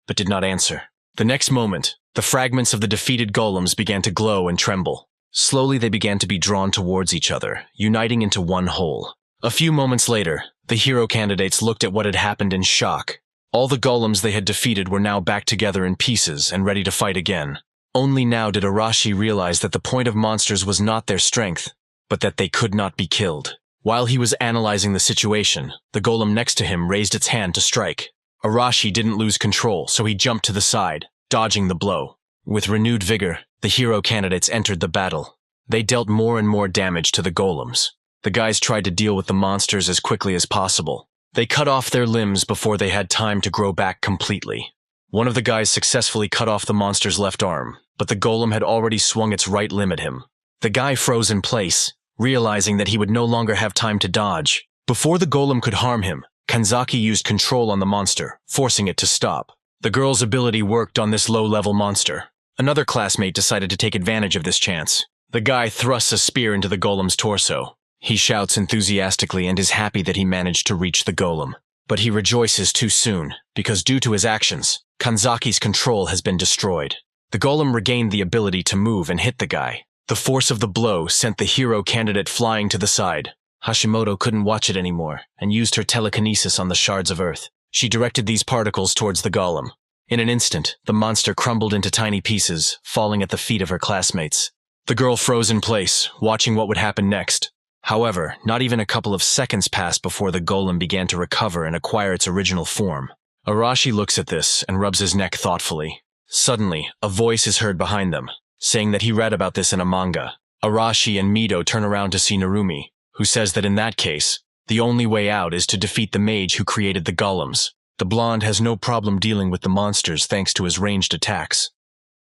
but did not answer. The next moment, the fragments of the defeated golems began to glow and tremble. Slowly they began to be drawn towards each other, uniting into one whole. A few moments later, the hero candidates looked at what had happened in shock. All the golems they had defeated were now back together in pieces and ready to fight again. Only now did Arashi realize that the point of monsters was not their strength, but that they could not be killed. While he was analyzing the situation, the golem next to him raised its hand to strike. Arashi didn't lose control, so he jumped to the side, dodging the blow. With renewed vigor, the hero candidates entered the battle. They dealt more and more damage to the golems. The guys tried to deal with the monsters as quickly as possible. They cut off their limbs before they had time to grow back completely. One of the guys successfully cut off the monster's left arm, but the golem had already swung its right limb at him. The guy froze in place, realizing that he would no longer have time to dodge. Before the golem could harm him, Kanzaki used control on the monster, forcing it to stop. The girl's ability worked on this low-level monster. Another classmate decided to take advantage of this chance. The guy thrusts a spear into the golem's torso. He shouts enthusiastically and is happy that he managed to reach the golem. But he rejoices too soon, because due to his actions, Kanzaki's control has been destroyed. The golem regained the ability to move and hit the guy. The force of the blow sent the hero candidate flying to the side. Hashimoto couldn't watch it anymore, and used her telekinesis on the shards of earth. She directed these particles towards the golem. In an instant, the monster crumbled into tiny pieces, falling at the feet of her classmates. The girl froze in place, watching what would happen next. However, not even a couple of seconds passed before the golem began to recover and acquire its original form. Arashi looks at this and rubs his neck thoughtfully. Suddenly, a voice is heard behind them, saying that he read about this in a manga. Arashi and Mito turn around to see Narumi, who says that in that case, the only way out is to defeat the mage who created the golems. The blonde has no problem dealing with the monsters thanks to his ranged attacks,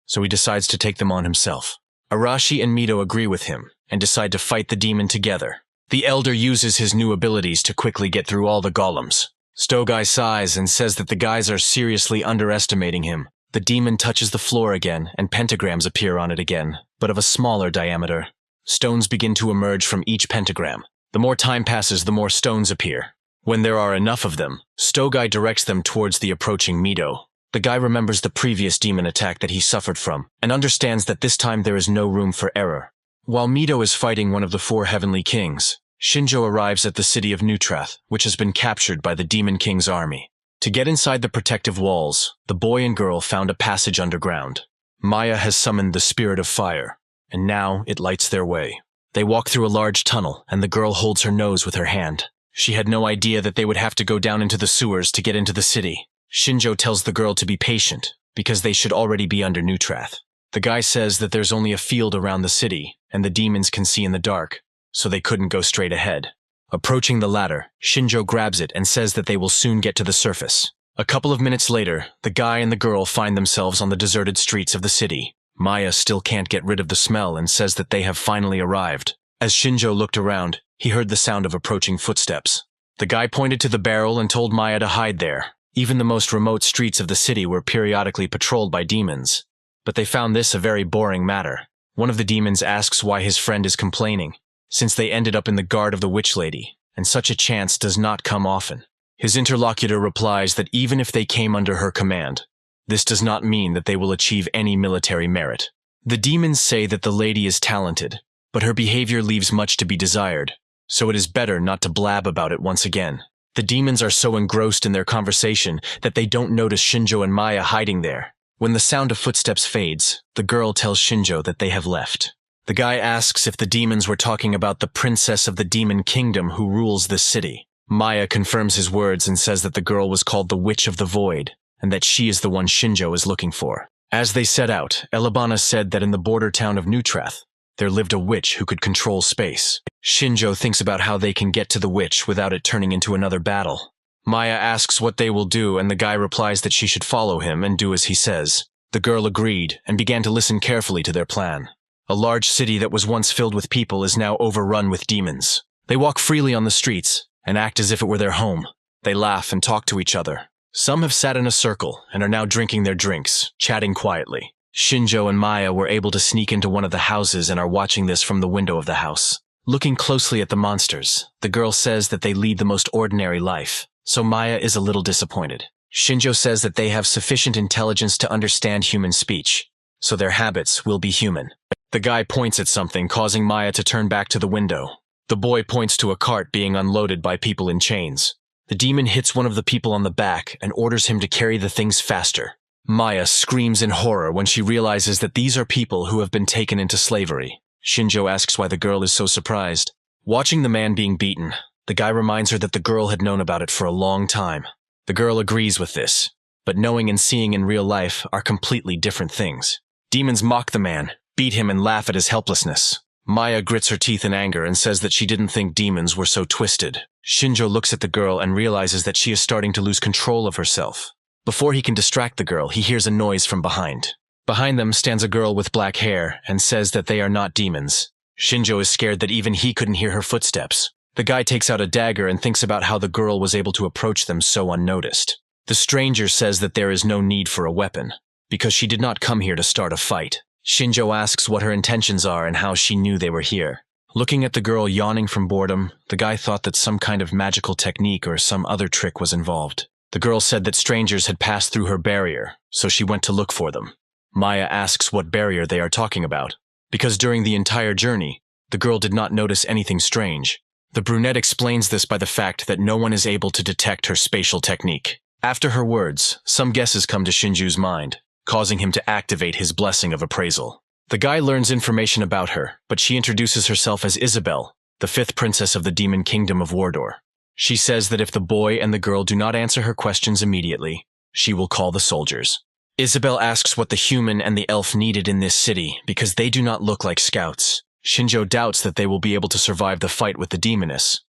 so he decides to take them on himself. Arashi and Mito agree with him, and decide to fight the demon together. The elder uses his new abilities to quickly get through all the golems. Stogai sighs and says that the guys are seriously underestimating him. The demon touches the floor again, and pentagrams appear on it again, but of a smaller diameter. Stones begin to emerge from each pentagram. The more time passes, the more stones appear. When there are enough of them, Stogai directs them towards the approaching Mito. The guy remembers the previous demon attack that he suffered from, and understands that this time there is no room for error. While Mito is fighting one of the 4 heavenly kings, Shinjjo arrives at the city of Neutrath, which has been captured by the Demon King's army. To get inside the protective walls, the boy and girl found a passage underground. Maya has summoned the spirit of fire, and now it lights their way. They walk through a large tunnel, and the girl holds her nose with her hand. She had no idea that they would have to go down into the sewers to get into the city. Shinjjo tells the girl to be patient, because they should already be under Neutrath. The guy says that there's only a field around the city, and the demons can see in the dark, so they couldn't go straight ahead. Approaching the ladder, Shinjjo grabs it and says that they will soon get to the surface. A couple of minutes later, the guy and the girl find themselves on the deserted streets of the city. Maya still can't get rid of the smell and says that they have finally arrived. As Shinjjo looked around, he heard the sound of approaching footsteps. The guy pointed to the barrel and told Maya to hide there. Even the most remote streets of the city were periodically patrolled by demons. But they found this a very boring matter. One of the demons asks why his friend is complaining, since they ended up in the guard of the witch lady, and such a chance does not come often. His interlocutor replies that even if they came under her command, this does not mean that they will achieve any military merit. The demons say that the lady is talented, but her behavior leaves much to be desired, so it is better not to blab about it once again. The demons are so engrossed in their conversation that they don't notice Shinjjo and Maya hiding there. When the sound of footsteps fades, the girl tells Shinjjo that they have left. The guy asks if the demons were talking about the princess of the demon kingdom who rules this city. Maya confirms his words and says that the girl was called the Witch of the Void, and that she is the one Shinjjo is looking for. As they set out, Elabana said that in the border town of Neutrath, there lived a witch who could control space. Shinjjo thinks about how they can get to the witch without it turning into another battle. Maya asks what they will do, and the guy replies that she should follow him and do as he says. The girl agreed and began to listen carefully to their plan. A large city that was once filled with people is now overrun with demons. They walk freely on the streets and act as if it were their home. They laugh and talk to each other. Some have sat in a circle and are now drinking their drinks, chatting quietly. Shinjjo and Maya were able to sneak into one of the houses and are watching this from the window of the house. Looking closely at the monsters, the girl says that they lead the most ordinary life, so Maya is a little disappointed. Shinjjo says that they have sufficient intelligence to understand human speech, so their habits will be human. The guy points at something, causing Maya to turn back to the window. The boy points to a cart being unloaded by people in chains. The demon hits one of the people on the back and orders him to carry the things faster. Maya screams in horror when she realizes that these are people who have been taken into slavery. Shinjjo asks why the girl is so surprised. Watching the man being beaten, the guy reminds her that the girl had known about it for a long time. The girl agrees with this, but knowing and seeing in real life are completely different things. Demons mock the man, beat him, and laugh at his helplessness. Maya grits her teeth in anger and says that she didn't think demons were so twisted. Shinjjo looks at the girl and realizes that she is starting to lose control of herself. Before he can distract the girl, he hears a noise from behind. Behind them stands a girl with black hair and says that they are not demons. Shinjjo is scared that even he couldn't hear her footsteps. The guy takes out a dagger and thinks about how the girl was able to approach them so unnoticed. The stranger says that there is no need for a weapon, because she did not come here to start a fight. Shinjjo asks what her intentions are and how she knew they were here. Looking at the girl yawning from boredom, the guy thought that some kind of magical technique or some other trick was involved. The girl said that strangers had passed through her barrier, so she went to look for them. Maya asks what barrier they are talking about, because during the entire journey, the girl did not notice anything strange. The brunette explains this by the fact that no one is able to detect her spatial technique. After her words, some guesses come to Shinju's mind, causing him to activate his blessing of appraisal. The guy learns information about her, but she introduces herself as Isabel, the fifth princess of the demon kingdom of Wardor. She says that if the boy and the girl do not answer her questions immediately, she will call the soldiers. Isabel asks what the human and the elf needed in this city because they do not look like scouts. Shinjjo doubts that they will be able to survive the fight with the demoness,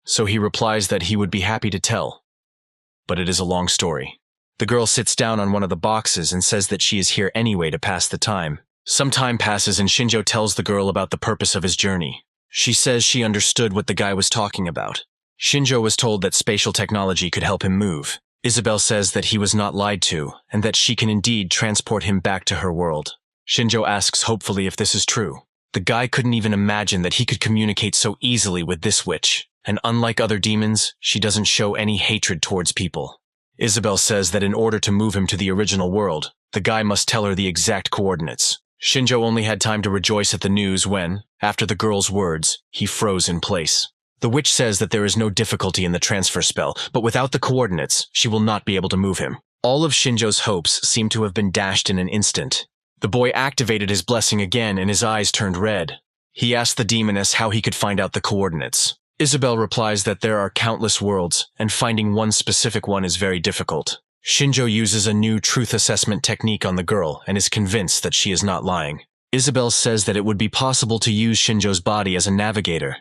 so he replies that he would be happy to tell. But it is a long story. The girl sits down on one of the boxes and says that she is here anyway to pass the time. Some time passes and Shinjjo tells the girl about the purpose of his journey. She says she understood what the guy was talking about. Shinjjo was told that spatial technology could help him move. Isabel says that he was not lied to, and that she can indeed transport him back to her world. Shinjjo asks hopefully if this is true. The guy couldn't even imagine that he could communicate so easily with this witch, and unlike other demons, she doesn't show any hatred towards people. Isabel says that in order to move him to the original world, the guy must tell her the exact coordinates. Shinjjo only had time to rejoice at the news when, after the girl's words, he froze in place. The witch says that there is no difficulty in the transfer spell, but without the coordinates, she will not be able to move him. All of Shinjo's hopes seem to have been dashed in an instant. The boy activated his blessing again and his eyes turned red. He asked the demoness how he could find out the coordinates. Isabel replies that there are countless worlds, and finding one specific one is very difficult. Shinjjo uses a new truth assessment technique on the girl and is convinced that she is not lying. Isabel says that it would be possible to use Shinjo's body as a navigator,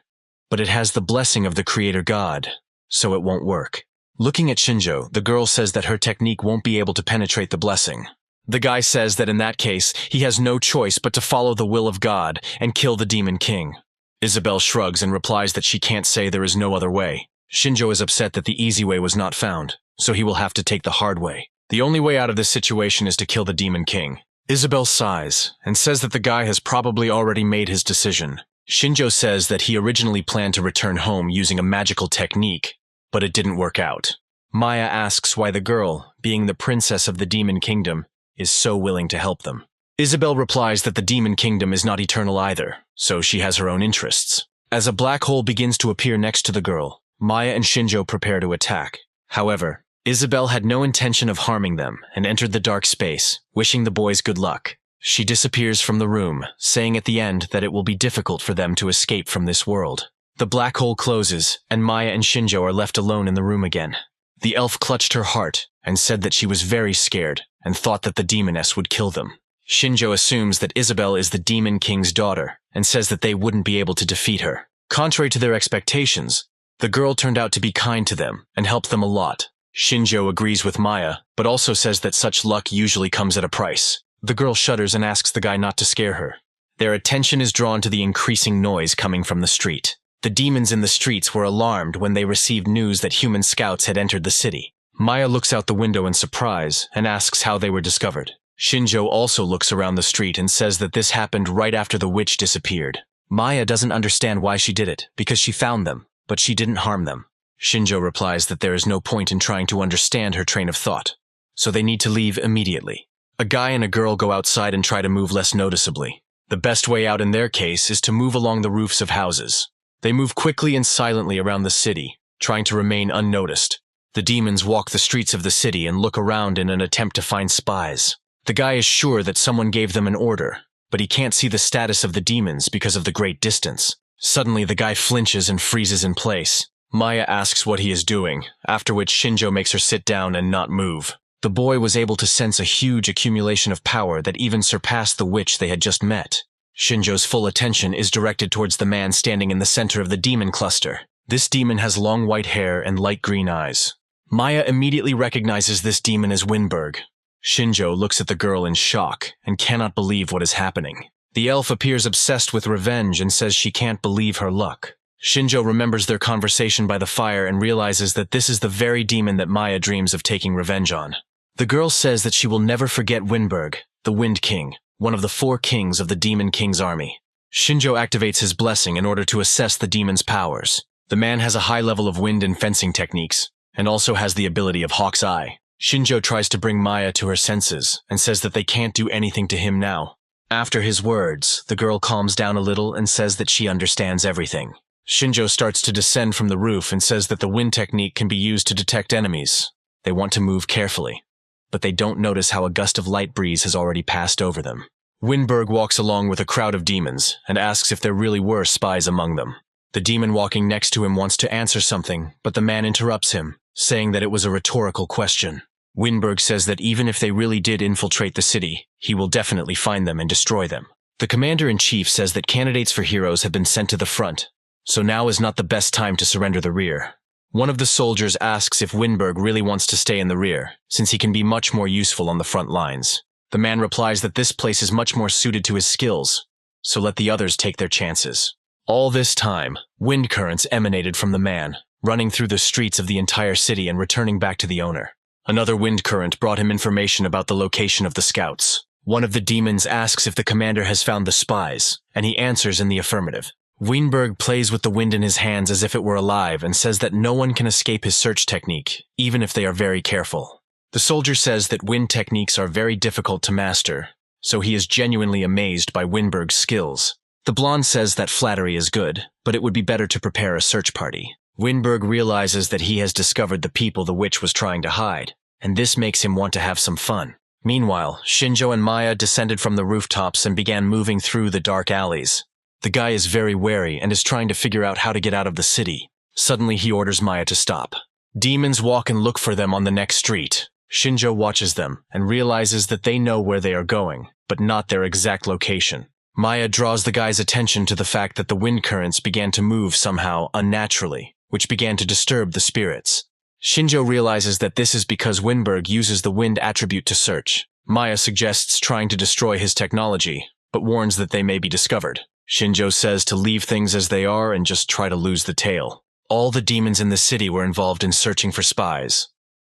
but it has the blessing of the creator god, so it won't work. Looking at Shinjjo, the girl says that her technique won't be able to penetrate the blessing. The guy says that in that case, he has no choice but to follow the will of God and kill the Demon King. Isabel shrugs and replies that she can't say there is no other way. Shinjjo is upset that the easy way was not found, so he will have to take the hard way. The only way out of this situation is to kill the Demon King. Isabel sighs and says that the guy has probably already made his decision. Shinjjo says that he originally planned to return home using a magical technique, but it didn't work out. Maya asks why the girl, being the princess of the Demon Kingdom, is so willing to help them. Isabel replies that the Demon Kingdom is not eternal either, so she has her own interests. As a black hole begins to appear next to the girl, Maya and Shinjjo prepare to attack. However, Isabel had no intention of harming them and entered the dark space, wishing the boys good luck. She disappears from the room, saying at the end that it will be difficult for them to escape from this world. The black hole closes, and Maya and Shinjjo are left alone in the room again. The elf clutched her heart and said that she was very scared and thought that the demoness would kill them. Shinjjo assumes that Isabel is the Demon King's daughter and says that they wouldn't be able to defeat her. Contrary to their expectations, the girl turned out to be kind to them and helped them a lot. Shinjjo agrees with Maya, but also says that such luck usually comes at a price. The girl shudders and asks the guy not to scare her. Their attention is drawn to the increasing noise coming from the street. The demons in the streets were alarmed when they received news that human scouts had entered the city. Maya looks out the window in surprise and asks how they were discovered. Shinjjo also looks around the street and says that this happened right after the witch disappeared. Maya doesn't understand why she did it, because she found them, but she didn't harm them. Shinjjo replies that there is no point in trying to understand her train of thought, so they need to leave immediately. A guy and a girl go outside and try to move less noticeably. The best way out in their case is to move along the roofs of houses. They move quickly and silently around the city, trying to remain unnoticed. The demons walk the streets of the city and look around in an attempt to find spies. The guy is sure that someone gave them an order, but he can't see the status of the demons because of the great distance. Suddenly, the guy flinches and freezes in place. Maya asks what he is doing, after which Shinjjo makes her sit down and not move. The boy was able to sense a huge accumulation of power that even surpassed the witch they had just met. Shinjo's full attention is directed towards the man standing in the center of the demon cluster. This demon has long white hair and light green eyes. Maya immediately recognizes this demon as Winberg. Shinjjo looks at the girl in shock and cannot believe what is happening. The elf appears obsessed with revenge and says she can't believe her luck. Shinjjo remembers their conversation by the fire and realizes that this is the very demon that Maya dreams of taking revenge on. The girl says that she will never forget Winberg, the Wind King, one of the 4 kings of the Demon King's army. Shinjjo activates his blessing in order to assess the demon's powers. The man has a high level of wind and fencing techniques, and also has the ability of Hawk's Eye. Shinjjo tries to bring Maya to her senses and says that they can't do anything to him now. After his words, the girl calms down a little and says that she understands everything. Shinjjo starts to descend from the roof and says that the wind technique can be used to detect enemies. They want to move carefully, but they don't notice how a gust of light breeze has already passed over them. Winberg walks along with a crowd of demons and asks if there really were spies among them. The demon walking next to him wants to answer something, but the man interrupts him, saying that it was a rhetorical question. Winberg says that even if they really did infiltrate the city, he will definitely find them and destroy them. The commander-in-chief says that candidates for heroes have been sent to the front, so now is not the best time to surrender the rear. One of the soldiers asks if Winberg really wants to stay in the rear, since he can be much more useful on the front lines. The man replies that this place is much more suited to his skills, so let the others take their chances. All this time, wind currents emanated from the man, running through the streets of the entire city and returning back to the owner. Another wind current brought him information about the location of the scouts. One of the demons asks if the commander has found the spies, and he answers in the affirmative. Winberg plays with the wind in his hands as if it were alive and says that no one can escape his search technique, even if they are very careful. The soldier says that wind techniques are very difficult to master, so he is genuinely amazed by Winberg's skills. The blonde says that flattery is good, but it would be better to prepare a search party. Winberg realizes that he has discovered the people the witch was trying to hide, and this makes him want to have some fun. Meanwhile, Shinjjo and Maya descended from the rooftops and began moving through the dark alleys. The guy is very wary and is trying to figure out how to get out of the city. Suddenly he orders Maya to stop. Demons walk and look for them on the next street. Shinjjo watches them and realizes that they know where they are going, but not their exact location. Maya draws the guy's attention to the fact that the wind currents began to move somehow unnaturally, which began to disturb the spirits. Shinjjo realizes that this is because Winberg uses the wind attribute to search. Maya suggests trying to destroy his technology, but warns that they may be discovered. Shinjjo says to leave things as they are and just try to lose the tail. All the demons in the city were involved in searching for spies,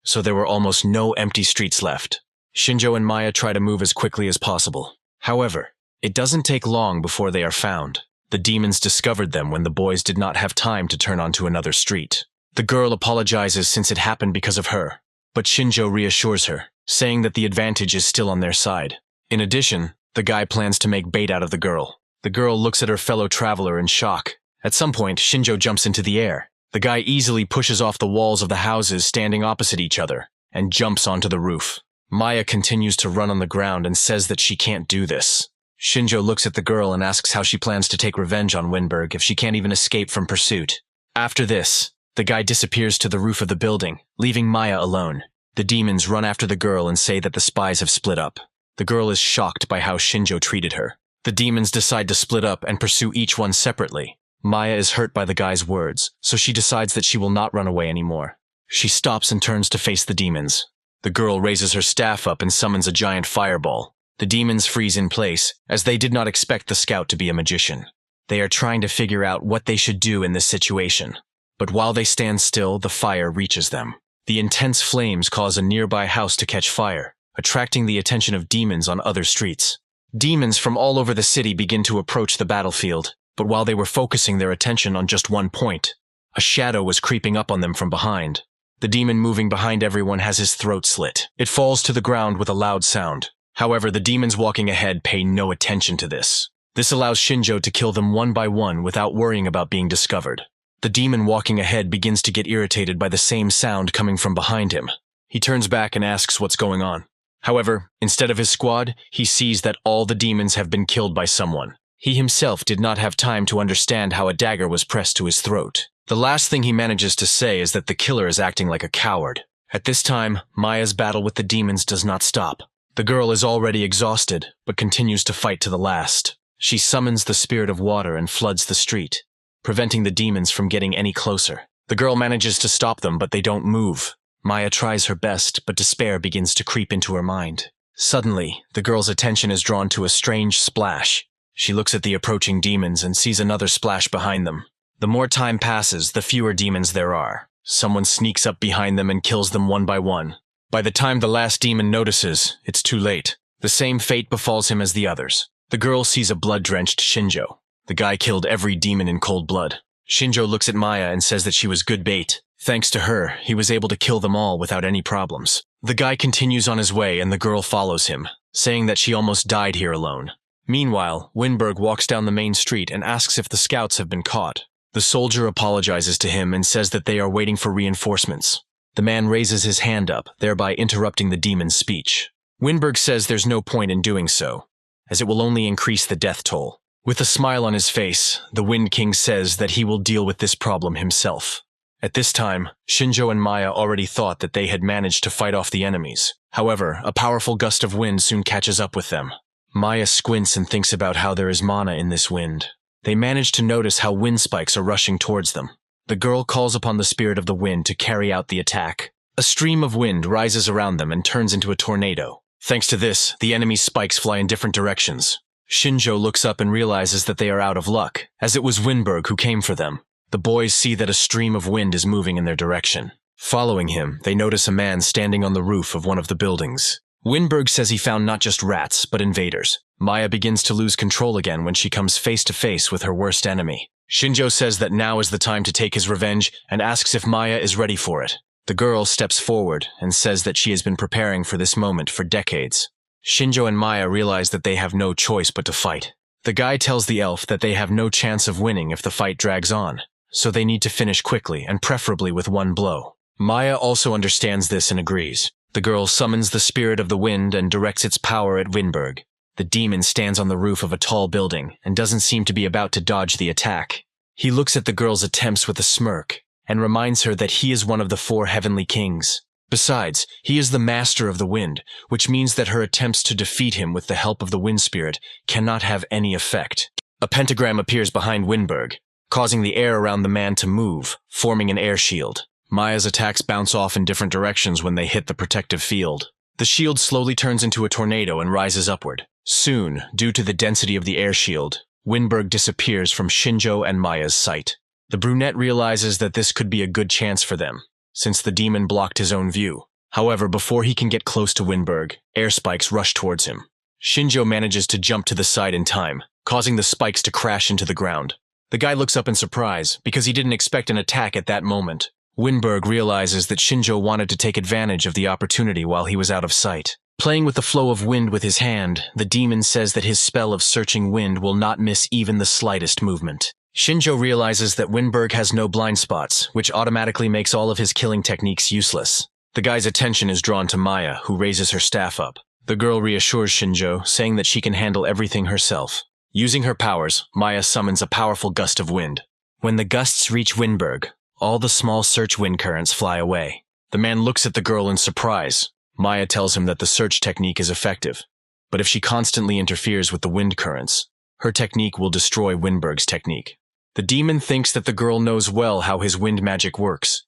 so there were almost no empty streets left. Shinjjo and Maya try to move as quickly as possible. However, it doesn't take long before they are found. The demons discovered them when the boys did not have time to turn onto another street. The girl apologizes since it happened because of her, but Shinjjo reassures her, saying that the advantage is still on their side. In addition, the guy plans to make bait out of the girl. The girl looks at her fellow traveler in shock. At some point, Shinjjo jumps into the air. The guy easily pushes off the walls of the houses standing opposite each other and jumps onto the roof. Maya continues to run on the ground and says that she can't do this. Shinjjo looks at the girl and asks how she plans to take revenge on Winberg if she can't even escape from pursuit. After this, the guy disappears to the roof of the building, leaving Maya alone. The demons run after the girl and say that the spies have split up. The girl is shocked by how Shinjjo treated her. The demons decide to split up and pursue each one separately. Maya is hurt by the guy's words, so she decides that she will not run away anymore. She stops and turns to face the demons. The girl raises her staff up and summons a giant fireball. The demons freeze in place, as they did not expect the scout to be a magician. They are trying to figure out what they should do in this situation. But while they stand still, the fire reaches them. The intense flames cause a nearby house to catch fire, attracting the attention of demons on other streets. Demons from all over the city begin to approach the battlefield, but while they were focusing their attention on just one point, a shadow was creeping up on them from behind. The demon moving behind everyone has his throat slit. It falls to the ground with a loud sound. However, the demons walking ahead pay no attention to this. This allows Shinjjo to kill them one by one without worrying about being discovered. The demon walking ahead begins to get irritated by the same sound coming from behind him. He turns back and asks what's going on. However, instead of his squad, he sees that all the demons have been killed by someone. He himself did not have time to understand how a dagger was pressed to his throat. The last thing he manages to say is that the killer is acting like a coward. At this time, Maya's battle with the demons does not stop. The girl is already exhausted, but continues to fight to the last. She summons the spirit of water and floods the street, preventing the demons from getting any closer. The girl manages to stop them, but they don't move. Maya tries her best, but despair begins to creep into her mind. Suddenly, the girl's attention is drawn to a strange splash. She looks at the approaching demons and sees another splash behind them. The more time passes, the fewer demons there are. Someone sneaks up behind them and kills them one by one. By the time the last demon notices, it's too late. The same fate befalls him as the others. The girl sees a blood-drenched Shinjjo. The guy killed every demon in cold blood. Shinjjo looks at Maya and says that she was good bait. Thanks to her, he was able to kill them all without any problems. The guy continues on his way and the girl follows him, saying that she almost died here alone. Meanwhile, Winberg walks down the main street and asks if the scouts have been caught. The soldier apologizes to him and says that they are waiting for reinforcements. The man raises his hand up, thereby interrupting the demon's speech. Winberg says there's no point in doing so, as it will only increase the death toll. With a smile on his face, the Wind King says that he will deal with this problem himself. At this time, Shinjjo and Maya already thought that they had managed to fight off the enemies. However, a powerful gust of wind soon catches up with them. Maya squints and thinks about how there is mana in this wind. They manage to notice how wind spikes are rushing towards them. The girl calls upon the spirit of the wind to carry out the attack. A stream of wind rises around them and turns into a tornado. Thanks to this, the enemy's spikes fly in different directions. Shinjjo looks up and realizes that they are out of luck, as it was Winberg who came for them. The boys see that a stream of wind is moving in their direction. Following him, they notice a man standing on the roof of one of the buildings. Winberg says he found not just rats, but invaders. Maya begins to lose control again when she comes face to face with her worst enemy. Shinjjo says that now is the time to take his revenge and asks if Maya is ready for it. The girl steps forward and says that she has been preparing for this moment for decades. Shinjjo and Maya realize that they have no choice but to fight. The guy tells the elf that they have no chance of winning if the fight drags on, so they need to finish quickly and preferably with one blow. Maya also understands this and agrees. The girl summons the spirit of the wind and directs its power at Winberg. The demon stands on the roof of a tall building and doesn't seem to be about to dodge the attack. He looks at the girl's attempts with a smirk and reminds her that he is one of the 4 heavenly kings. Besides, he is the master of the wind, which means that her attempts to defeat him with the help of the wind spirit cannot have any effect. A pentagram appears behind Winberg, causing the air around the man to move, forming an air shield. Maya's attacks bounce off in different directions when they hit the protective field. The shield slowly turns into a tornado and rises upward. Soon, due to the density of the air shield, Winberg disappears from Shinjjo and Maya's sight. The brunette realizes that this could be a good chance for them, since the demon blocked his own view. However, before he can get close to Winberg, air spikes rush towards him. Shinjjo manages to jump to the side in time, causing the spikes to crash into the ground. The guy looks up in surprise, because he didn't expect an attack at that moment. Winberg realizes that Shinjjo wanted to take advantage of the opportunity while he was out of sight. Playing with the flow of wind with his hand, the demon says that his spell of searching wind will not miss even the slightest movement. Shinjjo realizes that Winberg has no blind spots, which automatically makes all of his killing techniques useless. The guy's attention is drawn to Maya, who raises her staff up. The girl reassures Shinjjo, saying that she can handle everything herself. Using her powers, Maya summons a powerful gust of wind. When the gusts reach Winberg, all the small search wind currents fly away. The man looks at the girl in surprise. Maya tells him that the search technique is effective, but if she constantly interferes with the wind currents, her technique will destroy Winberg's technique. The demon thinks that the girl knows well how his wind magic works,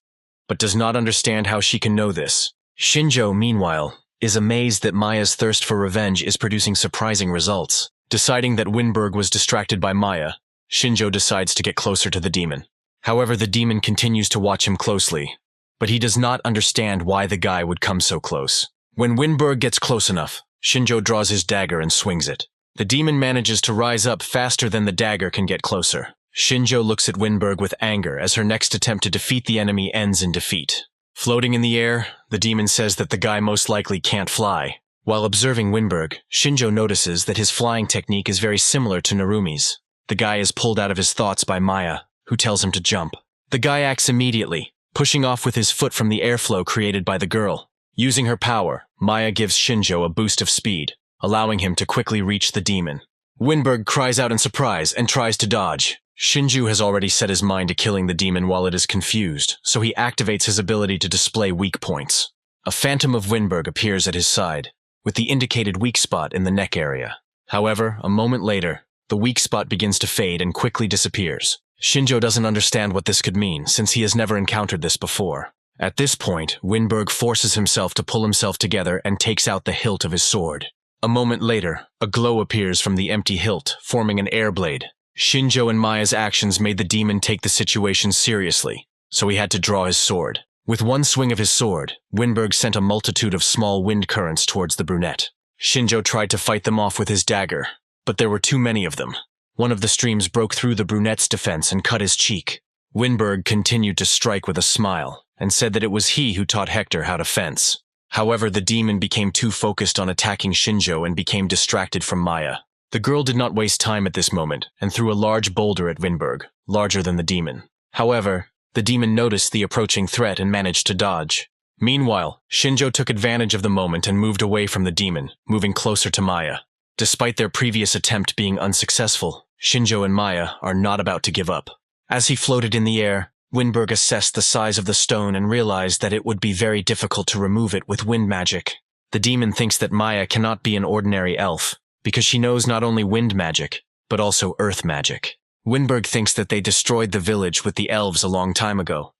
but does not understand how she can know this. Shinjjo, meanwhile, is amazed that Maya's thirst for revenge is producing surprising results. Deciding that Winberg was distracted by Maya, Shinjjo decides to get closer to the demon. However, the demon continues to watch him closely, but he does not understand why the guy would come so close. When Winberg gets close enough, Shinjjo draws his dagger and swings it. The demon manages to rise up faster than the dagger can get closer. Shinjjo looks at Winberg with anger as her next attempt to defeat the enemy ends in defeat. Floating in the air, the demon says that the guy most likely can't fly. While observing Winberg, Shinjjo notices that his flying technique is very similar to Narumi's. The guy is pulled out of his thoughts by Maya, who tells him to jump. The guy acts immediately, pushing off with his foot from the airflow created by the girl. Using her power, Maya gives Shinjjo a boost of speed, allowing him to quickly reach the demon. Winberg cries out in surprise and tries to dodge. Shinjjo has already set his mind to killing the demon while it is confused, so he activates his ability to display weak points. A phantom of Winberg appears at his side, with the indicated weak spot in the neck area. However, a moment later, the weak spot begins to fade and quickly disappears. Shinjjo doesn't understand what this could mean, since he has never encountered this before. At this point, Winberg forces himself to pull himself together and takes out the hilt of his sword. A moment later, a glow appears from the empty hilt, forming an air blade. Shinjjo and Maya's actions made the demon take the situation seriously, so he had to draw his sword. With one swing of his sword, Winberg sent a multitude of small wind currents towards the brunette. Shinjjo tried to fight them off with his dagger, but there were too many of them. One of the streams broke through the brunette's defense and cut his cheek. Winberg continued to strike with a smile, and said that it was he who taught Hector how to fence. However, the demon became too focused on attacking Shinjjo and became distracted from Maya. The girl did not waste time at this moment, and threw a large boulder at Winberg, larger than the demon. However, the demon noticed the approaching threat and managed to dodge. Meanwhile, Shinjjo took advantage of the moment and moved away from the demon, moving closer to Maya. Despite their previous attempt being unsuccessful, Shinjjo and Maya are not about to give up. As he floated in the air, Winberg assessed the size of the stone and realized that it would be very difficult to remove it with wind magic. The demon thinks that Maya cannot be an ordinary elf, because she knows not only wind magic, but also earth magic. Winberg thinks that they destroyed the village with the elves a long time ago,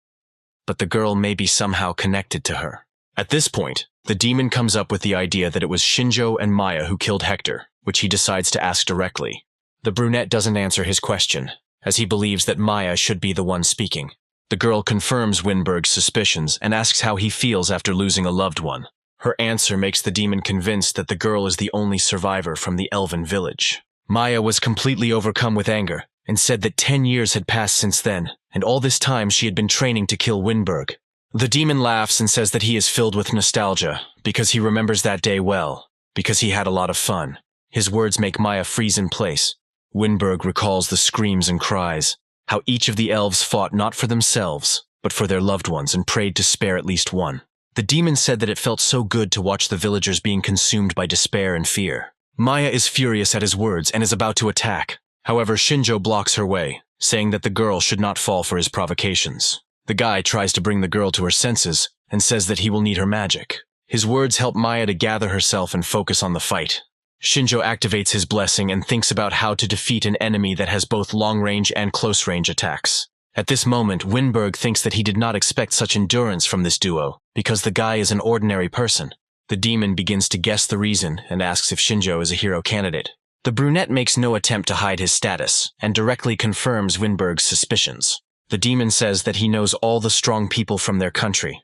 but the girl may be somehow connected to her. At this point, the demon comes up with the idea that it was Shinjjo and Maya who killed Hector, which he decides to ask directly. The brunette doesn't answer his question, as he believes that Maya should be the one speaking. The girl confirms Winberg's suspicions and asks how he feels after losing a loved one. Her answer makes the demon convinced that the girl is the only survivor from the elven village. Maya was completely overcome with anger, and said that 10 years had passed since then, and all this time she had been training to kill Winberg. The demon laughs and says that he is filled with nostalgia, because he remembers that day well, because he had a lot of fun. His words make Maya freeze in place. Winberg recalls the screams and cries, how each of the elves fought not for themselves, but for their loved ones and prayed to spare at least one. The demon said that it felt so good to watch the villagers being consumed by despair and fear. Maya is furious at his words and is about to attack. However, Shinjjo blocks her way, saying that the girl should not fall for his provocations. The guy tries to bring the girl to her senses and says that he will need her magic. His words help Maya to gather herself and focus on the fight. Shinjjo activates his blessing and thinks about how to defeat an enemy that has both long-range and close-range attacks. At this moment, Winberg thinks that he did not expect such endurance from this duo, because the guy is an ordinary person. The The demon begins to guess the reason and asks if Shinjjo is a hero candidate. The brunette makes no attempt to hide his status and directly confirms Winberg's suspicions. The demon says that he knows all the strong people from their country,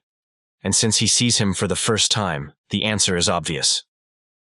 and since he sees him for the first time, the answer is obvious.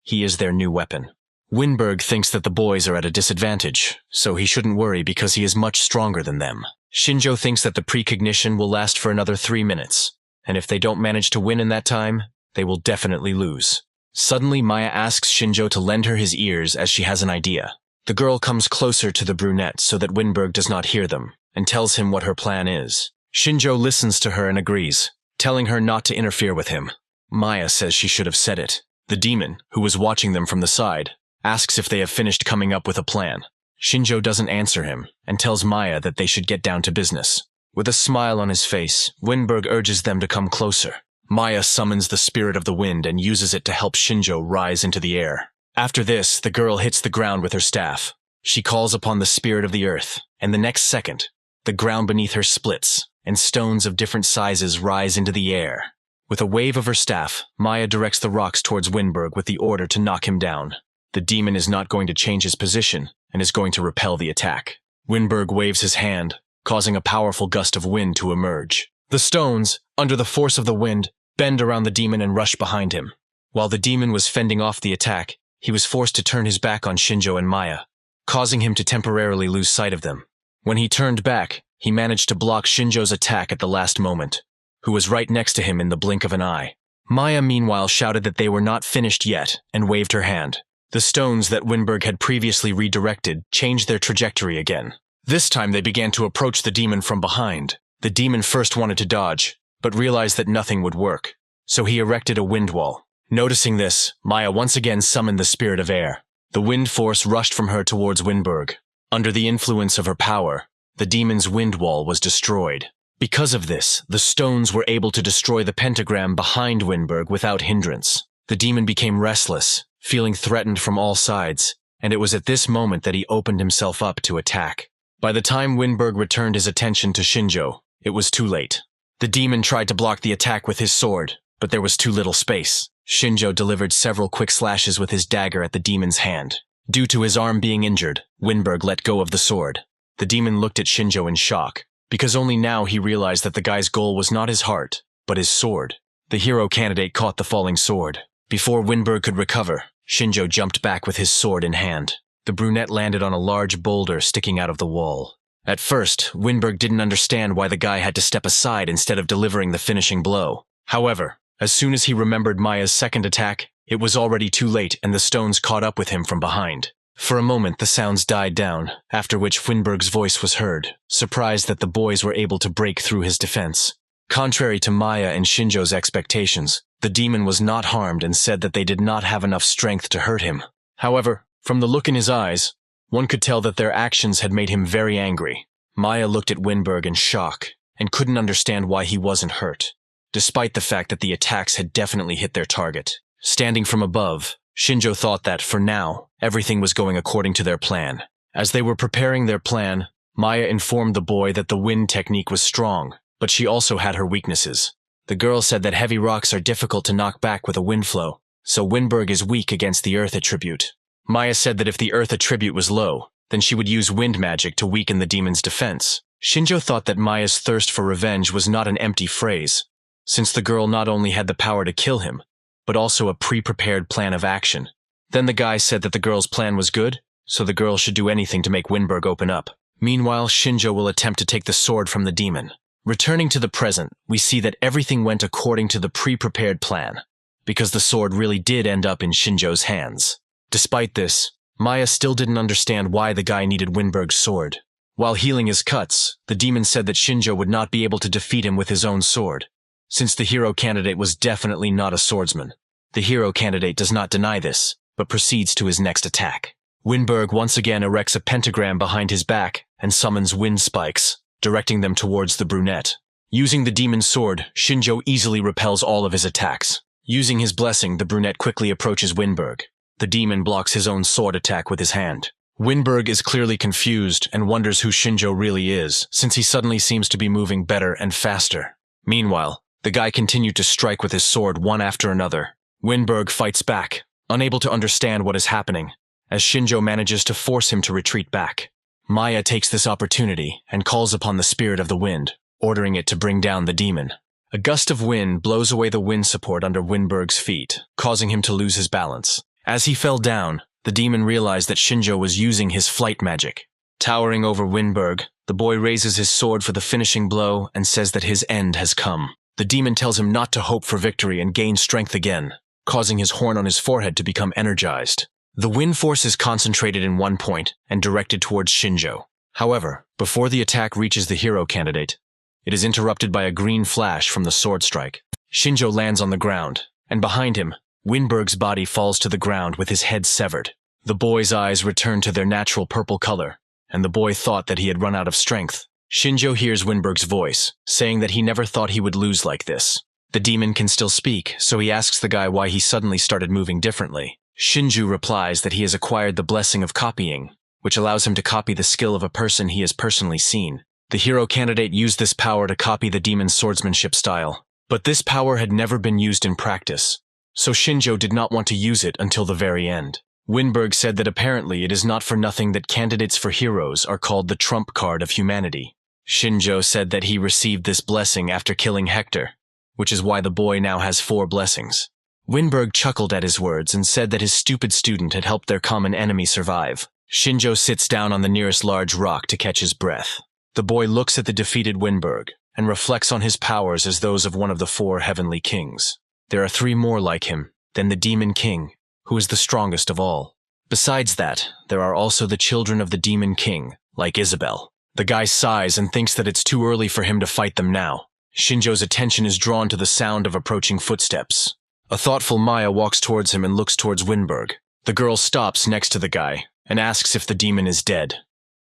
He is their new weapon. Winberg thinks that the boys are at a disadvantage, so he shouldn't worry because he is much stronger than them. Shinjjo thinks that the precognition will last for another 3 minutes, and if they don't manage to win in that time, they will definitely lose. Suddenly, Maya asks Shinjjo to lend her his ears as she has an idea. The girl comes closer to the brunette so that Winberg does not hear them, and tells him what her plan is. Shinjjo listens to her and agrees, telling her not to interfere with him. Maya says she should have said it. The demon, who was watching them from the side, asks if they have finished coming up with a plan. Shinjjo doesn't answer him, and tells Maya that they should get down to business. With a smile on his face, Winberg urges them to come closer. Maya summons the spirit of the wind and uses it to help Shinjjo rise into the air. After this, the girl hits the ground with her staff. She calls upon the spirit of the earth, and the next second, the ground beneath her splits, and stones of different sizes rise into the air. With a wave of her staff, Maya directs the rocks towards Winberg with the order to knock him down. The demon is not going to change his position, and is going to repel the attack. Winberg waves his hand, causing a powerful gust of wind to emerge. The stones, under the force of the wind, bend around the demon and rush behind him. While the demon was fending off the attack, he was forced to turn his back on Shinjjo and Maya, causing him to temporarily lose sight of them. When he turned back, he managed to block Shinjo's attack at the last moment, who was right next to him in the blink of an eye. Maya meanwhile shouted that they were not finished yet and waved her hand. The stones that Winberg had previously redirected changed their trajectory again. This time they began to approach the demon from behind. The demon first wanted to dodge, but realized that nothing would work, so he erected a wind wall. Noticing this, Maya once again summoned the spirit of air. The wind force rushed from her towards Winberg. Under the influence of her power, the demon's wind wall was destroyed. Because of this, the stones were able to destroy the pentagram behind Winberg without hindrance. The demon became restless, feeling threatened from all sides, and it was at this moment that he opened himself up to attack. By the time Winberg returned his attention to Shinjjo, it was too late. The demon tried to block the attack with his sword, but there was too little space. Shinjjo delivered several quick slashes with his dagger at the demon's hand. Due to his arm being injured, Winberg let go of the sword. The demon looked at Shinjjo in shock, because only now he realized that the guy's goal was not his heart, but his sword. The hero candidate caught the falling sword. Before Winberg could recover, Shinjjo jumped back with his sword in hand. The brunette landed on a large boulder sticking out of the wall. At first, Winberg didn't understand why the guy had to step aside instead of delivering the finishing blow. However, as soon as he remembered Maya's second attack, it was already too late and the stones caught up with him from behind. For a moment the sounds died down, after which Winberg's voice was heard, surprised that the boys were able to break through his defense. Contrary to Maya and Shinjo's expectations, the demon was not harmed and said that they did not have enough strength to hurt him. However, from the look in his eyes, one could tell that their actions had made him very angry. Maya looked at Winberg in shock and couldn't understand why he wasn't hurt, despite the fact that the attacks had definitely hit their target. Standing from above, Shinjjo thought that, for now, everything was going according to their plan. As they were preparing their plan, Maya informed the boy that the wind technique was strong, but she also had her weaknesses. The girl said that heavy rocks are difficult to knock back with a wind flow, so Winberg is weak against the earth attribute. Maya said that if the earth attribute was low, then she would use wind magic to weaken the demon's defense. Shinjjo thought that Maya's thirst for revenge was not an empty phrase, since the girl not only had the power to kill him, but also a pre-prepared plan of action. Then the guy said that the girl's plan was good, so the girl should do anything to make Winberg open up. Meanwhile, Shinjjo will attempt to take the sword from the demon. Returning to the present, we see that everything went according to the pre-prepared plan, because the sword really did end up in Shinjo's hands. Despite this, Maya still didn't understand why the guy needed Winberg's sword. While healing his cuts, the demon said that Shinjjo would not be able to defeat him with his own sword, since the hero candidate was definitely not a swordsman. The hero candidate does not deny this, but proceeds to his next attack. Winberg once again erects a pentagram behind his back and summons wind spikes, directing them towards the brunette. Using the demon's sword, Shinjjo easily repels all of his attacks. Using his blessing, the brunette quickly approaches Winberg. The demon blocks his own sword attack with his hand. Winberg is clearly confused and wonders who Shinjjo really is, since he suddenly seems to be moving better and faster. Meanwhile, the guy continued to strike with his sword one after another. Winberg fights back, unable to understand what is happening, as Shinjjo manages to force him to retreat back. Maya takes this opportunity and calls upon the spirit of the wind, ordering it to bring down the demon. A gust of wind blows away the wind support under Winberg's feet, causing him to lose his balance. As he fell down, the demon realized that Shinjjo was using his flight magic. Towering over Winberg, the boy raises his sword for the finishing blow and says that his end has come. The demon tells him not to hope for victory and gain strength again, causing his horn on his forehead to become energized. The wind force is concentrated in one point and directed towards Shinjjo. However, before the attack reaches the hero candidate, it is interrupted by a green flash from the sword strike. Shinjjo lands on the ground, and behind him, Winberg's body falls to the ground with his head severed. The boy's eyes return to their natural purple color, and the boy thought that he had run out of strength. Shinjjo hears Winberg's voice, saying that he never thought he would lose like this. The demon can still speak, so he asks the guy why he suddenly started moving differently. Shinjjo replies that he has acquired the blessing of copying, which allows him to copy the skill of a person he has personally seen. The hero candidate used this power to copy the demon's swordsmanship style, but this power had never been used in practice, so Shinjjo did not want to use it until the very end. Winberg said that apparently it is not for nothing that candidates for heroes are called the trump card of humanity. Shinjjo said that he received this blessing after killing Hector, which is why the boy now has 4 blessings. Winberg chuckled at his words and said that his stupid student had helped their common enemy survive. Shinjjo sits down on the nearest large rock to catch his breath. The boy looks at the defeated Winberg and reflects on his powers as those of one of the 4 heavenly kings. There are 3 more like him, then the Demon King, who is the strongest of all. Besides that, there are also the children of the Demon King, like Isabel. The guy sighs and thinks that it's too early for him to fight them now. Shinjo's attention is drawn to the sound of approaching footsteps. A thoughtful Maya walks towards him and looks towards Winberg. The girl stops next to the guy and asks if the demon is dead,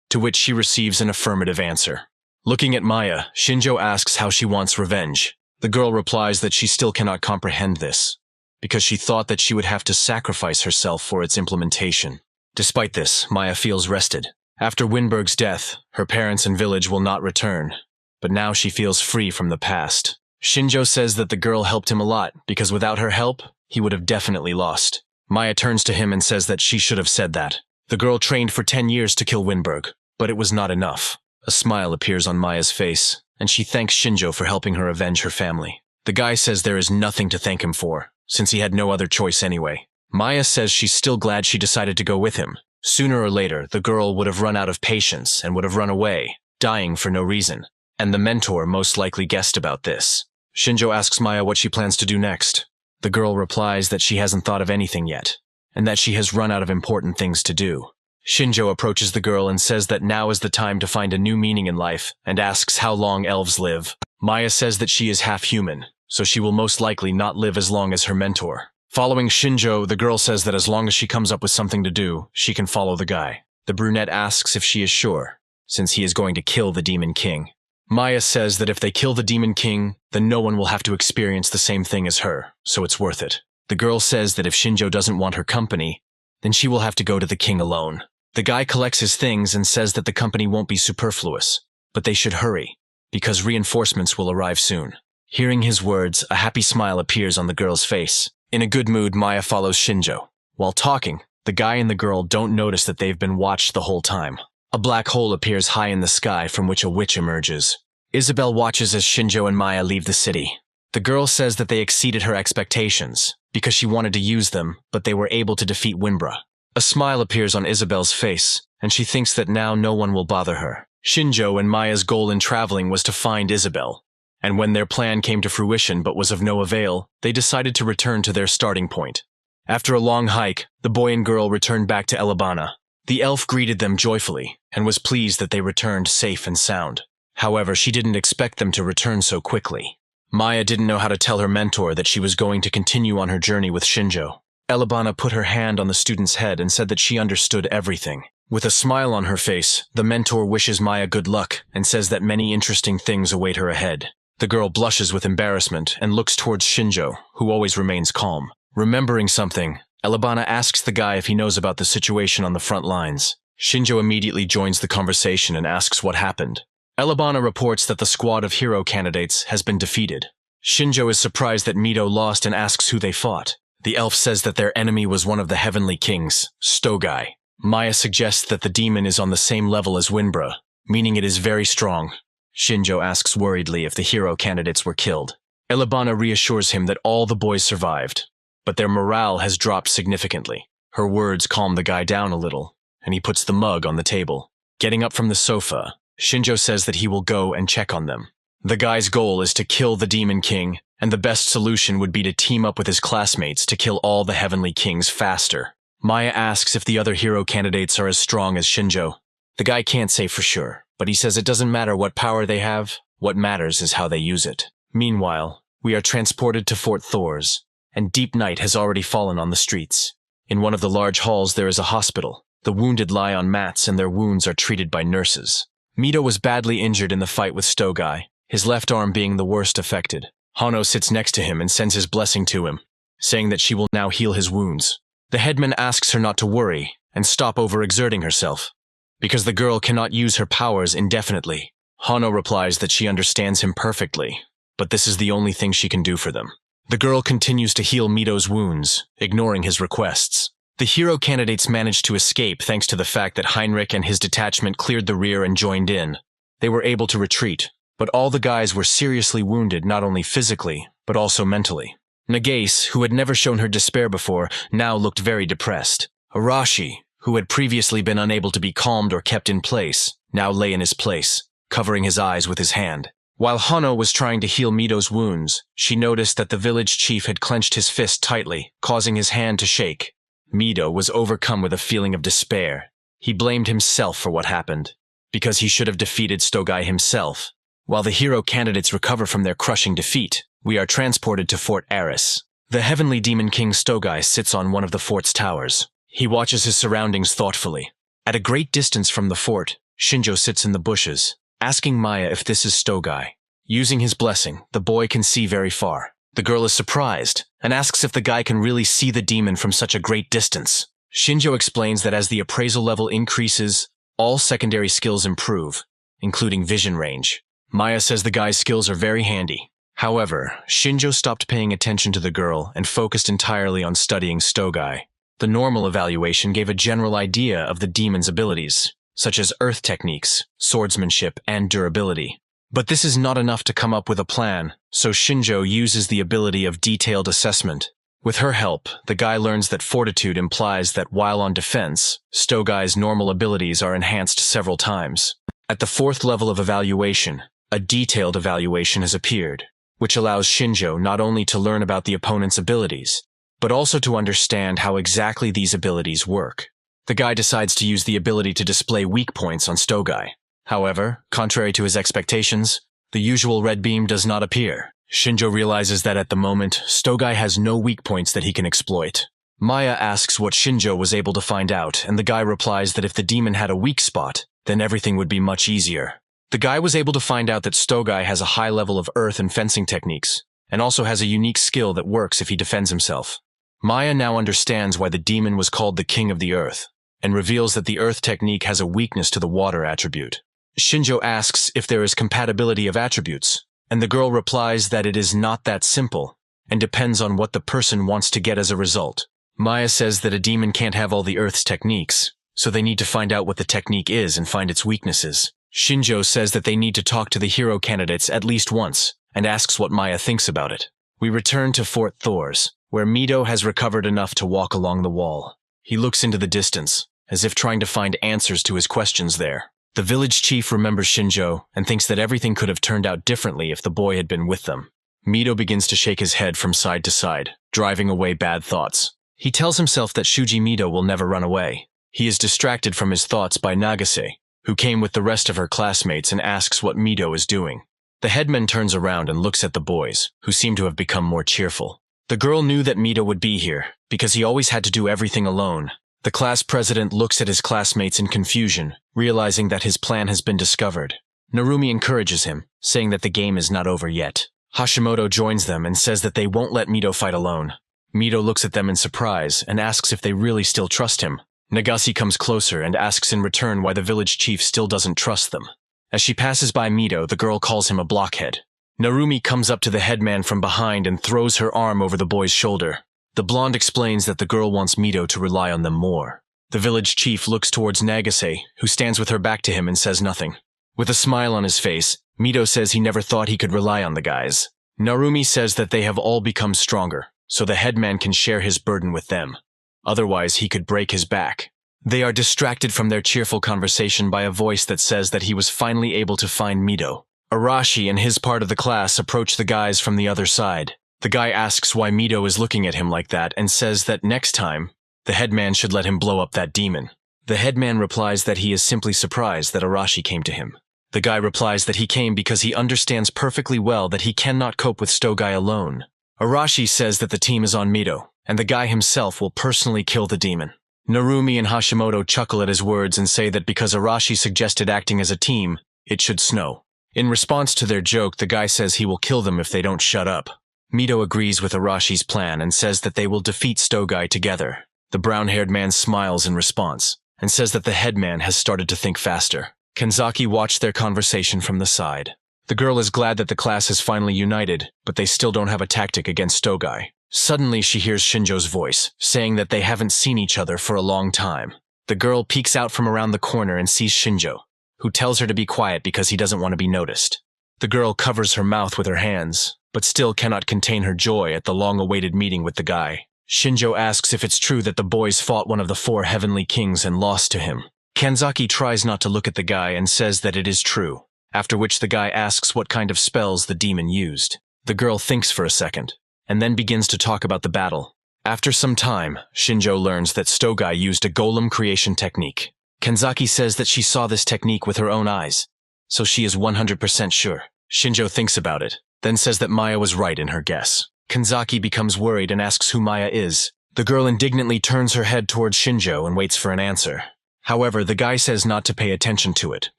to which she receives an affirmative answer. Looking at Maya, Shinjjo asks how she wants revenge. The girl replies that she still cannot comprehend this, because she thought that she would have to sacrifice herself for its implementation. Despite this, Maya feels rested. After Winberg's death, her parents and village will not return, but now she feels free from the past. Shinjjo says that the girl helped him a lot, because without her help, he would have definitely lost. Maya turns to him and says that she should have said that. The girl trained for 10 years to kill Winberg, but it was not enough. A smile appears on Maya's face, and she thanks Shinjjo for helping her avenge her family. The guy says there is nothing to thank him for, since he had no other choice anyway. Maya says she's still glad she decided to go with him. Sooner or later, the girl would have run out of patience and would have run away, dying for no reason. And the mentor most likely guessed about this. Shinjjo asks Maya what she plans to do next. The girl replies that she hasn't thought of anything yet, and that she has run out of important things to do. Shinjjo approaches the girl and says that now is the time to find a new meaning in life, and asks how long elves live. Maya says that she is half human, so she will most likely not live as long as her mentor. Following Shinjjo, the girl says that as long as she comes up with something to do, she can follow the guy. The brunette asks if she is sure, since he is going to kill the Demon King. Maya says that if they kill the Demon King, then no one will have to experience the same thing as her, so it's worth it. The girl says that if Shinjjo doesn't want her company, then she will have to go to the king alone. The guy collects his things and says that the company won't be superfluous, but they should hurry, because reinforcements will arrive soon. Hearing his words, a happy smile appears on the girl's face. In a good mood, Maya follows Shinjjo. While talking, the guy and the girl don't notice that they've been watched the whole time. A black hole appears high in the sky from which a witch emerges. Isabel watches as Shinjjo and Maya leave the city. The girl says that they exceeded her expectations, because she wanted to use them, but they were able to defeat Wimbra. A smile appears on Isabel's face, and she thinks that now no one will bother her. Shinjjo and Maya's goal in traveling was to find Isabel, and when their plan came to fruition but was of no avail, they decided to return to their starting point. After a long hike, the boy and girl returned back to Elabana. The elf greeted them joyfully, and was pleased that they returned safe and sound. However, she didn't expect them to return so quickly. Maya didn't know how to tell her mentor that she was going to continue on her journey with Shinjjo. Elabana put her hand on the student's head and said that she understood everything. With a smile on her face, the mentor wishes Maya good luck and says that many interesting things await her ahead. The girl blushes with embarrassment and looks towards Shinjjo, who always remains calm. Remembering something, Elabana asks the guy if he knows about the situation on the front lines. Shinjjo immediately joins the conversation and asks what happened. Elabana reports that the squad of hero candidates has been defeated. Shinjjo is surprised that Mito lost and asks who they fought. The elf says that their enemy was one of the heavenly kings, Stogai. Maya suggests that the demon is on the same level as Winbra, meaning it is very strong. Shinjjo asks worriedly if the hero candidates were killed. Elebana reassures him that all the boys survived, but their morale has dropped significantly. Her words calm the guy down a little, and he puts the mug on the table. Getting up from the sofa, Shinjjo says that he will go and check on them. The guy's goal is to kill the Demon King, and the best solution would be to team up with his classmates to kill all the Heavenly Kings faster. Maya asks if the other hero candidates are as strong as Shinjjo. The guy can't say for sure, but he says it doesn't matter what power they have, what matters is how they use it. Meanwhile, we are transported to Fort Thors, and deep night has already fallen on the streets. In one of the large halls there is a hospital. The wounded lie on mats and their wounds are treated by nurses. Mito was badly injured in the fight with Stogai, his left arm being the worst affected. Hano sits next to him and sends his blessing to him, saying that she will now heal his wounds. The headman asks her not to worry and stop overexerting herself, because the girl cannot use her powers indefinitely. Hano replies that she understands him perfectly, but this is the only thing she can do for them. The girl continues to heal Mito's wounds, ignoring his requests. The hero candidates managed to escape thanks to the fact that Heinrich and his detachment cleared the rear and joined in. They were able to retreat, but all the guys were seriously wounded not only physically, but also mentally. Nagase, who had never shown her despair before, now looked very depressed. Arashi, who had previously been unable to be calmed or kept in place, now lay in his place, covering his eyes with his hand. While Hano was trying to heal Mito's wounds, she noticed that the village chief had clenched his fist tightly, causing his hand to shake. Mito was overcome with a feeling of despair. He blamed himself for what happened, because he should have defeated Stogai himself. While the hero candidates recover from their crushing defeat, we are transported to Fort Aris. The heavenly demon king Stogai sits on one of the fort's towers. He watches his surroundings thoughtfully. At a great distance from the fort, Shinjjo sits in the bushes, asking Maya if this is Stogai. Using his blessing, the boy can see very far. The girl is surprised and asks if the guy can really see the demon from such a great distance. Shinjjo explains that as the appraisal level increases, all secondary skills improve, including vision range. Maya says the guy's skills are very handy. However, Shinjjo stopped paying attention to the girl and focused entirely on studying Stogai. The normal evaluation gave a general idea of the demon's abilities, such as earth techniques, swordsmanship, and durability. But this is not enough to come up with a plan, so Shinjjo uses the ability of detailed assessment. With her help, the guy learns that fortitude implies that while on defense, Stogai's normal abilities are enhanced several times. At the fourth level of evaluation, a detailed evaluation has appeared, which allows Shinjjo not only to learn about the opponent's abilities, but also to understand how exactly these abilities work. The guy decides to use the ability to display weak points on Stogai. However, contrary to his expectations, the usual red beam does not appear. Shinjjo realizes that at the moment, Stogai has no weak points that he can exploit. Maya asks what Shinjjo was able to find out, and the guy replies that if the demon had a weak spot, then everything would be much easier. The guy was able to find out that Stogai has a high level of earth and fencing techniques, and also has a unique skill that works if he defends himself. Maya now understands why the demon was called the King of the Earth, and reveals that the earth technique has a weakness to the water attribute. Shinjjo asks if there is compatibility of attributes, and the girl replies that it is not that simple, and depends on what the person wants to get as a result. Maya says that a demon can't have all the earth's techniques, so they need to find out what the technique is and find its weaknesses. Shinjjo says that they need to talk to the hero candidates at least once, and asks what Maya thinks about it. We return to Fort Thors, where Mito has recovered enough to walk along the wall. He looks into the distance, as if trying to find answers to his questions there. The village chief remembers Shinjjo and thinks that everything could have turned out differently if the boy had been with them. Mito begins to shake his head from side to side, driving away bad thoughts. He tells himself that Shuji Mito will never run away. He is distracted from his thoughts by Nagase, who came with the rest of her classmates and asks what Mito is doing. The headman turns around and looks at the boys, who seem to have become more cheerful. The girl knew that Mito would be here, because he always had to do everything alone. The class president looks at his classmates in confusion, realizing that his plan has been discovered. Narumi encourages him, saying that the game is not over yet. Hashimoto joins them and says that they won't let Mito fight alone. Mito looks at them in surprise and asks if they really still trust him. Nagase comes closer and asks in return why the village chief still doesn't trust them. As she passes by Mito, the girl calls him a blockhead. Narumi comes up to the headman from behind and throws her arm over the boy's shoulder. The blonde explains that the girl wants Mito to rely on them more. The village chief looks towards Nagase, who stands with her back to him and says nothing. With a smile on his face, Mito says he never thought he could rely on the guys. Narumi says that they have all become stronger, so the headman can share his burden with them. Otherwise, he could break his back. They are distracted from their cheerful conversation by a voice that says that he was finally able to find Mito. Arashi and his part of the class approach the guys from the other side. The guy asks why Mito is looking at him like that and says that next time, the headman should let him blow up that demon. The headman replies that he is simply surprised that Arashi came to him. The guy replies that he came because he understands perfectly well that he cannot cope with Stogai alone. Arashi says that the team is on Mito, and the guy himself will personally kill the demon. Narumi and Hashimoto chuckle at his words and say that because Arashi suggested acting as a team, it should snow. In response to their joke, the guy says he will kill them if they don't shut up. Mito agrees with Arashi's plan and says that they will defeat Stogai together. The brown-haired man smiles in response and says that the headman has started to think faster. Kanzaki watched their conversation from the side. The girl is glad that the class has finally united, but they still don't have a tactic against Stogai. Suddenly she hears Shinjo's voice, saying that they haven't seen each other for a long time. The girl peeks out from around the corner and sees Shinjjo, who tells her to be quiet because he doesn't want to be noticed. The girl covers her mouth with her hands, but still cannot contain her joy at the long-awaited meeting with the guy. Shinjjo asks if it's true that the boys fought one of the 4 heavenly kings and lost to him. Kanzaki tries not to look at the guy and says that it is true, after which the guy asks what kind of spells the demon used. The girl thinks for a second, and then begins to talk about the battle. After some time, Shinjjo learns that Stogai used a golem creation technique. Kanzaki says that she saw this technique with her own eyes, so she is 100% sure. Shinjjo thinks about it, then says that Maya was right in her guess. Kanzaki becomes worried and asks who Maya is. The girl indignantly turns her head towards Shinjjo and waits for an answer. However, the guy says not to pay attention to it,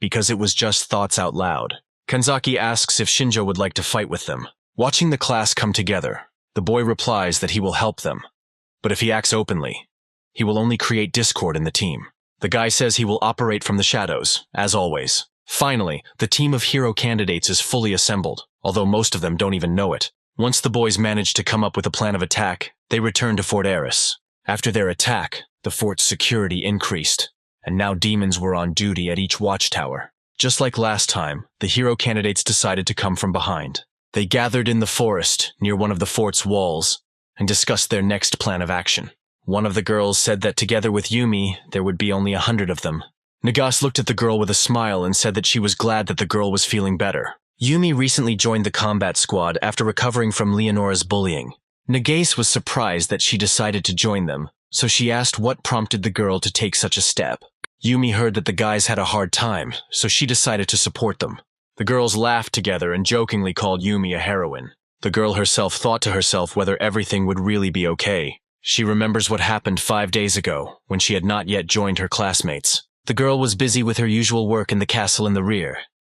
because it was just thoughts out loud. Kanzaki asks if Shinjjo would like to fight with them. Watching the class come together, the boy replies that he will help them. But if he acts openly, he will only create discord in the team. The guy says he will operate from the shadows, as always. Finally, the team of hero candidates is fully assembled, although most of them don't even know it. Once the boys manage to come up with a plan of attack, they return to Fort Eris. After their attack, the fort's security increased, and now demons were on duty at each watchtower. Just like last time, the hero candidates decided to come from behind. They gathered in the forest near one of the fort's walls and discussed their next plan of action. One of the girls said that together with Yumi, there would be only 100 of them. Nagase looked at the girl with a smile and said that she was glad that the girl was feeling better. Yumi recently joined the combat squad after recovering from Leonora's bullying. Nagase was surprised that she decided to join them, so she asked what prompted the girl to take such a step. Yumi heard that the guys had a hard time, so she decided to support them. The girls laughed together and jokingly called Yumi a heroine. The girl herself thought to herself whether everything would really be okay. She remembers what happened 5 days ago, when she had not yet joined her classmates. The girl was busy with her usual work in the castle in the rear,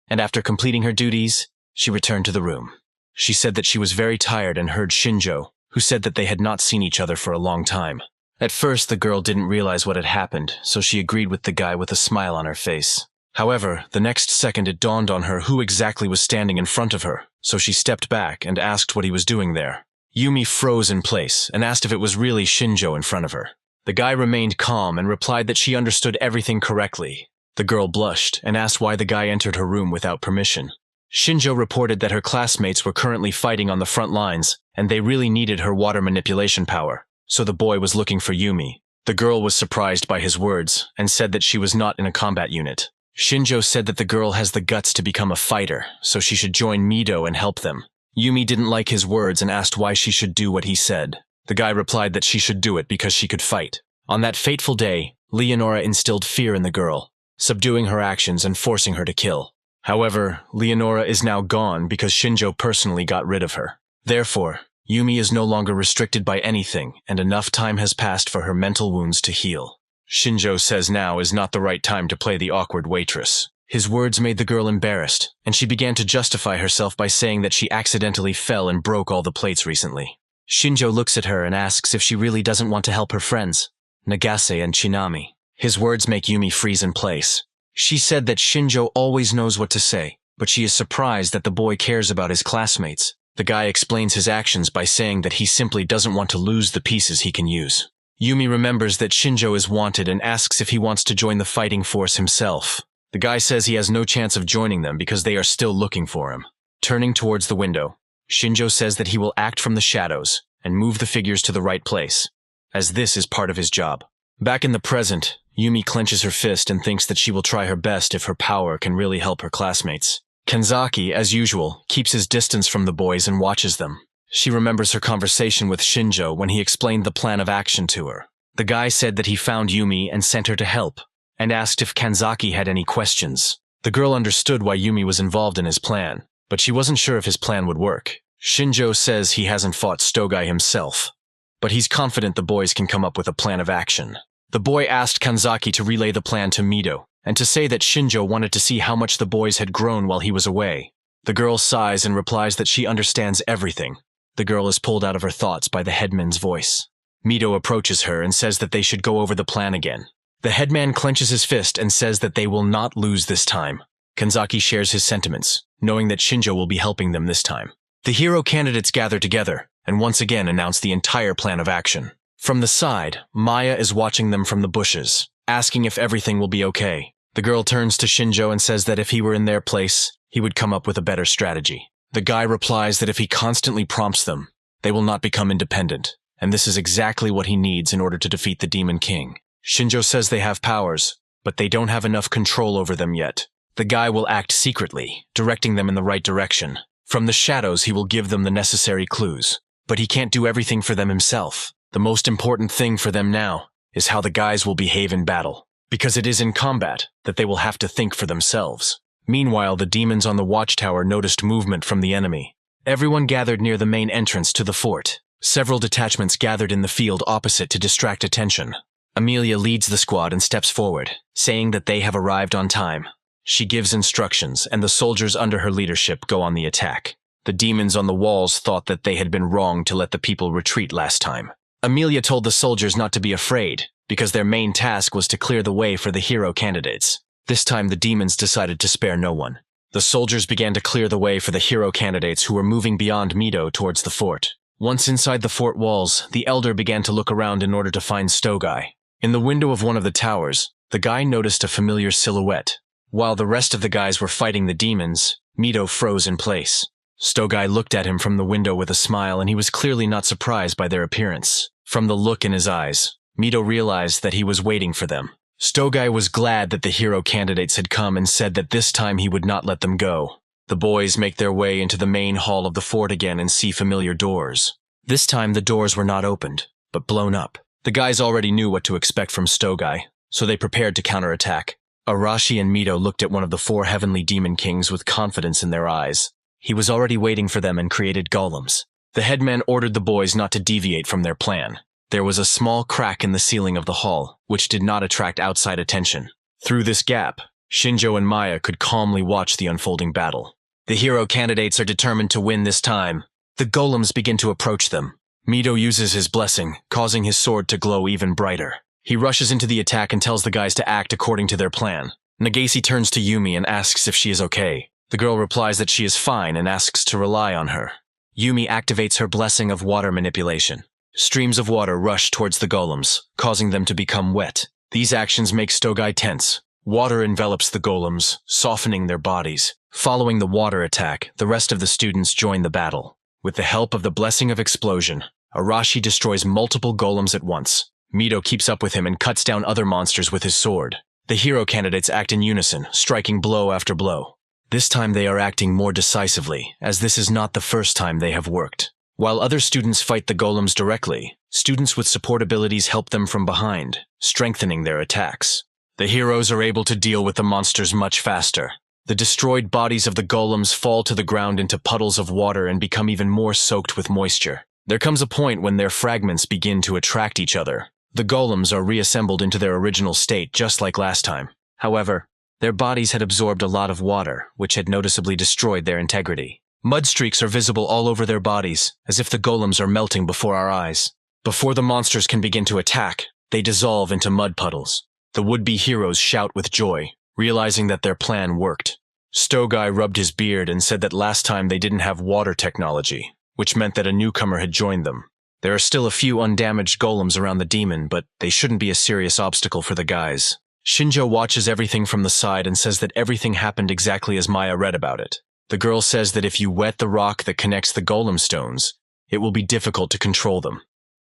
and after completing her duties, she returned to the room. She said that she was very tired and heard Shinjjo, who said that they had not seen each other for a long time. At first, the girl didn't realize what had happened, so she agreed with the guy with a smile on her face. However, the next second it dawned on her who exactly was standing in front of her, so she stepped back and asked what he was doing there. Yumi froze in place and asked if it was really Shinjjo in front of her. The guy remained calm and replied that she understood everything correctly. The girl blushed and asked why the guy entered her room without permission. Shinjjo reported that her classmates were currently fighting on the front lines, and they really needed her water manipulation power, so the boy was looking for Yumi. The girl was surprised by his words and said that she was not in a combat unit. Shinjjo said that the girl has the guts to become a fighter, so she should join Mito and help them. Yumi didn't like his words and asked why she should do what he said. The guy replied that she should do it because she could fight. On that fateful day, Leonora instilled fear in the girl, subduing her actions and forcing her to kill. However, Leonora is now gone because Shinjjo personally got rid of her. Therefore, Yumi is no longer restricted by anything, and enough time has passed for her mental wounds to heal. Shinjjo says now is not the right time to play the awkward waitress. His words made the girl embarrassed, and she began to justify herself by saying that she accidentally fell and broke all the plates recently. Shinjjo looks at her and asks if she really doesn't want to help her friends, Nagase and Chinami. His words make Yumi freeze in place. She said that Shinjjo always knows what to say, but she is surprised that the boy cares about his classmates. The guy explains his actions by saying that he simply doesn't want to lose the pieces he can use. Yumi remembers that Shinjjo is wanted and asks if he wants to join the fighting force himself. The guy says he has no chance of joining them because they are still looking for him. Turning towards the window, Shinjjo says that he will act from the shadows and move the figures to the right place, as this is part of his job. Back in the present, Yumi clenches her fist and thinks that she will try her best if her power can really help her classmates. Kanzaki, as usual, keeps his distance from the boys and watches them. She remembers her conversation with Shinjjo when he explained the plan of action to her. The guy said that he found Yumi and sent her to help, and asked if Kanzaki had any questions. The girl understood why Yumi was involved in his plan, but she wasn't sure if his plan would work. Shinjjo says he hasn't fought Stogai himself, but he's confident the boys can come up with a plan of action. The boy asked Kanzaki to relay the plan to Mido, and to say that Shinjjo wanted to see how much the boys had grown while he was away. The girl sighs and replies that she understands everything. The girl is pulled out of her thoughts by the headman's voice. Mido approaches her and says that they should go over the plan again. The headman clenches his fist and says that they will not lose this time. Kanzaki shares his sentiments, knowing that Shinjjo will be helping them this time. The hero candidates gather together and once again announce the entire plan of action. From the side, Maya is watching them from the bushes, asking if everything will be okay. The girl turns to Shinjjo and says that if he were in their place, he would come up with a better strategy. The guy replies that if he constantly prompts them, they will not become independent, and this is exactly what he needs in order to defeat the Demon King. Shinjjo says they have powers, but they don't have enough control over them yet. The guy will act secretly, directing them in the right direction. From the shadows, he will give them the necessary clues, but he can't do everything for them himself. The most important thing for them now is how the guys will behave in battle, because it is in combat that they will have to think for themselves. Meanwhile, the demons on the watchtower noticed movement from the enemy. Everyone gathered near the main entrance to the fort. Several detachments gathered in the field opposite to distract attention. Amelia leads the squad and steps forward, saying that they have arrived on time. She gives instructions, and the soldiers under her leadership go on the attack. The demons on the walls thought that they had been wrong to let the people retreat last time. Amelia told the soldiers not to be afraid, because their main task was to clear the way for the hero candidates. This time the demons decided to spare no one. The soldiers began to clear the way for the hero candidates who were moving beyond Mido towards the fort. Once inside the fort walls, the elder began to look around in order to find Stogai. In the window of one of the towers, the guy noticed a familiar silhouette. While the rest of the guys were fighting the demons, Mido froze in place. Stogai looked at him from the window with a smile, and he was clearly not surprised by their appearance. From the look in his eyes, Mido realized that he was waiting for them. Stogai was glad that the hero candidates had come and said that this time he would not let them go. The boys make their way into the main hall of the fort again and see familiar doors. This time the doors were not opened, but blown up. The guys already knew what to expect from Stogai, so they prepared to counterattack. Arashi and Mido looked at one of the 4 heavenly demon kings with confidence in their eyes. He was already waiting for them and created golems. The headman ordered the boys not to deviate from their plan. There was a small crack in the ceiling of the hall, which did not attract outside attention. Through this gap, Shinjjo and Maya could calmly watch the unfolding battle. The hero candidates are determined to win this time. The golems begin to approach them. Mido uses his blessing, causing his sword to glow even brighter. He rushes into the attack and tells the guys to act according to their plan. Nagase turns to Yumi and asks if she is okay. The girl replies that she is fine and asks to rely on her. Yumi activates her blessing of water manipulation. Streams of water rush towards the golems, causing them to become wet. These actions make Stogai tense. Water envelops the golems, softening their bodies. Following the water attack, the rest of the students join the battle. With the help of the Blessing of Explosion, Arashi destroys multiple golems at once. Mido keeps up with him and cuts down other monsters with his sword. The hero candidates act in unison, striking blow after blow. This time they are acting more decisively, as this is not the first time they have worked. While other students fight the golems directly, students with support abilities help them from behind, strengthening their attacks. The heroes are able to deal with the monsters much faster. The destroyed bodies of the golems fall to the ground into puddles of water and become even more soaked with moisture. There comes a point when their fragments begin to attract each other. The golems are reassembled into their original state just like last time. However, their bodies had absorbed a lot of water, which had noticeably destroyed their integrity. Mud streaks are visible all over their bodies, as if the golems are melting before our eyes. Before the monsters can begin to attack, they dissolve into mud puddles. The would-be heroes shout with joy, realizing that their plan worked. Stogai rubbed his beard and said that last time they didn't have water technology, which meant that a newcomer had joined them. There are still a few undamaged golems around the demon, but they shouldn't be a serious obstacle for the guys. Shinjjo watches everything from the side and says that everything happened exactly as Maya read about it. The girl says that if you wet the rock that connects the golem stones, it will be difficult to control them.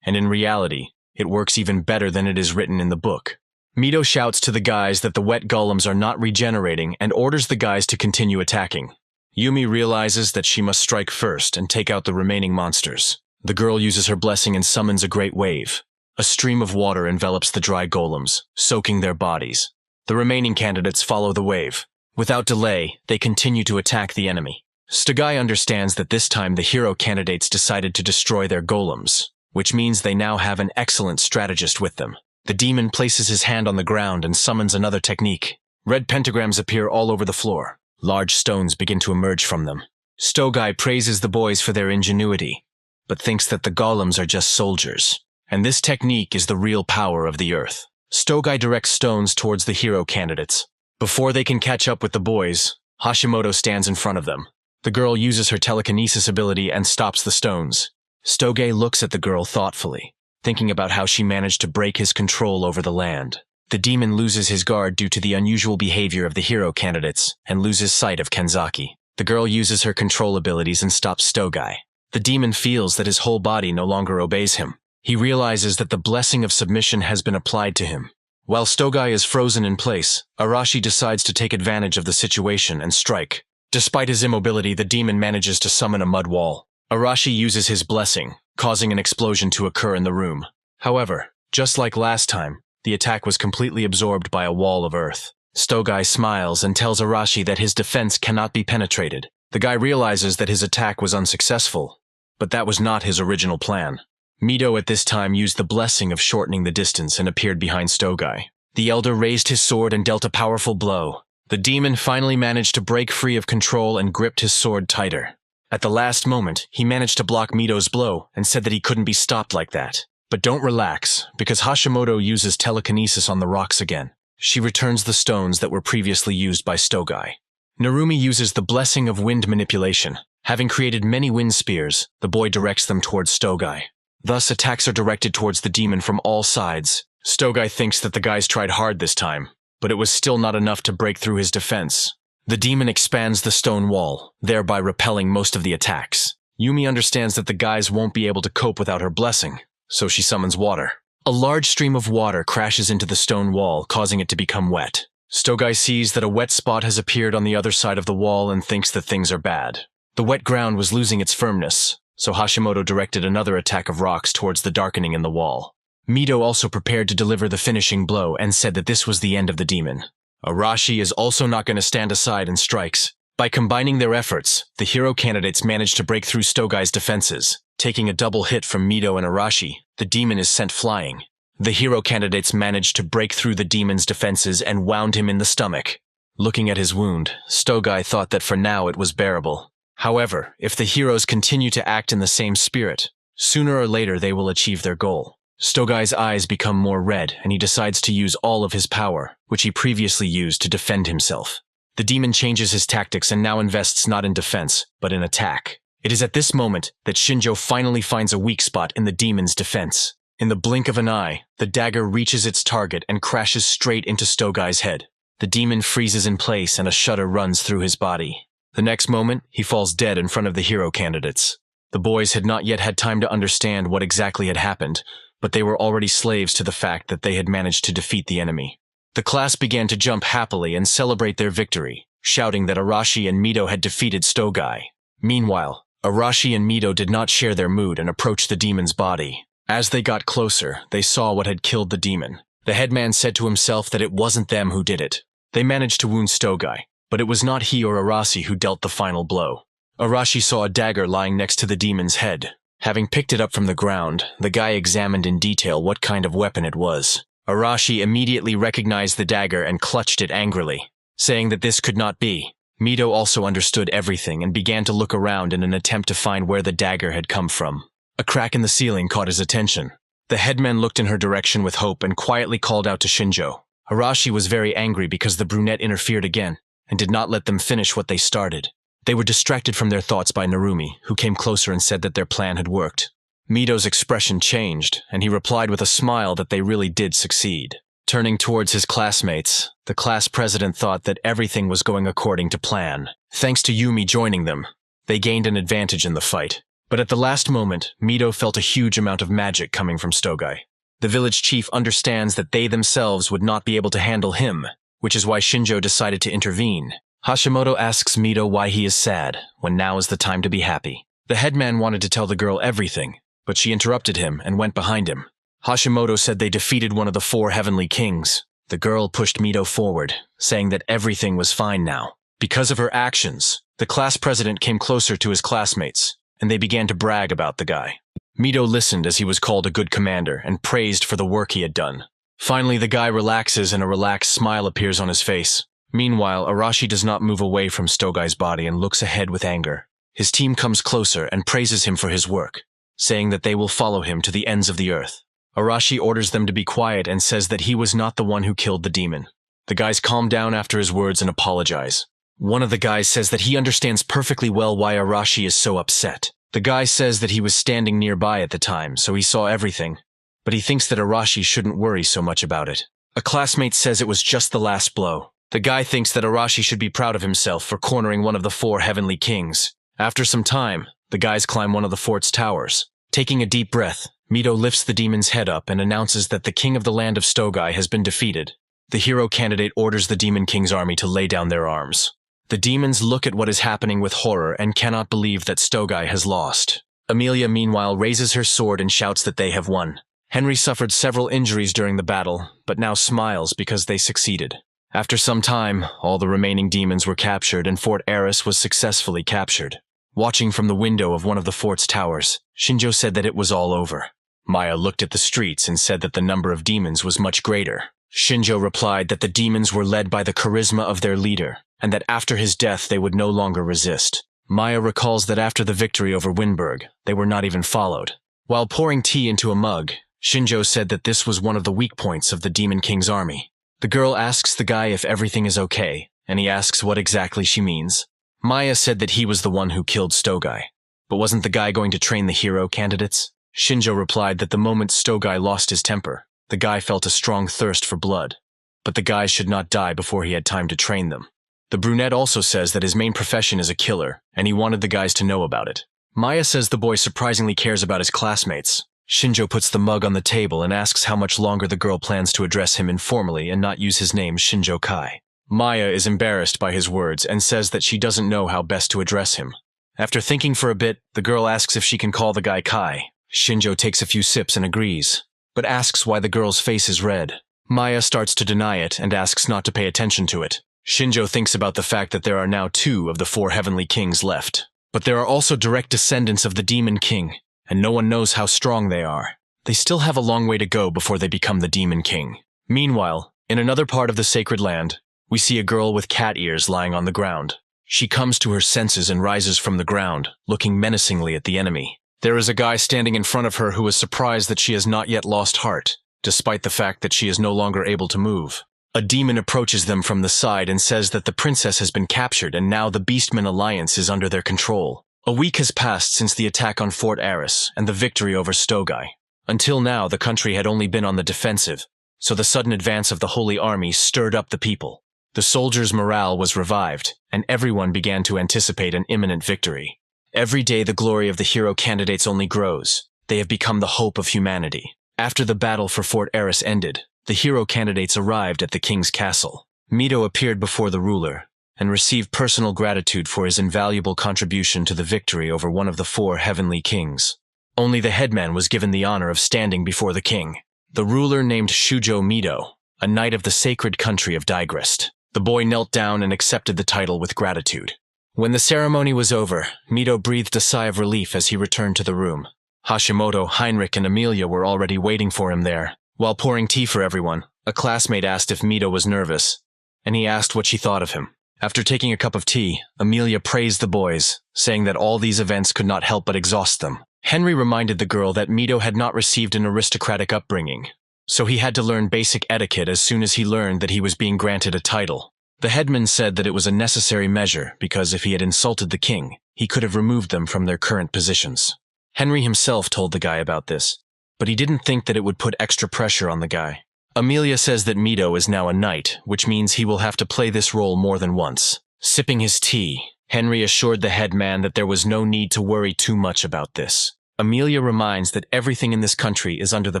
And in reality, it works even better than it is written in the book. Mito shouts to the guys that the wet golems are not regenerating and orders the guys to continue attacking. Yumi realizes that she must strike first and take out the remaining monsters. The girl uses her blessing and summons a great wave. A stream of water envelops the dry golems, soaking their bodies. The remaining candidates follow the wave. Without delay, they continue to attack the enemy. Stogai understands that this time the hero candidates decided to destroy their golems, which means they now have an excellent strategist with them. The demon places his hand on the ground and summons another technique. Red pentagrams appear all over the floor. Large stones begin to emerge from them. Stogai praises the boys for their ingenuity, but thinks that the golems are just soldiers. And this technique is the real power of the earth. Stogai directs stones towards the hero candidates. Before they can catch up with the boys, Hashimoto stands in front of them. The girl uses her telekinesis ability and stops the stones. Stogai looks at the girl thoughtfully, thinking about how she managed to break his control over the land. The demon loses his guard due to the unusual behavior of the hero candidates and loses sight of Kenzaki. The girl uses her control abilities and stops Stogai. The demon feels that his whole body no longer obeys him. He realizes that the blessing of submission has been applied to him. While Stogai is frozen in place, Arashi decides to take advantage of the situation and strike. Despite his immobility, the demon manages to summon a mud wall. Arashi uses his blessing, causing an explosion to occur in the room. However, just like last time, the attack was completely absorbed by a wall of earth. Stogai smiles and tells Arashi that his defense cannot be penetrated. The guy realizes that his attack was unsuccessful, but that was not his original plan. Mito at this time used the blessing of shortening the distance and appeared behind Stogai. The elder raised his sword and dealt a powerful blow. The demon finally managed to break free of control and gripped his sword tighter. At the last moment, he managed to block Mito's blow and said that he couldn't be stopped like that. But don't relax, because Hashimoto uses telekinesis on the rocks again. She returns the stones that were previously used by Stogai. Narumi uses the blessing of wind manipulation. Having created many wind spears, the boy directs them towards Stogai. Thus, attacks are directed towards the demon from all sides. Stogai thinks that the guys tried hard this time, but it was still not enough to break through his defense. The demon expands the stone wall, thereby repelling most of the attacks. Yumi understands that the guys won't be able to cope without her blessing, so she summons water. A large stream of water crashes into the stone wall, causing it to become wet. Stogai sees that a wet spot has appeared on the other side of the wall and thinks that things are bad. The wet ground was losing its firmness, so Hashimoto directed another attack of rocks towards the darkening in the wall. Mito also prepared to deliver the finishing blow and said that this was the end of the demon. Arashi is also not going to stand aside and strikes. By combining their efforts, the hero candidates managed to break through Stogai's defenses. Taking a double hit from Mito and Arashi, the demon is sent flying. The hero candidates managed to break through the demon's defenses and wound him in the stomach. Looking at his wound, Stogai thought that for now it was bearable. However, if the heroes continue to act in the same spirit, sooner or later they will achieve their goal. Stogai's eyes become more red, and he decides to use all of his power, which he previously used to defend himself. The demon changes his tactics and now invests not in defense, but in attack. It is at this moment that Shinjjo finally finds a weak spot in the demon's defense. In the blink of an eye, the dagger reaches its target and crashes straight into Stogai's head. The demon freezes in place and a shudder runs through his body. The next moment, he falls dead in front of the hero candidates. The boys had not yet had time to understand what exactly had happened, but they were already slaves to the fact that they had managed to defeat the enemy. The class began to jump happily and celebrate their victory, shouting that Arashi and Mito had defeated Stogai. Meanwhile, Arashi and Mito did not share their mood and approached the demon's body. As they got closer, they saw what had killed the demon. The headman said to himself that it wasn't them who did it. They managed to wound Stogai, but it was not he or Arashi who dealt the final blow. Arashi saw a dagger lying next to the demon's head. Having picked it up from the ground, the guy examined in detail what kind of weapon it was. Arashi immediately recognized the dagger and clutched it angrily, saying that this could not be. Mito also understood everything and began to look around in an attempt to find where the dagger had come from. A crack in the ceiling caught his attention. The headman looked in her direction with hope and quietly called out to Shinjjo. Arashi was very angry because the brunette interfered again, and did not let them finish what they started. They were distracted from their thoughts by Narumi, who came closer and said that their plan had worked. Mito's expression changed, and he replied with a smile that they really did succeed. Turning towards his classmates, the class president thought that everything was going according to plan. Thanks to Yumi joining them, they gained an advantage in the fight. But at the last moment, Mito felt a huge amount of magic coming from Stogai. The village chief understands that they themselves would not be able to handle him, which is why Shinjjo decided to intervene. Hashimoto asks Mito why he is sad, when now is the time to be happy. The headman wanted to tell the girl everything, but she interrupted him and went behind him. Hashimoto said they defeated one of the 4 heavenly kings. The girl pushed Mito forward, saying that everything was fine now. Because of her actions, the class president came closer to his classmates, and they began to brag about the guy. Mito listened as he was called a good commander and praised for the work he had done. Finally, the guy relaxes and a relaxed smile appears on his face. Meanwhile, Arashi does not move away from Stogai's body and looks ahead with anger. His team comes closer and praises him for his work, saying that they will follow him to the ends of the earth. Arashi orders them to be quiet and says that he was not the one who killed the demon. The guys calm down after his words and apologize. One of the guys says that he understands perfectly well why Arashi is so upset. The guy says that he was standing nearby at the time, so he saw everything, but he thinks that Arashi shouldn't worry so much about it. A classmate says it was just the last blow. The guy thinks that Arashi should be proud of himself for cornering one of the 4 heavenly kings. After some time, the guys climb one of the fort's towers. Taking a deep breath, Mito lifts the demon's head up and announces that the king of the land of Stogai has been defeated. The hero candidate orders the demon king's army to lay down their arms. The demons look at what is happening with horror and cannot believe that Stogai has lost. Amelia, meanwhile, raises her sword and shouts that they have won. Henry suffered several injuries during the battle, but now smiles because they succeeded. After some time, all the remaining demons were captured and Fort Eris was successfully captured. Watching from the window of one of the fort's towers, Shinjjo said that it was all over. Maya looked at the streets and said that the number of demons was much greater. Shinjjo replied that the demons were led by the charisma of their leader, and that after his death they would no longer resist. Maya recalls that after the victory over Winberg, they were not even followed. While pouring tea into a mug, Shinjjo said that this was one of the weak points of the Demon King's army. The girl asks the guy if everything is okay, and he asks what exactly she means. Maya said that he was the one who killed Stogai. But wasn't the guy going to train the hero candidates? Shinjjo replied that the moment Stogai lost his temper, the guy felt a strong thirst for blood. But the guys should not die before he had time to train them. The brunette also says that his main profession is a killer, and he wanted the guys to know about it. Maya says the boy surprisingly cares about his classmates. Shinjjo puts the mug on the table and asks how much longer the girl plans to address him informally and not use his name Shinjjo Kai. Maya is embarrassed by his words and says that she doesn't know how best to address him. After thinking for a bit, the girl asks if she can call the guy Kai. Shinjjo takes a few sips and agrees, but asks why the girl's face is red. Maya starts to deny it and asks not to pay attention to it. Shinjjo thinks about the fact that there are now 2 of the 4 heavenly kings left. But there are also direct descendants of the Demon King, and no one knows how strong they are. They still have a long way to go before they become the Demon King. Meanwhile, in another part of the sacred land, we see a girl with cat ears lying on the ground. She comes to her senses and rises from the ground, looking menacingly at the enemy. There is a guy standing in front of her who is surprised that she has not yet lost heart, despite the fact that she is no longer able to move. A demon approaches them from the side and says that the princess has been captured and now the Beastmen Alliance is under their control. A week has passed since the attack on Fort Eris and the victory over Stogai. Until now, the country had only been on the defensive, so the sudden advance of the Holy Army stirred up the people. The soldiers' morale was revived, and everyone began to anticipate an imminent victory. Every day the glory of the hero candidates only grows. They have become the hope of humanity. After the battle for Fort Eris ended, the hero candidates arrived at the king's castle. Mito appeared before the ruler and received personal gratitude for his invaluable contribution to the victory over one of the 4 heavenly kings. Only the headman was given the honor of standing before the king. The ruler named Shujo Mito, a knight of the sacred country of Digrest. The boy knelt down and accepted the title with gratitude. When the ceremony was over, Mito breathed a sigh of relief as he returned to the room. Hashimoto, Heinrich, and Amelia were already waiting for him there. While pouring tea for everyone, a classmate asked if Mito was nervous, and he asked what she thought of him. After taking a cup of tea, Amelia praised the boys, saying that all these events could not help but exhaust them. Henry reminded the girl that Mito had not received an aristocratic upbringing, so he had to learn basic etiquette as soon as he learned that he was being granted a title. The headman said that it was a necessary measure because if he had insulted the king, he could have removed them from their current positions. Henry himself told the guy about this, but he didn't think that it would put extra pressure on the guy. Amelia says that Mito is now a knight, which means he will have to play this role more than once. Sipping his tea, Henry assured the headman that there was no need to worry too much about this. Amelia reminds that everything in this country is under the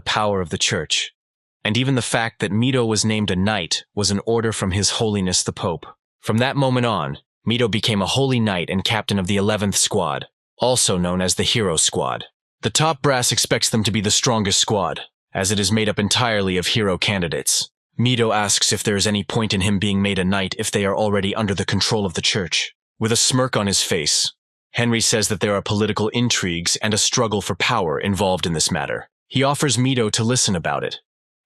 power of the church, and even the fact that Mito was named a knight was an order from His Holiness the Pope. From that moment on, Mito became a holy knight and captain of the 11th Squad, also known as the Hero Squad. The top brass expects them to be the strongest squad, as it is made up entirely of hero candidates. Mito asks if there is any point in him being made a knight if they are already under the control of the church. With a smirk on his face, Henry says that there are political intrigues and a struggle for power involved in this matter. He offers Mito to listen about it,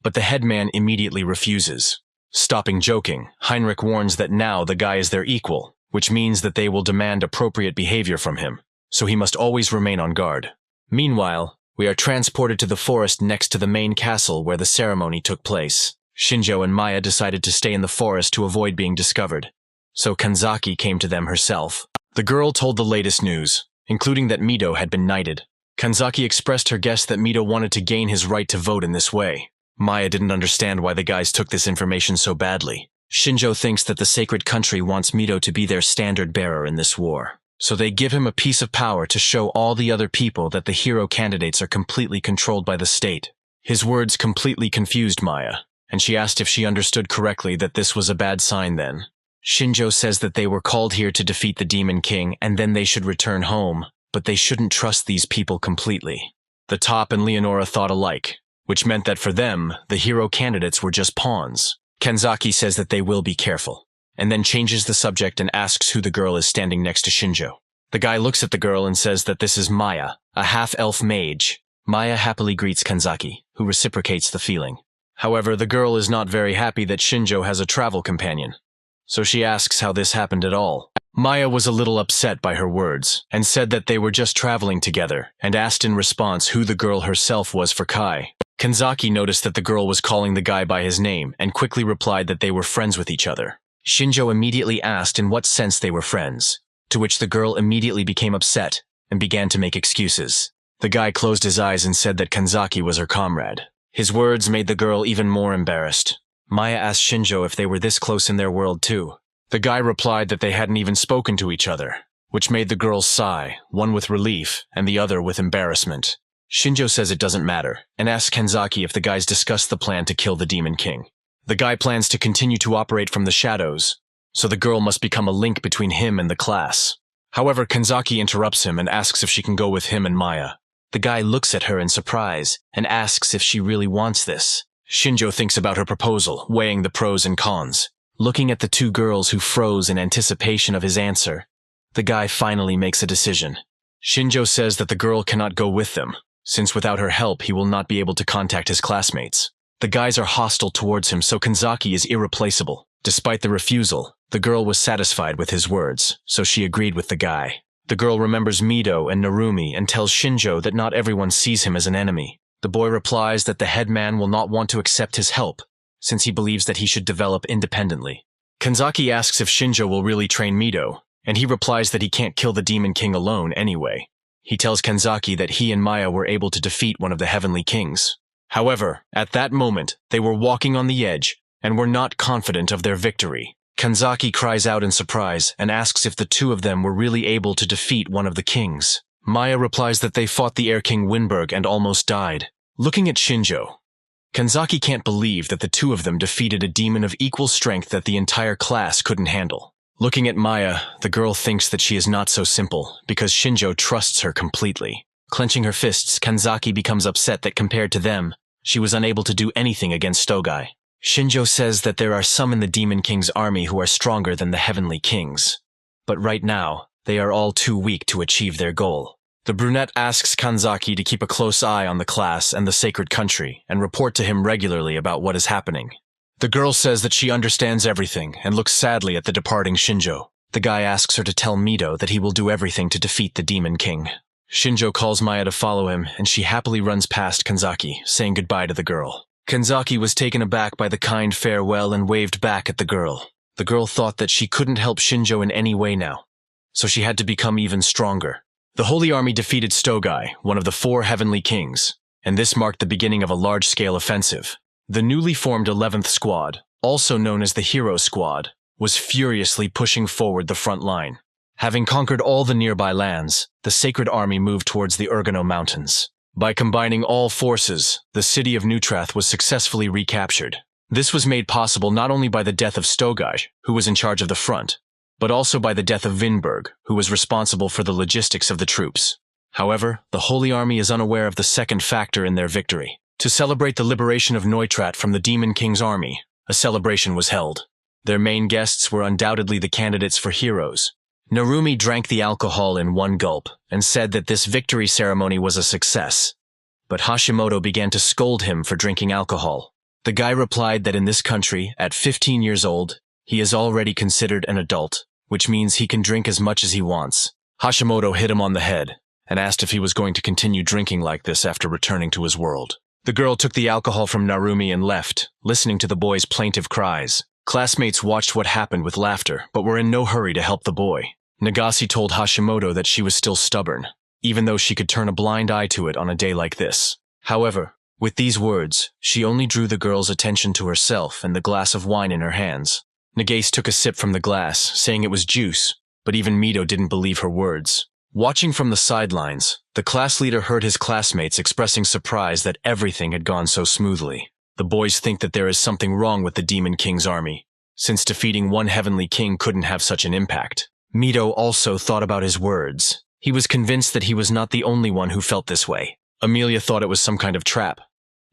but the headman immediately refuses. Stopping joking, Heinrich warns that now the guy is their equal, which means that they will demand appropriate behavior from him, so he must always remain on guard. Meanwhile, we are transported to the forest next to the main castle where the ceremony took place. Shinjjo and Maya decided to stay in the forest to avoid being discovered, so Kanzaki came to them herself. The girl told the latest news, including that Mito had been knighted. Kanzaki expressed her guess that Mito wanted to gain his right to vote in this way. Maya didn't understand why the guys took this information so badly. Shinjjo thinks that the sacred country wants Mito to be their standard bearer in this war, so they give him a piece of power to show all the other people that the hero candidates are completely controlled by the state. His words completely confused Maya, and she asked if she understood correctly that this was a bad sign then. Shinjjo says that they were called here to defeat the Demon King and then they should return home, but they shouldn't trust these people completely. The Top and Leonora thought alike, which meant that for them, the hero candidates were just pawns. Kanzaki says that they will be careful, and then changes the subject and asks who the girl is standing next to Shinjjo. The guy looks at the girl and says that this is Maya, a half-elf mage. Maya happily greets Kanzaki, who reciprocates the feeling. However, the girl is not very happy that Shinjjo has a travel companion, so she asks how this happened at all. Maya was a little upset by her words, and said that they were just traveling together, and asked in response who the girl herself was for Kai. Kanzaki noticed that the girl was calling the guy by his name, and quickly replied that they were friends with each other. Shinjjo immediately asked in what sense they were friends, to which the girl immediately became upset, and began to make excuses. The guy closed his eyes and said that Kanzaki was her comrade. His words made the girl even more embarrassed. Maya asked Shinjjo if they were this close in their world too. The guy replied that they hadn't even spoken to each other, which made the girls sigh, one with relief and the other with embarrassment. Shinjjo says it doesn't matter, and asks Kanzaki if the guys discussed the plan to kill the Demon King. The guy plans to continue to operate from the shadows, so the girl must become a link between him and the class. However, Kanzaki interrupts him and asks if she can go with him and Maya. The guy looks at her in surprise and asks if she really wants this. Shinjjo thinks about her proposal, weighing the pros and cons. Looking at the two girls who froze in anticipation of his answer, the guy finally makes a decision. Shinjjo says that the girl cannot go with them, since without her help he will not be able to contact his classmates. The guys are hostile towards him, so Kanzaki is irreplaceable. Despite the refusal, the girl was satisfied with his words, so she agreed with the guy. The girl remembers Mito and Narumi and tells Shinjjo that not everyone sees him as an enemy. The boy replies that the headman will not want to accept his help, since he believes that he should develop independently. Kanzaki asks if Shinjjo will really train Mito, and he replies that he can't kill the Demon King alone anyway. He tells Kanzaki that he and Maya were able to defeat one of the Heavenly Kings. However, at that moment, they were walking on the edge and were not confident of their victory. Kanzaki cries out in surprise and asks if the two of them were really able to defeat one of the kings. Maya replies that they fought the Air King Winberg and almost died. Looking at Shinjjo, Kanzaki can't believe that the two of them defeated a demon of equal strength that the entire class couldn't handle. Looking at Maya, the girl thinks that she is not so simple, because Shinjjo trusts her completely. Clenching her fists, Kanzaki becomes upset that compared to them, she was unable to do anything against Stogai. Shinjjo says that there are some in the Demon King's army who are stronger than the Heavenly Kings, but right now, they are all too weak to achieve their goal. The brunette asks Kanzaki to keep a close eye on the class and the sacred country and report to him regularly about what is happening. The girl says that she understands everything and looks sadly at the departing Shinjjo. The guy asks her to tell Mito that he will do everything to defeat the Demon King. Shinjjo calls Maya to follow him, and she happily runs past Kanzaki, saying goodbye to the girl. Kanzaki was taken aback by the kind farewell and waved back at the girl. The girl thought that she couldn't help Shinjjo in any way now, so she had to become even stronger. The Holy Army defeated Stogai, one of the 4 heavenly kings, and this marked the beginning of a large-scale offensive. The newly formed 11th Squad, also known as the Hero Squad, was furiously pushing forward the front line. Having conquered all the nearby lands, the Sacred Army moved towards the Urgano Mountains. By combining all forces, the city of Neutrath was successfully recaptured. This was made possible not only by the death of Stogai, who was in charge of the front, but also by the death of Vinberg, who was responsible for the logistics of the troops. However, the Holy Army is unaware of the second factor in their victory. To celebrate the liberation of Neutrat from the Demon King's army, a celebration was held. Their main guests were undoubtedly the candidates for heroes. Narumi drank the alcohol in one gulp and said that this victory ceremony was a success. But Hashimoto began to scold him for drinking alcohol. The guy replied that in this country, at 15 years old, he is already considered an adult, which means he can drink as much as he wants. Hashimoto hit him on the head and asked if he was going to continue drinking like this after returning to his world. The girl took the alcohol from Narumi and left, listening to the boy's plaintive cries. Classmates watched what happened with laughter, but were in no hurry to help the boy. Nagase told Hashimoto that she was still stubborn, even though she could turn a blind eye to it on a day like this. However, with these words, she only drew the girl's attention to herself and the glass of wine in her hands. Nagase took a sip from the glass, saying it was juice, but even Mito didn't believe her words. Watching from the sidelines, the class leader heard his classmates expressing surprise that everything had gone so smoothly. The boys think that there is something wrong with the Demon King's army, since defeating one heavenly king couldn't have such an impact. Mito also thought about his words. He was convinced that he was not the only one who felt this way. Amelia thought it was some kind of trap,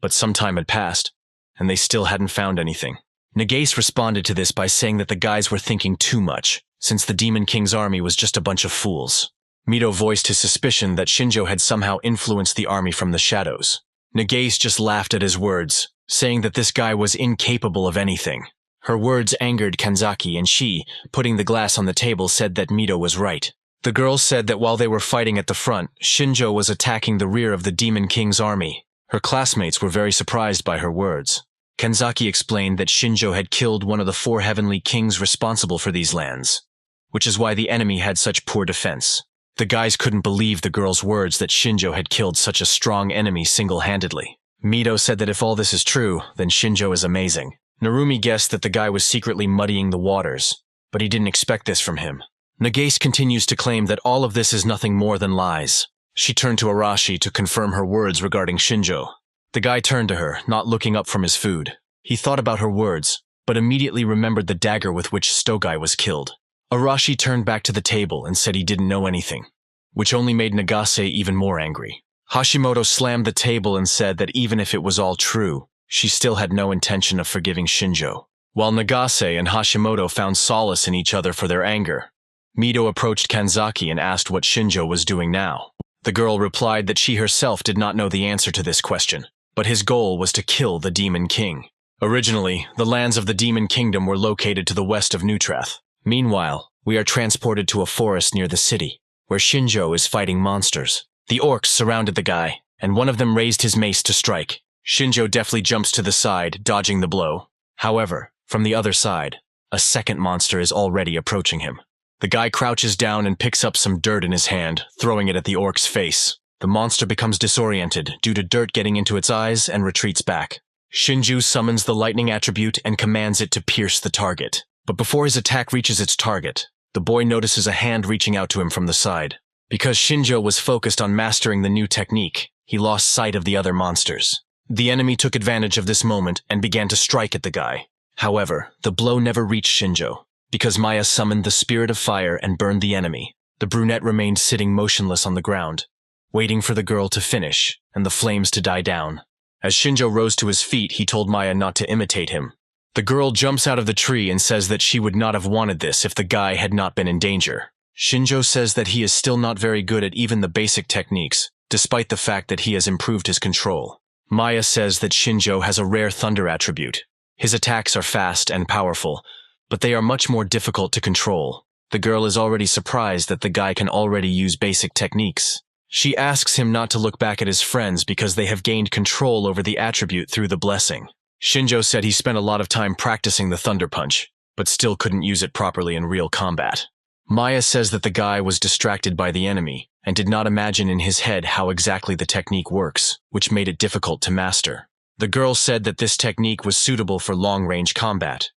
but some time had passed, and they still hadn't found anything. Nagase responded to this by saying that the guys were thinking too much, since the Demon King's army was just a bunch of fools. Mito voiced his suspicion that Shinjjo had somehow influenced the army from the shadows. Nagase just laughed at his words, saying that this guy was incapable of anything. Her words angered Kanzaki, and she, putting the glass on the table, said that Mito was right. The girls said that while they were fighting at the front, Shinjjo was attacking the rear of the Demon King's army. Her classmates were very surprised by her words. Kanzaki explained that Shinjjo had killed one of the 4 heavenly kings responsible for these lands, which is why the enemy had such poor defense. The guys couldn't believe the girl's words that Shinjjo had killed such a strong enemy single-handedly. Mito said that if all this is true, then Shinjjo is amazing. Narumi guessed that the guy was secretly muddying the waters, but he didn't expect this from him. Nagase continues to claim that all of this is nothing more than lies. She turned to Arashi to confirm her words regarding Shinjjo. The guy turned to her, not looking up from his food. He thought about her words, but immediately remembered the dagger with which Stogai was killed. Arashi turned back to the table and said he didn't know anything, which only made Nagase even more angry. Hashimoto slammed the table and said that even if it was all true, she still had no intention of forgiving Shinjjo. While Nagase and Hashimoto found solace in each other for their anger, Mito approached Kanzaki and asked what Shinjjo was doing now. The girl replied that she herself did not know the answer to this question, but his goal was to kill the Demon King. Originally, the lands of the Demon Kingdom were located to the west of Neutrath. Meanwhile, we are transported to a forest near the city, where Shinjjo is fighting monsters. The orcs surrounded the guy, and one of them raised his mace to strike. Shinjjo deftly jumps to the side, dodging the blow. However, from the other side, a second monster is already approaching him. The guy crouches down and picks up some dirt in his hand, throwing it at the orc's face. The monster becomes disoriented due to dirt getting into its eyes and retreats back. Shinjjo summons the lightning attribute and commands it to pierce the target. But before his attack reaches its target, the boy notices a hand reaching out to him from the side. Because Shinjjo was focused on mastering the new technique, he lost sight of the other monsters. The enemy took advantage of this moment and began to strike at the guy. However, the blow never reached Shinjjo, because Maya summoned the spirit of fire and burned the enemy. The brunette remained sitting motionless on the ground, waiting for the girl to finish and the flames to die down. As Shinjjo rose to his feet, he told Maya not to imitate him. The girl jumps out of the tree and says that she would not have wanted this if the guy had not been in danger. Shinjjo says that he is still not very good at even the basic techniques, despite the fact that he has improved his control. Maya says that Shinjjo has a rare thunder attribute. His attacks are fast and powerful, but they are much more difficult to control. The girl is already surprised that the guy can already use basic techniques. She asks him not to look back at his friends because they have gained control over the attribute through the blessing. Shinjjo said he spent a lot of time practicing the thunder punch, but still couldn't use it properly in real combat. Maya says that the guy was distracted by the enemy and did not imagine in his head how exactly the technique works, which made it difficult to master. The girl said that this technique was suitable for long-range combat,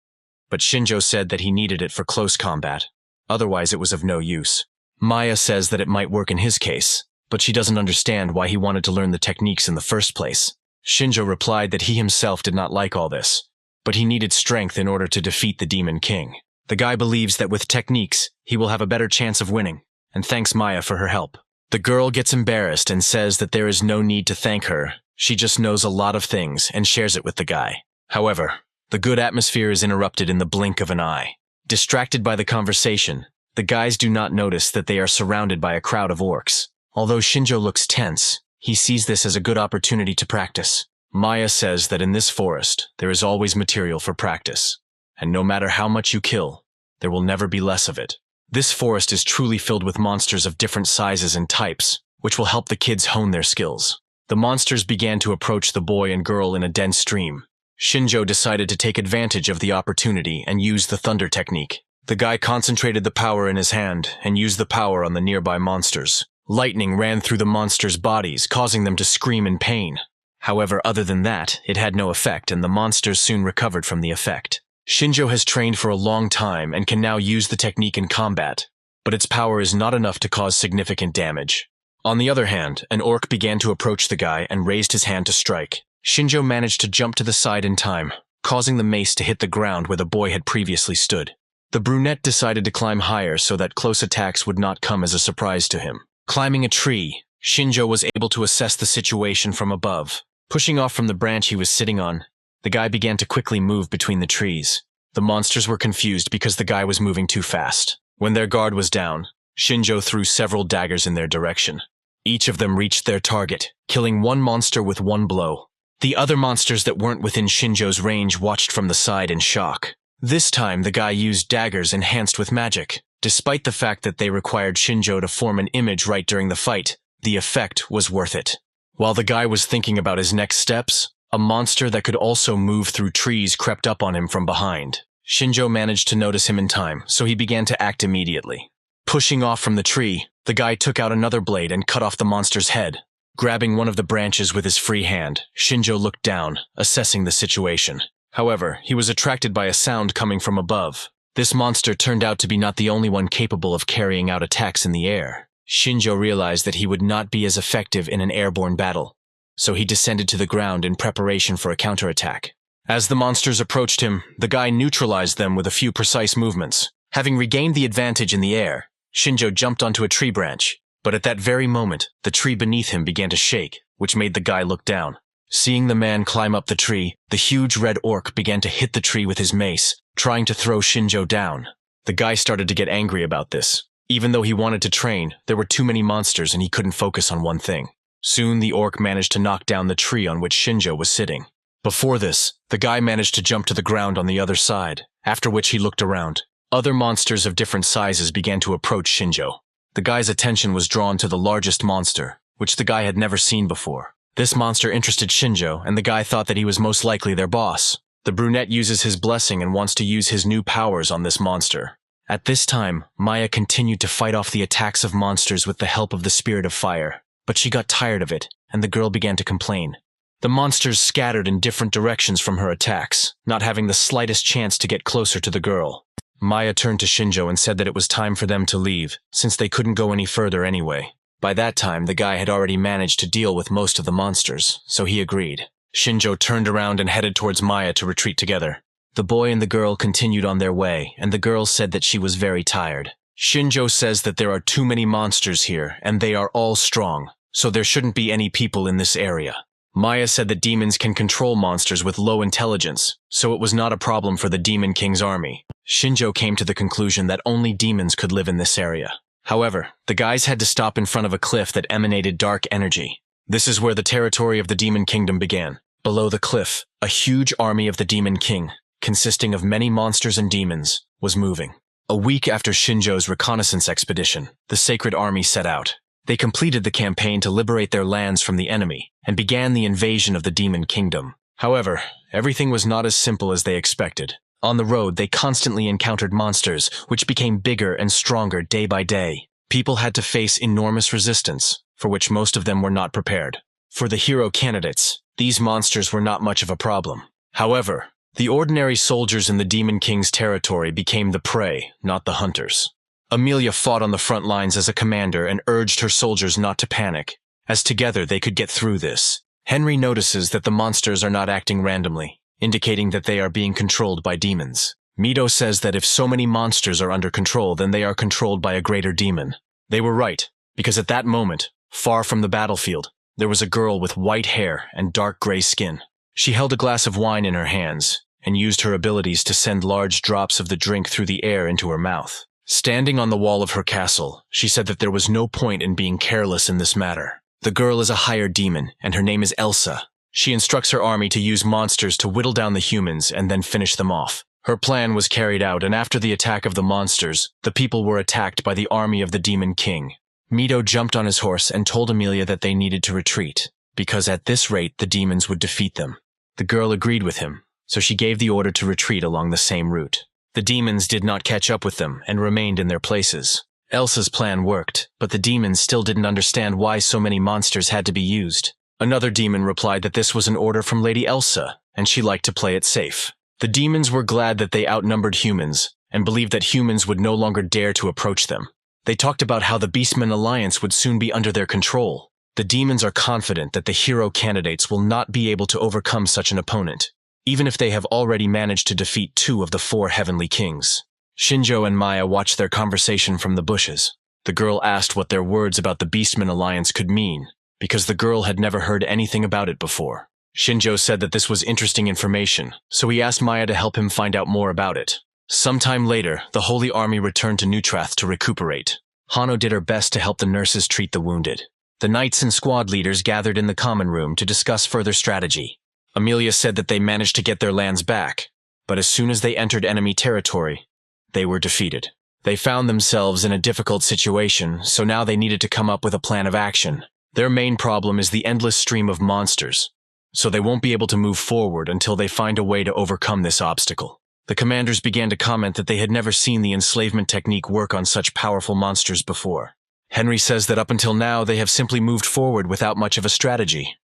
but Shinjjo said that he needed it for close combat. Otherwise, it was of no use. Maya says that it might work in his case, but she doesn't understand why he wanted to learn the techniques in the first place. Shinjjo replied that he himself did not like all this, but he needed strength in order to defeat the Demon King. The guy believes that with techniques, he will have a better chance of winning, and thanks Maya for her help. The girl gets embarrassed and says that there is no need to thank her. She just knows a lot of things and shares it with the guy. However, the good atmosphere is interrupted in the blink of an eye. Distracted by the conversation, the guys do not notice that they are surrounded by a crowd of orcs. Although Shinjjo looks tense, he sees this as a good opportunity to practice. Maya says that in this forest, there is always material for practice, and no matter how much you kill, there will never be less of it. This forest is truly filled with monsters of different sizes and types, which will help the kids hone their skills. The monsters began to approach the boy and girl in a dense stream. Shinjjo decided to take advantage of the opportunity and use the thunder technique. The guy concentrated the power in his hand and used the power on the nearby monsters. Lightning ran through the monsters' bodies, causing them to scream in pain. However, other than that, it had no effect, and the monsters soon recovered from the effect. Shinjjo has trained for a long time and can now use the technique in combat, but its power is not enough to cause significant damage. On the other hand, an orc began to approach the guy and raised his hand to strike. Shinjjo managed to jump to the side in time, causing the mace to hit the ground where the boy had previously stood. The brunette decided to climb higher so that close attacks would not come as a surprise to him. Climbing a tree, Shinjjo was able to assess the situation from above. Pushing off from the branch he was sitting on, the guy began to quickly move between the trees. The monsters were confused because the guy was moving too fast. When their guard was down, Shinjjo threw several daggers in their direction. Each of them reached their target, killing one monster with one blow. The other monsters that weren't within Shinjo's range watched from the side in shock. This time, the guy used daggers enhanced with magic. Despite the fact that they required Shinjjo to form an image right during the fight, the effect was worth it. While the guy was thinking about his next steps, a monster that could also move through trees crept up on him from behind. Shinjjo managed to notice him in time, so he began to act immediately. Pushing off from the tree, the guy took out another blade and cut off the monster's head. Grabbing one of the branches with his free hand, Shinjjo looked down, assessing the situation. However, he was attracted by a sound coming from above. This monster turned out to be not the only one capable of carrying out attacks in the air. Shinjjo realized that he would not be as effective in an airborne battle, so he descended to the ground in preparation for a counterattack. As the monsters approached him, the guy neutralized them with a few precise movements. Having regained the advantage in the air, Shinjjo jumped onto a tree branch, but at that very moment, the tree beneath him began to shake, which made the guy look down. Seeing the man climb up the tree, the huge red orc began to hit the tree with his mace, trying to throw Shinjjo down. The guy started to get angry about this. Even though he wanted to train, there were too many monsters and he couldn't focus on one thing. Soon the orc managed to knock down the tree on which Shinjjo was sitting. Before this, the guy managed to jump to the ground on the other side, after which he looked around. Other monsters of different sizes began to approach Shinjjo. The guy's attention was drawn to the largest monster, which the guy had never seen before. This monster interested Shinjjo, and the guy thought that he was most likely their boss. The brunette uses his blessing and wants to use his new powers on this monster. At this time, Maya continued to fight off the attacks of monsters with the help of the spirit of fire, but she got tired of it, and the girl began to complain. The monsters scattered in different directions from her attacks, not having the slightest chance to get closer to the girl. Maya turned to Shinjjo and said that it was time for them to leave, since they couldn't go any further anyway. By that time, the guy had already managed to deal with most of the monsters, so he agreed. Shinjjo turned around and headed towards Maya to retreat together. The boy and the girl continued on their way, and the girl said that she was very tired. Shinjjo says that there are too many monsters here, and they are all strong, so there shouldn't be any people in this area. Maya said that demons can control monsters with low intelligence, so it was not a problem for the Demon King's army. Shinjjo came to the conclusion that only demons could live in this area. However, the guys had to stop in front of a cliff that emanated dark energy. This is where the territory of the Demon Kingdom began. Below the cliff, a huge army of the Demon King, consisting of many monsters and demons, was moving. A week after Shinjo's reconnaissance expedition, the Sacred Army set out. They completed the campaign to liberate their lands from the enemy, and began the invasion of the Demon Kingdom. However, everything was not as simple as they expected. On the road, they constantly encountered monsters, which became bigger and stronger day by day. People had to face enormous resistance, for which most of them were not prepared. For the hero candidates, these monsters were not much of a problem. However, the ordinary soldiers in the Demon King's territory became the prey, not the hunters. Amelia fought on the front lines as a commander and urged her soldiers not to panic, as together they could get through this. Henry notices that the monsters are not acting randomly, indicating that they are being controlled by demons. Mito says that if so many monsters are under control, then they are controlled by a greater demon. They were right, because at that moment, far from the battlefield, there was a girl with white hair and dark gray skin. She held a glass of wine in her hands and used her abilities to send large drops of the drink through the air into her mouth. Standing on the wall of her castle, she said that there was no point in being careless in this matter. The girl is a higher demon, and her name is Elsa. She instructs her army to use monsters to whittle down the humans and then finish them off. Her plan was carried out, and after the attack of the monsters, the people were attacked by the army of the Demon King. Mito jumped on his horse and told Amelia that they needed to retreat, because at this rate the demons would defeat them. The girl agreed with him, so she gave the order to retreat along the same route. The demons did not catch up with them and remained in their places. Elsa's plan worked, but the demons still didn't understand why so many monsters had to be used. Another demon replied that this was an order from Lady Elsa, and she liked to play it safe. The demons were glad that they outnumbered humans, and believed that humans would no longer dare to approach them. They talked about how the Beastmen Alliance would soon be under their control. The demons are confident that the hero candidates will not be able to overcome such an opponent, even if they have already managed to defeat 2 of the 4 heavenly kings. Shinjjo and Maya watched their conversation from the bushes. The girl asked what their words about the Beastmen Alliance could mean, because the girl had never heard anything about it before. Shinjjo said that this was interesting information, so he asked Maya to help him find out more about it. Sometime later, the Holy Army returned to Neutrath to recuperate. Hano did her best to help the nurses treat the wounded. The knights and squad leaders gathered in the common room to discuss further strategy. Amelia said that they managed to get their lands back, but as soon as they entered enemy territory, they were defeated. They found themselves in a difficult situation, so now they needed to come up with a plan of action. Their main problem is the endless stream of monsters, so they won't be able to move forward until they find a way to overcome this obstacle. The commanders began to comment that they had never seen the enslavement technique work on such powerful monsters before. Henry says that up until now they have simply moved forward without much of a strategy.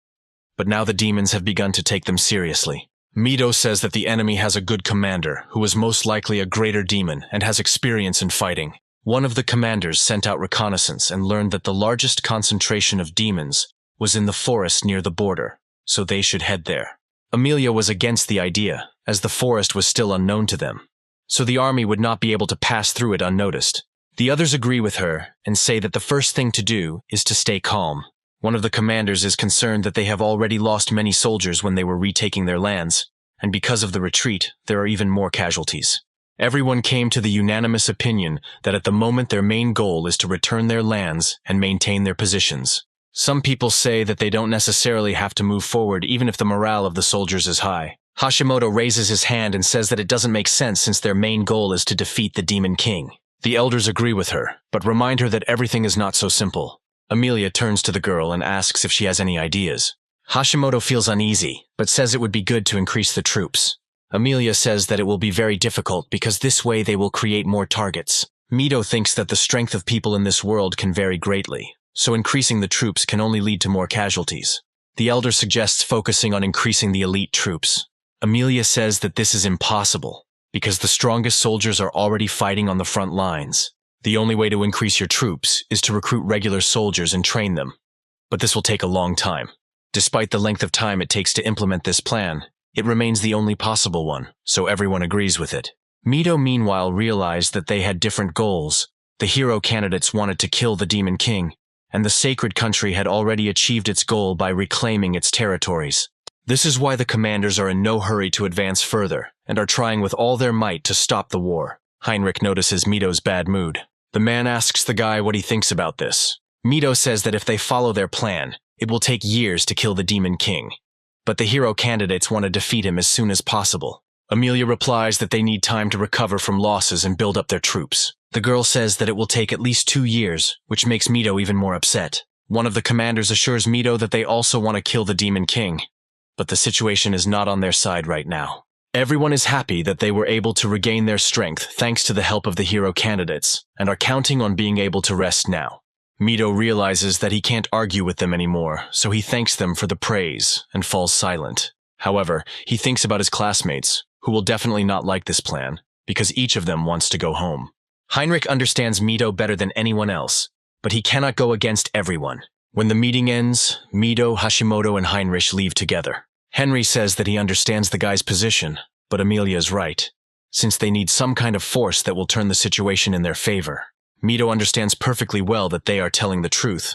But now the demons have begun to take them seriously. Mito says that the enemy has a good commander, who is most likely a greater demon and has experience in fighting. One of the commanders sent out reconnaissance and learned that the largest concentration of demons was in the forest near the border, so they should head there. Amelia was against the idea, as the forest was still unknown to them, so the army would not be able to pass through it unnoticed. The others agree with her and say that the first thing to do is to stay calm. One of the commanders is concerned that they have already lost many soldiers when they were retaking their lands, and because of the retreat, there are even more casualties. Everyone came to the unanimous opinion that at the moment their main goal is to return their lands and maintain their positions. Some people say that they don't necessarily have to move forward even if the morale of the soldiers is high. Hashimoto raises his hand and says that it doesn't make sense since their main goal is to defeat the Demon King. The elders agree with her, but remind her that everything is not so simple. Amelia turns to the girl and asks if she has any ideas. Hashimoto feels uneasy, but says it would be good to increase the troops. Amelia says that it will be very difficult because this way they will create more targets. Mito thinks that the strength of people in this world can vary greatly, so increasing the troops can only lead to more casualties. The elder suggests focusing on increasing the elite troops. Amelia says that this is impossible, because the strongest soldiers are already fighting on the front lines. The only way to increase your troops is to recruit regular soldiers and train them. But this will take a long time. Despite the length of time it takes to implement this plan, it remains the only possible one, so everyone agrees with it. Mito meanwhile realized that they had different goals. The hero candidates wanted to kill the Demon King, and the sacred country had already achieved its goal by reclaiming its territories. This is why the commanders are in no hurry to advance further, and are trying with all their might to stop the war. Heinrich notices Mito's bad mood. The man asks the guy what he thinks about this. Mito says that if they follow their plan, it will take years to kill the Demon King. But the hero candidates want to defeat him as soon as possible. Amelia replies that they need time to recover from losses and build up their troops. The girl says that it will take at least 2 years, which makes Mito even more upset. One of the commanders assures Mito that they also want to kill the Demon King, but the situation is not on their side right now. Everyone is happy that they were able to regain their strength thanks to the help of the hero candidates, and are counting on being able to rest now. Mito realizes that he can't argue with them anymore, so he thanks them for the praise and falls silent. However, he thinks about his classmates, who will definitely not like this plan, because each of them wants to go home. Heinrich understands Mito better than anyone else, but he cannot go against everyone. When the meeting ends, Mito, Hashimoto, and Heinrich leave together. Henry says that he understands the guy's position, but Amelia is right, since they need some kind of force that will turn the situation in their favor. Mito understands perfectly well that they are telling the truth,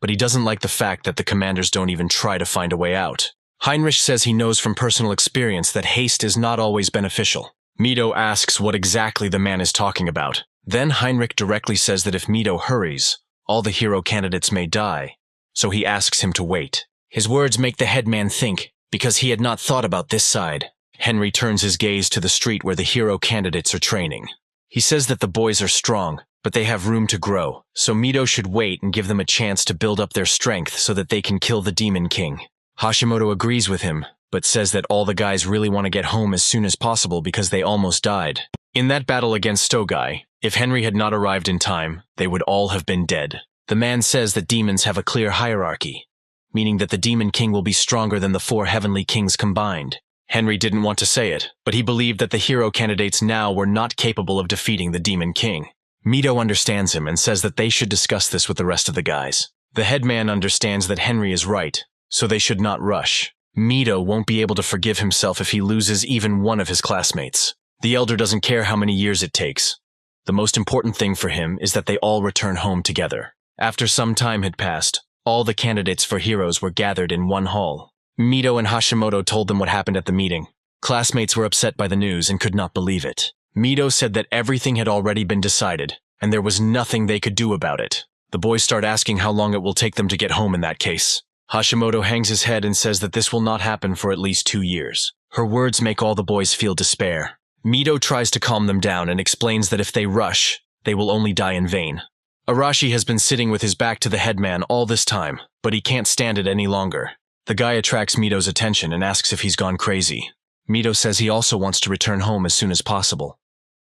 but he doesn't like the fact that the commanders don't even try to find a way out. Heinrich says he knows from personal experience that haste is not always beneficial. Mito asks what exactly the man is talking about. Then Heinrich directly says that if Mito hurries, all the hero candidates may die, so he asks him to wait. His words make the headman think, because he had not thought about this side. Henry turns his gaze to the street where the hero candidates are training. He says that the boys are strong, but they have room to grow, so Mito should wait and give them a chance to build up their strength so that they can kill the Demon King. Hashimoto agrees with him, but says that all the guys really want to get home as soon as possible because they almost died. In that battle against Stogai, if Henry had not arrived in time, they would all have been dead. The man says that demons have a clear hierarchy, meaning that the Demon King will be stronger than the 4 heavenly kings combined. Henry didn't want to say it, but he believed that the hero candidates now were not capable of defeating the Demon King. Mito understands him and says that they should discuss this with the rest of the guys. The headman understands that Henry is right, so they should not rush. Mito won't be able to forgive himself if he loses even one of his classmates. The elder doesn't care how many years it takes. The most important thing for him is that they all return home together. After some time had passed, all the candidates for heroes were gathered in one hall. Mito and Hashimoto told them what happened at the meeting. Classmates were upset by the news and could not believe it. Mito said that everything had already been decided, and there was nothing they could do about it. The boys start asking how long it will take them to get home in that case. Hashimoto hangs his head and says that this will not happen for at least 2 years. Her words make all the boys feel despair. Mito tries to calm them down and explains that if they rush, they will only die in vain. Arashi has been sitting with his back to the headman all this time, but he can't stand it any longer. The guy attracts Mito's attention and asks if he's gone crazy. Mito says he also wants to return home as soon as possible.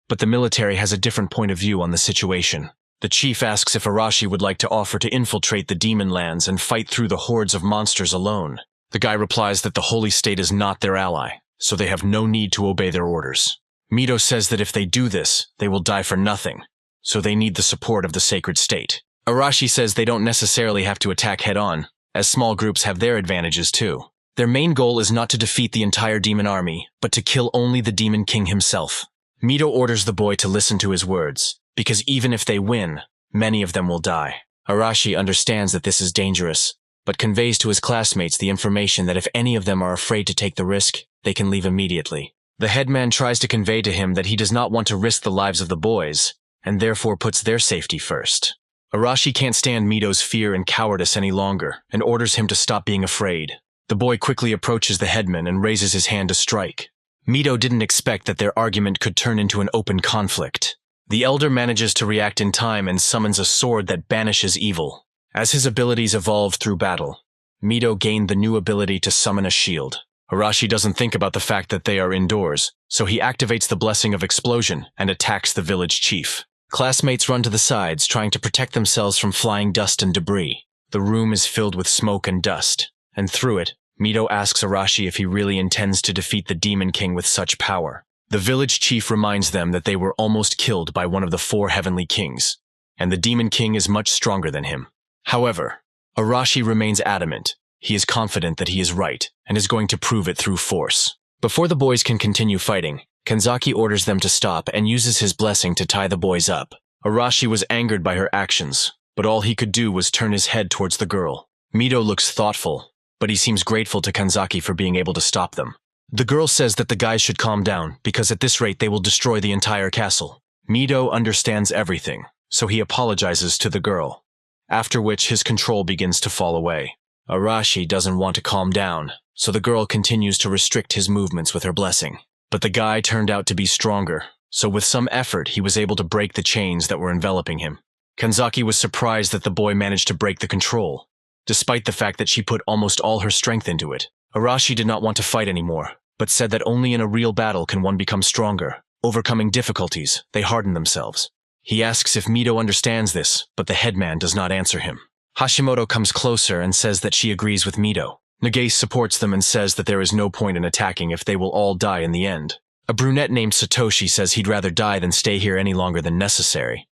But the military has a different point of view on the situation. The chief asks if Arashi would like to offer to infiltrate the demon lands and fight through the hordes of monsters alone. The guy replies that the Holy State is not their ally, so they have no need to obey their orders. Mito says that if they do this, they will die for nothing, so they need the support of the Sacred State. Arashi says they don't necessarily have to attack head-on, as small groups have their advantages too. Their main goal is not to defeat the entire demon army, but to kill only the Demon King himself. Mito orders the boy to listen to his words, because even if they win, many of them will die. Arashi understands that this is dangerous, but conveys to his classmates the information that if any of them are afraid to take the risk, they can leave immediately. The headman tries to convey to him that he does not want to risk the lives of the boys, and therefore puts their safety first. Arashi can't stand Mito's fear and cowardice any longer, and orders him to stop being afraid. The boy quickly approaches the headman and raises his hand to strike. Mito didn't expect that their argument could turn into an open conflict. The elder manages to react in time and summons a sword that banishes evil. As his abilities evolved through battle, Mito gained the new ability to summon a shield. Arashi doesn't think about the fact that they are indoors, so he activates the blessing of explosion and attacks the village chief. Classmates run to the sides, trying to protect themselves from flying dust and debris. The room is filled with smoke and dust, and through it, Mito asks Arashi if he really intends to defeat the Demon King with such power. The village chief reminds them that they were almost killed by one of the 4 heavenly kings, and the Demon King is much stronger than him. However, Arashi remains adamant. He is confident that he is right, and is going to prove it through force. Before the boys can continue fighting, Kanzaki orders them to stop and uses his blessing to tie the boys up. Arashi was angered by her actions, but all he could do was turn his head towards the girl. Mito looks thoughtful, but he seems grateful to Kanzaki for being able to stop them. The girl says that the guys should calm down, because at this rate they will destroy the entire castle. Mito understands everything, so he apologizes to the girl, after which his control begins to fall away. Arashi doesn't want to calm down, so the girl continues to restrict his movements with her blessing. But the guy turned out to be stronger, so with some effort he was able to break the chains that were enveloping him. Kanzaki was surprised that the boy managed to break the control, despite the fact that she put almost all her strength into it. Arashi did not want to fight anymore, but said that only in a real battle can one become stronger. Overcoming difficulties, they harden themselves. He asks if Mido understands this, but the headman does not answer him. Hashimoto comes closer and says that she agrees with Mido. Nagase supports them and says that there is no point in attacking if they will all die in the end. A brunette named Satoshi says he'd rather die than stay here any longer than necessary.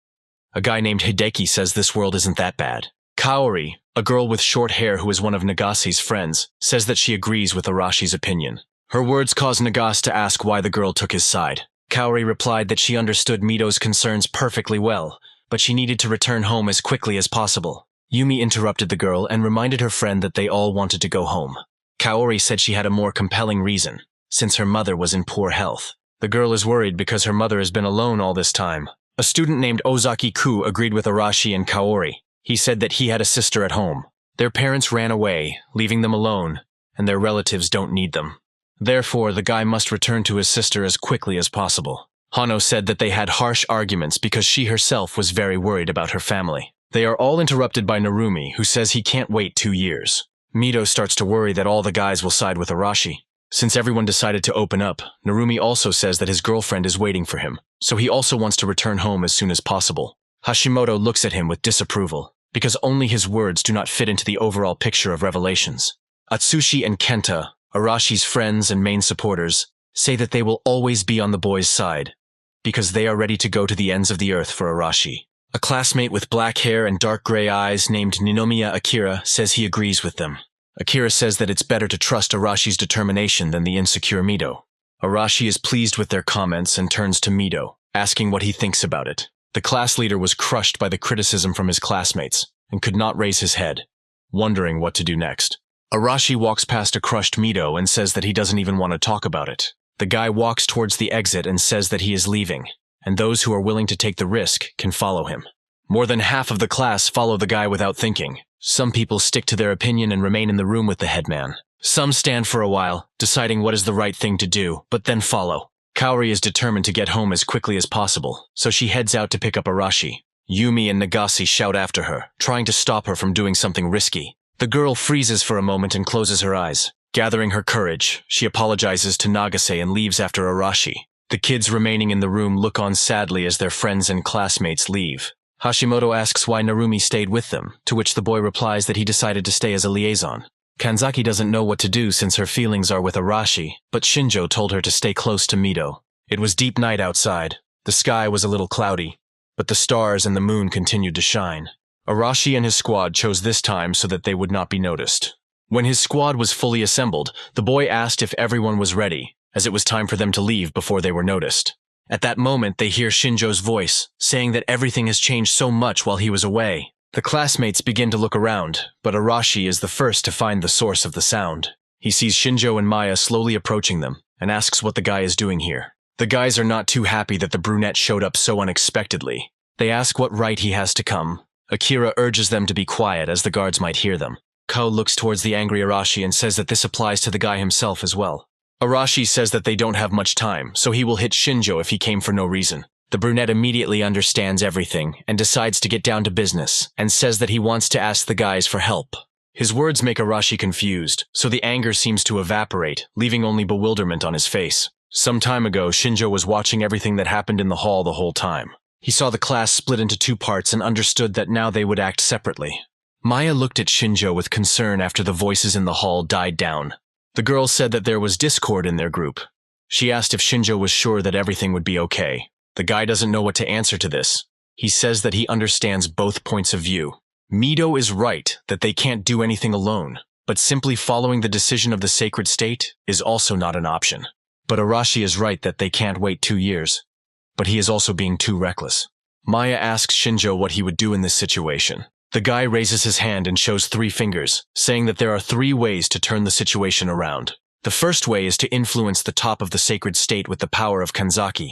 A guy named Hideki says this world isn't that bad. Kaori, a girl with short hair who is one of Nagase's friends, says that she agrees with Arashi's opinion. Her words cause Nagase to ask why the girl took his side. Kaori replied that she understood Mido's concerns perfectly well, but she needed to return home as quickly as possible. Yumi interrupted the girl and reminded her friend that they all wanted to go home. Kaori said she had a more compelling reason, since her mother was in poor health. The girl is worried because her mother has been alone all this time. A student named Ozaki-ku agreed with Arashi and Kaori. He said that he had a sister at home. Their parents ran away, leaving them alone, and their relatives don't need them. Therefore, the guy must return to his sister as quickly as possible. Hano said that they had harsh arguments because she herself was very worried about her family. They are all interrupted by Narumi, who says he can't wait 2 years. Mido starts to worry that all the guys will side with Arashi. Since everyone decided to open up, Narumi also says that his girlfriend is waiting for him, so he also wants to return home as soon as possible. Hashimoto looks at him with disapproval, because only his words do not fit into the overall picture of Revelations. Atsushi and Kenta, Arashi's friends and main supporters, say that they will always be on the boy's side, because they are ready to go to the ends of the earth for Arashi. A classmate with black hair and dark gray eyes named Ninomiya Akira says he agrees with them. Akira says that it's better to trust Arashi's determination than the insecure Mido. Arashi is pleased with their comments and turns to Mido, asking what he thinks about it. The class leader was crushed by the criticism from his classmates and could not raise his head, wondering what to do next. Arashi walks past a crushed Mido and says that he doesn't even want to talk about it. The guy walks towards the exit and says that he is leaving, and those who are willing to take the risk can follow him. More than half of the class follow the guy without thinking. Some people stick to their opinion and remain in the room with the headman. Some stand for a while, deciding what is the right thing to do, but then follow. Kaori is determined to get home as quickly as possible, so she heads out to pick up Arashi. Yumi and Nagase shout after her, trying to stop her from doing something risky. The girl freezes for a moment and closes her eyes. Gathering her courage, she apologizes to Nagase and leaves after Arashi. The kids remaining in the room look on sadly as their friends and classmates leave. Hashimoto asks why Narumi stayed with them, to which the boy replies that he decided to stay as a liaison. Kanzaki doesn't know what to do since her feelings are with Arashi, but Shinjjo told her to stay close to Mido. It was deep night outside. The sky was a little cloudy, but the stars and the moon continued to shine. Arashi and his squad chose this time so that they would not be noticed. When his squad was fully assembled, the boy asked if everyone was ready, as it was time for them to leave before they were noticed. At that moment, they hear Shinjo's voice, saying that everything has changed so much while he was away. The classmates begin to look around, but Arashi is the first to find the source of the sound. He sees Shinjjo and Maya slowly approaching them, and asks what the guy is doing here. The guys are not too happy that the brunette showed up so unexpectedly. They ask what right he has to come. Akira urges them to be quiet as the guards might hear them. Ko looks towards the angry Arashi and says that this applies to the guy himself as well. Arashi says that they don't have much time, so he will hit Shinjjo if he came for no reason. The brunette immediately understands everything and decides to get down to business and says that he wants to ask the guys for help. His words make Arashi confused, so the anger seems to evaporate, leaving only bewilderment on his face. Some time ago, Shinjjo was watching everything that happened in the hall the whole time. He saw the class split into 2 parts and understood that now they would act separately. Maya looked at Shinjjo with concern after the voices in the hall died down. The girl said that there was discord in their group. She asked if Shinjjo was sure that everything would be okay. The guy doesn't know what to answer to this. He says that he understands both points of view. Mido is right that they can't do anything alone, but simply following the decision of the sacred state is also not an option. But Arashi is right that they can't wait 2 years. But he is also being too reckless. Maya asks Shinjjo what he would do in this situation. The guy raises his hand and shows 3 fingers, saying that there are 3 ways to turn the situation around. The first way is to influence the top of the sacred state with the power of Kanzaki,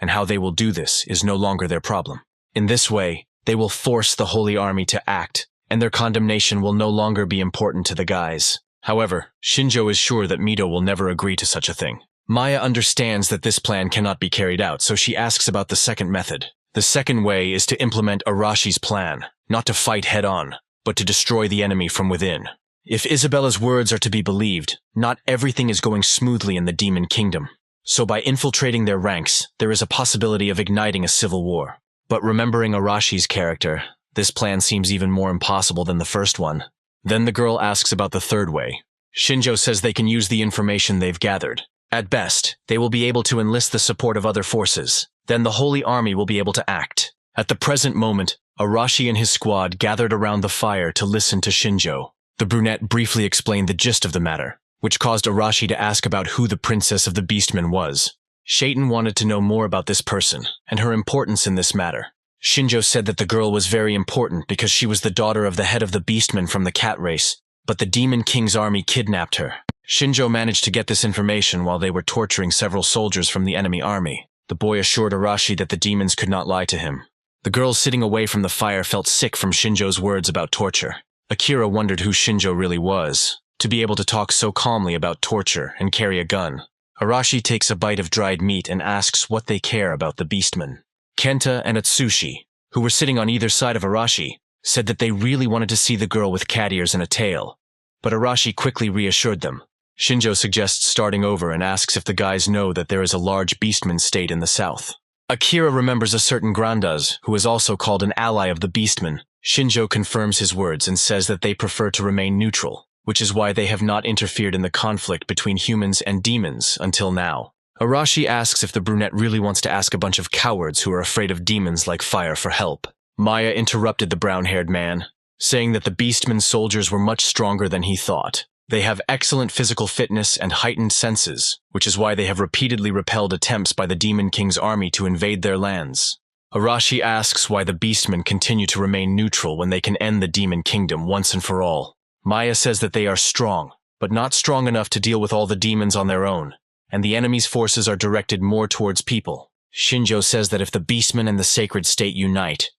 and how they will do this is no longer their problem. In this way, they will force the Holy Army to act, and their condemnation will no longer be important to the guys. However, Shinjjo is sure that Mido will never agree to such a thing. Maya understands that this plan cannot be carried out, so she asks about the second method. The second way is to implement Arashi's plan, not to fight head-on, but to destroy the enemy from within. If Isabella's words are to be believed, not everything is going smoothly in the Demon Kingdom. So by infiltrating their ranks, there is a possibility of igniting a civil war. But remembering Arashi's character, this plan seems even more impossible than the first one. Then the girl asks about the third way. Shinjjo says they can use the information they've gathered. At best, they will be able to enlist the support of other forces. Then the Holy Army will be able to act. At the present moment, Arashi and his squad gathered around the fire to listen to Shinjjo. The brunette briefly explained the gist of the matter, which caused Arashi to ask about who the princess of the Beastmen was. Shaitan wanted to know more about this person, and her importance in this matter. Shinjjo said that the girl was very important because she was the daughter of the head of the Beastmen from the cat race, but the Demon King's army kidnapped her. Shinjjo managed to get this information while they were torturing several soldiers from the enemy army. The boy assured Arashi that the demons could not lie to him. The girl sitting away from the fire felt sick from Shinjo's words about torture. Akira wondered who Shinjjo really was, to be able to talk so calmly about torture and carry a gun. Arashi takes a bite of dried meat and asks what they care about the Beastmen. Kenta and Atsushi, who were sitting on either side of Arashi, said that they really wanted to see the girl with cat ears and a tail. But Arashi quickly reassured them. Shinjjo suggests starting over and asks if the guys know that there is a large Beastman state in the south. Akira remembers a certain Grandaz, who is also called an ally of the Beastmen. Shinjjo confirms his words and says that they prefer to remain neutral, which is why they have not interfered in the conflict between humans and demons until now. Arashi asks if the brunette really wants to ask a bunch of cowards who are afraid of demons like fire for help. Maya interrupted the brown-haired man, saying that the Beastman soldiers were much stronger than he thought. They have excellent physical fitness and heightened senses, which is why they have repeatedly repelled attempts by the Demon King's army to invade their lands. Arashi asks why the Beastmen continue to remain neutral when they can end the Demon Kingdom once and for all. Maya says that they are strong, but not strong enough to deal with all the demons on their own, and the enemy's forces are directed more towards people. Shinjjo says that if the Beastmen and the Sacred State unite,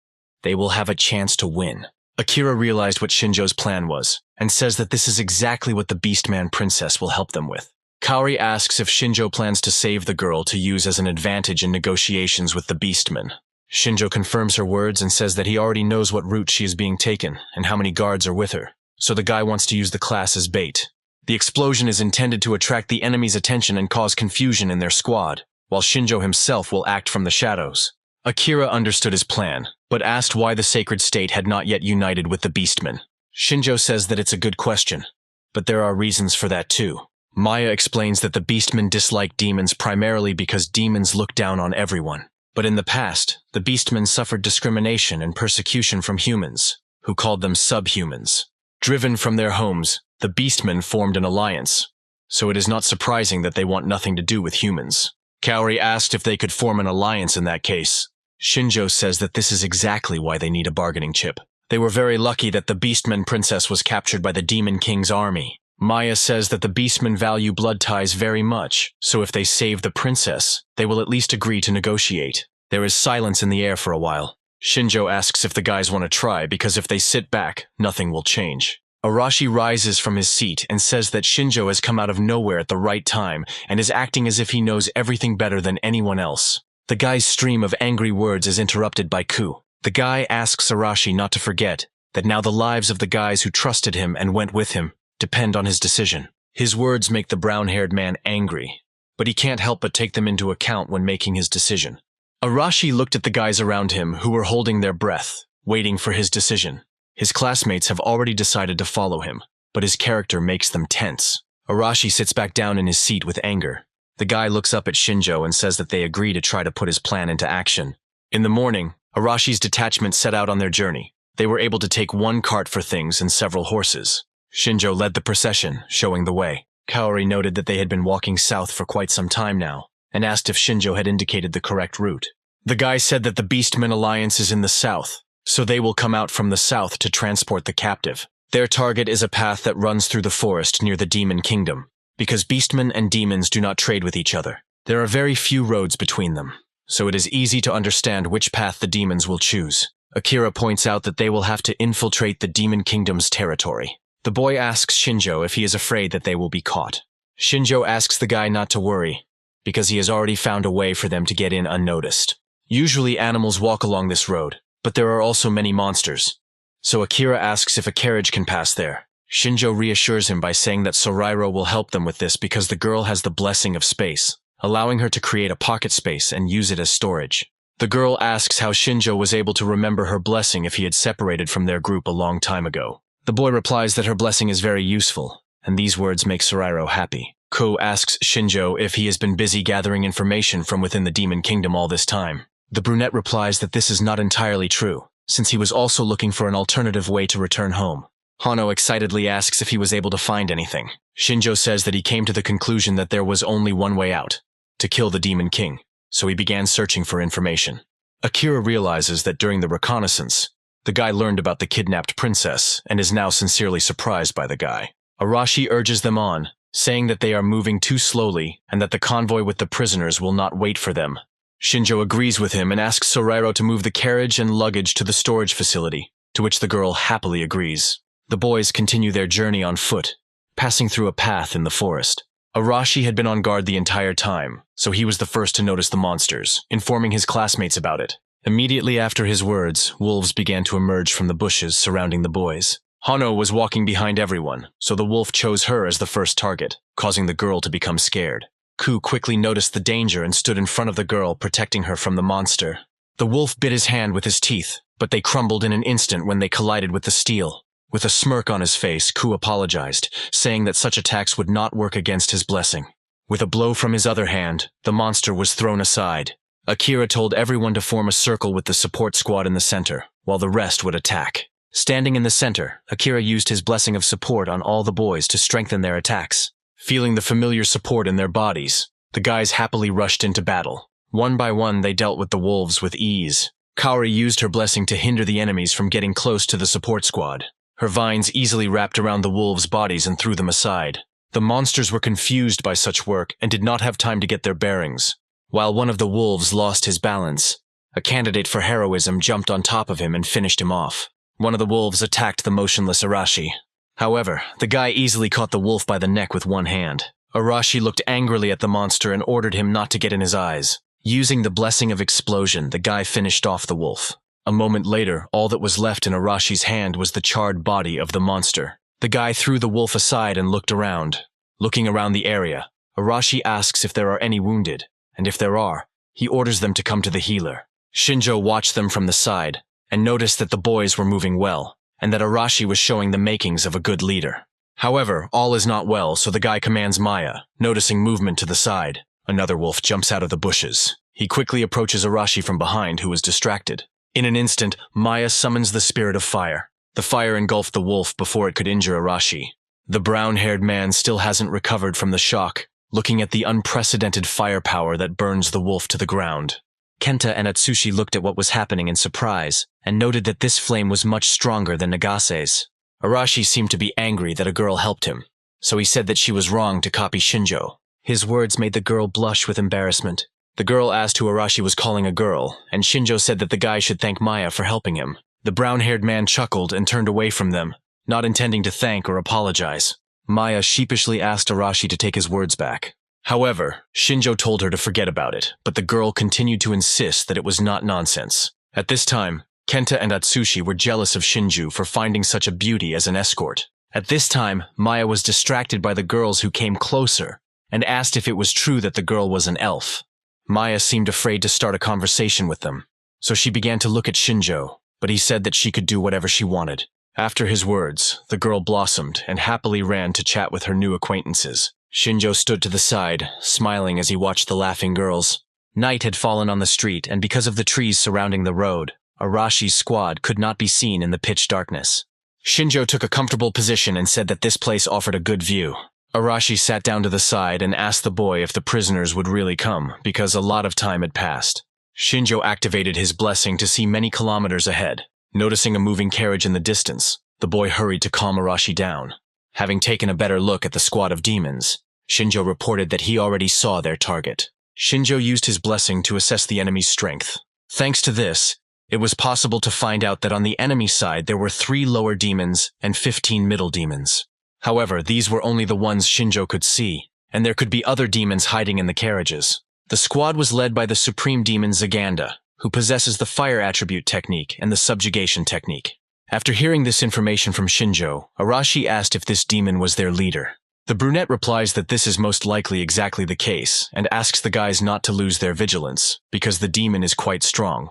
they will have a chance to win. Akira realized what Shinjo's plan was, and says that this is exactly what the Beastman princess will help them with. Kaori asks if Shinjjo plans to save the girl to use as an advantage in negotiations with the Beastmen. Shinjjo confirms her words and says that he already knows what route she is being taken and how many guards are with her, so the guy wants to use the class as bait. The explosion is intended to attract the enemy's attention and cause confusion in their squad, while Shinjjo himself will act from the shadows. Akira understood his plan, but asked why the Sacred State had not yet united with the Beastmen. Shinjjo says that it's a good question, but there are reasons for that too. Maya explains that the Beastmen dislike demons primarily because demons look down on everyone. But in the past, the Beastmen suffered discrimination and persecution from humans, who called them subhumans. Driven from their homes, the Beastmen formed an alliance, so it is not surprising that they want nothing to do with humans. Kaori asked if they could form an alliance in that case. Shinjjo says that this is exactly why they need a bargaining chip. They were very lucky that the Beastman princess was captured by the Demon King's army. Maya says that the Beastmen value blood ties very much, so if they save the princess, they will at least agree to negotiate. There is silence in the air for a while. Shinjjo asks if the guys want to try because if they sit back, nothing will change. Arashi rises from his seat and says that Shinjjo has come out of nowhere at the right time and is acting as if he knows everything better than anyone else. The guy's stream of angry words is interrupted by Ku. The guy asks Arashi not to forget that now the lives of the guys who trusted him and went with him depend on his decision. His words make the brown-haired man angry, but he can't help but take them into account when making his decision. Arashi looked at the guys around him who were holding their breath, waiting for his decision. His classmates have already decided to follow him, but his character makes them tense. Arashi sits back down in his seat with anger. The guy looks up at Shinjjo and says that they agree to try to put his plan into action. In the morning, Arashi's detachment set out on their journey. They were able to take one cart for things and several horses. Shinjjo led the procession, showing the way. Kaori noted that they had been walking south for quite some time now, and asked if Shinjjo had indicated the correct route. The guy said that the Beastman Alliance is in the south, so they will come out from the south to transport the captive. Their target is a path that runs through the forest near the Demon Kingdom, because Beastmen and demons do not trade with each other. There are very few roads between them, so it is easy to understand which path the demons will choose. Akira points out that they will have to infiltrate the Demon Kingdom's territory. The boy asks Shinjjo if he is afraid that they will be caught. Shinjjo asks the guy not to worry, because he has already found a way for them to get in unnoticed. Usually animals walk along this road, but there are also many monsters. So Akira asks if a carriage can pass there. Shinjjo reassures him by saying that Sorairo will help them with this because the girl has the blessing of space, allowing her to create a pocket space and use it as storage. The girl asks how Shinjjo was able to remember her blessing if he had separated from their group a long time ago. The boy replies that her blessing is very useful, and these words make Sorairo happy. Ko asks Shinjjo if he has been busy gathering information from within the Demon Kingdom all this time. The brunette replies that this is not entirely true, since he was also looking for an alternative way to return home. Hano excitedly asks if he was able to find anything. Shinjjo says that he came to the conclusion that there was only one way out, to kill the Demon King, so he began searching for information. Akira realizes that during the reconnaissance, the guy learned about the kidnapped princess and is now sincerely surprised by the guy. Arashi urges them on, saying that they are moving too slowly and that the convoy with the prisoners will not wait for them. Shinjjo agrees with him and asks Sorairo to move the carriage and luggage to the storage facility, to which the girl happily agrees. The boys continue their journey on foot, passing through a path in the forest. Arashi had been on guard the entire time, so he was the first to notice the monsters, informing his classmates about it. Immediately after his words, wolves began to emerge from the bushes surrounding the boys. Hano was walking behind everyone, so the wolf chose her as the first target, causing the girl to become scared. Ku quickly noticed the danger and stood in front of the girl, protecting her from the monster. The wolf bit his hand with his teeth, but they crumbled in an instant when they collided with the steel. With a smirk on his face, Ku apologized, saying that such attacks would not work against his blessing. With a blow from his other hand, the monster was thrown aside. Akira told everyone to form a circle with the support squad in the center, while the rest would attack. Standing in the center, Akira used his blessing of support on all the boys to strengthen their attacks. Feeling the familiar support in their bodies, the guys happily rushed into battle. One by one, they dealt with the wolves with ease. Kaori used her blessing to hinder the enemies from getting close to the support squad. Her vines easily wrapped around the wolves' bodies and threw them aside. The monsters were confused by such work and did not have time to get their bearings. While one of the wolves lost his balance, a candidate for heroism jumped on top of him and finished him off. One of the wolves attacked the motionless Arashi. However, the guy easily caught the wolf by the neck with one hand. Arashi looked angrily at the monster and ordered him not to get in his eyes. Using the blessing of explosion, the guy finished off the wolf. A moment later, all that was left in Arashi's hand was the charred body of the monster. The guy threw the wolf aside and looked around. Looking around the area, Arashi asks if there are any wounded, and if there are, he orders them to come to the healer. Shinjjo watched them from the side, and noticed that the boys were moving well, and that Arashi was showing the makings of a good leader. However, all is not well, so the guy commands Maya, noticing movement to the side. Another wolf jumps out of the bushes. He quickly approaches Arashi from behind, who is distracted. In an instant, Maya summons the spirit of fire. The fire engulfed the wolf before it could injure Arashi. The brown-haired man still hasn't recovered from the shock, looking at the unprecedented firepower that burns the wolf to the ground. Kenta and Atsushi looked at what was happening in surprise, and noted that this flame was much stronger than Nagase's. Arashi seemed to be angry that a girl helped him, so he said that she was wrong to copy Shinjjo. His words made the girl blush with embarrassment. The girl asked who Arashi was calling a girl, and Shinjjo said that the guy should thank Maya for helping him. The brown-haired man chuckled and turned away from them, not intending to thank or apologize. Maya sheepishly asked Arashi to take his words back. However, Shinjjo told her to forget about it, but the girl continued to insist that it was not nonsense. At this time, Kenta and Atsushi were jealous of Shinjjo for finding such a beauty as an escort. At this time, Maya was distracted by the girls who came closer, and asked if it was true that the girl was an elf. Maya seemed afraid to start a conversation with them, so she began to look at Shinjjo, but he said that she could do whatever she wanted. After his words, the girl blossomed and happily ran to chat with her new acquaintances. Shinjjo stood to the side, smiling as he watched the laughing girls. Night had fallen on the street, and because of the trees surrounding the road, Arashi's squad could not be seen in the pitch darkness. Shinjjo took a comfortable position and said that this place offered a good view. Arashi sat down to the side and asked the boy if the prisoners would really come, because a lot of time had passed. Shinjjo activated his blessing to see many kilometers ahead. Noticing a moving carriage in the distance, the boy hurried to calm Arashi down. Having taken a better look at the squad of demons, Shinjjo reported that he already saw their target. Shinjjo used his blessing to assess the enemy's strength. Thanks to this, it was possible to find out that on the enemy side there were 3 lower demons and 15 middle demons. However, these were only the ones Shinjjo could see, and there could be other demons hiding in the carriages. The squad was led by the supreme demon Zaganda, who possesses the fire attribute technique and the subjugation technique. After hearing this information from Shinjjo, Arashi asked if this demon was their leader. The brunette replies that this is most likely exactly the case, and asks the guys not to lose their vigilance, because the demon is quite strong.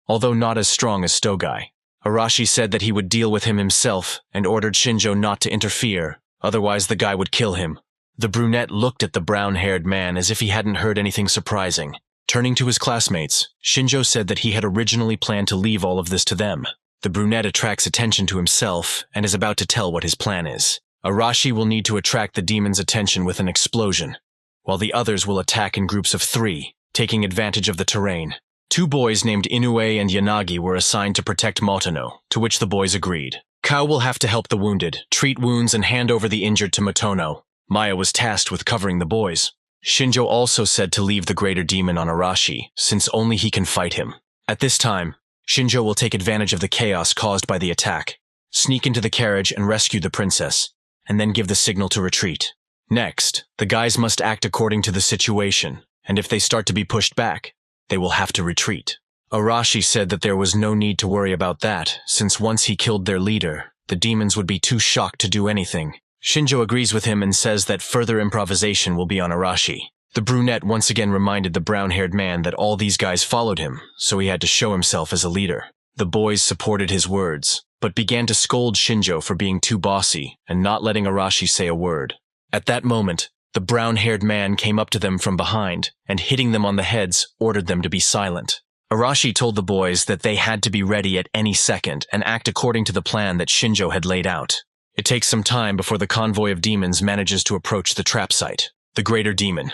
Although not as strong as Stogai. Arashi said that he would deal with him himself, and ordered Shinjjo not to interfere, otherwise the guy would kill him. The brunette looked at the brown-haired man as if he hadn't heard anything surprising. Turning to his classmates, Shinjjo said that he had originally planned to leave all of this to them. The brunette attracts attention to himself, and is about to tell what his plan is. Arashi will need to attract the demon's attention with an explosion, while the others will attack in groups of 3, taking advantage of the terrain. 2 boys named Inoue and Yanagi were assigned to protect Motono, to which the boys agreed. Kao will have to help the wounded, treat wounds and hand over the injured to Motono. Maya was tasked with covering the boys. Shinjjo also said to leave the greater demon on Arashi, since only he can fight him. At this time, Shinjjo will take advantage of the chaos caused by the attack, sneak into the carriage and rescue the princess, and then give the signal to retreat. Next, the guys must act according to the situation, and if they start to be pushed back, they will have to retreat. Arashi said that there was no need to worry about that, since once he killed their leader, the demons would be too shocked to do anything. Shinjjo agrees with him and says that further improvisation will be on Arashi. The brunette once again reminded the brown-haired man that all these guys followed him, so he had to show himself as a leader. The boys supported his words, but began to scold Shinjjo for being too bossy and not letting Arashi say a word. At that moment, the brown-haired man came up to them from behind and, hitting them on the heads, ordered them to be silent. Arashi told the boys that they had to be ready at any second and act according to the plan that Shinjjo had laid out. It takes some time before the convoy of demons manages to approach the trap site. The greater demon.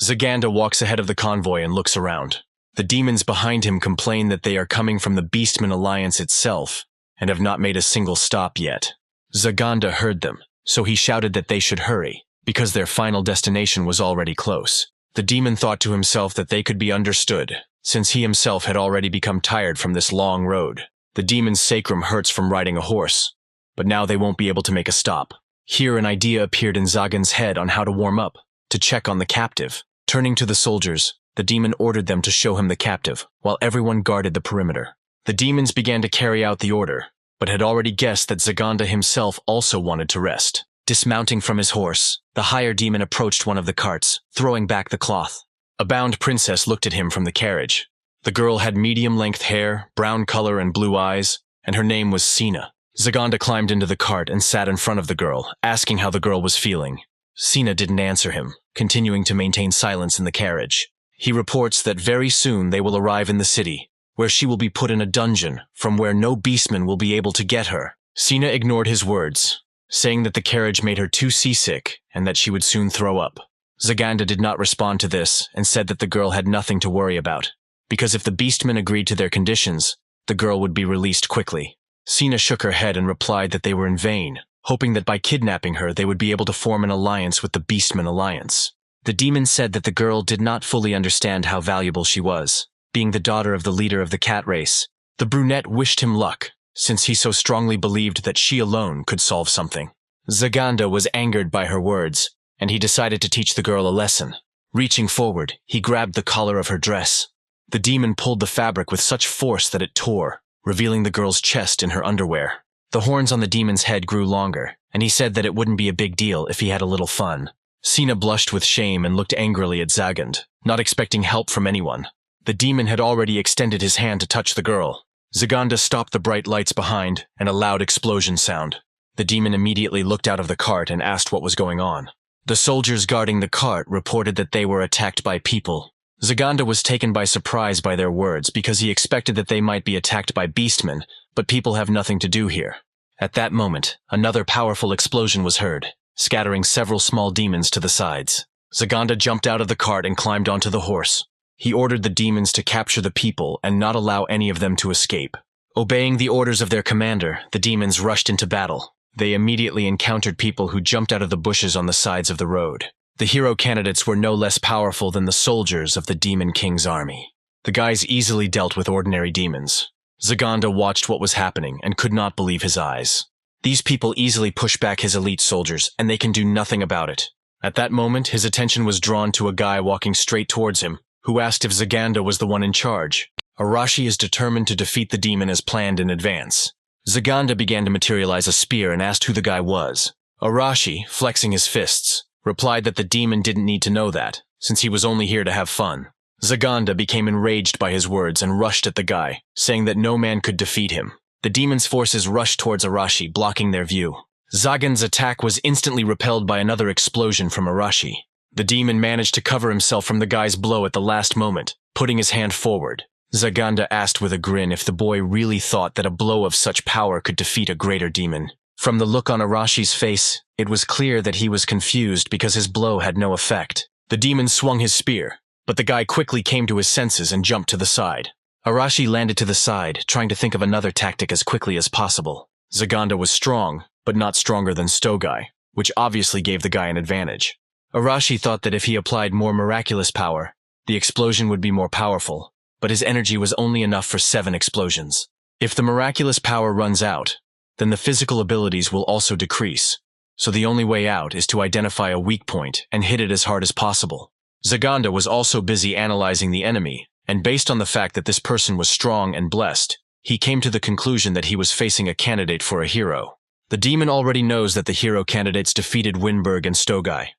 Zaganda walks ahead of the convoy and looks around. The demons behind him complain that they are coming from the Beastman Alliance itself and have not made a single stop yet. Zaganda heard them, so he shouted that they should hurry, because their final destination was already close. The demon thought to himself that they could be understood, since he himself had already become tired from this long road. The demon's sacrum hurts from riding a horse, but now they won't be able to make a stop. Here an idea appeared in Zagan's head on how to warm up, to check on the captive. Turning to the soldiers, the demon ordered them to show him the captive, while everyone guarded the perimeter. The demons began to carry out the order, but had already guessed that Zaganda himself also wanted to rest. Dismounting from his horse, the higher demon approached one of the carts, throwing back the cloth. A bound princess looked at him from the carriage. The girl had medium-length hair, brown color and blue eyes, and her name was Sina. Zaganda climbed into the cart and sat in front of the girl, asking how the girl was feeling. Sina didn't answer him, continuing to maintain silence in the carriage. He reports that very soon they will arrive in the city, where she will be put in a dungeon, from where no beastman will be able to get her. Sina ignored his words, saying that the carriage made her too seasick and that she would soon throw up. Zaganda did not respond to this and said that the girl had nothing to worry about, because if the beastmen agreed to their conditions, the girl would be released quickly. Sina shook her head and replied that they were in vain, hoping that by kidnapping her they would be able to form an alliance with the Beastman Alliance. The demon said that the girl did not fully understand how valuable she was, being the daughter of the leader of the cat race. The brunette wished him luck, since he so strongly believed that she alone could solve something. Zaganda was angered by her words, and he decided to teach the girl a lesson. Reaching forward, he grabbed the collar of her dress. The demon pulled the fabric with such force that it tore, revealing the girl's chest in her underwear. The horns on the demon's head grew longer, and he said that it wouldn't be a big deal if he had a little fun. Sina blushed with shame and looked angrily at Zagand, not expecting help from anyone. The demon had already extended his hand to touch the girl. Zaganda stopped the bright lights behind, and a loud explosion sound. The demon immediately looked out of the cart and asked what was going on. The soldiers guarding the cart reported that they were attacked by people. Zaganda was taken by surprise by their words because he expected that they might be attacked by beastmen, but people have nothing to do here. At that moment, another powerful explosion was heard, scattering several small demons to the sides. Zaganda jumped out of the cart and climbed onto the horse. He ordered the demons to capture the people and not allow any of them to escape. Obeying the orders of their commander, the demons rushed into battle. They immediately encountered people who jumped out of the bushes on the sides of the road. The hero candidates were no less powerful than the soldiers of the Demon King's army. The guys easily dealt with ordinary demons. Zaganda watched what was happening and could not believe his eyes. These people easily push back his elite soldiers, and they can do nothing about it. At that moment, his attention was drawn to a guy walking straight towards him, who asked if Zaganda was the one in charge. Arashi is determined to defeat the demon as planned in advance. Zaganda began to materialize a spear and asked who the guy was. Arashi, flexing his fists, replied that the demon didn't need to know that, since he was only here to have fun. Zaganda became enraged by his words and rushed at the guy, saying that no man could defeat him. The demon's forces rushed towards Arashi, blocking their view. Zagan's attack was instantly repelled by another explosion from Arashi. The demon managed to cover himself from the guy's blow at the last moment, putting his hand forward. Zaganda asked with a grin if the boy really thought that a blow of such power could defeat a greater demon. From the look on Arashi's face, it was clear that he was confused because his blow had no effect. The demon swung his spear, but the guy quickly came to his senses and jumped to the side. Arashi landed to the side, trying to think of another tactic as quickly as possible. Zaganda was strong, but not stronger than Stogai, which obviously gave the guy an advantage. Arashi thought that if he applied more miraculous power, the explosion would be more powerful, but his energy was only enough for 7 explosions. If the miraculous power runs out, then the physical abilities will also decrease, so the only way out is to identify a weak point and hit it as hard as possible. Zaganda was also busy analyzing the enemy, and based on the fact that this person was strong and blessed, he came to the conclusion that he was facing a candidate for a hero. The demon already knows that the hero candidates defeated Winberg and Stogai,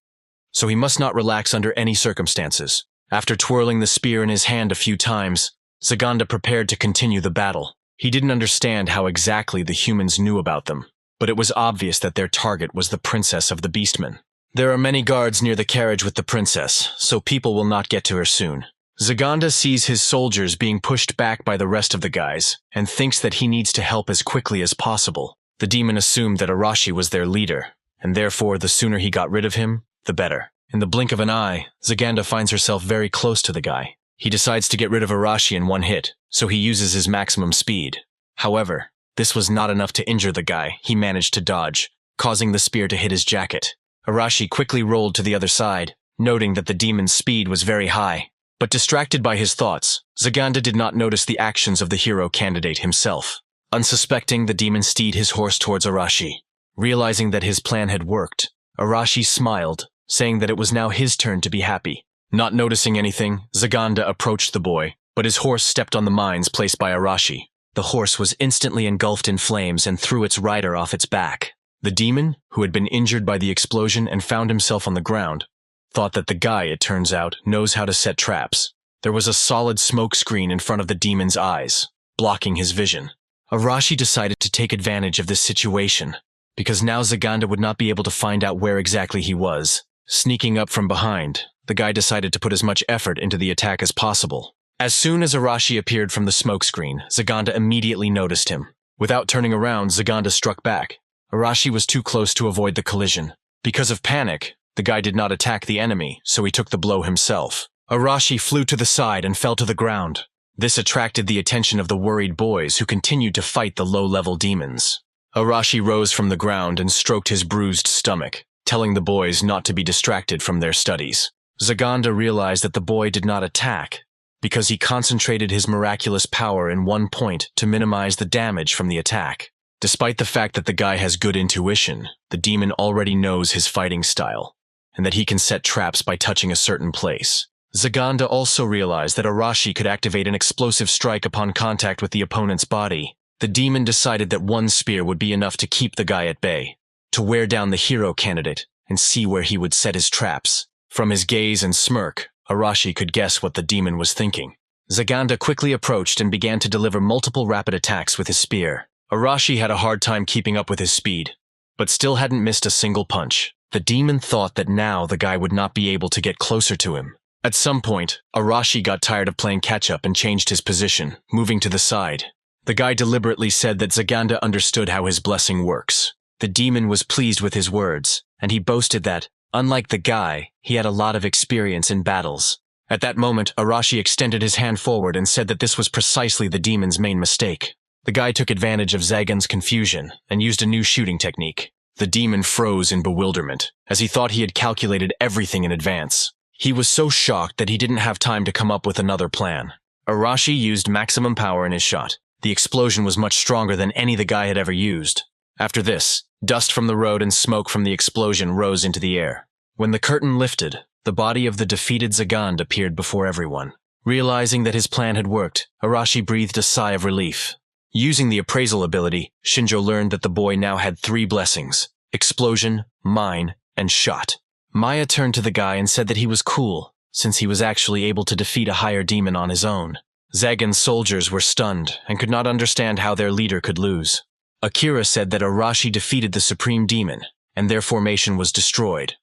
so he must not relax under any circumstances. After twirling the spear in his hand a few times, Zaganda prepared to continue the battle. He didn't understand how exactly the humans knew about them, but it was obvious that their target was the princess of the Beastmen. There are many guards near the carriage with the princess, so people will not get to her soon. Zaganda sees his soldiers being pushed back by the rest of the guys, and thinks that he needs to help as quickly as possible. The demon assumed that Arashi was their leader, and therefore the sooner he got rid of him, the better. In the blink of an eye, Zaganda finds herself very close to the guy. He decides to get rid of Arashi in one hit, so he uses his maximum speed. However, this was not enough to injure the guy. He managed to dodge, causing the spear to hit his jacket. Arashi quickly rolled to the other side, noting that the demon's speed was very high. But distracted by his thoughts, Zaganda did not notice the actions of the hero candidate himself. Unsuspecting, the demon steered his horse towards Arashi. Realizing that his plan had worked, Arashi smiled, saying that it was now his turn to be happy. Not noticing anything, Zaganda approached the boy, but his horse stepped on the mines placed by Arashi. The horse was instantly engulfed in flames and threw its rider off its back. The demon, who had been injured by the explosion and found himself on the ground, thought that the guy, it turns out, knows how to set traps. There was a solid smoke screen in front of the demon's eyes, blocking his vision. Arashi decided to take advantage of this situation, because now Zaganda would not be able to find out where exactly he was. Sneaking up from behind, the guy decided to put as much effort into the attack as possible. As soon as Arashi appeared from the smoke screen, Zaganda immediately noticed him. Without turning around, Zaganda struck back. Arashi was too close to avoid the collision. Because of panic, the guy did not attack the enemy, so he took the blow himself. Arashi flew to the side and fell to the ground. This attracted the attention of the worried boys who continued to fight the low-level demons. Arashi rose from the ground and stroked his bruised stomach, telling the boys not to be distracted from their studies. Zaganda realized that the boy did not attack, because he concentrated his miraculous power in one point to minimize the damage from the attack. Despite the fact that the guy has good intuition, the demon already knows his fighting style, and that he can set traps by touching a certain place. Zaganda also realized that Arashi could activate an explosive strike upon contact with the opponent's body. The demon decided that one spear would be enough to keep the guy at bay, to wear down the hero candidate and see where he would set his traps. From his gaze and smirk, Arashi could guess what the demon was thinking. Zaganda quickly approached and began to deliver multiple rapid attacks with his spear. Arashi had a hard time keeping up with his speed, but still hadn't missed a single punch. The demon thought that now the guy would not be able to get closer to him. At some point, Arashi got tired of playing catch-up and changed his position, moving to the side. The guy deliberately said that Zaganda understood how his blessing works. The demon was pleased with his words, and he boasted that, unlike the guy, he had a lot of experience in battles. At that moment, Arashi extended his hand forward and said that this was precisely the demon's main mistake. The guy took advantage of Zagan's confusion and used a new shooting technique. The demon froze in bewilderment, as he thought he had calculated everything in advance. He was so shocked that he didn't have time to come up with another plan. Arashi used maximum power in his shot. The explosion was much stronger than any the guy had ever used. After this, dust from the road and smoke from the explosion rose into the air. When the curtain lifted, the body of the defeated Zagand appeared before everyone. Realizing that his plan had worked, Arashi breathed a sigh of relief. Using the appraisal ability, Shinjjo learned that the boy now had 3 blessings: explosion, mine, and shot. Maya turned to the guy and said that he was cool, since he was actually able to defeat a higher demon on his own. Zagan's soldiers were stunned and could not understand how their leader could lose. Akira said that Arashi defeated the supreme demon, and their formation was destroyed,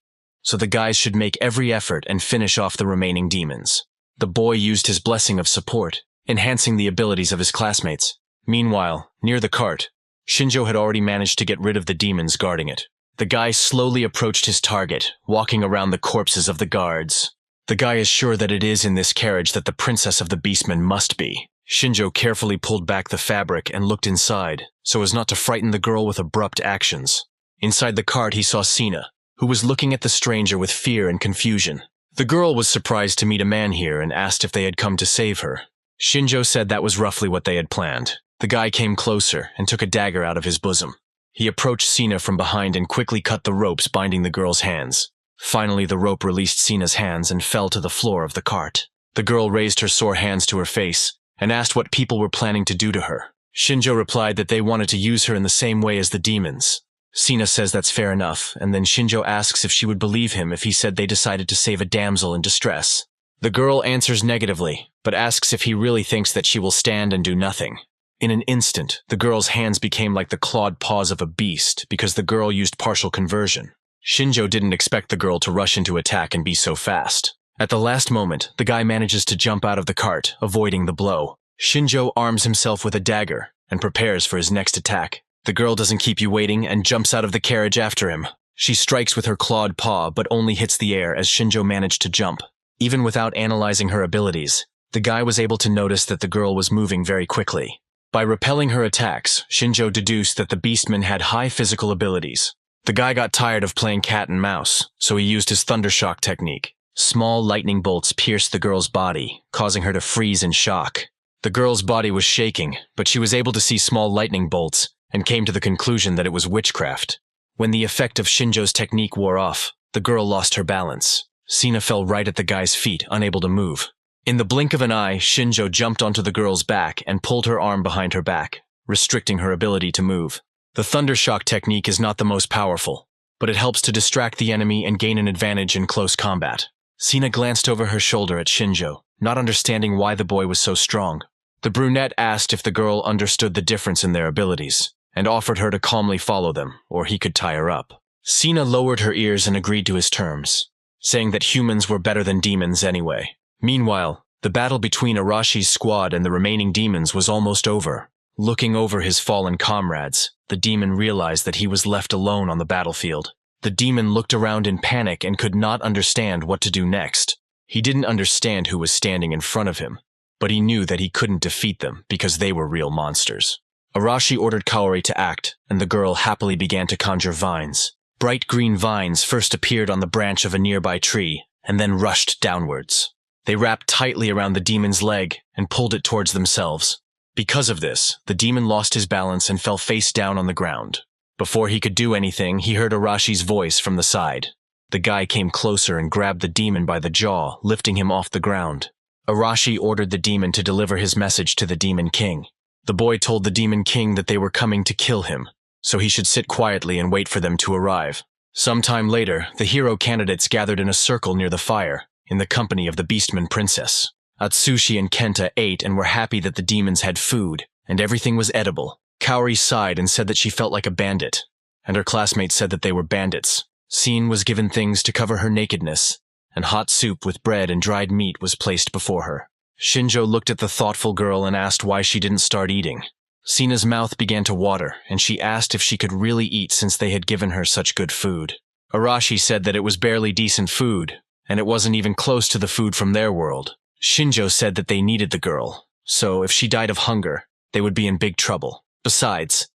so the guys should make every effort and finish off the remaining demons. The boy used his blessing of support, enhancing the abilities of his classmates. Meanwhile, near the cart, Shinjjo had already managed to get rid of the demons guarding it. The guy slowly approached his target, walking around the corpses of the guards. The guy is sure that it is in this carriage that the princess of the beastmen must be. Shinjjo carefully pulled back the fabric and looked inside, so as not to frighten the girl with abrupt actions. Inside the cart he saw Sina, who was looking at the stranger with fear and confusion. The girl was surprised to meet a man here and asked if they had come to save her. Shinjjo said that was roughly what they had planned. The guy came closer and took a dagger out of his bosom. He approached Sina from behind and quickly cut the ropes binding the girl's hands. Finally, the rope released Sina's hands and fell to the floor of the cart. The girl raised her sore hands to her face and asked what people were planning to do to her. Shinjjo replied that they wanted to use her in the same way as the demons. Sina says that's fair enough, and then Shinjjo asks if she would believe him if he said they decided to save a damsel in distress. The girl answers negatively, but asks if he really thinks that she will stand and do nothing. In an instant, the girl's hands became like the clawed paws of a beast because the girl used partial conversion. Shinjjo didn't expect the girl to rush into attack and be so fast. At the last moment, the guy manages to jump out of the cart, avoiding the blow. Shinjjo arms himself with a dagger and prepares for his next attack. The girl doesn't keep you waiting and jumps out of the carriage after him. She strikes with her clawed paw but only hits the air as Shinjjo managed to jump. Even without analyzing her abilities, the guy was able to notice that the girl was moving very quickly. By repelling her attacks, Shinjjo deduced that the beastman had high physical abilities. The guy got tired of playing cat and mouse, so he used his thundershock technique. Small lightning bolts pierced the girl's body, causing her to freeze in shock. The girl's body was shaking, but she was able to see small lightning bolts and came to the conclusion that it was witchcraft. When the effect of Shinjo's technique wore off, the girl lost her balance. Sina fell right at the guy's feet, unable to move. In the blink of an eye, Shinjjo jumped onto the girl's back and pulled her arm behind her back, restricting her ability to move. The thundershock technique is not the most powerful, but it helps to distract the enemy and gain an advantage in close combat. Sina glanced over her shoulder at Shinjjo, not understanding why the boy was so strong. The brunette asked if the girl understood the difference in their abilities, and offered her to calmly follow them, or he could tie her up. Sina lowered her ears and agreed to his terms, saying that humans were better than demons anyway. Meanwhile, the battle between Arashi's squad and the remaining demons was almost over. Looking over his fallen comrades, the demon realized that he was left alone on the battlefield. The demon looked around in panic and could not understand what to do next. He didn't understand who was standing in front of him, but he knew that he couldn't defeat them because they were real monsters. Arashi ordered Kaori to act, and the girl happily began to conjure vines. Bright green vines first appeared on the branch of a nearby tree, and then rushed downwards. They wrapped tightly around the demon's leg and pulled it towards themselves. Because of this, the demon lost his balance and fell face down on the ground. Before he could do anything, he heard Arashi's voice from the side. The guy came closer and grabbed the demon by the jaw, lifting him off the ground. Arashi ordered the demon to deliver his message to the Demon King. The boy told the Demon King that they were coming to kill him, so he should sit quietly and wait for them to arrive. Sometime later, the hero candidates gathered in a circle near the fire, in the company of the Beastman Princess. Atsushi and Kenta ate and were happy that the demons had food, and everything was edible. Kaori sighed and said that she felt like a bandit, and her classmates said that they were bandits. Sin was given things to cover her nakedness, and hot soup with bread and dried meat was placed before her. Shinjjo looked at the thoughtful girl and asked why she didn't start eating. Sina's mouth began to water, and she asked if she could really eat since they had given her such good food. Arashi said that it was barely decent food, and it wasn't even close to the food from their world. Shinjjo said that they needed the girl, so if she died of hunger, they would be in big trouble. Besides,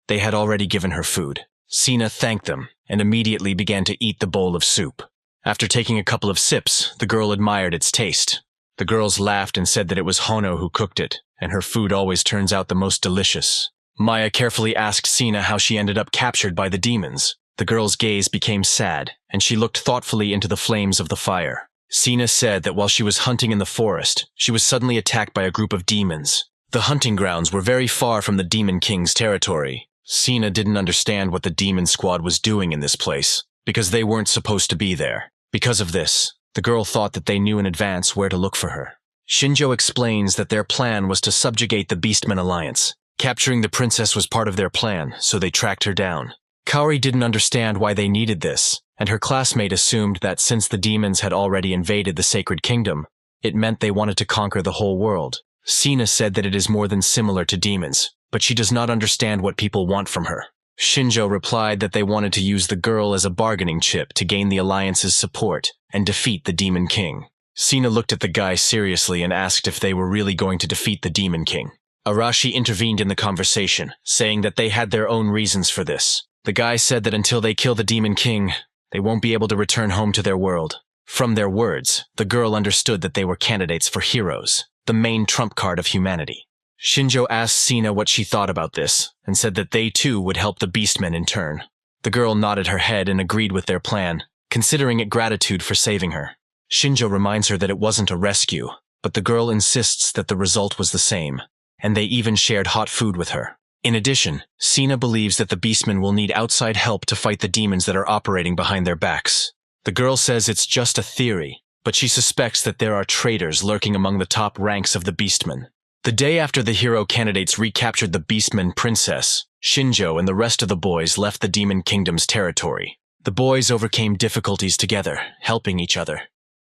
they had already given her food. Sina thanked them and immediately began to eat the bowl of soup. After taking a couple of sips, the girl admired its taste. The girls laughed and said that it was Hono who cooked it, and her food always turns out the most delicious. Maya carefully asked Sina how she ended up captured by the demons. The girl's gaze became sad, and she looked thoughtfully into the flames of the fire. Sina said that while she was hunting in the forest, she was suddenly attacked by a group of demons. The hunting grounds were very far from the Demon King's territory. Sina didn't understand what the Demon Squad was doing in this place, because they weren't supposed to be there. Because of this, the girl thought that they knew in advance where to look for her. Shinjjo explains that their plan was to subjugate the Beastmen Alliance. Capturing the princess was part of their plan, so they tracked her down. Kaori didn't understand why they needed this, and her classmate assumed that since the demons had already invaded the Sacred Kingdom, it meant they wanted to conquer the whole world. Sina said that it is more than similar to demons, but she does not understand what people want from her. Shinjjo replied that they wanted to use the girl as a bargaining chip to gain the Alliance's support and defeat the Demon King. Sina looked at the guy seriously and asked if they were really going to defeat the Demon King. Arashi intervened in the conversation, saying that they had their own reasons for this. The guy said that until they kill the Demon King, they won't be able to return home to their world. From their words, the girl understood that they were candidates for heroes, the main trump card of humanity. Shinjjo asked Sina what she thought about this, and said that they too would help the Beastmen in turn. The girl nodded her head and agreed with their plan, considering it gratitude for saving her. Shinjjo reminds her that it wasn't a rescue, but the girl insists that the result was the same, and they even shared hot food with her. In addition, Sina believes that the Beastmen will need outside help to fight the demons that are operating behind their backs. The girl says it's just a theory, but she suspects that there are traitors lurking among the top ranks of the Beastmen. The day after the hero candidates recaptured the Beastman princess, Shinjjo and the rest of the boys left the Demon Kingdom's territory. The boys overcame difficulties together, helping each other,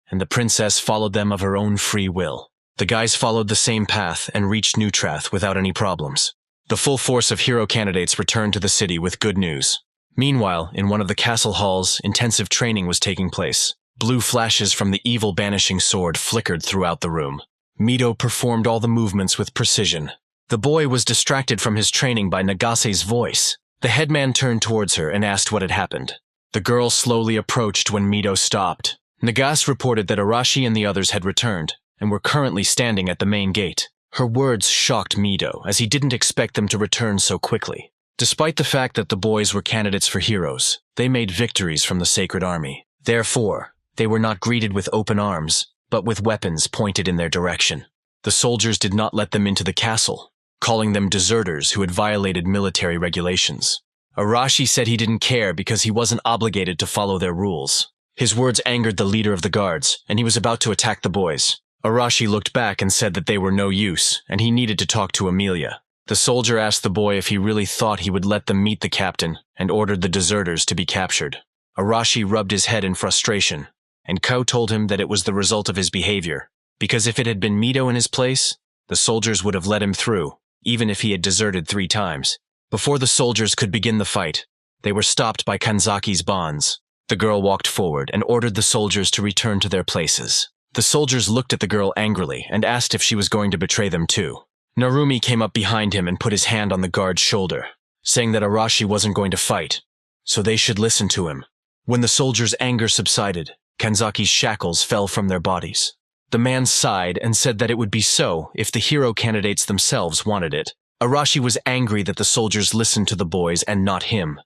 and the princess followed them of her own free will. The guys followed the same path and reached Neutrath without any problems. The full force of hero candidates returned to the city with good news. Meanwhile, in one of the castle halls, intensive training was taking place. Blue flashes from the evil banishing sword flickered throughout the room. Mito performed all the movements with precision. The boy was distracted from his training by Nagase's voice. The headman turned towards her and asked what had happened. The girl slowly approached when Mito stopped. Nagase reported that Arashi and the others had returned, and were currently standing at the main gate. Her words shocked Mito, as he didn't expect them to return so quickly. Despite the fact that the boys were candidates for heroes, they made victories from the Sacred Army. Therefore, they were not greeted with open arms, but with weapons pointed in their direction. The soldiers did not let them into the castle, calling them deserters who had violated military regulations. Arashi said he didn't care because he wasn't obligated to follow their rules. His words angered the leader of the guards, and he was about to attack the boys. Arashi looked back and said that they were no use, and he needed to talk to Emilia. The soldier asked the boy if he really thought he would let them meet the captain, and ordered the deserters to be captured. Arashi rubbed his head in frustration, and Ko told him that it was the result of his behavior, because if it had been Mito in his place, the soldiers would have let him through, even if he had deserted 3 times. Before the soldiers could begin the fight, they were stopped by Kanzaki's bonds. The girl walked forward and ordered the soldiers to return to their places. The soldiers looked at the girl angrily and asked if she was going to betray them too. Narumi came up behind him and put his hand on the guard's shoulder, saying that Arashi wasn't going to fight, so they should listen to him. When the soldiers' anger subsided, Kanzaki's shackles fell from their bodies. The man sighed and said that it would be so if the hero candidates themselves wanted it. Arashi was angry that the soldiers listened to the boys and not him,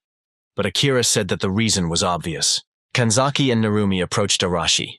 but Akira said that the reason was obvious. Kanzaki and Narumi approached Arashi,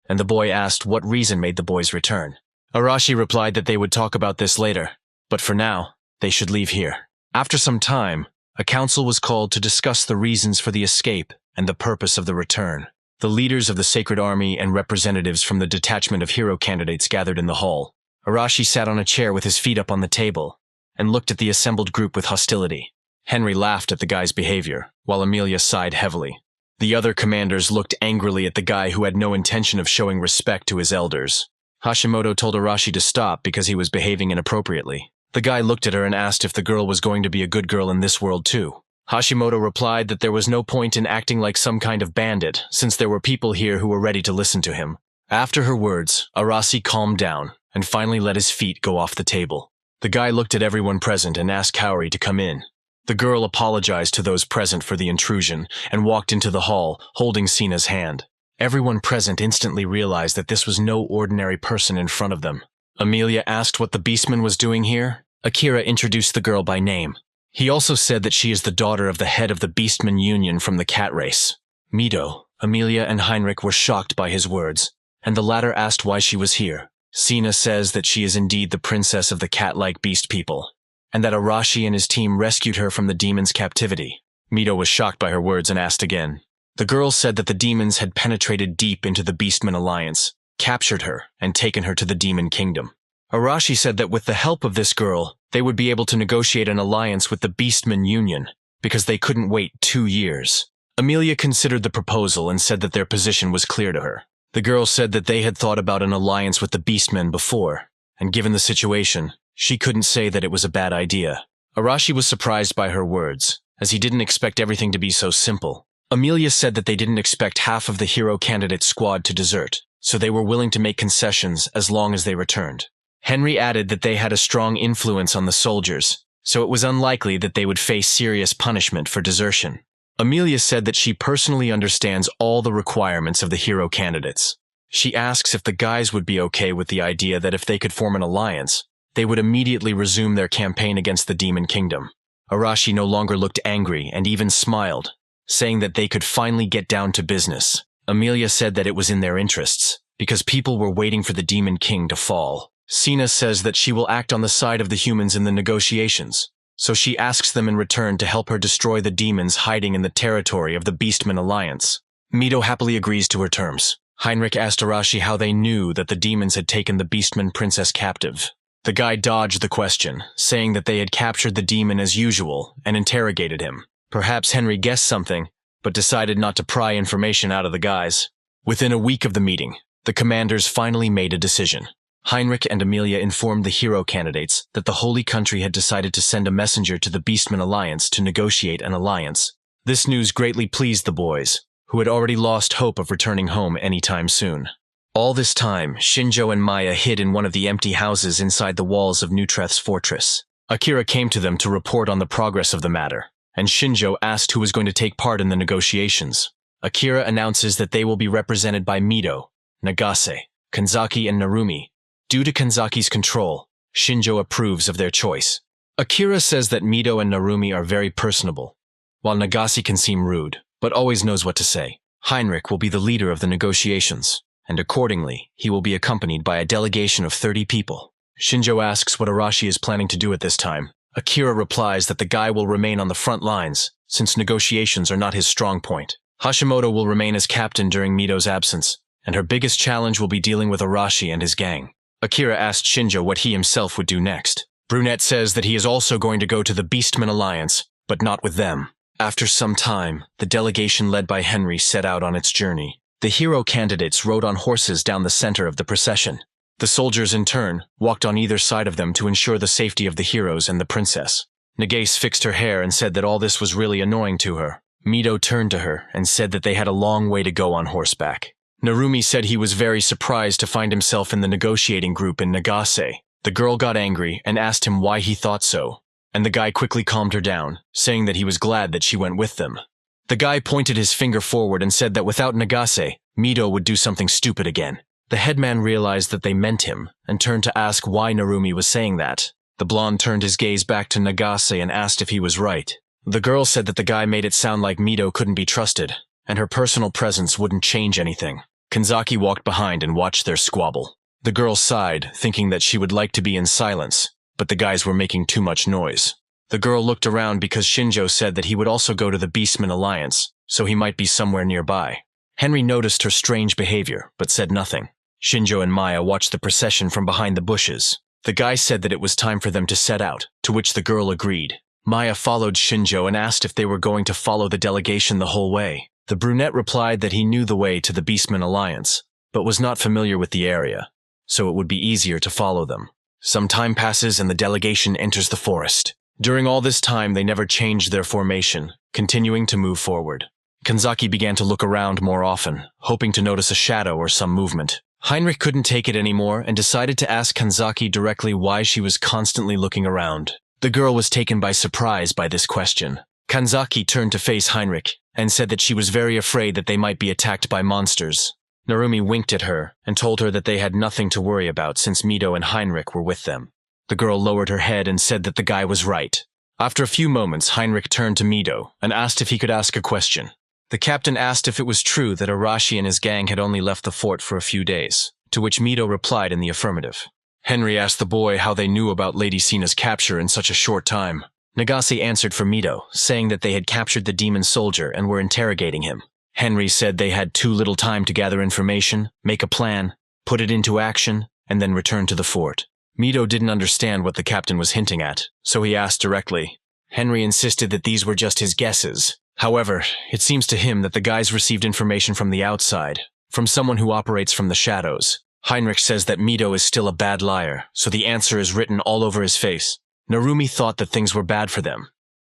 and the boy asked what reason made the boys return. Arashi replied that they would talk about this later, but for now, they should leave here. After some time, a council was called to discuss the reasons for the escape and the purpose of the return. The leaders of the Sacred Army and representatives from the detachment of hero candidates gathered in the hall. Arashi sat on a chair with his feet up on the table and looked at the assembled group with hostility. Henry laughed at the guy's behavior, while Emilia sighed heavily. The other commanders looked angrily at the guy who had no intention of showing respect to his elders. Hashimoto told Arashi to stop because he was behaving inappropriately. The guy looked at her and asked if the girl was going to be a good girl in this world too. Hashimoto replied that there was no point in acting like some kind of bandit, since there were people here who were ready to listen to him. After her words, Arashi calmed down and finally let his feet go off the table. The guy looked at everyone present and asked Kaori to come in. The girl apologized to those present for the intrusion and walked into the hall, holding Sina's hand. Everyone present instantly realized that this was no ordinary person in front of them. Emilia asked what the beastman was doing here. Akira introduced the girl by name. He also said that she is the daughter of the head of the Beastman Union from the cat race. Mito, Emilia, and Heinrich were shocked by his words, and the latter asked why she was here. Sina says that she is indeed the princess of the cat-like beast people, and that Arashi and his team rescued her from the demon's captivity. Mito was shocked by her words and asked again. The girl said that the demons had penetrated deep into the Beastman Alliance, captured her, and taken her to the Demon Kingdom. Arashi said that with the help of this girl, they would be able to negotiate an alliance with the Beastman Union, because they couldn't wait 2 years. Amelia considered the proposal and said that their position was clear to her. The girl said that they had thought about an alliance with the Beastmen before, and given the situation, she couldn't say that it was a bad idea. Arashi was surprised by her words, as he didn't expect everything to be so simple. Amelia said that they didn't expect half of the hero candidate squad to desert, so they were willing to make concessions as long as they returned. Henry added that they had a strong influence on the soldiers, so it was unlikely that they would face serious punishment for desertion. Amelia said that she personally understands all the requirements of the hero candidates. She asks if the guys would be okay with the idea that if they could form an alliance, they would immediately resume their campaign against the Demon Kingdom. Arashi no longer looked angry and even smiled, saying that they could finally get down to business. Amelia said that it was in their interests, because people were waiting for the Demon King to fall. Sina says that she will act on the side of the humans in the negotiations, so she asks them in return to help her destroy the demons hiding in the territory of the Beastman Alliance. Mito happily agrees to her terms. Heinrich asked Arashi how they knew that the demons had taken the Beastman princess captive. The guy dodged the question, saying that they had captured the demon as usual and interrogated him. Perhaps Henry guessed something, but decided not to pry information out of the guys. Within a week of the meeting, the commanders finally made a decision. Heinrich and Amelia informed the hero candidates that the Holy Country had decided to send a messenger to the Beastman Alliance to negotiate an alliance. This news greatly pleased the boys, who had already lost hope of returning home anytime soon. All this time, Shinjjo and Maya hid in one of the empty houses inside the walls of Nutreth's fortress. Akira came to them to report on the progress of the matter, and Shinjjo asked who was going to take part in the negotiations. Akira announces that they will be represented by Mito, Nagase, Kanzaki, and Narumi. Due to Kanzaki's control, Shinjjo approves of their choice. Akira says that Mito and Narumi are very personable, while Nagase can seem rude, but always knows what to say. Heinrich will be the leader of the negotiations, and accordingly, he will be accompanied by a delegation of 30 people. Shinjjo asks what Arashi is planning to do at this time. Akira replies that the guy will remain on the front lines, since negotiations are not his strong point. Hashimoto will remain as captain during Mito's absence, and her biggest challenge will be dealing with Arashi and his gang. Akira asked Shinjjo what he himself would do next. Brunette says that he is also going to go to the Beastman Alliance, but not with them. After some time, the delegation led by Henry set out on its journey. The hero candidates rode on horses down the center of the procession. The soldiers, in turn, walked on either side of them to ensure the safety of the heroes and the princess. Nagase fixed her hair and said that all this was really annoying to her. Mito turned to her and said that they had a long way to go on horseback. Narumi said he was very surprised to find himself in the negotiating group in Nagase. The girl got angry and asked him why he thought so, and the guy quickly calmed her down, saying that he was glad that she went with them. The guy pointed his finger forward and said that without Nagase, Mito would do something stupid again. The headman realized that they meant him, and turned to ask why Narumi was saying that. The blonde turned his gaze back to Nagase and asked if he was right. The girl said that the guy made it sound like Mito couldn't be trusted, and her personal presence wouldn't change anything. Kanzaki walked behind and watched their squabble. The girl sighed, thinking that she would like to be in silence, but the guys were making too much noise. The girl looked around because Shinjjo said that he would also go to the Beastman Alliance, so he might be somewhere nearby. Henry noticed her strange behavior, but said nothing. Shinjjo and Maya watched the procession from behind the bushes. The guy said that it was time for them to set out, to which the girl agreed. Maya followed Shinjjo and asked if they were going to follow the delegation the whole way. The brunette replied that he knew the way to the Beastman Alliance, but was not familiar with the area, so it would be easier to follow them. Some time passes and the delegation enters the forest. During all this time, they never changed their formation, continuing to move forward. Kanzaki began to look around more often, hoping to notice a shadow or some movement. Heinrich couldn't take it anymore and decided to ask Kanzaki directly why she was constantly looking around. The girl was taken by surprise by this question. Kanzaki turned to face Heinrich and said that she was very afraid that they might be attacked by monsters. Narumi winked at her and told her that they had nothing to worry about since Mito and Heinrich were with them. The girl lowered her head and said that the guy was right. After a few moments, Heinrich turned to Mito and asked if he could ask a question. The captain asked if it was true that Arashi and his gang had only left the fort for a few days. to which Mito replied in the affirmative. Henry asked the boy how they knew about Lady Sina's capture in such a short time. Nagase answered for Mito, saying that they had captured the demon soldier and were interrogating him. Henry said they had too little time to gather information, make a plan, put it into action, and then return to the fort. Mito didn't understand what the captain was hinting at, so he asked directly. Henry insisted that these were just his guesses. However, it seems to him that the guys received information from the outside, from someone who operates from the shadows. Heinrich says that Mito is still a bad liar, so the answer is written all over his face. Narumi thought that things were bad for them,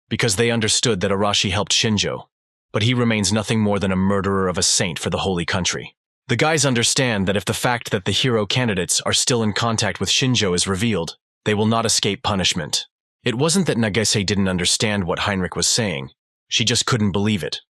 because they understood that Arashi helped Shinjjo, but he remains nothing more than a murderer of a saint for the holy country. The guys understand that if the fact that the hero candidates are still in contact with Shinjjo is revealed, they will not escape punishment. It wasn't that Nagase didn't understand what Heinrich was saying, she just couldn't believe it,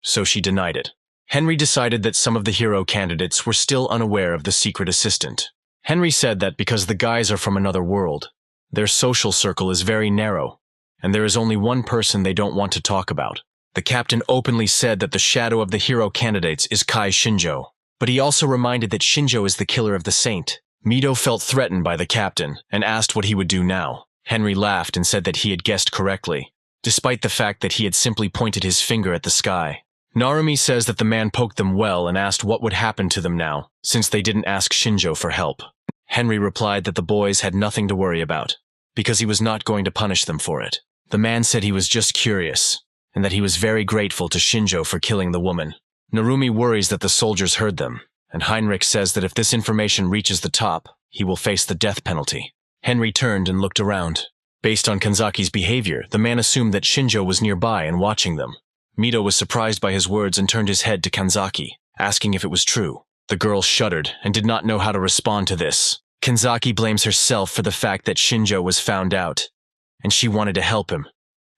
so she denied it. Henry decided that some of the hero candidates were still unaware of the secret assistant. Henry said that because the guys are from another world, their social circle is very narrow, and there is only one person they don't want to talk about. The captain openly said that the shadow of the hero candidates is Kai Shinjjo, but he also reminded that Shinjjo is the killer of the saint. Mito felt threatened by the captain and asked what he would do now. Henry laughed and said that he had guessed correctly, despite the fact that he had simply pointed his finger at the sky. Narumi says that the man poked them well and asked what would happen to them now, since they didn't ask Shinjjo for help. Henry replied that the boys had nothing to worry about, because he was not going to punish them for it. The man said he was just curious, and that he was very grateful to Shinjjo for killing the woman. Narumi worries that the soldiers heard them, and Heinrich says that if this information reaches the top, he will face the death penalty. Henry turned and looked around. Based on Kanzaki's behavior, the man assumed that Shinjjo was nearby and watching them. Mito was surprised by his words and turned his head to Kanzaki, asking if it was true. The girl shuddered and did not know how to respond to this. Kanzaki blames herself for the fact that Shinjjo was found out, and she wanted to help him,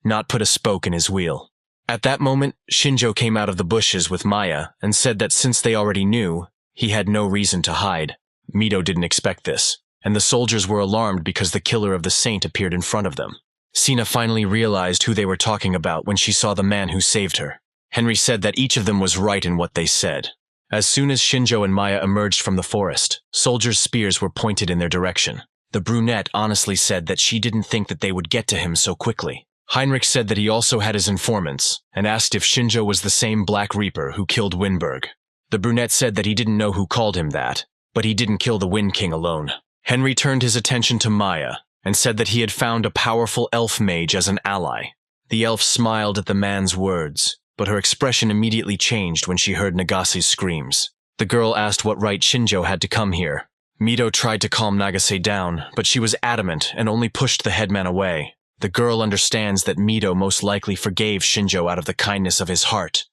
not put a spoke in his wheel. At that moment, Shinjjo came out of the bushes with Maya and said that since they already knew, he had no reason to hide. Mito didn't expect this, and the soldiers were alarmed because the killer of the saint appeared in front of them. Sina finally realized who they were talking about when she saw the man who saved her. Henry said that each of them was right in what they said. As soon as Shinjjo and Maya emerged from the forest, soldiers' spears were pointed in their direction. The brunette honestly said that she didn't think that they would get to him so quickly. Heinrich said that he also had his informants, and asked if Shinjjo was the same Black Reaper who killed Winberg. The brunette said that he didn't know who called him that, but he didn't kill the Wind King alone. Henry turned his attention to Maya, and said that he had found a powerful elf mage as an ally. The elf smiled at the man's words, but her expression immediately changed when she heard Nagase's screams. The girl asked what right Shinjjo had to come here. Mito tried to calm Nagase down, but she was adamant and only pushed the headman away. The girl understands that Mito most likely forgave Shinjjo out of the kindness of his heart,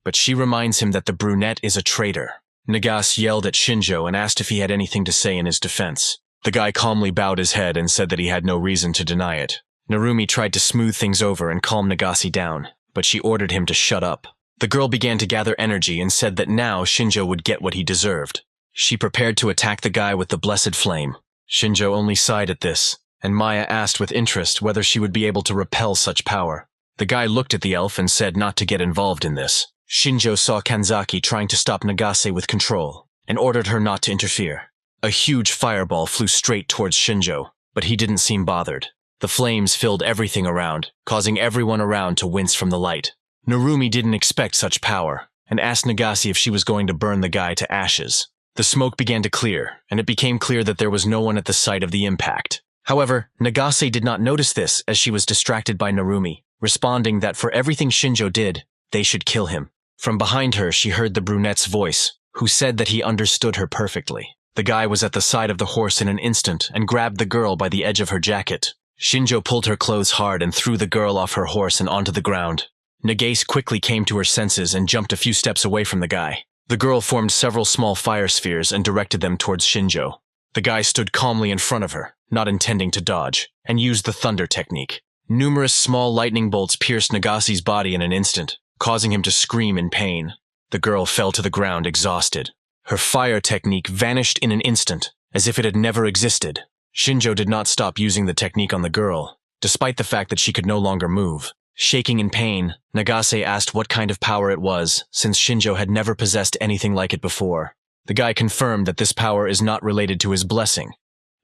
but she reminds him that the brunette is a traitor. Nagase yelled at Shinjjo and asked if he had anything to say in his defense. The guy calmly bowed his head and said that he had no reason to deny it. Narumi tried to smooth things over and calm Nagase down, but she ordered him to shut up. The girl began to gather energy and said that now Shinjjo would get what he deserved. She prepared to attack the guy with the blessed flame. Shinjjo only sighed at this, and Maya asked with interest whether she would be able to repel such power. The guy looked at the elf and said not to get involved in this. Shinjjo saw Kanzaki trying to stop Nagase with control, and ordered her not to interfere. A huge fireball flew straight towards Shinjjo, but he didn't seem bothered. The flames filled everything around, causing everyone around to wince from the light. Narumi didn't expect such power, and asked Nagase if she was going to burn the guy to ashes. The smoke began to clear, and it became clear that there was no one at the site of the impact. However, Nagase did not notice this as she was distracted by Narumi, responding that for everything Shinjjo did, they should kill him. From behind her, she heard the brunette's voice, who said that he understood her perfectly. The guy was at the side of the horse in an instant and grabbed the girl by the edge of her jacket. Shinjjo pulled her clothes hard and threw the girl off her horse and onto the ground. Nagase quickly came to her senses and jumped a few steps away from the guy. The girl formed several small fire spheres and directed them towards Shinjjo. The guy stood calmly in front of her, not intending to dodge, and used the thunder technique. Numerous small lightning bolts pierced Nagase's body in an instant, causing him to scream in pain. The girl fell to the ground exhausted. Her fire technique vanished in an instant, as if it had never existed. Shinjjo did not stop using the technique on the girl, despite the fact that she could no longer move. Shaking in pain, Nagase asked what kind of power it was, since Shinjjo had never possessed anything like it before. The guy confirmed that this power is not related to his blessing,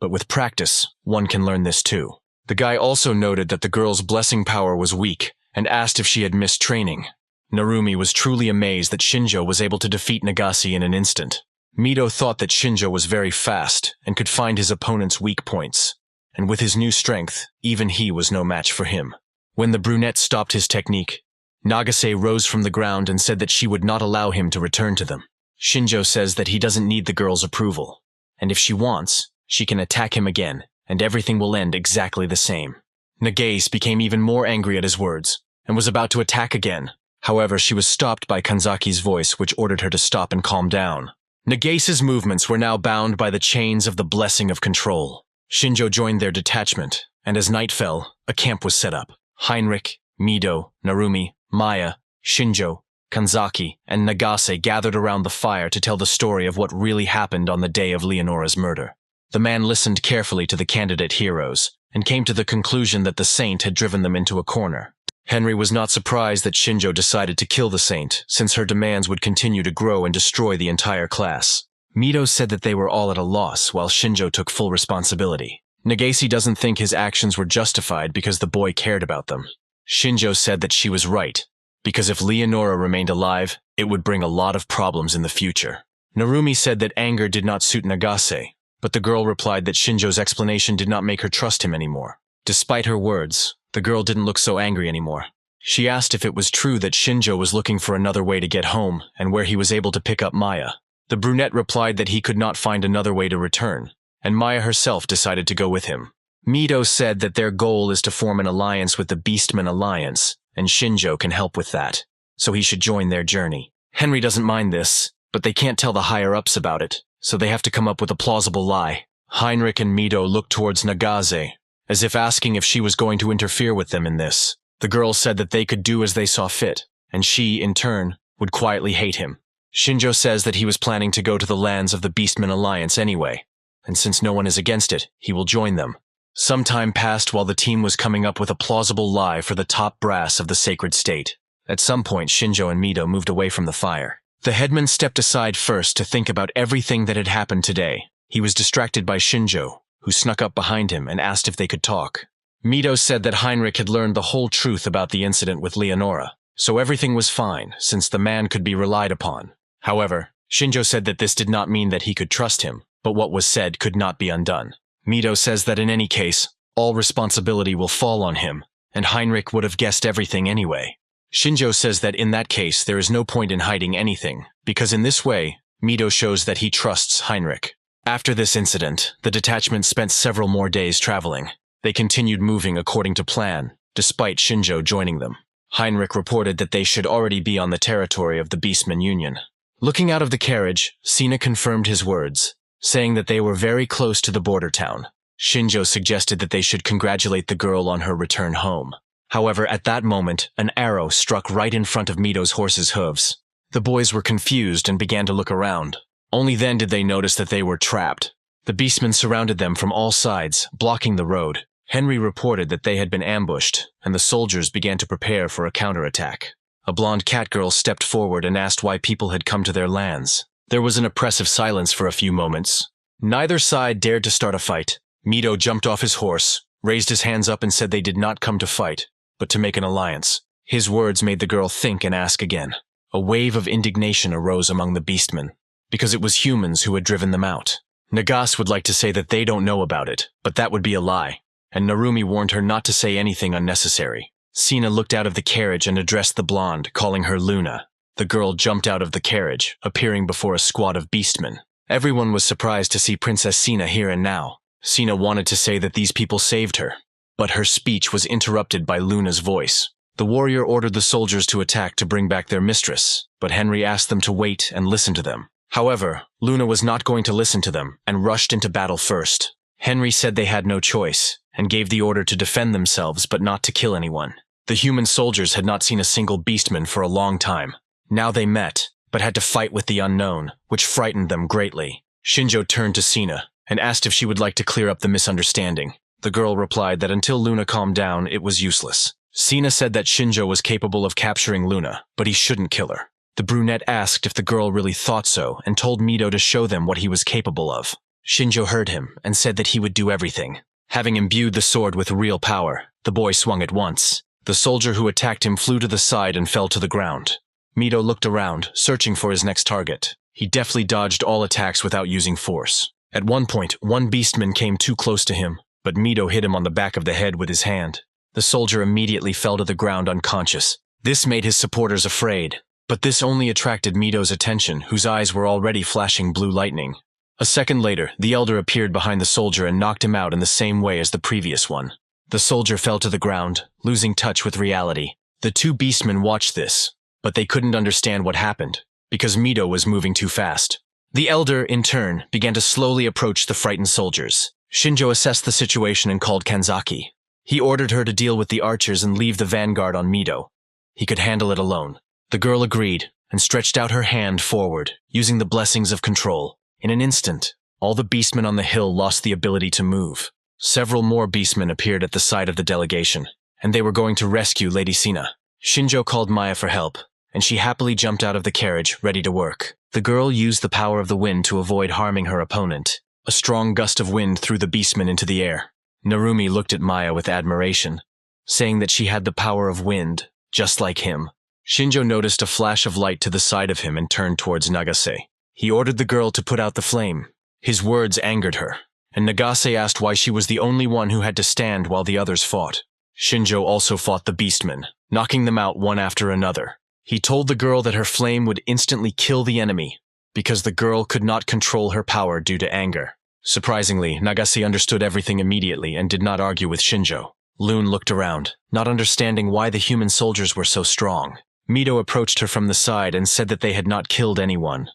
but with practice, one can learn this too. The guy also noted that the girl's blessing power was weak and asked if she had missed training. Narumi was truly amazed that Shinjjo was able to defeat Nagase in an instant. Mito thought that Shinjjo was very fast and could find his opponent's weak points, and with his new strength, even he was no match for him. When the brunette stopped his technique, Nagase rose from the ground and said that she would not allow him to return to them. Shinjjo says that he doesn't need the girl's approval, and if she wants, she can attack him again, and everything will end exactly the same. Nagase became even more angry at his words, and was about to attack again. However, she was stopped by Kanzaki's voice, which ordered her to stop and calm down. Nagase's movements were now bound by the chains of the blessing of control. Shinjjo joined their detachment, and as night fell, a camp was set up. Heinrich, Mido, Narumi, Maya, Shinjjo, Kanzaki, and Nagase gathered around the fire to tell the story of what really happened on the day of Leonora's murder. The man listened carefully to the candidate heroes, and came to the conclusion that the saint had driven them into a corner. Henry was not surprised that Shinjjo decided to kill the saint, since her demands would continue to grow and destroy the entire class. Mido said that they were all at a loss, while Shinjjo took full responsibility. Nagase doesn't think his actions were justified because the boy cared about them. Shinjjo said that she was right, because if Leonora remained alive, it would bring a lot of problems in the future. Narumi said that anger did not suit Nagase, but the girl replied that Shinjo's explanation did not make her trust him anymore. Despite her words, the girl didn't look so angry anymore. She asked if it was true that Shinjjo was looking for another way to get home and where he was able to pick up Maya. The brunette replied that he could not find another way to return, and Maya herself decided to go with him. Mido said that their goal is to form an alliance with the Beastman Alliance, and Shinjjo can help with that, so he should join their journey. Henry doesn't mind this, but they can't tell the higher-ups about it, so they have to come up with a plausible lie. Heinrich and Mido looked towards Nagase, as if asking if she was going to interfere with them in this. The girl said that they could do as they saw fit, and she, in turn, would quietly hate him. Shinjjo says that he was planning to go to the lands of the Beastman Alliance anyway, and since no one is against it, he will join them. Some time passed while the team was coming up with a plausible lie for the top brass of the sacred state. At some point, Shinjjo and Mido moved away from the fire. The headman stepped aside first to think about everything that had happened today. He was distracted by Shinjjo, who snuck up behind him and asked if they could talk. Mido said that Heinrich had learned the whole truth about the incident with Leonora, so everything was fine since the man could be relied upon. However, Shinjjo said that this did not mean that he could trust him, but what was said could not be undone. Mido says that in any case, all responsibility will fall on him, and Heinrich would have guessed everything anyway. Shinjjo says that in that case there is no point in hiding anything, because in this way, Mido shows that he trusts Heinrich. After this incident, the detachment spent several more days traveling. They continued moving according to plan, despite Shinjjo joining them. Heinrich reported that they should already be on the territory of the Beastman Union. Looking out of the carriage, Sina confirmed his words, saying that they were very close to the border town. Shinjjo suggested that they should congratulate the girl on her return home. However, at that moment, an arrow struck right in front of Mido's horse's hooves. The boys were confused and began to look around. Only then did they notice that they were trapped. The beastmen surrounded them from all sides, blocking the road. Henry reported that they had been ambushed, and the soldiers began to prepare for a counterattack. A blonde cat girl stepped forward and asked why people had come to their lands. There was an oppressive silence for a few moments. Neither side dared to start a fight. Mido jumped off his horse, raised his hands up and said they did not come to fight, but to make an alliance. His words made the girl think and ask again. A wave of indignation arose among the beastmen, because it was humans who had driven them out. Nagase would like to say that they don't know about it, but that would be a lie, and Narumi warned her not to say anything unnecessary. Sina looked out of the carriage and addressed the blonde, calling her Luna. The girl jumped out of the carriage, appearing before a squad of beastmen. Everyone was surprised to see Princess Sina here and now. Sina wanted to say that these people saved her, but her speech was interrupted by Luna's voice. The warrior ordered the soldiers to attack to bring back their mistress, but Henry asked them to wait and listen to them. However, Luna was not going to listen to them and rushed into battle first. Henry said they had no choice, and gave the order to defend themselves but not to kill anyone. The human soldiers had not seen a single beastman for a long time. Now they met, but had to fight with the unknown, which frightened them greatly. Shinjjo turned to Sina and asked if she would like to clear up the misunderstanding. The girl replied that until Luna calmed down, it was useless. Sina said that Shinjjo was capable of capturing Luna, but he shouldn't kill her. The brunette asked if the girl really thought so and told Mito to show them what he was capable of. Shinjjo heard him and said that he would do everything. Having imbued the sword with real power, the boy swung at once. The soldier who attacked him flew to the side and fell to the ground. Mito looked around, searching for his next target. He deftly dodged all attacks without using force. At one point, one beastman came too close to him, but Mito hit him on the back of the head with his hand. The soldier immediately fell to the ground unconscious. This made his supporters afraid, but this only attracted Mito's attention, whose eyes were already flashing blue lightning. A second later, the elder appeared behind the soldier and knocked him out in the same way as the previous one. The soldier fell to the ground, losing touch with reality. The two beastmen watched this, but they couldn't understand what happened, because Mito was moving too fast. The elder, in turn, began to slowly approach the frightened soldiers. Shinjjo assessed the situation and called Kanzaki. He ordered her to deal with the archers and leave the vanguard on Mito. He could handle it alone. The girl agreed and stretched out her hand forward, using the blessings of control. In an instant, all the beastmen on the hill lost the ability to move. Several more beastmen appeared at the side of the delegation, and they were going to rescue Lady Sina. Shinjjo called Maya for help, and she happily jumped out of the carriage, ready to work. The girl used the power of the wind to avoid harming her opponent. A strong gust of wind threw the beastmen into the air. Narumi looked at Maya with admiration, saying that she had the power of wind, just like him. Shinjjo noticed a flash of light to the side of him and turned towards Nagase. He ordered the girl to put out the flame. His words angered her, and Nagase asked why she was the only one who had to stand while the others fought. Shinjjo also fought the beastmen, knocking them out one after another. He told the girl that her flame would instantly kill the enemy, because the girl could not control her power due to anger. Surprisingly, Nagase understood everything immediately and did not argue with Shinjjo. Loon looked around, not understanding why the human soldiers were so strong. Mito approached her from the side and said that they had not killed anyone,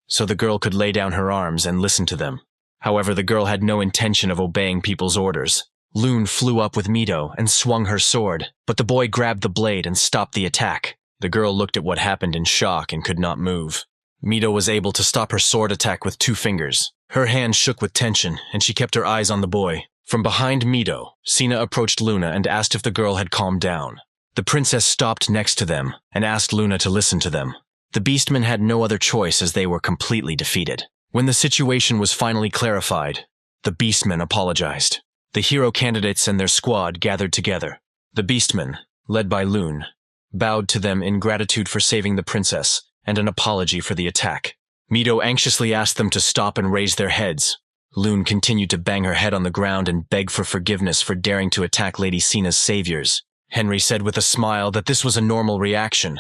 so the girl could lay down her arms and listen to them. However, the girl had no intention of obeying people's orders. Loon flew up with Mito and swung her sword, but the boy grabbed the blade and stopped the attack. The girl looked at what happened in shock and could not move. Mito was able to stop her sword attack with 2 fingers. Her hand shook with tension, and she kept her eyes on the boy. From behind Mito, Sina approached Luna and asked if the girl had calmed down. The princess stopped next to them and asked Luna to listen to them. The beastmen had no other choice as they were completely defeated. When the situation was finally clarified, the beastmen apologized. The hero candidates and their squad gathered together. The beastmen, led by Loon, bowed to them in gratitude for saving the princess and an apology for the attack. Mito anxiously asked them to stop and raise their heads. Loon continued to bang her head on the ground and beg for forgiveness for daring to attack Lady Sina's saviors. Henry said with a smile that this was a normal reaction,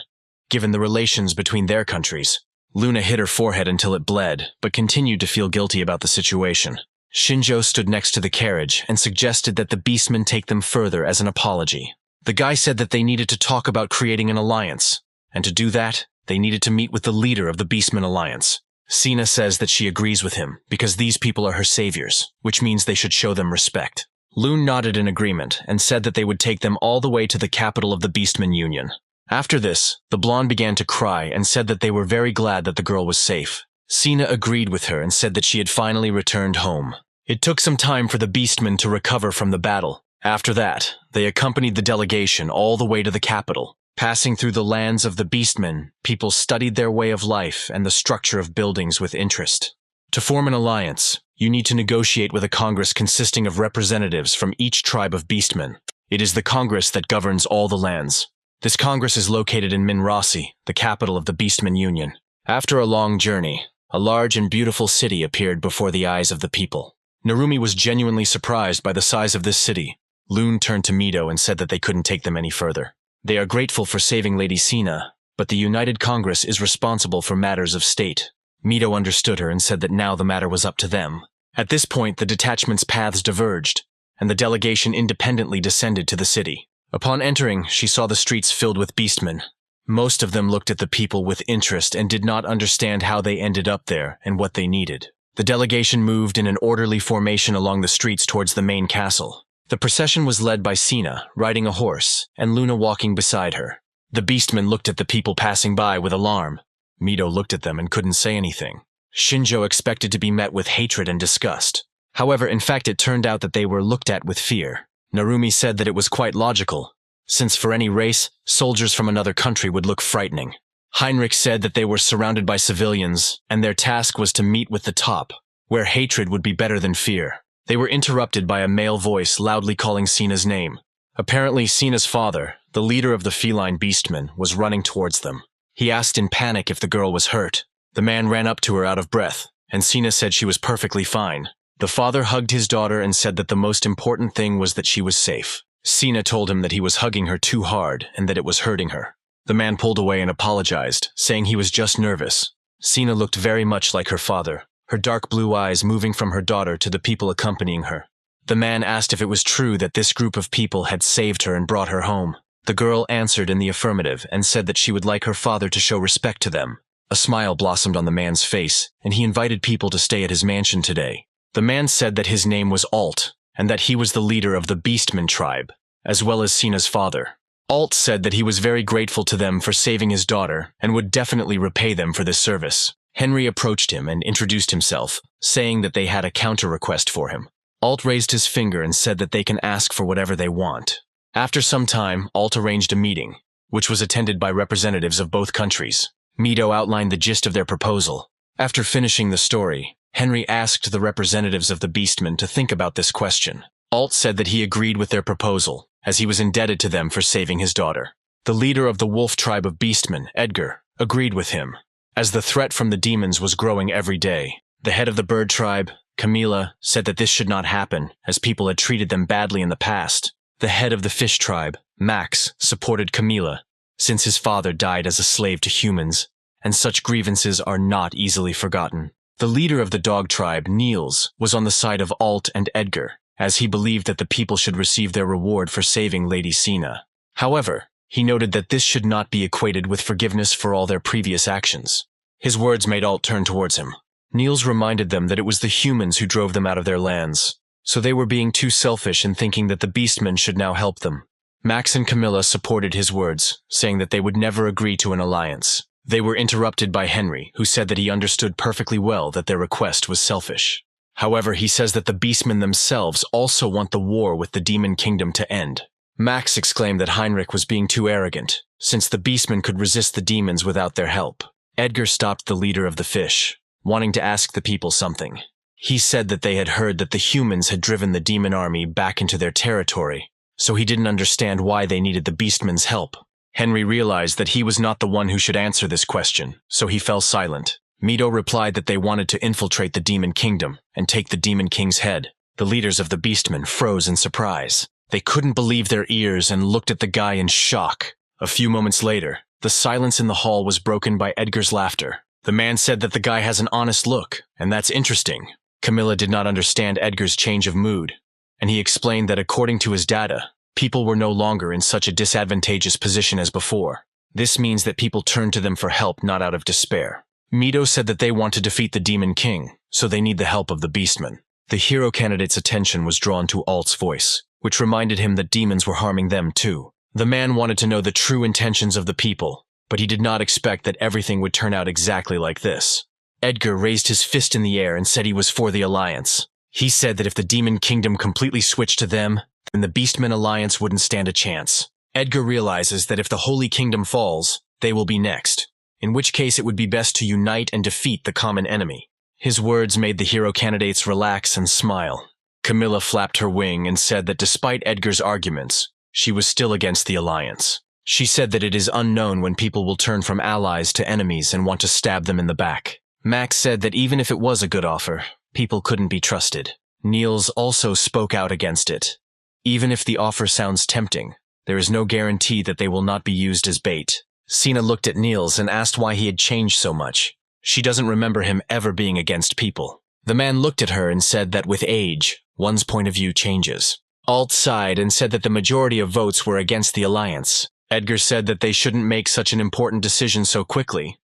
given the relations between their countries. Luna hit her forehead until it bled, but continued to feel guilty about the situation. Shinjjo stood next to the carriage and suggested that the beastmen take them further as an apology. The guy said that they needed to talk about creating an alliance, and to do that, they needed to meet with the leader of the Beastmen Alliance. Sina says that she agrees with him, because these people are her saviors, which means they should show them respect. Loon nodded in agreement, and said that they would take them all the way to the capital of the Beastmen Union. After this, the blonde began to cry and said that they were very glad that the girl was safe. Sina agreed with her and said that she had finally returned home. It took some time for the Beastmen to recover from the battle. After that, they accompanied the delegation all the way to the capital. Passing through the lands of the Beastmen, people studied their way of life and the structure of buildings with interest. To form an alliance, you need to negotiate with a congress consisting of representatives from each tribe of Beastmen. It is the congress that governs all the lands. This congress is located in Minrasi, the capital of the Beastmen Union. After a long journey, a large and beautiful city appeared before the eyes of the people. Narumi was genuinely surprised by the size of this city. Loon turned to Mito and said that they couldn't take them any further. They are grateful for saving Lady Sina, but the United Congress is responsible for matters of state. Mito understood her and said that now the matter was up to them. At this point, the detachment's paths diverged, and the delegation independently descended to the city. Upon entering, she saw the streets filled with beastmen. Most of them looked at the people with interest and did not understand how they ended up there and what they needed. The delegation moved in an orderly formation along the streets towards the main castle. The procession was led by Sina, riding a horse, and Luna walking beside her. The beastmen looked at the people passing by with alarm. Mito looked at them and couldn't say anything. Shinjjo expected to be met with hatred and disgust. However, in fact, it turned out that they were looked at with fear. Narumi said that it was quite logical, since for any race, soldiers from another country would look frightening. Heinrich said that they were surrounded by civilians, and their task was to meet with the top, where hatred would be better than fear. They were interrupted by a male voice loudly calling Sina's name. Apparently, Sina's father, the leader of the feline beastmen, was running towards them. He asked in panic if the girl was hurt. The man ran up to her out of breath, and Sina said she was perfectly fine. The father hugged his daughter and said that the most important thing was that she was safe. Sina told him that he was hugging her too hard and that it was hurting her. The man pulled away and apologized, saying he was just nervous. Sina looked very much like her father, her dark blue eyes moving from her daughter to the people accompanying her. The man asked if it was true that this group of people had saved her and brought her home. The girl answered in the affirmative and said that she would like her father to show respect to them. A smile blossomed on the man's face, and he invited people to stay at his mansion today. The man said that his name was Alt, and that he was the leader of the Beastman tribe, as well as Sina's father. Alt said that he was very grateful to them for saving his daughter, and would definitely repay them for this service. Henry approached him and introduced himself, saying that they had a counter-request for him. Alt raised his finger and said that they can ask for whatever they want. After some time, Alt arranged a meeting, which was attended by representatives of both countries. Mito outlined the gist of their proposal. After finishing the story, Henry asked the representatives of the Beastmen to think about this question. Alt said that he agreed with their proposal, as he was indebted to them for saving his daughter. The leader of the wolf tribe of Beastmen, Edgar, agreed with him, as the threat from the demons was growing every day. The head of the bird tribe, Camila, said that this should not happen, as people had treated them badly in the past. The head of the fish tribe, Max, supported Camila, since his father died as a slave to humans, and such grievances are not easily forgotten. The leader of the dog tribe, Niels, was on the side of Alt and Edgar, as he believed that the people should receive their reward for saving Lady Sina. However, he noted that this should not be equated with forgiveness for all their previous actions. His words made Alt turn towards him. Niels reminded them that it was the humans who drove them out of their lands, so they were being too selfish in thinking that the Beastmen should now help them. Max and Camilla supported his words, saying that they would never agree to an alliance. They were interrupted by Henry, who said that he understood perfectly well that their request was selfish. However, he says that the Beastmen themselves also want the war with the Demon Kingdom to end. Max exclaimed that Heinrich was being too arrogant, since the Beastmen could resist the demons without their help. Edgar stopped the leader of the fish, wanting to ask the people something. He said that they had heard that the humans had driven the demon army back into their territory, so he didn't understand why they needed the Beastmen's help. Henry realized that he was not the one who should answer this question, so he fell silent. Mito replied that they wanted to infiltrate the Demon Kingdom and take the Demon King's head. The leaders of the Beastmen froze in surprise. They couldn't believe their ears and looked at the guy in shock. A few moments later, the silence in the hall was broken by Edgar's laughter. The man said that the guy has an honest look, and that's interesting. Camilla did not understand Edgar's change of mood, and he explained that according to his data, people were no longer in such a disadvantageous position as before. This means that people turned to them for help, not out of despair. Mito said that they want to defeat the Demon King, so they need the help of the Beastmen. The hero candidate's attention was drawn to Alt's voice, which reminded him that demons were harming them too. The man wanted to know the true intentions of the people, but he did not expect that everything would turn out exactly like this. Edgar raised his fist in the air and said he was for the alliance. He said that if the Demon Kingdom completely switched to them, then the Beastmen alliance wouldn't stand a chance. Edgar realizes that if the Holy Kingdom falls, they will be next, in which case it would be best to unite and defeat the common enemy. His words made the hero candidates relax and smile. Camilla flapped her wing and said that despite Edgar's arguments, she was still against the alliance. She said that it is unknown when people will turn from allies to enemies and want to stab them in the back. Max said that even if it was a good offer, people couldn't be trusted. Niels also spoke out against it. Even if the offer sounds tempting, there is no guarantee that they will not be used as bait. Sina looked at Niels and asked why he had changed so much. She doesn't remember him ever being against people. The man looked at her and said that with age, one's point of view changes. Alt sighed and said that the majority of votes were against the alliance. Edgar said that they shouldn't make such an important decision so quickly,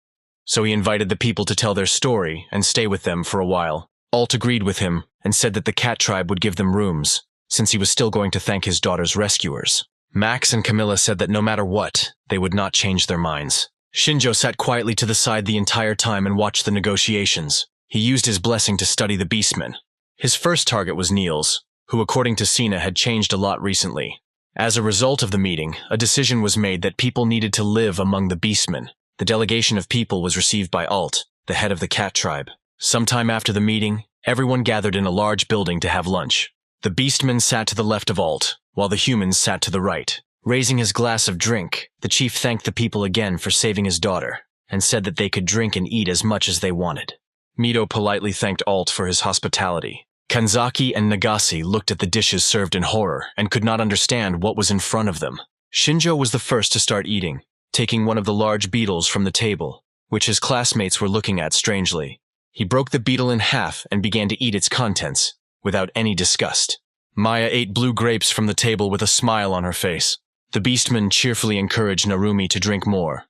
so he invited the people to tell their story and stay with them for a while. Alt agreed with him and said that the cat tribe would give them rooms, since he was still going to thank his daughter's rescuers. Max and Camilla said that no matter what, they would not change their minds. Shinjjo sat quietly to the side the entire time and watched the negotiations. He used his blessing to study the Beastmen. His first target was Niels, who according to Sina had changed a lot recently. As a result of the meeting, a decision was made that people needed to live among the Beastmen. The delegation of people was received by Alt, the head of the cat tribe. Sometime after the meeting, everyone gathered in a large building to have lunch. The beastman sat to the left of Alt, while the humans sat to the right. Raising his glass of drink, the chief thanked the people again for saving his daughter, and said that they could drink and eat as much as they wanted. Mito politely thanked Alt for his hospitality. Kanzaki and Nagase looked at the dishes served in horror and could not understand what was in front of them. Shinjjo was the first to start eating, taking one of the large beetles from the table, which his classmates were looking at strangely. He broke the beetle in half and began to eat its contents, without any disgust. Maya ate blue grapes from the table with a smile on her face. The beastman cheerfully encouraged Narumi to drink more,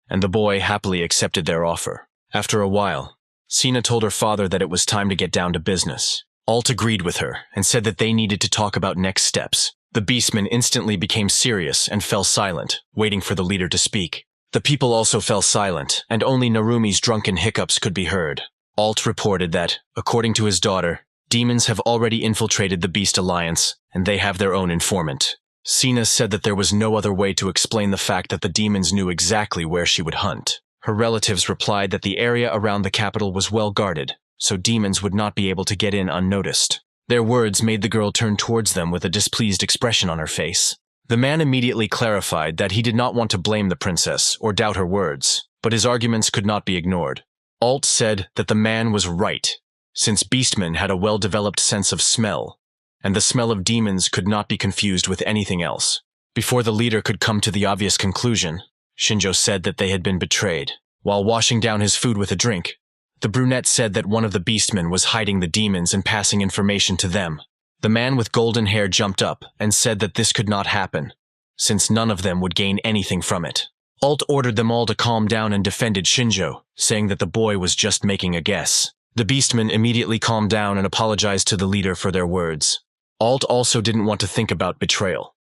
and the boy happily accepted their offer. After a while, Sina told her father that it was time to get down to business. Alt agreed with her and said that they needed to talk about next steps. The beastman instantly became serious and fell silent, waiting for the leader to speak. The people also fell silent, and only Narumi's drunken hiccups could be heard. Alt reported that, according to his daughter, demons have already infiltrated the Beast Alliance, and they have their own informant. Sina said that there was no other way to explain the fact that the demons knew exactly where she would hunt. Her relatives replied that the area around the capital was well guarded, so demons would not be able to get in unnoticed. Their words made the girl turn towards them with a displeased expression on her face. The man immediately clarified that he did not want to blame the princess or doubt her words, but his arguments could not be ignored. Alt said that the man was right, since beastmen had a well-developed sense of smell, and the smell of demons could not be confused with anything else. Before the leader could come to the obvious conclusion, Shinjjo said that they had been betrayed. While washing down his food with a drink, the brunette said that one of the beastmen was hiding the demons and passing information to them. The man with golden hair jumped up and said that this could not happen, since none of them would gain anything from it. Alt ordered them all to calm down and defended Shinjjo, saying that the boy was just making a guess. The beastmen immediately calmed down and apologized to the leader for their words. Alt also didn't want to think about betrayal.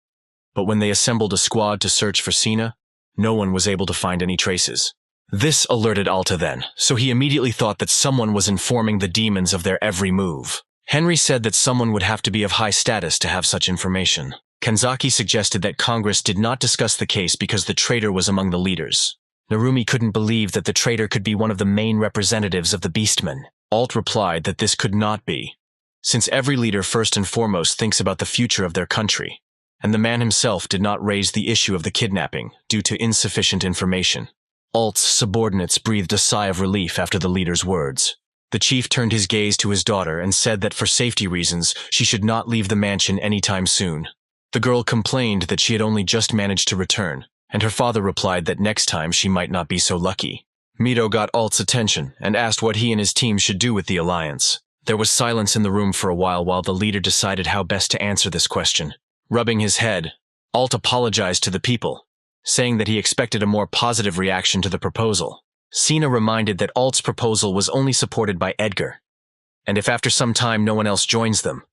But when they assembled a squad to search for Sina, no one was able to find any traces. This alerted Alta then, so he immediately thought that someone was informing the demons of their every move. Henry said that someone would have to be of high status to have such information. Kanzaki suggested that Congress did not discuss the case because the traitor was among the leaders. Narumi couldn't believe that the traitor could be one of the main representatives of the Beastmen. Alt replied that this could not be, since every leader first and foremost thinks about the future of their country, and the man himself did not raise the issue of the kidnapping due to insufficient information. Alt's subordinates breathed a sigh of relief after the leader's words. The chief turned his gaze to his daughter and said that for safety reasons, she should not leave the mansion anytime soon. The girl complained that she had only just managed to return, and her father replied that next time she might not be so lucky. Mito got Alt's attention and asked what he and his team should do with the alliance. There was silence in the room for a while the leader decided how best to answer this question. Rubbing his head, Alt apologized to the people, saying that he expected a more positive reaction to the proposal. Sina reminded that Alt's proposal was only supported by Edgar, and if after some time no one else joins them,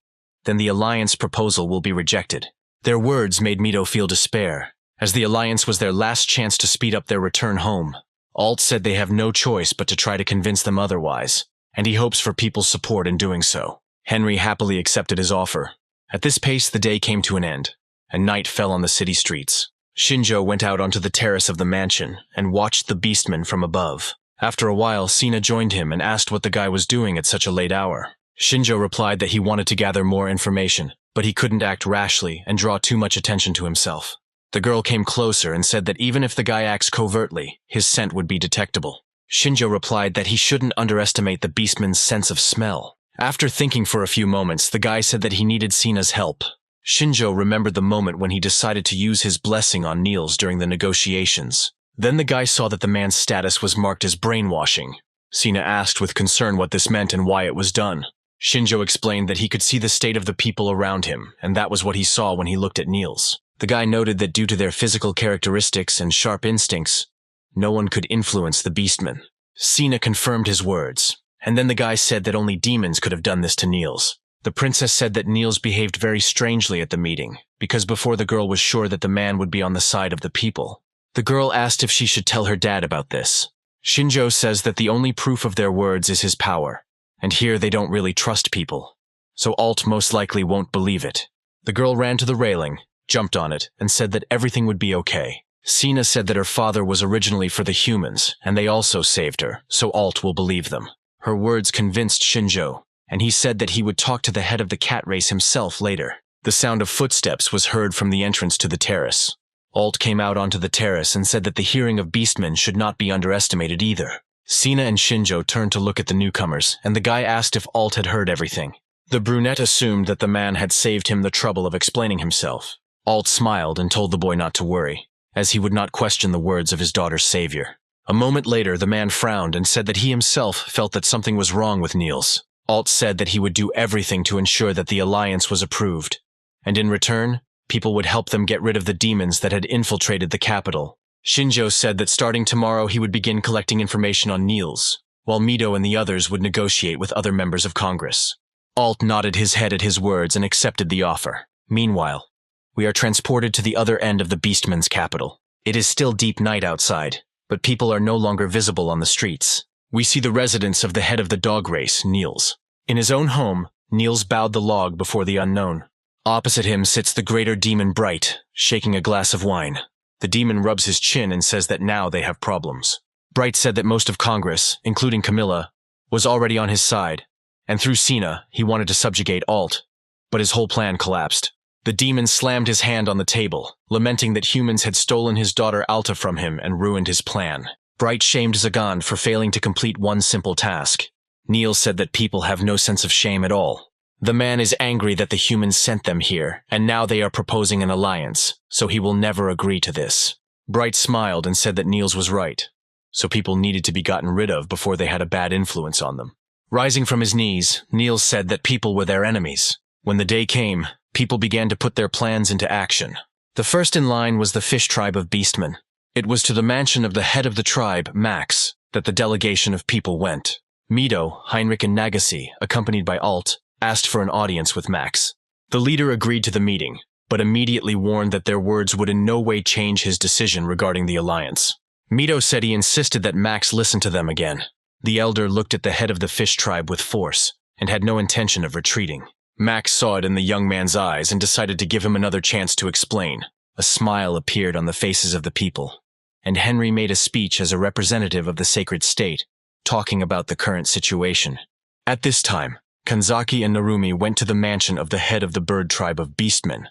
then the alliance proposal will be rejected. Their words made Mito feel despair, as the alliance was their last chance to speed up their return home. Alt said they have no choice but to try to convince them otherwise, and he hopes for people's support in doing so. Henry happily accepted his offer. At this pace, the day came to an end, and night fell on the city streets. Shinjjo went out onto the terrace of the mansion and watched the beastmen from above. After a while, Sina joined him and asked what the guy was doing at such a late hour. Shinjjo replied that he wanted to gather more information, but he couldn't act rashly and draw too much attention to himself. The girl came closer and said that even if the guy acts covertly, his scent would be detectable. Shinjjo replied that he shouldn't underestimate the beastman's sense of smell. After thinking for a few moments, the guy said that he needed Sina's help. Shinjjo remembered the moment when he decided to use his blessing on Niels during the negotiations. Then the guy saw that the man's status was marked as brainwashing. Sina asked with concern what this meant and why it was done. Shinjjo explained that he could see the state of the people around him, and that was what he saw when he looked at Niels. The guy noted that due to their physical characteristics and sharp instincts, no one could influence the beastmen. Sina confirmed his words, and then the guy said that only demons could have done this to Niels. The princess said that Niels behaved very strangely at the meeting, because before the girl was sure that the man would be on the side of the people. The girl asked if she should tell her dad about this. Shinjjo says that the only proof of their words is his power, and here they don't really trust people, so Alt most likely won't believe it. The girl ran to the railing, jumped on it, and said that everything would be okay. Sina said that her father was originally for the humans, and they also saved her, so Alt will believe them. Her words convinced Shinjjo, and he said that he would talk to the head of the cat race himself later. The sound of footsteps was heard from the entrance to the terrace. Alt came out onto the terrace and said that the hearing of beastmen should not be underestimated either. Sina and Shinjjo turned to look at the newcomers, and the guy asked if Alt had heard everything. The brunette assumed that the man had saved him the trouble of explaining himself. Alt smiled and told the boy not to worry, as he would not question the words of his daughter's savior. A moment later, the man frowned and said that he himself felt that something was wrong with Niels. Alt said that he would do everything to ensure that the alliance was approved, and in return, people would help them get rid of the demons that had infiltrated the capital. Shinjjo said that starting tomorrow he would begin collecting information on Niels, while Mido and the others would negotiate with other members of Congress. Alt nodded his head at his words and accepted the offer. Meanwhile, we are transported to the other end of the Beastman's capital. It is still deep night outside, but people are no longer visible on the streets. We see the residence of the head of the dog race, Niels. In his own home, Niels bowed the log before the unknown. Opposite him sits the greater demon Bright, shaking a glass of wine. The demon rubs his chin and says that now they have problems. Bright said that most of Congress, including Camilla, was already on his side, and through Sina, he wanted to subjugate Alt, but his whole plan collapsed. The demon slammed his hand on the table, lamenting that humans had stolen his daughter Alta from him and ruined his plan. Bright shamed Zagand for failing to complete one simple task. Niels said that people have no sense of shame at all. The man is angry that the humans sent them here, and now they are proposing an alliance, so he will never agree to this. Bright smiled and said that Niels was right, so people needed to be gotten rid of before they had a bad influence on them. Rising from his knees, Niels said that people were their enemies. When the day came, people began to put their plans into action. The first in line was the fish tribe of beastmen. It was to the mansion of the head of the tribe, Max, that the delegation of people went. Mido, Heinrich and Nagase, accompanied by Alt, asked for an audience with Max. The leader agreed to the meeting, but immediately warned that their words would in no way change his decision regarding the alliance. Mido said he insisted that Max listen to them again. The elder looked at the head of the fish tribe with force, and had no intention of retreating. Max saw it in the young man's eyes and decided to give him another chance to explain. A smile appeared on the faces of the people, and Henry made a speech as a representative of the sacred state, talking about the current situation. At this time, Kanzaki and Narumi went to the mansion of the head of the bird tribe of beastmen,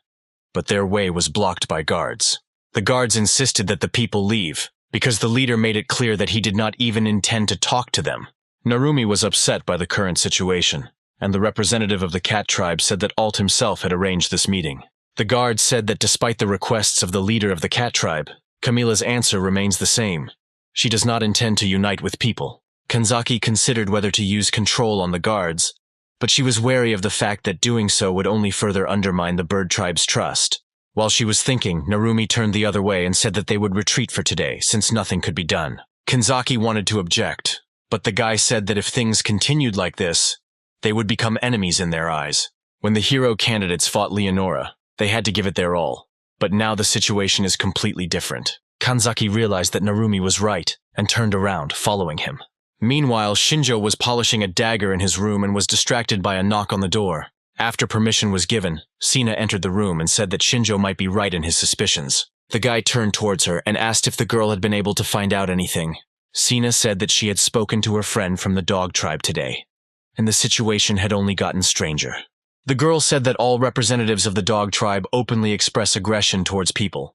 but their way was blocked by guards. The guards insisted that the people leave, because the leader made it clear that he did not even intend to talk to them. Narumi was upset by the current situation, and the representative of the cat tribe said that Alt himself had arranged this meeting. The guards said that despite the requests of the leader of the cat tribe, Camilla's answer remains the same. She does not intend to unite with people. Kanzaki considered whether to use control on the guards, but she was wary of the fact that doing so would only further undermine the bird tribe's trust. While she was thinking, Narumi turned the other way and said that they would retreat for today, since nothing could be done. Kanzaki wanted to object, but the guy said that if things continued like this, they would become enemies in their eyes. When the hero candidates fought Leonora, they had to give it their all, but now the situation is completely different. Kanzaki realized that Narumi was right, and turned around, following him. Meanwhile, Shinjjo was polishing a dagger in his room and was distracted by a knock on the door. After permission was given, Sina entered the room and said that Shinjjo might be right in his suspicions. The guy turned towards her and asked if the girl had been able to find out anything. Sina said that she had spoken to her friend from the dog tribe today, and the situation had only gotten stranger. The girl said that all representatives of the dog tribe openly express aggression towards people,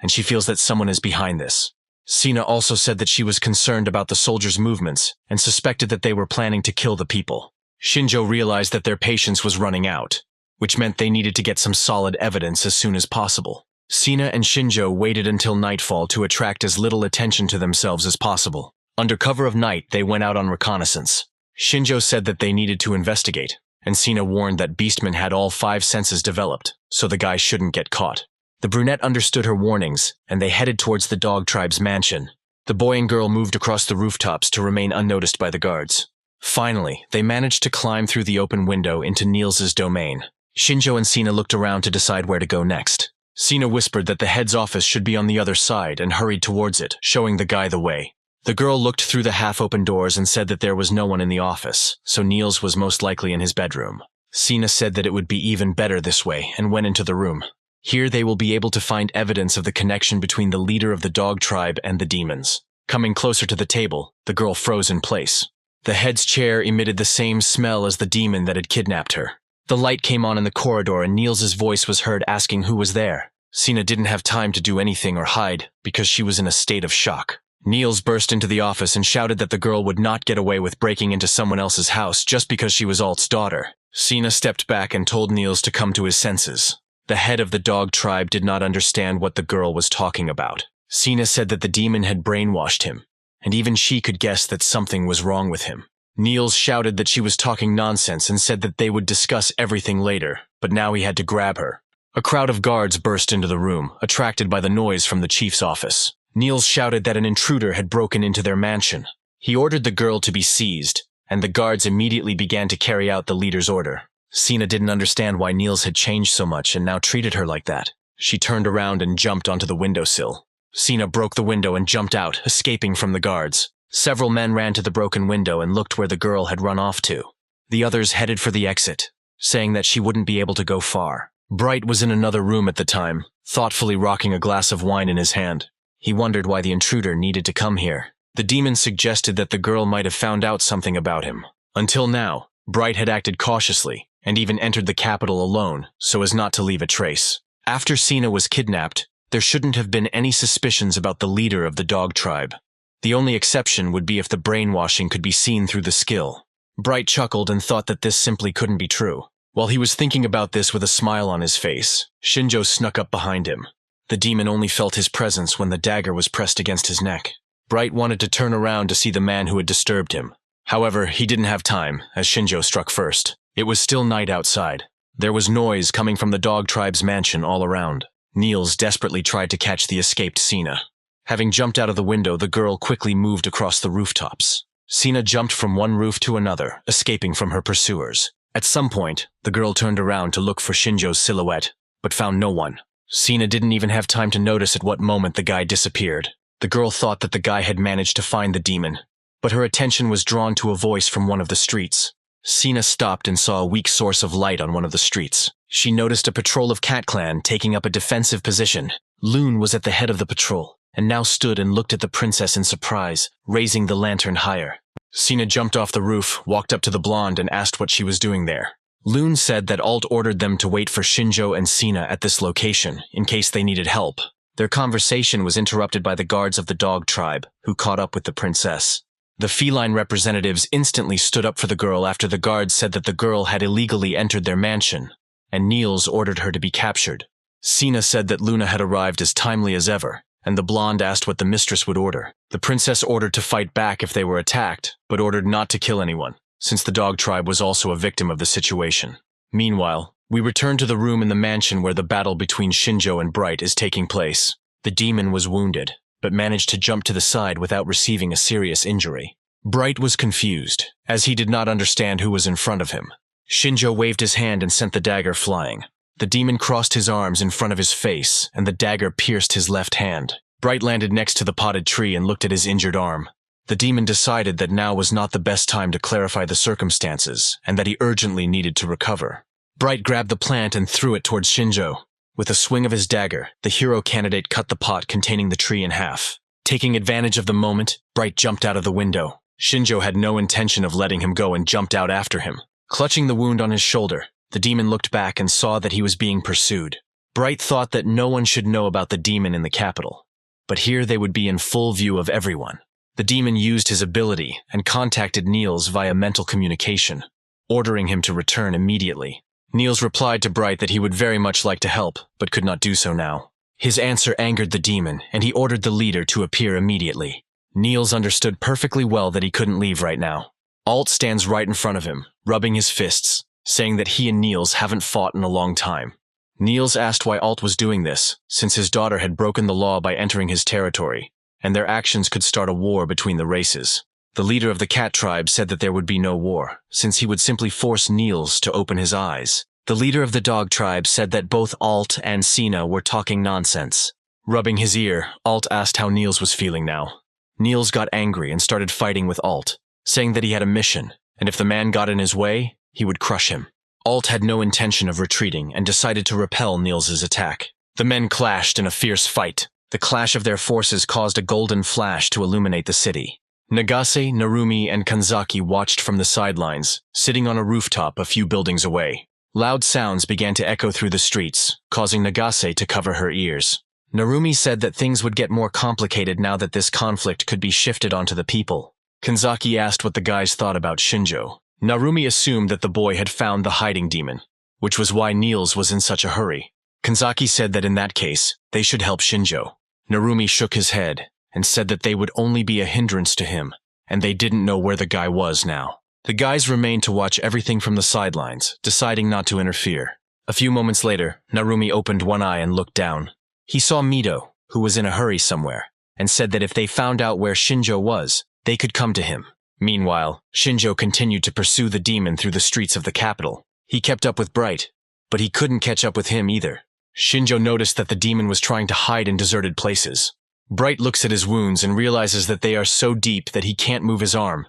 and she feels that someone is behind this. Sina also said that she was concerned about the soldiers' movements and suspected that they were planning to kill the people. Shinjjo realized that their patience was running out, which meant they needed to get some solid evidence as soon as possible. Sina and Shinjjo waited until nightfall to attract as little attention to themselves as possible. Under cover of night, they went out on reconnaissance. Shinjjo said that they needed to investigate, and Sina warned that Beastman had all 5 senses developed, so the guy shouldn't get caught. The brunette understood her warnings, and they headed towards the dog tribe's mansion. The boy and girl moved across the rooftops to remain unnoticed by the guards. Finally, they managed to climb through the open window into Niels's domain. Shinjjo and Sina looked around to decide where to go next. Sina whispered that the head's office should be on the other side and hurried towards it, showing the guy the way. The girl looked through the half-open doors and said that there was no one in the office, so Niels was most likely in his bedroom. Sina said that it would be even better this way and went into the room. Here they will be able to find evidence of the connection between the leader of the dog tribe and the demons. Coming closer to the table, the girl froze in place. The head's chair emitted the same smell as the demon that had kidnapped her. The light came on in the corridor and Niels' voice was heard asking who was there. Sina didn't have time to do anything or hide because she was in a state of shock. Niels burst into the office and shouted that the girl would not get away with breaking into someone else's house just because she was Alt's daughter. Sina stepped back and told Niels to come to his senses. The head of the dog tribe did not understand what the girl was talking about. Sina said that the demon had brainwashed him, and even she could guess that something was wrong with him. Niels shouted that she was talking nonsense and said that they would discuss everything later, but now he had to grab her. A crowd of guards burst into the room, attracted by the noise from the chief's office. Niels shouted that an intruder had broken into their mansion. He ordered the girl to be seized, and the guards immediately began to carry out the leader's order. Sina didn't understand why Niels had changed so much and now treated her like that. She turned around and jumped onto the windowsill. Sina broke the window and jumped out, escaping from the guards. Several men ran to the broken window and looked where the girl had run off to. The others headed for the exit, saying that she wouldn't be able to go far. Bright was in another room at the time, thoughtfully rocking a glass of wine in his hand. He wondered why the intruder needed to come here. The demon suggested that the girl might have found out something about him. Until now, Bright had acted cautiously, and even entered the capital alone, so as not to leave a trace. After Sina was kidnapped, there shouldn't have been any suspicions about the leader of the dog tribe. The only exception would be if the brainwashing could be seen through the skill. Bright chuckled and thought that this simply couldn't be true. While he was thinking about this with a smile on his face, Shinjjo snuck up behind him. The demon only felt his presence when the dagger was pressed against his neck. Bright wanted to turn around to see the man who had disturbed him. However, he didn't have time, as Shinjjo struck first. It was still night outside. There was noise coming from the dog tribe's mansion all around. Niels desperately tried to catch the escaped Sina. Having jumped out of the window, the girl quickly moved across the rooftops. Sina jumped from one roof to another, escaping from her pursuers. At some point, the girl turned around to look for Shinjo's silhouette, but found no one. Sina didn't even have time to notice at what moment the guy disappeared. The girl thought that the guy had managed to find the demon, but her attention was drawn to a voice from one of the streets. Sina stopped and saw a weak source of light on one of the streets. She noticed a patrol of Cat Clan taking up a defensive position. Loon was at the head of the patrol, and now stood and looked at the princess in surprise, raising the lantern higher. Sina jumped off the roof, walked up to the blonde, and asked what she was doing there. Loon said that Alt ordered them to wait for Shinjjo and Sina at this location, in case they needed help. Their conversation was interrupted by the guards of the dog tribe, who caught up with the princess. The feline representatives instantly stood up for the girl after the guards said that the girl had illegally entered their mansion, and Niels ordered her to be captured. Sina said that Luna had arrived as timely as ever, and the blonde asked what the mistress would order. The princess ordered to fight back if they were attacked, but ordered not to kill anyone, since the dog tribe was also a victim of the situation. Meanwhile, we return to the room in the mansion where the battle between Shinjjo and Bright is taking place. The demon was wounded, but managed to jump to the side without receiving a serious injury. Bright was confused, as he did not understand who was in front of him. Shinjjo waved his hand and sent the dagger flying. The demon crossed his arms in front of his face, and the dagger pierced his left hand. Bright landed next to the potted tree and looked at his injured arm. The demon decided that now was not the best time to clarify the circumstances, and that he urgently needed to recover. Bright grabbed the plant and threw it towards Shinjjo. With a swing of his dagger, the hero candidate cut the pot containing the tree in half. Taking advantage of the moment, Bright jumped out of the window. Shinjjo had no intention of letting him go and jumped out after him. Clutching the wound on his shoulder, the demon looked back and saw that he was being pursued. Bright thought that no one should know about the demon in the capital, but here they would be in full view of everyone. The demon used his ability and contacted Niels via mental communication, ordering him to return immediately. Niels replied to Bright that he would very much like to help, but could not do so now. His answer angered the demon, and he ordered the leader to appear immediately. Niels understood perfectly well that he couldn't leave right now. Alt stands right in front of him, rubbing his fists, saying that he and Niels haven't fought in a long time. Niels asked why Alt was doing this, since his daughter had broken the law by entering his territory, and their actions could start a war between the races. The leader of the cat tribe said that there would be no war, since he would simply force Niels to open his eyes. The leader of the dog tribe said that both Alt and Sina were talking nonsense. Rubbing his ear, Alt asked how Niels was feeling now. Niels got angry and started fighting with Alt, saying that he had a mission, and if the man got in his way, he would crush him. Alt had no intention of retreating and decided to repel Niels' attack. The men clashed in a fierce fight. The clash of their forces caused a golden flash to illuminate the city. Nagase, Narumi, and Kanzaki watched from the sidelines, sitting on a rooftop a few buildings away. Loud sounds began to echo through the streets, causing Nagase to cover her ears. Narumi said that things would get more complicated now that this conflict could be shifted onto the people. Kanzaki asked what the guys thought about Shinjjo. Narumi assumed that the boy had found the hiding demon, which was why Niels was in such a hurry. Kanzaki said that in that case, they should help Shinjjo. Narumi shook his head and said that they would only be a hindrance to him, and they didn't know where the guy was now. The guys remained to watch everything from the sidelines, deciding not to interfere. A few moments later, Narumi opened one eye and looked down. He saw Mido, who was in a hurry somewhere, and said that if they found out where Shinjjo was, they could come to him. Meanwhile, Shinjjo continued to pursue the demon through the streets of the capital. He kept up with Bright, but he couldn't catch up with him either. Shinjjo noticed that the demon was trying to hide in deserted places. Bright looks at his wounds and realizes that they are so deep that he can't move his arm,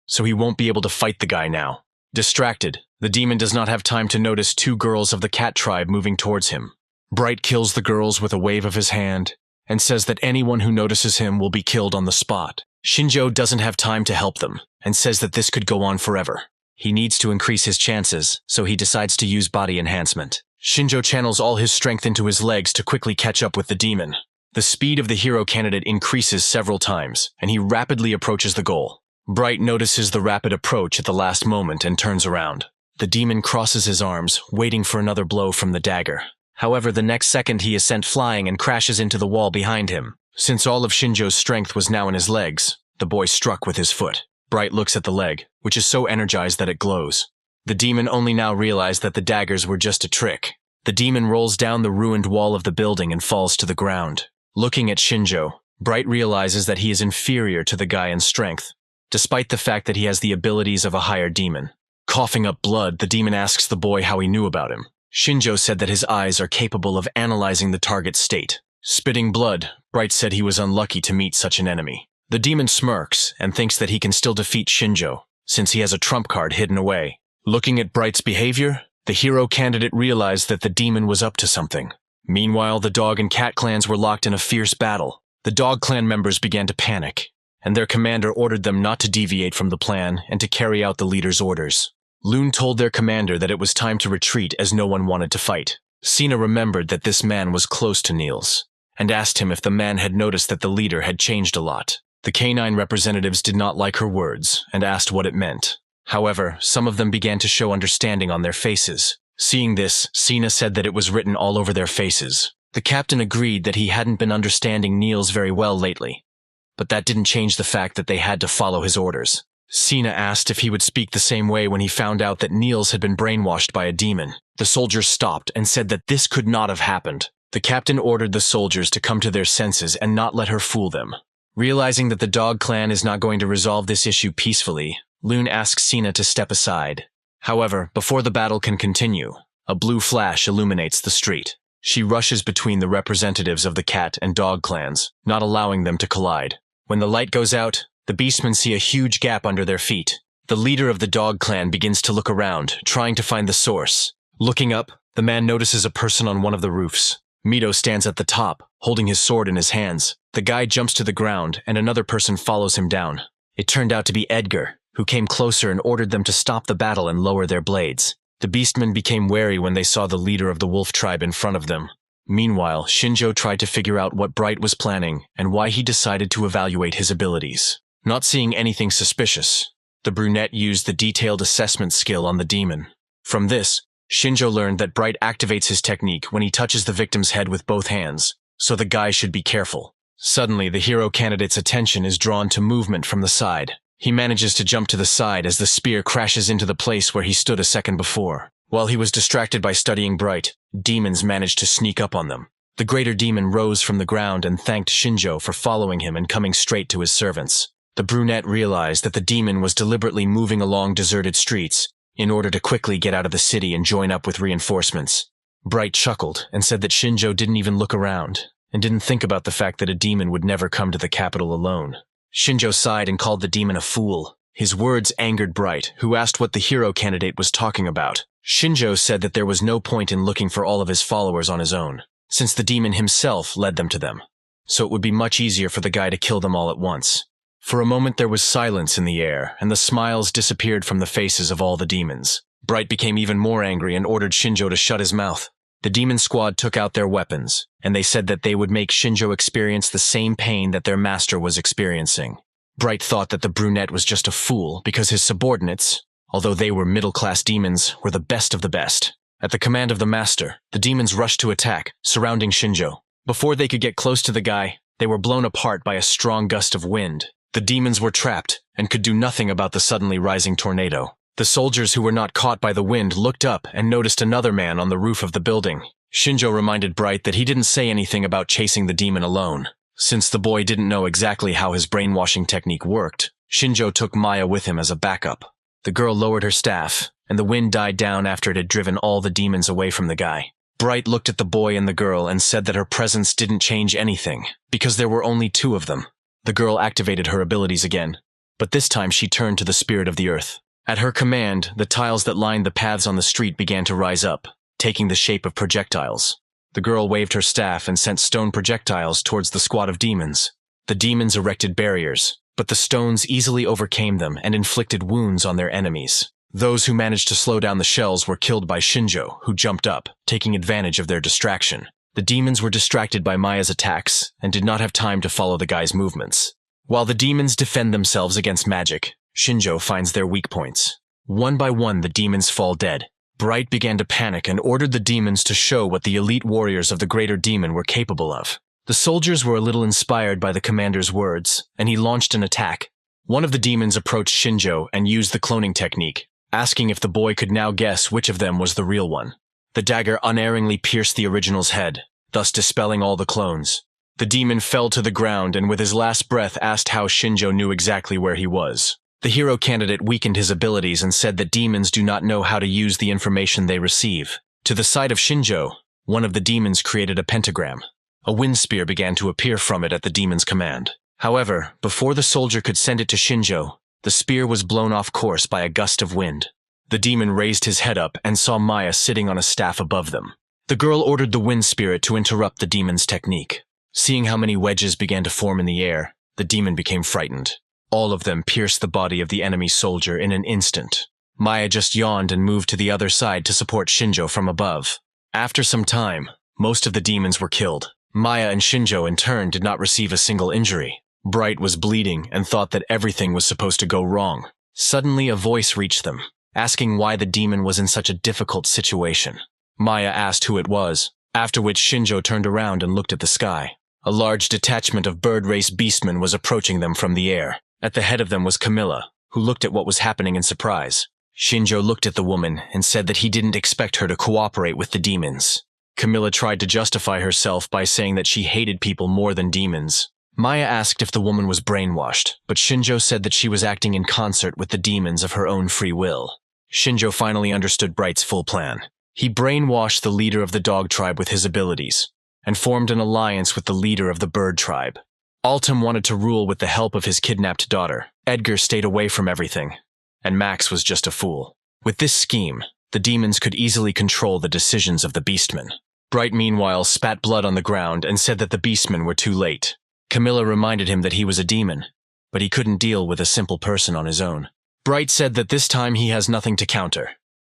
so he won't be able to fight the guy now. Distracted, the demon does not have time to notice two girls of the cat tribe moving towards him. Bright kills the girls with a wave of his hand and says that anyone who notices him will be killed on the spot. Shinjjo doesn't have time to help them and says that this could go on forever. He needs to increase his chances, so he decides to use body enhancement. Shinjjo channels all his strength into his legs to quickly catch up with the demon. The speed of the hero candidate increases several times, and he rapidly approaches the goal. Bright notices the rapid approach at the last moment and turns around. The demon crosses his arms, waiting for another blow from the dagger. However, the next second he is sent flying and crashes into the wall behind him. Since all of Shinjo's strength was now in his legs, the boy struck with his foot. Bright looks at the leg, which is so energized that it glows. The demon only now realized that the daggers were just a trick. The demon rolls down the ruined wall of the building and falls to the ground. Looking at Shinjjo, Bright realizes that he is inferior to the guy in strength, despite the fact that he has the abilities of a higher demon. Coughing up blood, the demon asks the boy how he knew about him. Shinjjo said that his eyes are capable of analyzing the target's state. Spitting blood, Bright said he was unlucky to meet such an enemy. The demon smirks and thinks that he can still defeat Shinjjo, since he has a trump card hidden away. Looking at Bright's behavior, the hero candidate realized that the demon was up to something. Meanwhile, the dog and cat clans were locked in a fierce battle. The dog clan members began to panic, and their commander ordered them not to deviate from the plan and to carry out the leader's orders. Loon told their commander that it was time to retreat as no one wanted to fight. Sina remembered that this man was close to Niels, and asked him if the man had noticed that the leader had changed a lot. The canine representatives did not like her words and asked what it meant. However, some of them began to show understanding on their faces. Seeing this, Sina said that it was written all over their faces. The captain agreed that he hadn't been understanding Niels very well lately, but that didn't change the fact that they had to follow his orders. Sina asked if he would speak the same way when he found out that Niels had been brainwashed by a demon. The soldiers stopped and said that this could not have happened. The captain ordered the soldiers to come to their senses and not let her fool them. Realizing that the dog clan is not going to resolve this issue peacefully, Loon asks Sina to step aside. However, before the battle can continue, a blue flash illuminates the street. She rushes between the representatives of the cat and dog clans, not allowing them to collide. When the light goes out, the beastmen see a huge gap under their feet. The leader of the dog clan begins to look around, trying to find the source. Looking up, the man notices a person on one of the roofs. Mido stands at the top, holding his sword in his hands. The guy jumps to the ground, and another person follows him down. It turned out to be Edgar, who came closer and ordered them to stop the battle and lower their blades. The beastmen became wary when they saw the leader of the wolf tribe in front of them. Meanwhile, Shinjjo tried to figure out what Bright was planning and why he decided to evaluate his abilities. Not seeing anything suspicious, the brunette used the detailed assessment skill on the demon. From this, Shinjjo learned that Bright activates his technique when he touches the victim's head with both hands, so the guy should be careful. Suddenly, the hero candidate's attention is drawn to movement from the side. He manages to jump to the side as the spear crashes into the place where he stood a second before. While he was distracted by studying Bright, demons managed to sneak up on them. The greater demon rose from the ground and thanked Shinjjo for following him and coming straight to his servants. The brunette realized that the demon was deliberately moving along deserted streets in order to quickly get out of the city and join up with reinforcements. Bright chuckled and said that Shinjjo didn't even look around and didn't think about the fact that a demon would never come to the capital alone. Shinjjo sighed and called the demon a fool. His words angered Bright, who asked what the hero candidate was talking about. Shinjjo said that there was no point in looking for all of his followers on his own. since the demon himself led them to them. So it would be much easier for the guy to kill them all at once. For a moment there was silence in the air, and the smiles disappeared from the faces of all the demons. Bright became even more angry and ordered Shinjjo to shut his mouth. The demon squad took out their weapons, and they said that they would make Shinjjo experience the same pain that their master was experiencing. Bright thought that the brunette was just a fool because his subordinates, although they were middle-class demons, were the best of the best. At the command of the master, the demons rushed to attack, surrounding Shinjjo. Before they could get close to the guy, they were blown apart by a strong gust of wind. The demons were trapped and could do nothing about the suddenly rising tornado. The soldiers who were not caught by the wind looked up and noticed another man on the roof of the building. Shinjjo reminded Bright that he didn't say anything about chasing the demon alone. Since the boy didn't know exactly how his brainwashing technique worked, Shinjjo took Maya with him as a backup. The girl lowered her staff, and the wind died down after it had driven all the demons away from the guy. Bright looked at the boy and the girl and said that her presence didn't change anything, because there were only two of them. The girl activated her abilities again, but this time she turned to the spirit of the earth. At her command, the tiles that lined the paths on the street began to rise up, taking the shape of projectiles. The girl waved her staff and sent stone projectiles towards the squad of demons. The demons erected barriers, but the stones easily overcame them and inflicted wounds on their enemies. Those who managed to slow down the shells were killed by Shinjjo, who jumped up, taking advantage of their distraction. The demons were distracted by Maya's attacks and did not have time to follow the guy's movements. While the demons defend themselves against magic, Shinjjo finds their weak points. One by one, the demons fall dead. Bright began to panic and ordered the demons to show what the elite warriors of the greater demon were capable of. The soldiers were a little inspired by the commander's words, and he launched an attack. One of the demons approached Shinjjo and used the cloning technique, asking if the boy could now guess which of them was the real one. The dagger unerringly pierced the original's head, thus dispelling all the clones. The demon fell to the ground and with his last breath asked how Shinjjo knew exactly where he was. The hero candidate weakened his abilities and said that demons do not know how to use the information they receive. To the side of Shinjjo, one of the demons created a pentagram. A wind spear began to appear from it at the demon's command. However, before the soldier could send it to Shinjjo, the spear was blown off course by a gust of wind. The demon raised his head up and saw Maya sitting on a staff above them. The girl ordered the wind spirit to interrupt the demon's technique. Seeing how many wedges began to form in the air, the demon became frightened. All of them pierced the body of the enemy soldier in an instant. Maya just yawned and moved to the other side to support Shinjjo from above. After some time, most of the demons were killed. Maya and Shinjjo in turn did not receive a single injury. Bright was bleeding and thought that everything was supposed to go wrong. Suddenly a voice reached them, asking why the demon was in such a difficult situation. Maya asked who it was, after which Shinjjo turned around and looked at the sky. A large detachment of bird-race beastmen was approaching them from the air. At the head of them was Camilla, who looked at what was happening in surprise. Shinjjo looked at the woman and said that he didn't expect her to cooperate with the demons. Camilla tried to justify herself by saying that she hated people more than demons. Maya asked if the woman was brainwashed, but Shinjjo said that she was acting in concert with the demons of her own free will. Shinjjo finally understood Bright's full plan. He brainwashed the leader of the dog tribe with his abilities, and formed an alliance with the leader of the bird tribe. Altum wanted to rule with the help of his kidnapped daughter. Edgar stayed away from everything, and Max was just a fool. With this scheme, the demons could easily control the decisions of the beastmen. Bright meanwhile spat blood on the ground and said that the beastmen were too late. Camilla reminded him that he was a demon, but he couldn't deal with a simple person on his own. Bright said that this time he has nothing to counter,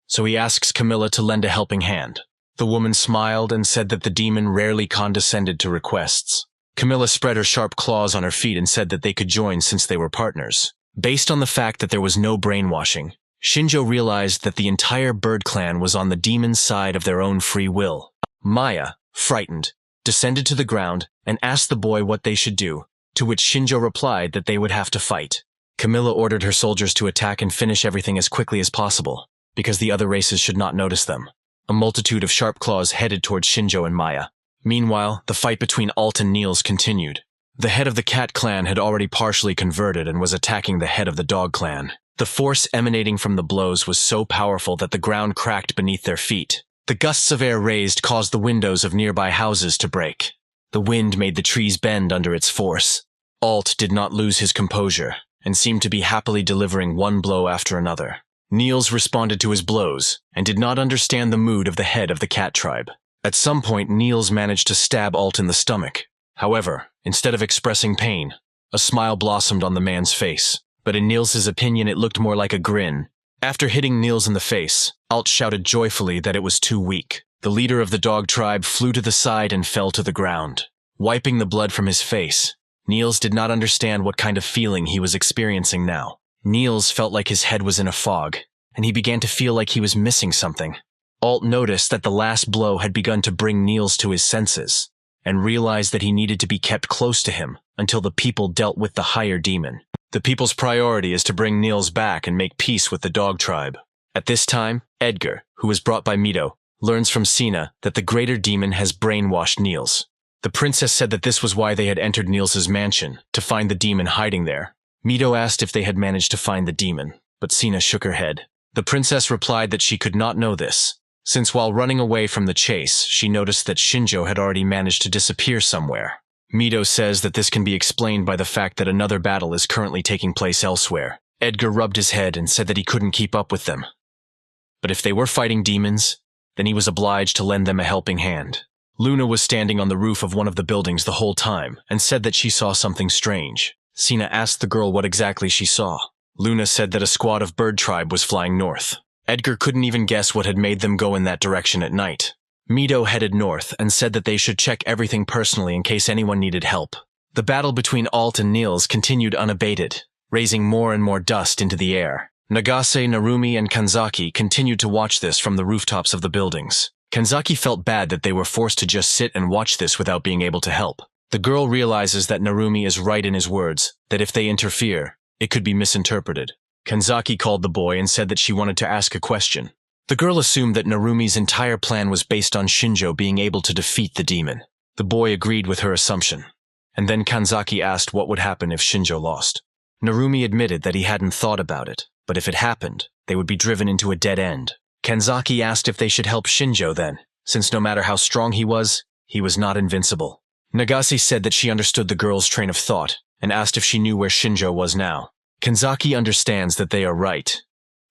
so he asks Camilla to lend a helping hand. The woman smiled and said that the demon rarely condescended to requests. Camilla spread her sharp claws on her feet and said that they could join since they were partners. Based on the fact that there was no brainwashing, Shinjjo realized that the entire bird clan was on the demon's side of their own free will. Maya, frightened, descended to the ground and asked the boy what they should do, to which Shinjjo replied that they would have to fight. Camilla ordered her soldiers to attack and finish everything as quickly as possible, because the other races should not notice them. A multitude of sharp claws headed towards Shinjjo and Maya. Meanwhile, the fight between Alt and Niels continued. The head of the cat clan had already partially converted and was attacking the head of the dog clan. The force emanating from the blows was so powerful that the ground cracked beneath their feet. The gusts of air raised caused the windows of nearby houses to break. The wind made the trees bend under its force. Alt did not lose his composure and seemed to be happily delivering one blow after another. Niels responded to his blows and did not understand the mood of the head of the cat tribe. At some point, Niels managed to stab Alt in the stomach. However, instead of expressing pain, a smile blossomed on the man's face. But in Niels' opinion, it looked more like a grin. After hitting Niels in the face, Alt shouted joyfully that it was too weak. The leader of the dog tribe flew to the side and fell to the ground. Wiping the blood from his face, Niels did not understand what kind of feeling he was experiencing now. Niels felt like his head was in a fog, and he began to feel like he was missing something. Alt noticed that the last blow had begun to bring Niels to his senses, and realized that he needed to be kept close to him until the people dealt with the higher demon. The people's priority is to bring Niels back and make peace with the dog tribe. At this time, Edgar, who was brought by Mito, learns from Sina that the greater demon has brainwashed Niels. The princess said that this was why they had entered Niels' mansion, to find the demon hiding there. Mito asked if they had managed to find the demon, but Sina shook her head. The princess replied that she could not know this, since while running away from the chase, she noticed that Shinjjo had already managed to disappear somewhere. Mito says that this can be explained by the fact that another battle is currently taking place elsewhere. Edgar rubbed his head and said that he couldn't keep up with them. But if they were fighting demons, then he was obliged to lend them a helping hand. Luna was standing on the roof of one of the buildings the whole time and said that she saw something strange. Sina asked the girl what exactly she saw. Luna said that a squad of bird tribe was flying north. Edgar couldn't even guess what had made them go in that direction at night. Mito headed north and said that they should check everything personally in case anyone needed help. The battle between Alt and Niels continued unabated, raising more and more dust into the air. Nagase, Narumi, and Kanzaki continued to watch this from the rooftops of the buildings. Kanzaki felt bad that they were forced to just sit and watch this without being able to help. The girl realizes that Narumi is right in his words, that if they interfere, it could be misinterpreted. Kanzaki called the boy and said that she wanted to ask a question. The girl assumed that Narumi's entire plan was based on Shinjjo being able to defeat the demon. The boy agreed with her assumption. And then Kanzaki asked what would happen if Shinjjo lost. Narumi admitted that he hadn't thought about it, but if it happened, they would be driven into a dead end. Kanzaki asked if they should help Shinjjo then, since no matter how strong he was not invincible. Nagase said that she understood the girl's train of thought, and asked if she knew where Shinjjo was now. Kanzaki understands that they are right,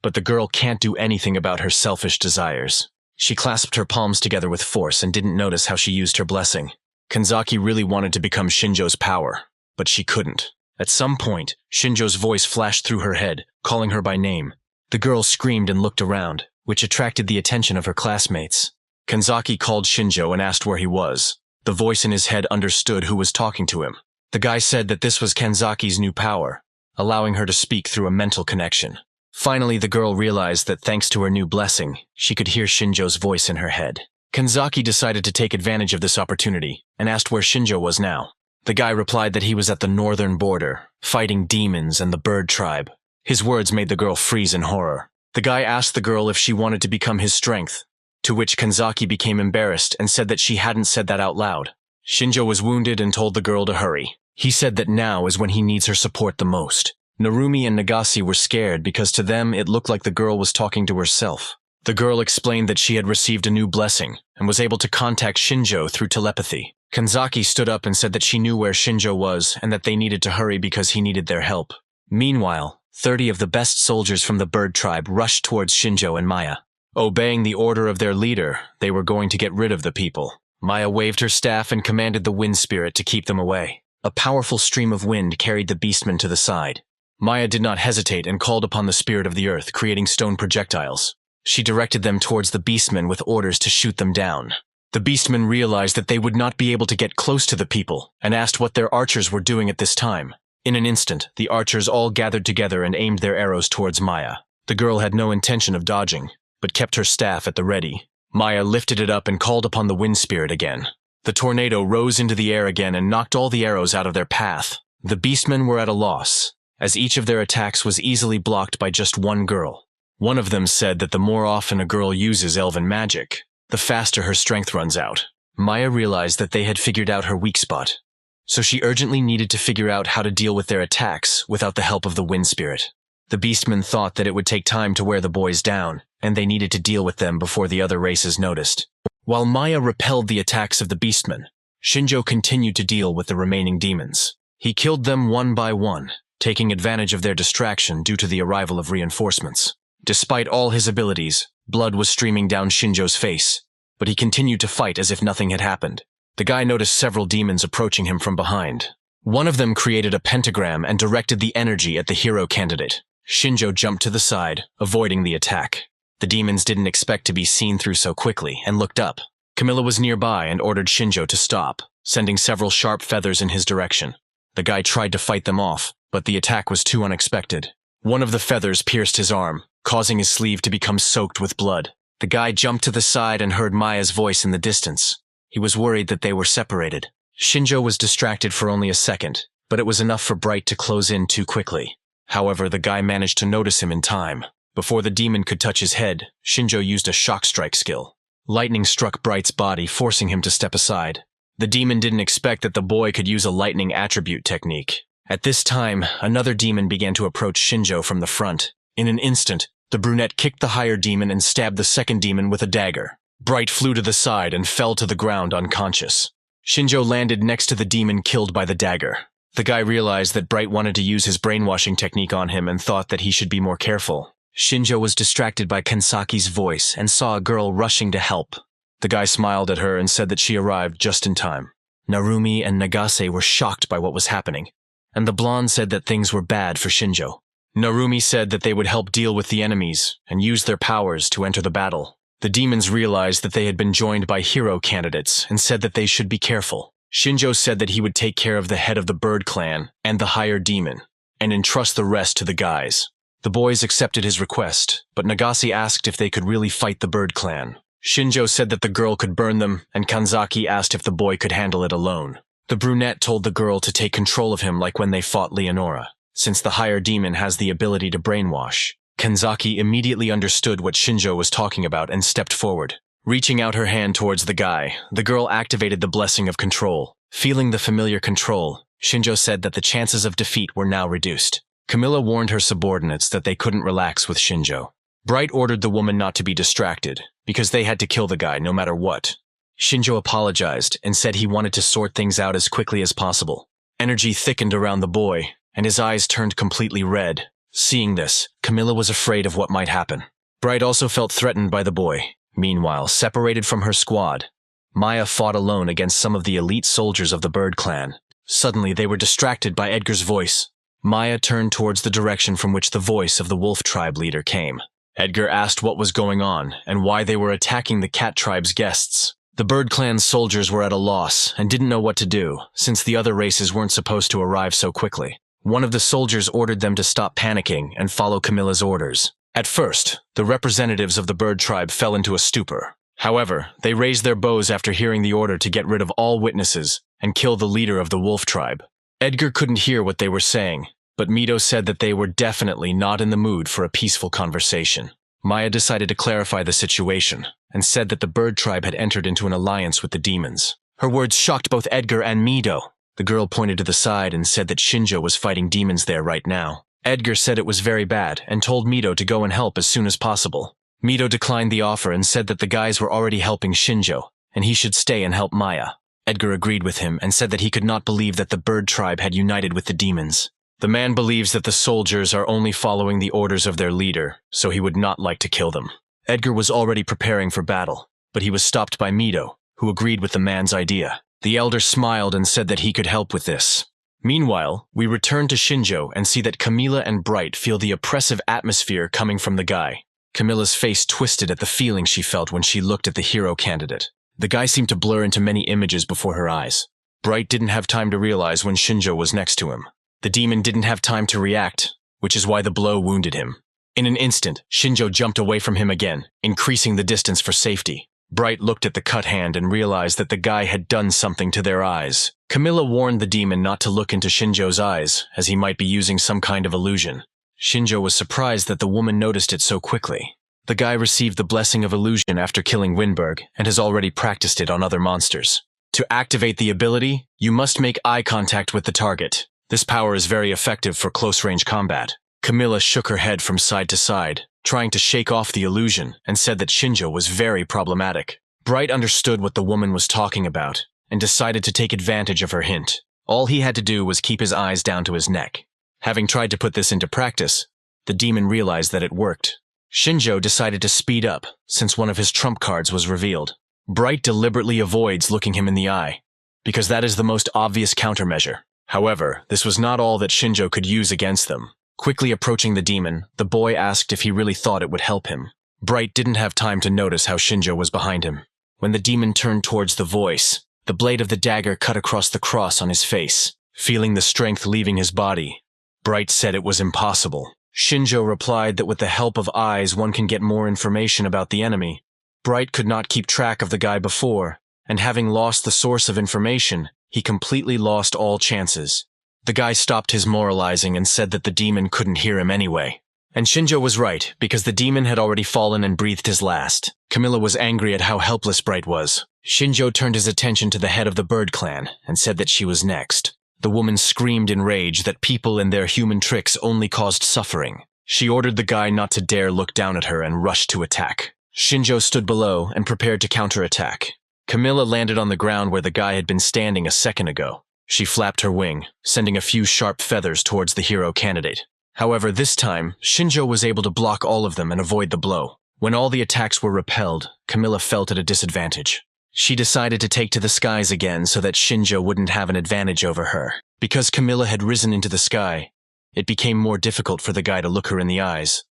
but the girl can't do anything about her selfish desires. She clasped her palms together with force and didn't notice how she used her blessing. Kanzaki really wanted to become Shinjo's power, but she couldn't. At some point, Shinjo's voice flashed through her head, calling her by name. The girl screamed and looked around, which attracted the attention of her classmates. Kanzaki called Shinjjo and asked where he was. The voice in his head understood who was talking to him. The guy said that this was Kanzaki's new power, allowing her to speak through a mental connection. Finally, the girl realized that thanks to her new blessing, she could hear Shinjo's voice in her head. Kanzaki decided to take advantage of this opportunity and asked where Shinjjo was now. The guy replied that he was at the northern border, fighting demons and the bird tribe. His words made the girl freeze in horror. The guy asked the girl if she wanted to become his strength, to which Kanzaki became embarrassed and said that she hadn't said that out loud. Shinjjo was wounded and told the girl to hurry. He said that now is when he needs her support the most. Narumi and Nagase were scared because to them it looked like the girl was talking to herself. The girl explained that she had received a new blessing and was able to contact Shinjjo through telepathy. Kanzaki stood up and said that she knew where Shinjjo was and that they needed to hurry because he needed their help. Meanwhile, 30 of the best soldiers from the bird tribe rushed towards Shinjjo and Maya. Obeying the order of their leader, they were going to get rid of the people. Maya waved her staff and commanded the wind spirit to keep them away. A powerful stream of wind carried the beastmen to the side. Maya did not hesitate and called upon the spirit of the earth, creating stone projectiles. She directed them towards the beastmen with orders to shoot them down. The beastmen realized that they would not be able to get close to the people and asked what their archers were doing at this time. In an instant, the archers all gathered together and aimed their arrows towards Maya. The girl had no intention of dodging, but kept her staff at the ready. Maya lifted it up and called upon the wind spirit again. The tornado rose into the air again and knocked all the arrows out of their path. The beastmen were at a loss, as each of their attacks was easily blocked by just one girl. One of them said that the more often a girl uses elven magic, the faster her strength runs out. Maya realized that they had figured out her weak spot, so she urgently needed to figure out how to deal with their attacks without the help of the wind spirit. The beastmen thought that it would take time to wear the boys down, and they needed to deal with them before the other races noticed. While Maya repelled the attacks of the beastmen, Shinjjo continued to deal with the remaining demons. He killed them one by one, taking advantage of their distraction due to the arrival of reinforcements. Despite all his abilities, blood was streaming down Shinjo's face, but he continued to fight as if nothing had happened. The guy noticed several demons approaching him from behind. One of them created a pentagram and directed the energy at the hero candidate. Shinjjo jumped to the side, avoiding the attack. The demons didn't expect to be seen through so quickly and looked up. Camilla was nearby and ordered Shinjjo to stop, sending several sharp feathers in his direction. The guy tried to fight them off, but the attack was too unexpected. One of the feathers pierced his arm, causing his sleeve to become soaked with blood. The guy jumped to the side and heard Maya's voice in the distance. He was worried that they were separated. Shinjjo was distracted for only a second, but it was enough for Bright to close in too quickly. However, the guy managed to notice him in time. Before the demon could touch his head, Shinjjo used a shock strike skill. Lightning struck Bright's body, forcing him to step aside. The demon didn't expect that the boy could use a lightning attribute technique. At this time, another demon began to approach Shinjjo from the front. In an instant, the brunette kicked the higher demon and stabbed the second demon with a dagger. Bright flew to the side and fell to the ground unconscious. Shinjjo landed next to the demon killed by the dagger. The guy realized that Bright wanted to use his brainwashing technique on him and thought that he should be more careful. Shinjjo was distracted by Kensaki's voice and saw a girl rushing to help. The guy smiled at her and said that she arrived just in time. Narumi and Nagase were shocked by what was happening, and the blonde said that things were bad for Shinjjo. Narumi said that they would help deal with the enemies and use their powers to enter the battle. The demons realized that they had been joined by hero candidates and said that they should be careful. Shinjjo said that he would take care of the head of the bird clan and the higher demon, and entrust the rest to the guys. The boys accepted his request, but Nagase asked if they could really fight the bird clan. Shinjjo said that the girl could burn them, and Kanzaki asked if the boy could handle it alone. The brunette told the girl to take control of him like when they fought Leonora, since the higher demon has the ability to brainwash. Kanzaki immediately understood what Shinjjo was talking about and stepped forward. Reaching out her hand towards the guy, the girl activated the blessing of control. Feeling the familiar control, Shinjjo said that the chances of defeat were now reduced. Camilla warned her subordinates that they couldn't relax with Shinjjo. Bright ordered the woman not to be distracted, because they had to kill the guy no matter what. Shinjjo apologized and said he wanted to sort things out as quickly as possible. Energy thickened around the boy, and his eyes turned completely red. Seeing this, Camilla was afraid of what might happen. Bright also felt threatened by the boy. Meanwhile, separated from her squad, Maya fought alone against some of the elite soldiers of the Bird Clan. Suddenly, they were distracted by Edgar's voice. Maya turned towards the direction from which the voice of the Wolf Tribe leader came. Edgar asked what was going on and why they were attacking the Cat Tribe's guests. The Bird Clan's soldiers were at a loss and didn't know what to do, since the other races weren't supposed to arrive so quickly. One of the soldiers ordered them to stop panicking and follow Camilla's orders. At first, the representatives of the Bird Tribe fell into a stupor. However, they raised their bows after hearing the order to get rid of all witnesses and kill the leader of the Wolf Tribe. Edgar couldn't hear what they were saying, but Mito said that they were definitely not in the mood for a peaceful conversation. Maya decided to clarify the situation and said that the Bird Tribe had entered into an alliance with the demons. Her words shocked both Edgar and Mito. The girl pointed to the side and said that Shinjjo was fighting demons there right now. Edgar said it was very bad and told Mito to go and help as soon as possible. Mito declined the offer and said that the guys were already helping Shinjjo, and he should stay and help Maya. Edgar agreed with him and said that he could not believe that the Bird Tribe had united with the demons. The man believes that the soldiers are only following the orders of their leader, so he would not like to kill them. Edgar was already preparing for battle, but he was stopped by Mito, who agreed with the man's idea. The elder smiled and said that he could help with this. Meanwhile, we return to Shinjjo and see that Camilla and Bright feel the oppressive atmosphere coming from the guy. Camilla's face twisted at the feeling she felt when she looked at the hero candidate. The guy seemed to blur into many images before her eyes. Bright didn't have time to realize when Shinjjo was next to him. The demon didn't have time to react, which is why the blow wounded him. In an instant, Shinjjo jumped away from him again, increasing the distance for safety. Bright looked at the cut hand and realized that the guy had done something to their eyes. Camilla warned the demon not to look into Shinjo's eyes, as he might be using some kind of illusion. Shinjjo was surprised that the woman noticed it so quickly. The guy received the blessing of illusion after killing Winberg and has already practiced it on other monsters. To activate the ability, you must make eye contact with the target. This power is very effective for close-range combat. Camilla shook her head from side to side, trying to shake off the illusion, and said that Shinjjo was very problematic. Bright understood what the woman was talking about, and decided to take advantage of her hint. All he had to do was keep his eyes down to his neck. Having tried to put this into practice, the demon realized that it worked. Shinjjo decided to speed up, since one of his trump cards was revealed. Bright deliberately avoids looking him in the eye, because that is the most obvious countermeasure. However, this was not all that Shinjjo could use against them. Quickly approaching the demon, the boy asked if he really thought it would help him. Bright didn't have time to notice how Shinjjo was behind him. When the demon turned towards the voice, the blade of the dagger cut across the cross on his face. Feeling the strength leaving his body, Bright said it was impossible. Shinjjo replied that with the help of eyes one can get more information about the enemy. Bright could not keep track of the guy before, and having lost the source of information, he completely lost all chances. The guy stopped his moralizing and said that the demon couldn't hear him anyway. And Shinjjo was right, because the demon had already fallen and breathed his last. Camilla was angry at how helpless Bright was. Shinjjo turned his attention to the head of the Bird clan and said that she was next. The woman screamed in rage that people and their human tricks only caused suffering. She ordered the guy not to dare look down at her and rushed to attack. Shinjjo stood below and prepared to counterattack. Camilla landed on the ground where the guy had been standing a second ago. She flapped her wing, sending a few sharp feathers towards the hero candidate. However, this time, Shinjjo was able to block all of them and avoid the blow. When all the attacks were repelled, Camilla felt at a disadvantage. She decided to take to the skies again so that Shinjjo wouldn't have an advantage over her. Because Camilla had risen into the sky, it became more difficult for the guy to look her in the eyes.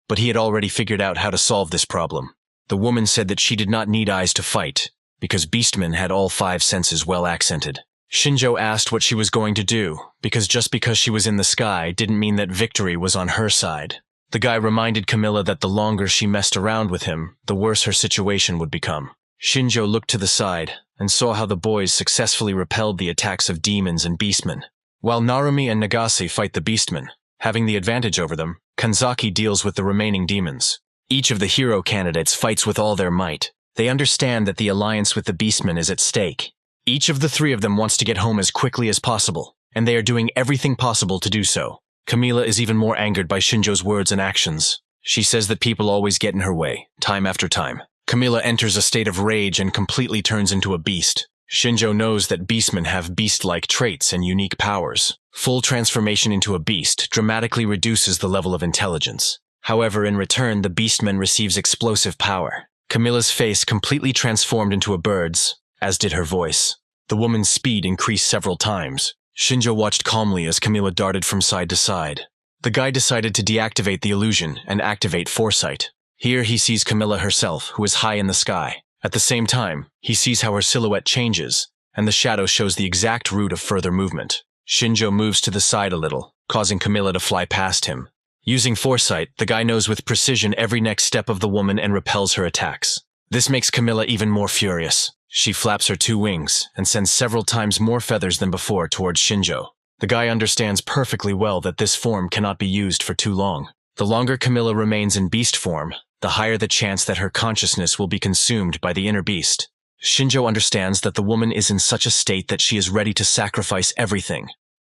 But he had already figured out how to solve this problem. The woman said that she did not need eyes to fight, because Beastman had all 5 senses well accented. Shinjjo asked what she was going to do, because just because she was in the sky didn't mean that victory was on her side. The guy reminded Camilla that the longer she messed around with him, the worse her situation would become. Shinjjo looked to the side and saw how the boys successfully repelled the attacks of demons and beastmen. While Narumi and Nagase fight the beastmen, having the advantage over them, Kanzaki deals with the remaining demons. Each of the hero candidates fights with all their might. They understand that the alliance with the beastmen is at stake. Each of the 3 of them wants to get home as quickly as possible, and they are doing everything possible to do so. Camilla is even more angered by Shinjo's words and actions. She says that people always get in her way, time after time. Camilla enters a state of rage and completely turns into a beast. Shinjjo knows that beastmen have beast-like traits and unique powers. Full transformation into a beast dramatically reduces the level of intelligence. However, in return, the beastman receives explosive power. Camilla's face completely transformed into a bird's, as did her voice. The woman's speed increased several times. Shinjjo watched calmly as Camilla darted from side to side. The guy decided to deactivate the illusion and activate foresight. Here he sees Camilla herself, who is high in the sky. At the same time, he sees how her silhouette changes, and the shadow shows the exact route of further movement. Shinjjo moves to the side a little, causing Camilla to fly past him. Using foresight, the guy knows with precision every next step of the woman and repels her attacks. This makes Camilla even more furious. She flaps her 2 wings and sends several times more feathers than before towards Shinjjo. The guy understands perfectly well that this form cannot be used for too long. The longer Camilla remains in beast form, the higher the chance that her consciousness will be consumed by the inner beast. Shinjjo understands that the woman is in such a state that she is ready to sacrifice everything.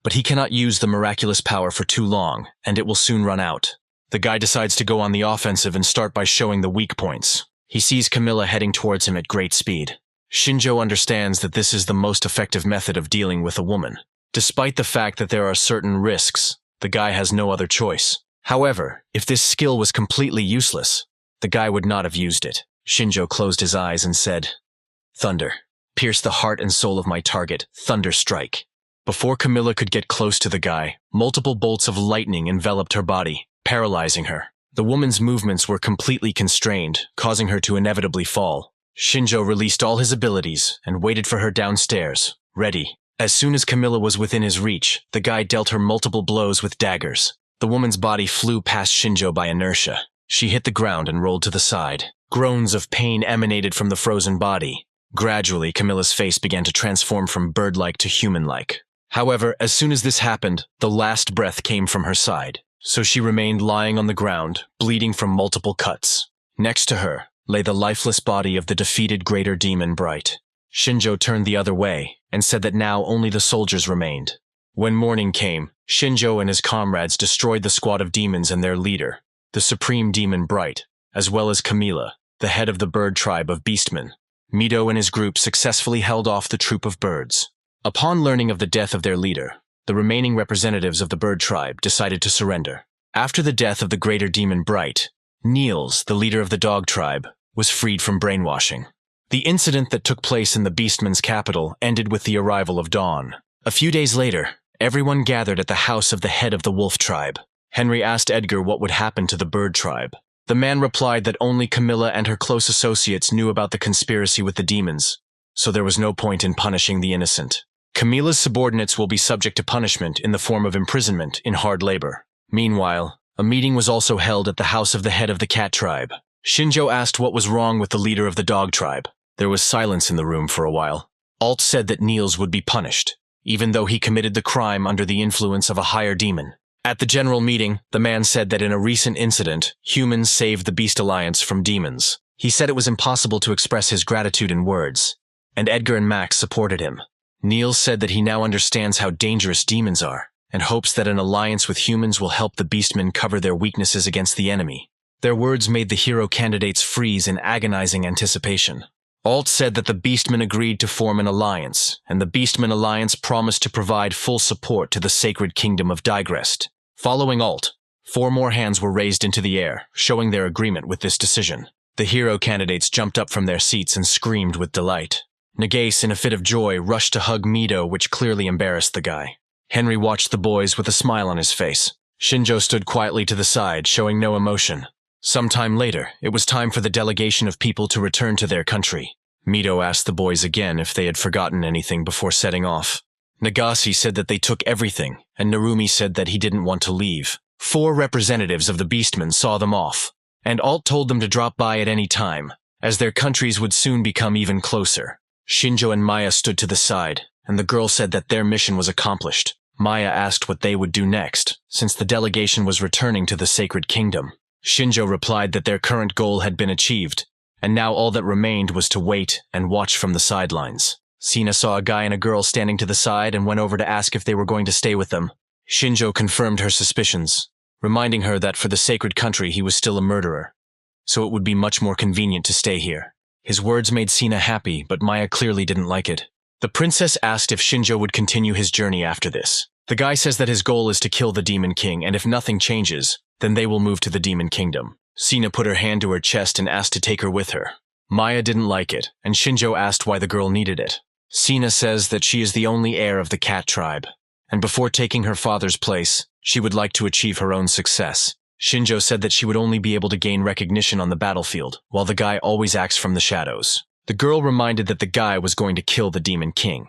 But he cannot use the miraculous power for too long, and it will soon run out. The guy decides to go on the offensive and start by showing the weak points. He sees Camilla heading towards him at great speed. Shinjjo understands that this is the most effective method of dealing with a woman. Despite the fact that there are certain risks, the guy has no other choice. However, if this skill was completely useless, the guy would not have used it. Shinjjo closed his eyes and said, "Thunder. Pierce the heart and soul of my target. Thunder strike." Before Camilla could get close to the guy, multiple bolts of lightning enveloped her body, paralyzing her. The woman's movements were completely constrained, causing her to inevitably fall. Shinjjo released all his abilities and waited for her downstairs, ready. As soon as Camilla was within his reach, the guy dealt her multiple blows with daggers. The woman's body flew past Shinjjo by inertia. She hit the ground and rolled to the side. Groans of pain emanated from the frozen body. Gradually, Camilla's face began to transform from bird-like to human-like. However, as soon as this happened, the last breath came from her side, so she remained lying on the ground, bleeding from multiple cuts. Next to her lay the lifeless body of the defeated greater demon Bright. Shinjjo turned the other way and said that now only the soldiers remained. When morning came, Shinjjo and his comrades destroyed the squad of demons and their leader, the supreme demon Bright, as well as Camilla, the head of the bird tribe of beastmen. Mido and his group successfully held off the troop of birds. Upon learning of the death of their leader, the remaining representatives of the bird tribe decided to surrender. After the death of the greater demon Bright, Niels, the leader of the dog tribe, was freed from brainwashing. The incident that took place in the Beastman's capital ended with the arrival of dawn. A few days later, everyone gathered at the house of the head of the wolf tribe. Henry asked Edgar what would happen to the bird tribe. The man replied that only Camilla and her close associates knew about the conspiracy with the demons, so there was no point in punishing the innocent. Camilla's subordinates will be subject to punishment in the form of imprisonment in hard labor. Meanwhile, a meeting was also held at the house of the head of the cat tribe. Shinjjo asked what was wrong with the leader of the dog tribe. There was silence in the room for a while. Alt said that Niels would be punished, even though he committed the crime under the influence of a higher demon. At the general meeting, the man said that in a recent incident, humans saved the Beast Alliance from demons. He said it was impossible to express his gratitude in words, and Edgar and Max supported him. Niels said that he now understands how dangerous demons are, and hopes that an alliance with humans will help the Beastmen cover their weaknesses against the enemy. Their words made the hero candidates freeze in agonizing anticipation. Alt said that the Beastmen agreed to form an alliance, and the Beastmen Alliance promised to provide full support to the sacred kingdom of Digrest. Following Alt, 4 more hands were raised into the air, showing their agreement with this decision. The hero candidates jumped up from their seats and screamed with delight. Nagase, in a fit of joy, rushed to hug Mido, which clearly embarrassed the guy. Henry watched the boys with a smile on his face. Shinjjo stood quietly to the side, showing no emotion. Sometime later, it was time for the delegation of people to return to their country. Mido asked the boys again if they had forgotten anything before setting off. Nagase said that they took everything, and Narumi said that he didn't want to leave. 4 representatives of the Beastmen saw them off, and Alt told them to drop by at any time, as their countries would soon become even closer. Shinjjo and Maya stood to the side, and the girl said that their mission was accomplished. Maya asked what they would do next, since the delegation was returning to the Sacred Kingdom. Shinjjo replied that their current goal had been achieved, and now all that remained was to wait and watch from the sidelines. Sina saw a guy and a girl standing to the side and went over to ask if they were going to stay with them. Shinjjo confirmed her suspicions, reminding her that for the sacred country he was still a murderer, so it would be much more convenient to stay here. His words made Sina happy, but Maya clearly didn't like it. The princess asked if Shinjjo would continue his journey after this. The guy says that his goal is to kill the Demon King, and if nothing changes, then they will move to the Demon Kingdom. Sina put her hand to her chest and asked to take her with her. Maya didn't like it, and Shinjjo asked why the girl needed it. Sina says that she is the only heir of the cat tribe, and before taking her father's place, she would like to achieve her own success. Shinjjo said that she would only be able to gain recognition on the battlefield, while the guy always acts from the shadows. The girl reminded that the guy was going to kill the Demon King,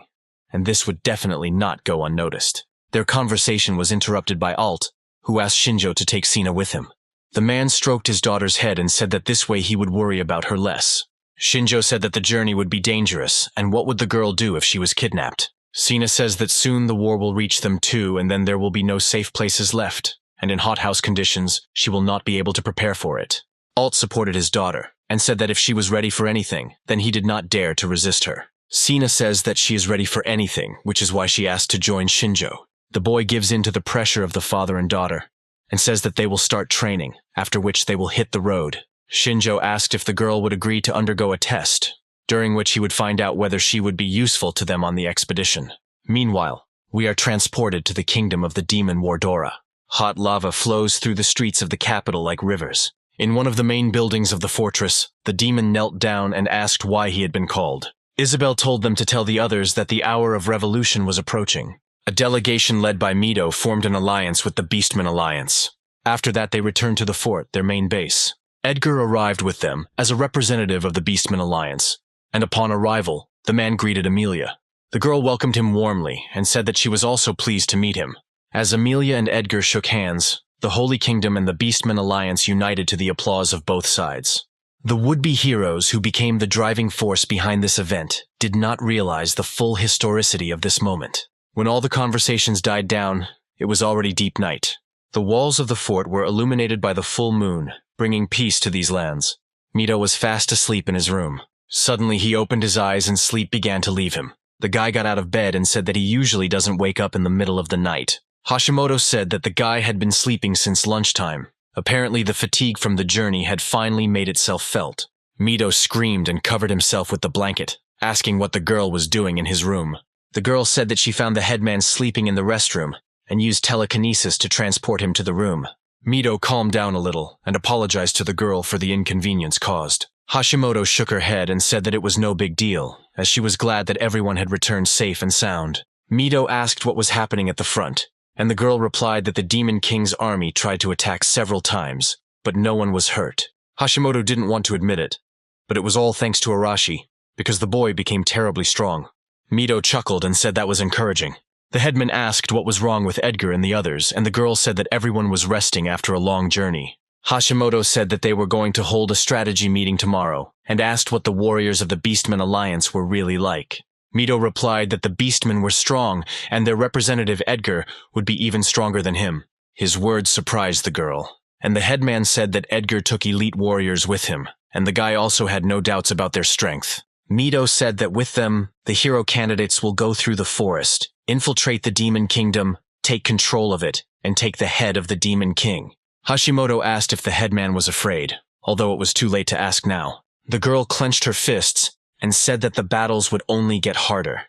and this would definitely not go unnoticed. Their conversation was interrupted by Alt, who asked Shinjjo to take Sina with him. The man stroked his daughter's head and said that this way he would worry about her less. Shinjjo said that the journey would be dangerous, and what would the girl do if she was kidnapped? Sina says that soon the war will reach them too, and then there will be no safe places left, and in hothouse conditions, she will not be able to prepare for it. Alt supported his daughter, and said that if she was ready for anything, then he did not dare to resist her. Sina says that she is ready for anything, which is why she asked to join Shinjjo. The boy gives in to the pressure of the father and daughter, and says that they will start training, after which they will hit the road. Shinjjo asked if the girl would agree to undergo a test, during which he would find out whether she would be useful to them on the expedition. Meanwhile, we are transported to the kingdom of the demon Wardora. Hot lava flows through the streets of the capital like rivers. In one of the main buildings of the fortress, the demon knelt down and asked why he had been called. Isabel told them to tell the others that the hour of revolution was approaching. A delegation led by Mido formed an alliance with the Beastman Alliance. After that, they returned to the fort, their main base. Edgar arrived with them as a representative of the Beastman Alliance, and upon arrival, the man greeted Amelia. The girl welcomed him warmly and said that she was also pleased to meet him. As Amelia and Edgar shook hands, the Holy Kingdom and the Beastman Alliance united to the applause of both sides. The would-be heroes who became the driving force behind this event did not realize the full historicity of this moment. When all the conversations died down, it was already deep night. The walls of the fort were illuminated by the full moon, bringing peace to these lands. Mido was fast asleep in his room. Suddenly he opened his eyes and sleep began to leave him. The guy got out of bed and said that he usually doesn't wake up in the middle of the night. Hashimoto said that the guy had been sleeping since lunchtime. Apparently the fatigue from the journey had finally made itself felt. Mido screamed and covered himself with the blanket, asking what the girl was doing in his room. The girl said that she found the headman sleeping in the restroom and used telekinesis to transport him to the room. Mido calmed down a little and apologized to the girl for the inconvenience caused. Hashimoto shook her head and said that it was no big deal, as she was glad that everyone had returned safe and sound. Mito asked what was happening at the front, and the girl replied that the Demon King's army tried to attack several times, but no one was hurt. Hashimoto didn't want to admit it, but it was all thanks to Arashi, because the boy became terribly strong. Mito chuckled and said that was encouraging. The headman asked what was wrong with Edgar and the others, and the girl said that everyone was resting after a long journey. Hashimoto said that they were going to hold a strategy meeting tomorrow, and asked what the warriors of the Beastmen Alliance were really like. Mito replied that the Beastmen were strong, and their representative Edgar would be even stronger than him. His words surprised the girl, and the headman said that Edgar took elite warriors with him, and the guy also had no doubts about their strength. Mito said that with them, the hero candidates will go through the forest, infiltrate the Demon Kingdom, take control of it, and take the head of the Demon King. Hashimoto asked if the headman was afraid, although it was too late to ask now. The girl clenched her fists and said that the battles would only get harder.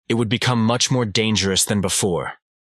It would become much more dangerous than before,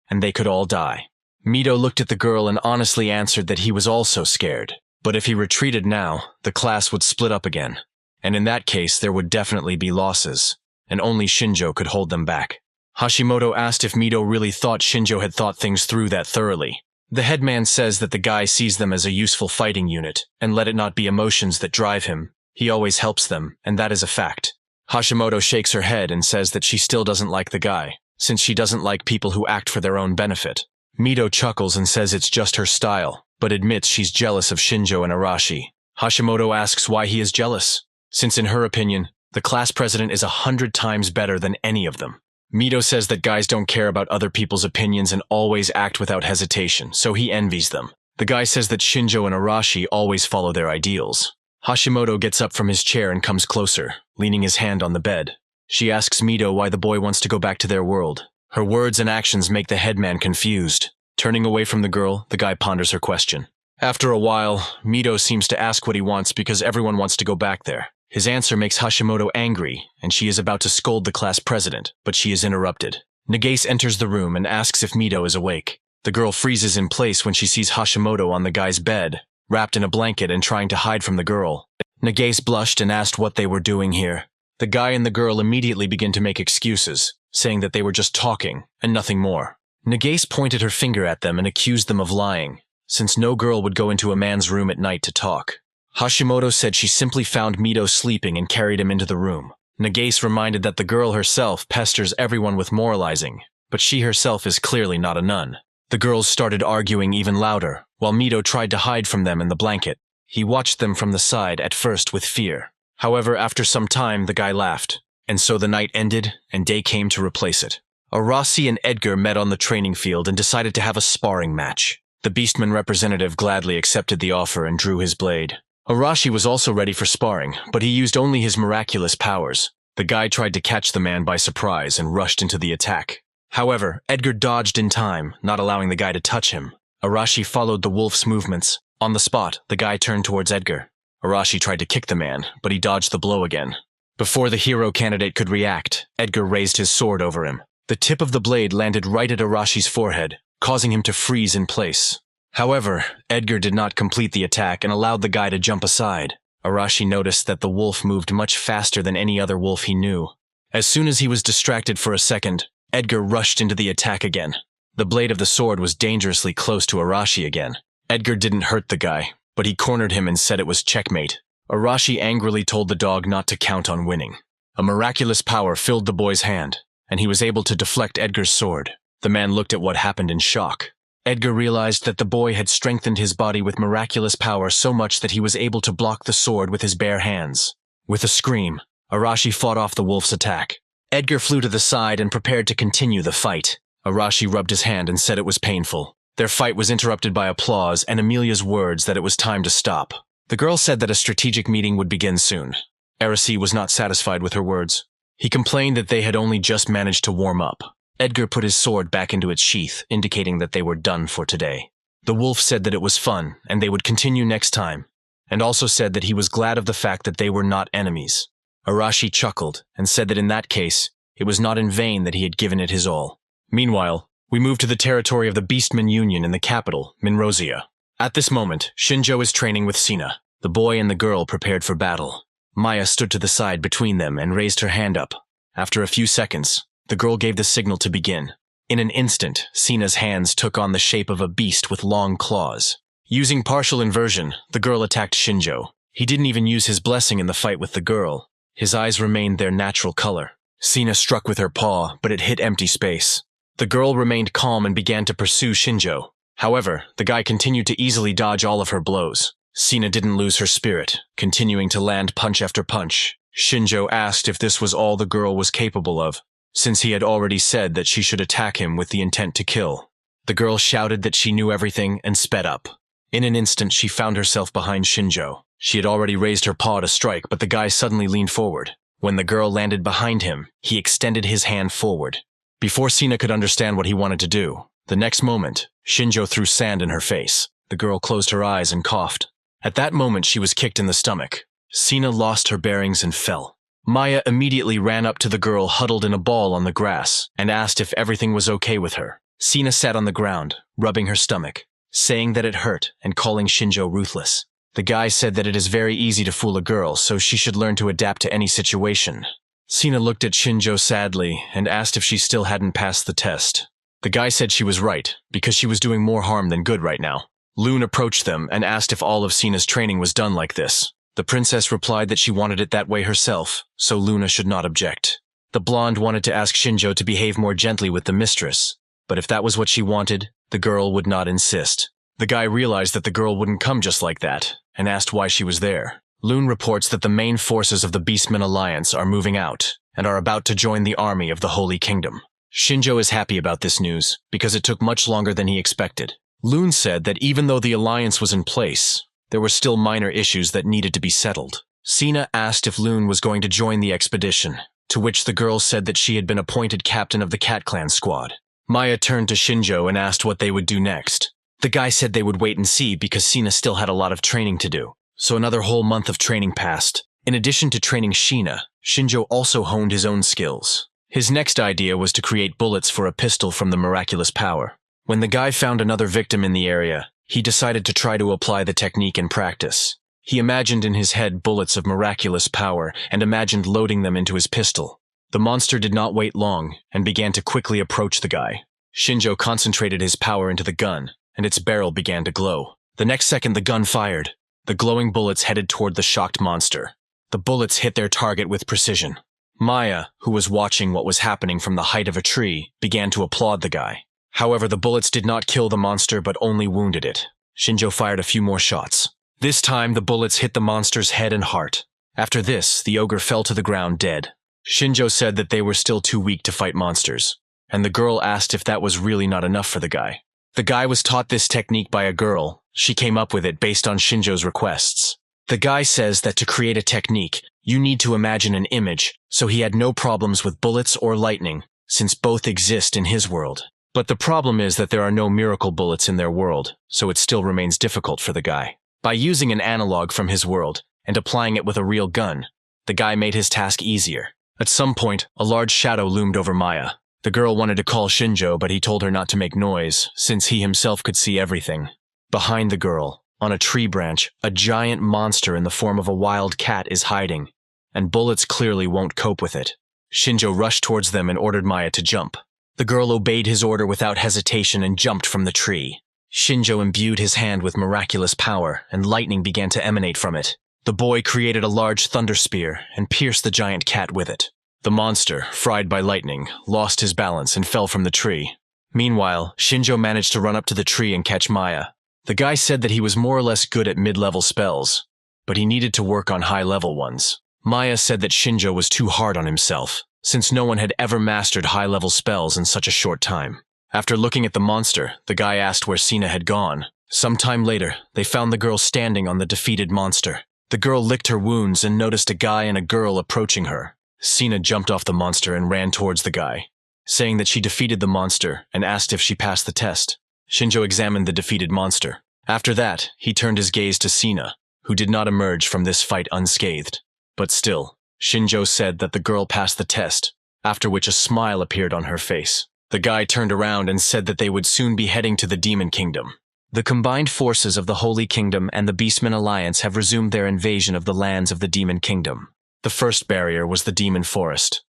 and they could all die. Mito looked at the girl and honestly answered that he was also scared, but if he retreated now, the class would split up again, and in that case there would definitely be losses, and only Shinjjo could hold them back. Hashimoto asked if Mito really thought Shinjjo had thought things through that thoroughly. The headman says that the guy sees them as a useful fighting unit, and let it not be emotions that drive him. He always helps them, and that is a fact. Hashimoto shakes her head and says that she still doesn't like the guy, since she doesn't like people who act for their own benefit. Mito chuckles and says it's just her style, but admits she's jealous of Shinjjo and Arashi. Hashimoto asks why he is jealous, since in her opinion, the class president is 100 times better than any of them. Mito says that guys don't care about other people's opinions and always act without hesitation, so he envies them. The guy says that Shinjjo and Arashi always follow their ideals. Hashimoto gets up from his chair and comes closer, leaning his hand on the bed. She asks Mito why the boy wants to go back to their world. Her words and actions make the headman confused. Turning away from the girl, the guy ponders her question. After a while, Mito seems to ask what he wants because everyone wants to go back there. His answer makes Hashimoto angry, and she is about to scold the class president, but she is interrupted. Nagase enters the room and asks if Mito is awake. The girl freezes in place when she sees Hashimoto on the guy's bed, wrapped in a blanket and trying to hide from the girl. Nagase blushed and asked what they were doing here. The guy and the girl immediately begin to make excuses, saying that they were just talking, and nothing more. Nagase pointed her finger at them and accused them of lying, since no girl would go into a man's room at night to talk. Hashimoto said she simply found Mito sleeping and carried him into the room. Nagase reminded that the girl herself pesters everyone with moralizing, but she herself is clearly not a nun. The girls started arguing even louder, while Mito tried to hide from them in the blanket. He watched them from the side at first with fear. However, after some time, the guy laughed, and so the night ended and day came to replace it. Arashi and Edgar met on the training field and decided to have a sparring match. The Beastman representative gladly accepted the offer and drew his blade. Arashi was also ready for sparring, but he used only his miraculous powers. The guy tried to catch the man by surprise and rushed into the attack. However, Edgar dodged in time, not allowing the guy to touch him. Arashi followed the wolf's movements. On the spot, the guy turned towards Edgar. Arashi tried to kick the man, but he dodged the blow again. Before the hero candidate could react, Edgar raised his sword over him. The tip of the blade landed right at Arashi's forehead, causing him to freeze in place. However, Edgar did not complete the attack and allowed the guy to jump aside. Arashi noticed that the wolf moved much faster than any other wolf he knew. As soon as he was distracted for a second, Edgar rushed into the attack again. The blade of the sword was dangerously close to Arashi again. Edgar didn't hurt the guy, but he cornered him and said it was checkmate. Arashi angrily told the dog not to count on winning. A miraculous power filled the boy's hand, and he was able to deflect Edgar's sword. The man looked at what happened in shock. Edgar realized that the boy had strengthened his body with miraculous power so much that he was able to block the sword with his bare hands. With a scream, Arashi fought off the wolf's attack. Edgar flew to the side and prepared to continue the fight. Arashi rubbed his hand and said it was painful. Their fight was interrupted by applause and Amelia's words that it was time to stop. The girl said that a strategic meeting would begin soon. Arashi was not satisfied with her words. He complained that they had only just managed to warm up. Edgar put his sword back into its sheath, indicating that they were done for today. The wolf said that it was fun, and they would continue next time, and also said that he was glad of the fact that they were not enemies. Arashi chuckled, and said that in that case, it was not in vain that he had given it his all. Meanwhile, we move to the territory of the Beastmen Union in the capital, Minrosia. At this moment, Shinjjo is training with Sina. The boy and the girl prepared for battle. Maya stood to the side between them and raised her hand up. After a few seconds, the girl gave the signal to begin. In an instant, Sina's hands took on the shape of a beast with long claws. Using partial inversion, the girl attacked Shinjjo. He didn't even use his blessing in the fight with the girl. His eyes remained their natural color. Sina struck with her paw, but it hit empty space. The girl remained calm and began to pursue Shinjjo. However, the guy continued to easily dodge all of her blows. Sina didn't lose her spirit, continuing to land punch after punch. Shinjjo asked if this was all the girl was capable of, since he had already said that she should attack him with the intent to kill. The girl shouted that she knew everything and sped up. In an instant, she found herself behind Shinjjo. She had already raised her paw to strike, but the guy suddenly leaned forward. When the girl landed behind him, he extended his hand forward. Before Sina could understand what he wanted to do, the next moment, Shinjjo threw sand in her face. The girl closed her eyes and coughed. At that moment, she was kicked in the stomach. Sina lost her bearings and fell. Maya immediately ran up to the girl huddled in a ball on the grass and asked if everything was okay with her. Sina sat on the ground, rubbing her stomach, saying that it hurt and calling Shinjjo ruthless. The guy said that it is very easy to fool a girl, so she should learn to adapt to any situation. Sina looked at Shinjjo sadly and asked if she still hadn't passed the test. The guy said she was right, because she was doing more harm than good right now. Loon approached them and asked if all of Sina's training was done like this. The princess replied that she wanted it that way herself, so Luna should not object. The blonde wanted to ask Shinjjo to behave more gently with the mistress, but if that was what she wanted, the girl would not insist. The guy realized that the girl wouldn't come just like that, and asked why she was there. Loon reports that the main forces of the Beastmen Alliance are moving out, and are about to join the army of the Holy Kingdom. Shinjjo is happy about this news, because it took much longer than he expected. Loon said that even though the alliance was in place, there were still minor issues that needed to be settled. Sina asked if Loon was going to join the expedition, to which the girl said that she had been appointed captain of the Cat Clan squad. Maya turned to Shinjjo and asked what they would do next. The guy said they would wait and see because Sina still had a lot of training to do. So another whole month of training passed. In addition to training Shinjjo, Shinjjo also honed his own skills. His next idea was to create bullets for a pistol from the miraculous power. When the guy found another victim in the area, he decided to try to apply the technique in practice. He imagined in his head bullets of miraculous power and imagined loading them into his pistol. The monster did not wait long and began to quickly approach the guy. Shinjjo concentrated his power into the gun, and its barrel began to glow. The next second, the gun fired. The glowing bullets headed toward the shocked monster. The bullets hit their target with precision. Maya, who was watching what was happening from the height of a tree, began to applaud the guy. However, the bullets did not kill the monster but only wounded it. Shinjjo fired a few more shots. This time, the bullets hit the monster's head and heart. After this, the ogre fell to the ground dead. Shinjjo said that they were still too weak to fight monsters, and the girl asked if that was really not enough for the guy. The guy was taught this technique by a girl. She came up with it based on Shinjo's requests. The guy says that to create a technique, you need to imagine an image, so he had no problems with bullets or lightning, since both exist in his world. But the problem is that there are no miracle bullets in their world, so it still remains difficult for the guy. By using an analog from his world and applying it with a real gun, the guy made his task easier. At some point, a large shadow loomed over Maya. The girl wanted to call Shinjjo, but he told her not to make noise, since he himself could see everything. Behind the girl, on a tree branch, a giant monster in the form of a wild cat is hiding, and bullets clearly won't cope with it. Shinjjo rushed towards them and ordered Maya to jump. The girl obeyed his order without hesitation and jumped from the tree. Shinjjo imbued his hand with miraculous power, and lightning began to emanate from it. The boy created a large thunder spear and pierced the giant cat with it. The monster, fried by lightning, lost his balance and fell from the tree. Meanwhile, Shinjjo managed to run up to the tree and catch Maya. The guy said that he was more or less good at mid-level spells, but he needed to work on high-level ones. Maya said that Shinjjo was too hard on himself, since no one had ever mastered high-level spells in such a short time. After looking at the monster, the guy asked where Sina had gone. Some time later, they found the girl standing on the defeated monster. The girl licked her wounds and noticed a guy and a girl approaching her. Sina jumped off the monster and ran towards the guy, saying that she defeated the monster and asked if she passed the test. Shinjjo examined the defeated monster. After that, he turned his gaze to Sina, who did not emerge from this fight unscathed. But still, Shinjjo said that the girl passed the test, after which a smile appeared on her face. The guy turned around and said that they would soon be heading to the Demon Kingdom. The combined forces of the Holy Kingdom and the Beastmen Alliance have resumed their invasion of the lands of the Demon Kingdom. The first barrier was the Demon Forest,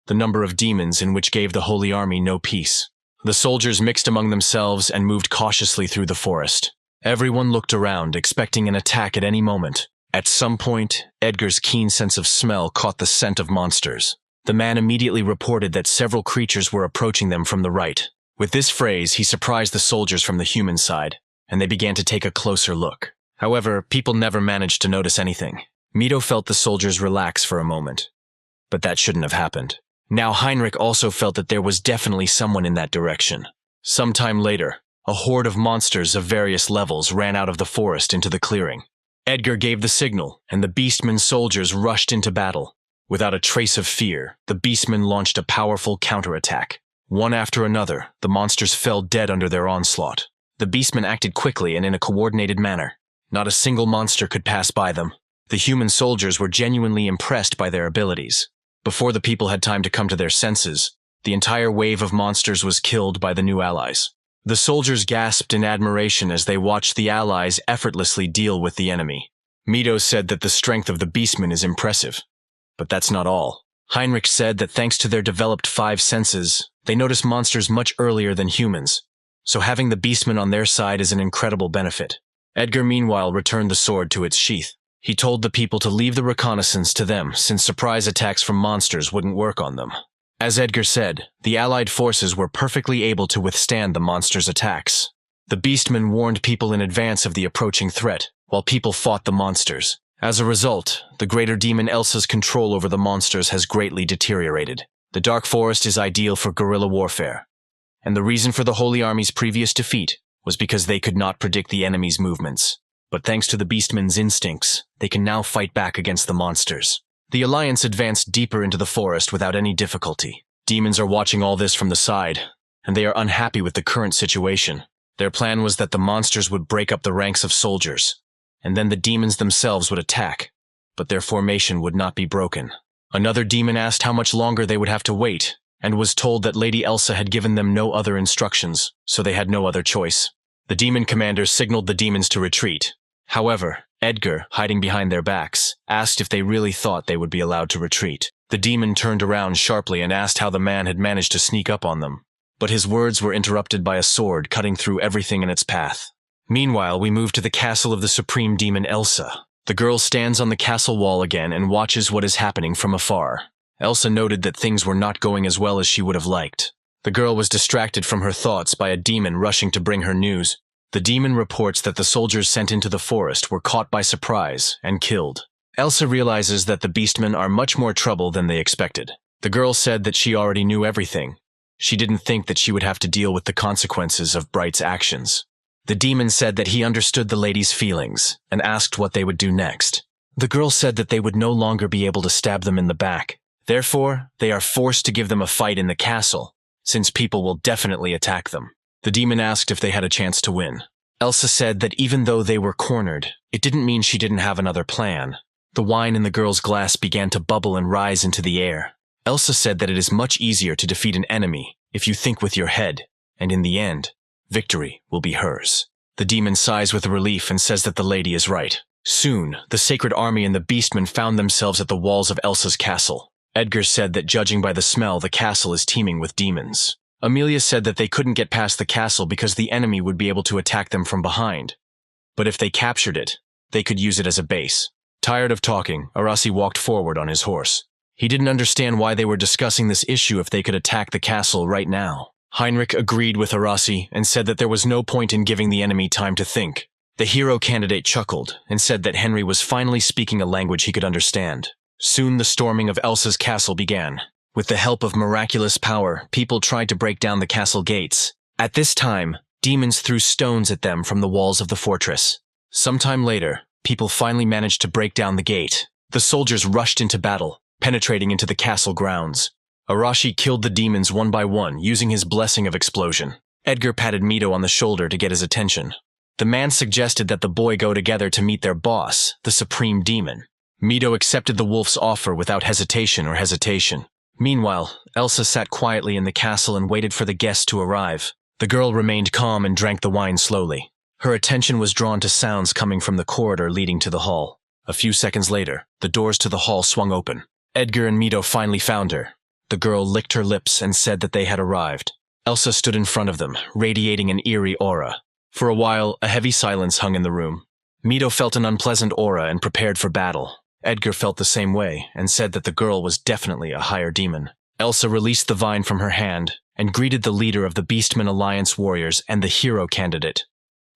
the number of demons in which gave the Holy Army no peace. The soldiers mixed among themselves and moved cautiously through the forest. Everyone looked around, expecting an attack at any moment. At some point, Edgar's keen sense of smell caught the scent of monsters. The man immediately reported that several creatures were approaching them from the right. With this phrase, he surprised the soldiers from the human side, and they began to take a closer look. However, people never managed to notice anything. Mito felt the soldiers relax for a moment. But that shouldn't have happened. Now Heinrich also felt that there was definitely someone in that direction. Sometime later, a horde of monsters of various levels ran out of the forest into the clearing. Edgar gave the signal, and the Beastmen soldiers rushed into battle. Without a trace of fear, the Beastmen launched a powerful counterattack. One after another, the monsters fell dead under their onslaught. The Beastmen acted quickly and in a coordinated manner. Not a single monster could pass by them. The human soldiers were genuinely impressed by their abilities. Before the people had time to come to their senses, the entire wave of monsters was killed by the new allies. The soldiers gasped in admiration as they watched the allies effortlessly deal with the enemy. Mito said that the strength of the Beastmen is impressive. But that's not all. Heinrich said that thanks to their developed 5 senses, they notice monsters much earlier than humans, so having the Beastmen on their side is an incredible benefit. Edgar meanwhile returned the sword to its sheath. He told the people to leave the reconnaissance to them, since surprise attacks from monsters wouldn't work on them. As Edgar said, the Allied forces were perfectly able to withstand the monsters' attacks. The Beastmen warned people in advance of the approaching threat, while people fought the monsters. As a result, the greater demon Elsa's control over the monsters has greatly deteriorated. The Dark Forest is ideal for guerrilla warfare, and the reason for the Holy Army's previous defeat was because they could not predict the enemy's movements. But thanks to the Beastmen's instincts, they can now fight back against the monsters. The Alliance advanced deeper into the forest without any difficulty. Demons are watching all this from the side, and they are unhappy with the current situation. Their plan was that the monsters would break up the ranks of soldiers, and then the demons themselves would attack, but their formation would not be broken. Another demon asked how much longer they would have to wait, and was told that Lady Elsa had given them no other instructions, so they had no other choice. The demon commander signaled the demons to retreat. However, Edgar, hiding behind their backs, asked if they really thought they would be allowed to retreat. The demon turned around sharply and asked how the man had managed to sneak up on them. But his words were interrupted by a sword cutting through everything in its path. Meanwhile, we move to the castle of the supreme demon Elsa. The girl stands on the castle wall again and watches what is happening from afar. Elsa noted that things were not going as well as she would have liked. The girl was distracted from her thoughts by a demon rushing to bring her news. The demon reports that the soldiers sent into the forest were caught by surprise and killed. Elsa realizes that the Beastmen are much more trouble than they expected. The girl said that she already knew everything. She didn't think that she would have to deal with the consequences of Bright's actions. The demon said that he understood the lady's feelings and asked what they would do next. The girl said that they would no longer be able to stab them in the back. Therefore, they are forced to give them a fight in the castle, since people will definitely attack them. The demon asked if they had a chance to win. Elsa said that even though they were cornered, it didn't mean she didn't have another plan. The wine in the girl's glass began to bubble and rise into the air. Elsa said that it is much easier to defeat an enemy if you think with your head, and in the end, victory will be hers. The demon sighs with relief and says that the lady is right. Soon, the Sacred Army and the Beastmen found themselves at the walls of Elsa's castle. Edgar said that judging by the smell, the castle is teeming with demons. Amelia said that they couldn't get past the castle because the enemy would be able to attack them from behind. But if they captured it, they could use it as a base. Tired of talking, Arasi walked forward on his horse. He didn't understand why they were discussing this issue if they could attack the castle right now. Heinrich agreed with Arasi and said that there was no point in giving the enemy time to think. The hero candidate chuckled and said that Henry was finally speaking a language he could understand. Soon the storming of Elsa's castle began. With the help of miraculous power, people tried to break down the castle gates. At this time, demons threw stones at them from the walls of the fortress. Sometime later, people finally managed to break down the gate. The soldiers rushed into battle, penetrating into the castle grounds. Arashi killed the demons one by one, using his blessing of explosion. Edgar patted Mito on the shoulder to get his attention. The man suggested that the boy go together to meet their boss, the Supreme Demon. Mito accepted the wolf's offer without hesitation. Meanwhile, Elsa sat quietly in the castle and waited for the guests to arrive. The girl remained calm and drank the wine slowly. Her attention was drawn to sounds coming from the corridor leading to the hall. A few seconds later, the doors to the hall swung open. Edgar and Mito finally found her. The girl licked her lips and said that they had arrived. Elsa stood in front of them, radiating an eerie aura. For a while, a heavy silence hung in the room. Mito felt an unpleasant aura and prepared for battle. Edgar felt the same way and said that the girl was definitely a higher demon. Elsa released the vine from her hand and greeted the leader of the Beastmen Alliance warriors and the hero candidate,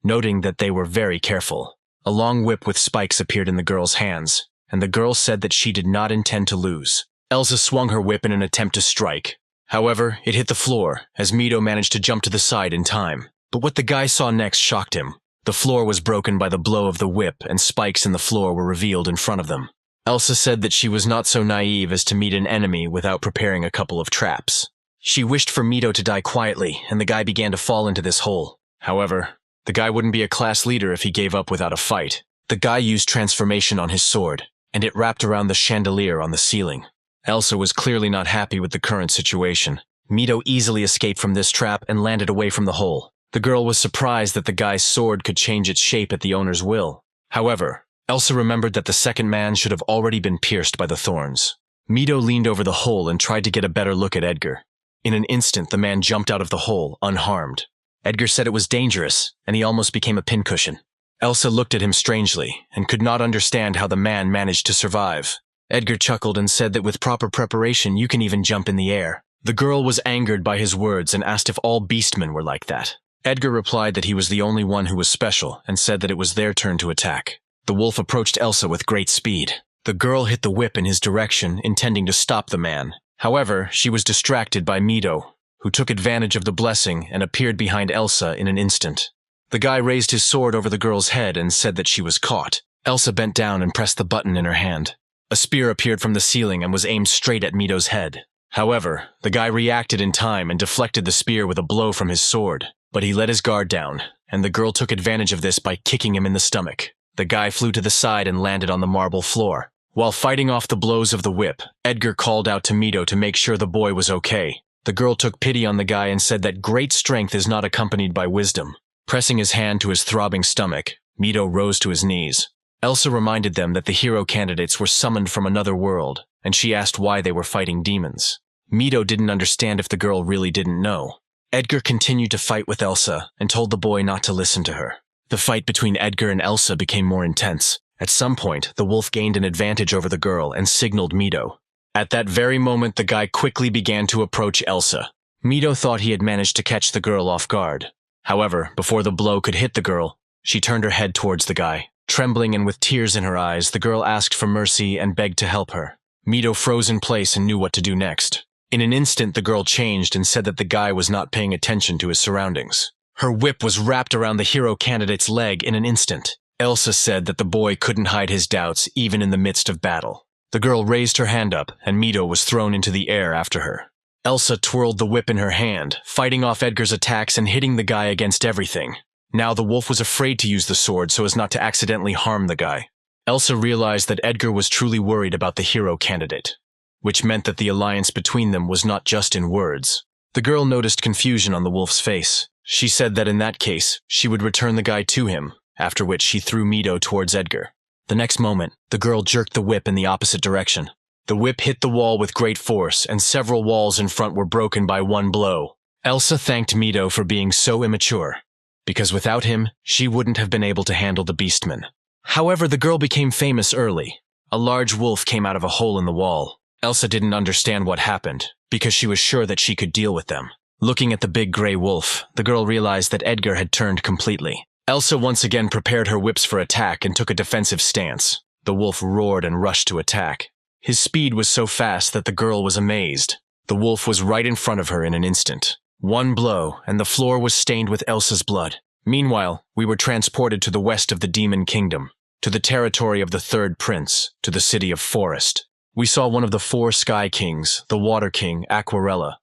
noting that they were very careful. A long whip with spikes appeared in the girl's hands, and the girl said that she did not intend to lose. Elsa swung her whip in an attempt to strike. However, it hit the floor, as Mito managed to jump to the side in time. But what the guy saw next shocked him. The floor was broken by the blow of the whip, and spikes in the floor were revealed in front of them. Elsa said that she was not so naive as to meet an enemy without preparing a couple of traps. She wished for Mito to die quietly, and the guy began to fall into this hole. However, the guy wouldn't be a class leader if he gave up without a fight. The guy used transformation on his sword, and it wrapped around the chandelier on the ceiling. Elsa was clearly not happy with the current situation. Mito easily escaped from this trap and landed away from the hole. The girl was surprised that the guy's sword could change its shape at the owner's will. However, Elsa remembered that the second man should have already been pierced by the thorns. Mito leaned over the hole and tried to get a better look at Edgar. In an instant, the man jumped out of the hole, unharmed. Edgar said it was dangerous, and he almost became a pincushion. Elsa looked at him strangely, and could not understand how the man managed to survive. Edgar chuckled and said that with proper preparation you can even jump in the air. The girl was angered by his words and asked if all beastmen were like that. Edgar replied that he was the only one who was special, and said that it was their turn to attack. The wolf approached Elsa with great speed. The girl hit the whip in his direction, intending to stop the man. However, she was distracted by Mito, who took advantage of the blessing and appeared behind Elsa in an instant. The guy raised his sword over the girl's head and said that she was caught. Elsa bent down and pressed the button in her hand. A spear appeared from the ceiling and was aimed straight at Mito's head. However, the guy reacted in time and deflected the spear with a blow from his sword. But he let his guard down, and the girl took advantage of this by kicking him in the stomach. The guy flew to the side and landed on the marble floor. While fighting off the blows of the whip, Edgar called out to Mito to make sure the boy was okay. The girl took pity on the guy and said that great strength is not accompanied by wisdom. Pressing his hand to his throbbing stomach, Mito rose to his knees. Elsa reminded them that the hero candidates were summoned from another world, and she asked why they were fighting demons. Mito didn't understand if the girl really didn't know. Edgar continued to fight with Elsa and told the boy not to listen to her. The fight between Edgar and Elsa became more intense. At some point, the wolf gained an advantage over the girl and signaled Mito. At that very moment, the guy quickly began to approach Elsa. Mito thought he had managed to catch the girl off guard. However, before the blow could hit the girl, she turned her head towards the guy. Trembling and with tears in her eyes, the girl asked for mercy and begged to help her. Mito froze in place and knew what to do next. In an instant, the girl changed and said that the guy was not paying attention to his surroundings. Her whip was wrapped around the hero candidate's leg in an instant. Elsa said that the boy couldn't hide his doubts even in the midst of battle. The girl raised her hand up, and Mito was thrown into the air after her. Elsa twirled the whip in her hand, fighting off Edgar's attacks and hitting the guy against everything. Now the wolf was afraid to use the sword so as not to accidentally harm the guy. Elsa realized that Edgar was truly worried about the hero candidate, which meant that the alliance between them was not just in words. The girl noticed confusion on the wolf's face. She said that in that case, she would return the guy to him, after which she threw Mito towards Edgar. The next moment, the girl jerked the whip in the opposite direction. The whip hit the wall with great force, and several walls in front were broken by one blow. Elsa thanked Mito for being so immature, because without him, she wouldn't have been able to handle the beastmen. However, the girl became famous early. A large wolf came out of a hole in the wall. Elsa didn't understand what happened, because she was sure that she could deal with them. Looking at the big gray wolf, the girl realized that Edgar had turned completely. Elsa once again prepared her whips for attack and took a defensive stance. The wolf roared and rushed to attack. His speed was so fast that the girl was amazed. The wolf was right in front of her in an instant. One blow, and the floor was stained with Elsa's blood. Meanwhile, we were transported to the west of the Demon Kingdom, to the territory of the Third Prince, to the city of Forest. We saw one of the 4 Sky Kings, the Water King, Aquarella,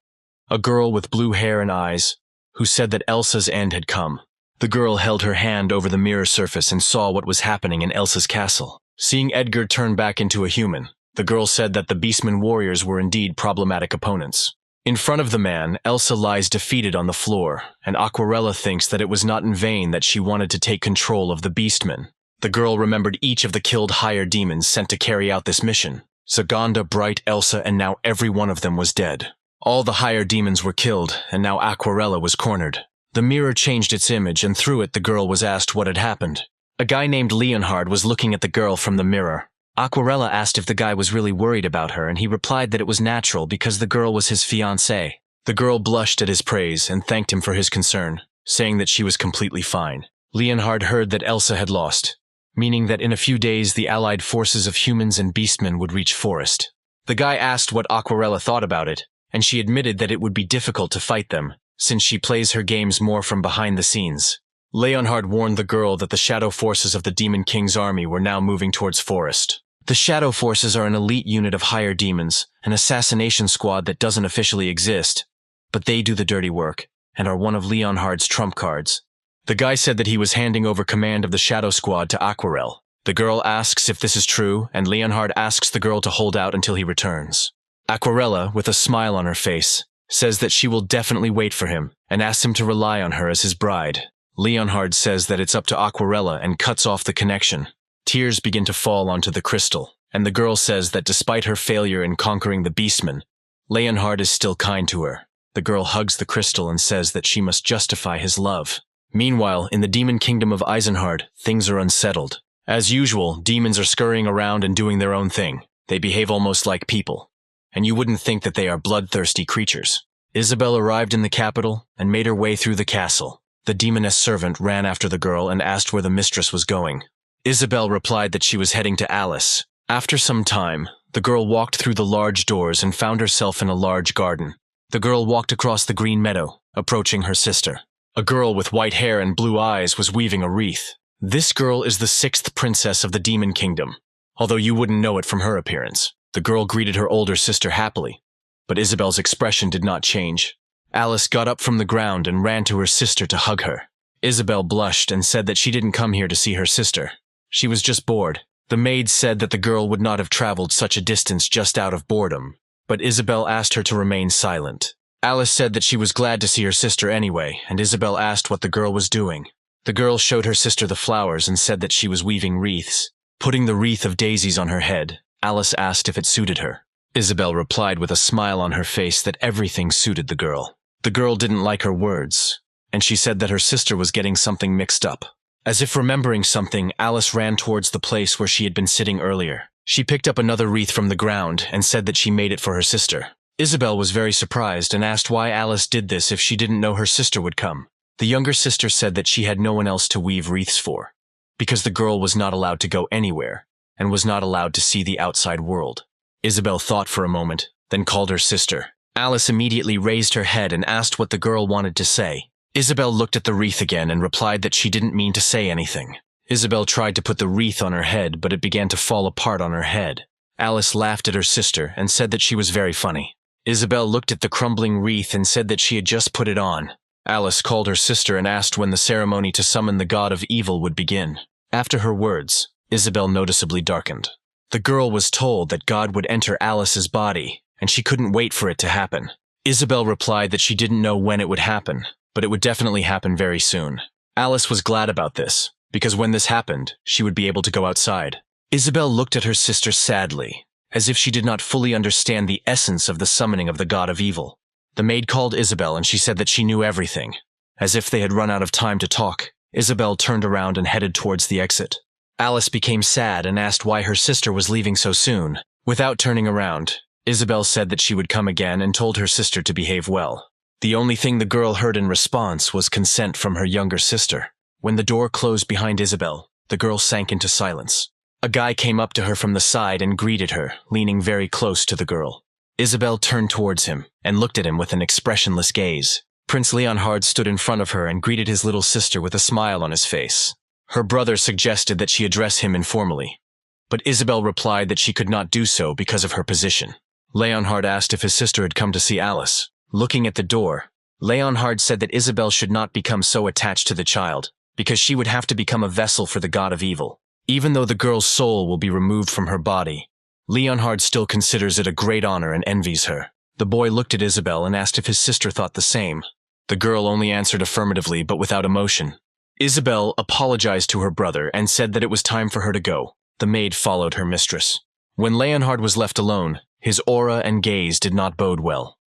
a girl with blue hair and eyes, who said that Elsa's end had come. The girl held her hand over the mirror surface and saw what was happening in Elsa's castle. Seeing Edgar turn back into a human, the girl said that the Beastmen warriors were indeed problematic opponents. In front of the man, Elsa lies defeated on the floor, and Aquarella thinks that it was not in vain that she wanted to take control of the Beastmen. The girl remembered each of the killed higher demons sent to carry out this mission. Zaganda, Bright, Elsa, and now every one of them was dead. All the higher demons were killed, and now Aquarella was cornered. The mirror changed its image, and through it the girl was asked what had happened. A guy named Leonhard was looking at the girl from the mirror. Aquarella asked if the guy was really worried about her, and he replied that it was natural because the girl was his fiancée. The girl blushed at his praise and thanked him for his concern, saying that she was completely fine. Leonhard heard that Elsa had lost, meaning that in a few days the allied forces of humans and beastmen would reach Forest. The guy asked what Aquarella thought about it, and she admitted that it would be difficult to fight them, since she plays her games more from behind the scenes. Leonhard warned the girl that the shadow forces of the Demon King's army were now moving towards Forest. The shadow forces are an elite unit of higher demons, an assassination squad that doesn't officially exist, but they do the dirty work, and are one of Leonhard's trump cards. The guy said that he was handing over command of the shadow squad to Aquarelle. The girl asks if this is true, and Leonhard asks the girl to hold out until he returns. Aquarella, with a smile on her face, says that she will definitely wait for him, and asks him to rely on her as his bride. Leonhard says that it's up to Aquarella and cuts off the connection. Tears begin to fall onto the crystal, and the girl says that despite her failure in conquering the Beastmen, Leonhard is still kind to her. The girl hugs the crystal and says that she must justify his love. Meanwhile, in the demon kingdom of Eisenhard, things are unsettled. As usual, demons are scurrying around and doing their own thing. They behave almost like people, and you wouldn't think that they are bloodthirsty creatures. Isabel arrived in the capital and made her way through the castle. The demoness servant ran after the girl and asked where the mistress was going. Isabel replied that she was heading to Alice. After some time, the girl walked through the large doors and found herself in a large garden. The girl walked across the green meadow, approaching her sister. A girl with white hair and blue eyes was weaving a wreath. This girl is the 6th princess of the Demon Kingdom, although you wouldn't know it from her appearance. The girl greeted her older sister happily, but Isabel's expression did not change. Alice got up from the ground and ran to her sister to hug her. Isabel blushed and said that she didn't come here to see her sister. She was just bored. The maid said that the girl would not have traveled such a distance just out of boredom, but Isabel asked her to remain silent. Alice said that she was glad to see her sister anyway, and Isabel asked what the girl was doing. The girl showed her sister the flowers and said that she was weaving wreaths. Putting the wreath of daisies on her head, Alice asked if it suited her. Isabel replied with a smile on her face that everything suited the girl. The girl didn't like her words, and she said that her sister was getting something mixed up. As if remembering something, Alice ran towards the place where she had been sitting earlier. She picked up another wreath from the ground and said that she made it for her sister. Isabel was very surprised and asked why Alice did this if she didn't know her sister would come. The younger sister said that she had no one else to weave wreaths for, because the girl was not allowed to go anywhere and was not allowed to see the outside world. Isabel thought for a moment, then called her sister. Alice immediately raised her head and asked what the girl wanted to say. Isabel looked at the wreath again and replied that she didn't mean to say anything. Isabel tried to put the wreath on her head, but it began to fall apart on her head. Alice laughed at her sister and said that she was very funny. Isabel looked at the crumbling wreath and said that she had just put it on. Alice called her sister and asked when the ceremony to summon the god of evil would begin. After her words, Isabel noticeably darkened. The girl was told that God would enter Alice's body, and she couldn't wait for it to happen. Isabel replied that she didn't know when it would happen, but it would definitely happen very soon. Alice was glad about this, because when this happened, she would be able to go outside. Isabel looked at her sister sadly, as if she did not fully understand the essence of the summoning of the god of evil. The maid called Isabel and she said that she knew everything. As if they had run out of time to talk, Isabel turned around and headed towards the exit. Alice became sad and asked why her sister was leaving so soon. Without turning around, Isabel said that she would come again and told her sister to behave well. The only thing the girl heard in response was consent from her younger sister. When the door closed behind Isabel, the girl sank into silence. A guy came up to her from the side and greeted her, leaning very close to the girl. Isabel turned towards him and looked at him with an expressionless gaze. Prince Leonhard stood in front of her and greeted his little sister with a smile on his face. Her brother suggested that she address him informally, but Isabel replied that she could not do so because of her position. Leonhard asked if his sister had come to see Alice. Looking at the door, Leonhard said that Isabel should not become so attached to the child, because she would have to become a vessel for the god of evil. Even though the girl's soul will be removed from her body, Leonhard still considers it a great honor and envies her. The boy looked at Isabel and asked if his sister thought the same. The girl only answered affirmatively, but without emotion. Isabel apologized to her brother and said that it was time for her to go. The maid followed her mistress. When Leonhard was left alone, his aura and gaze did not bode well.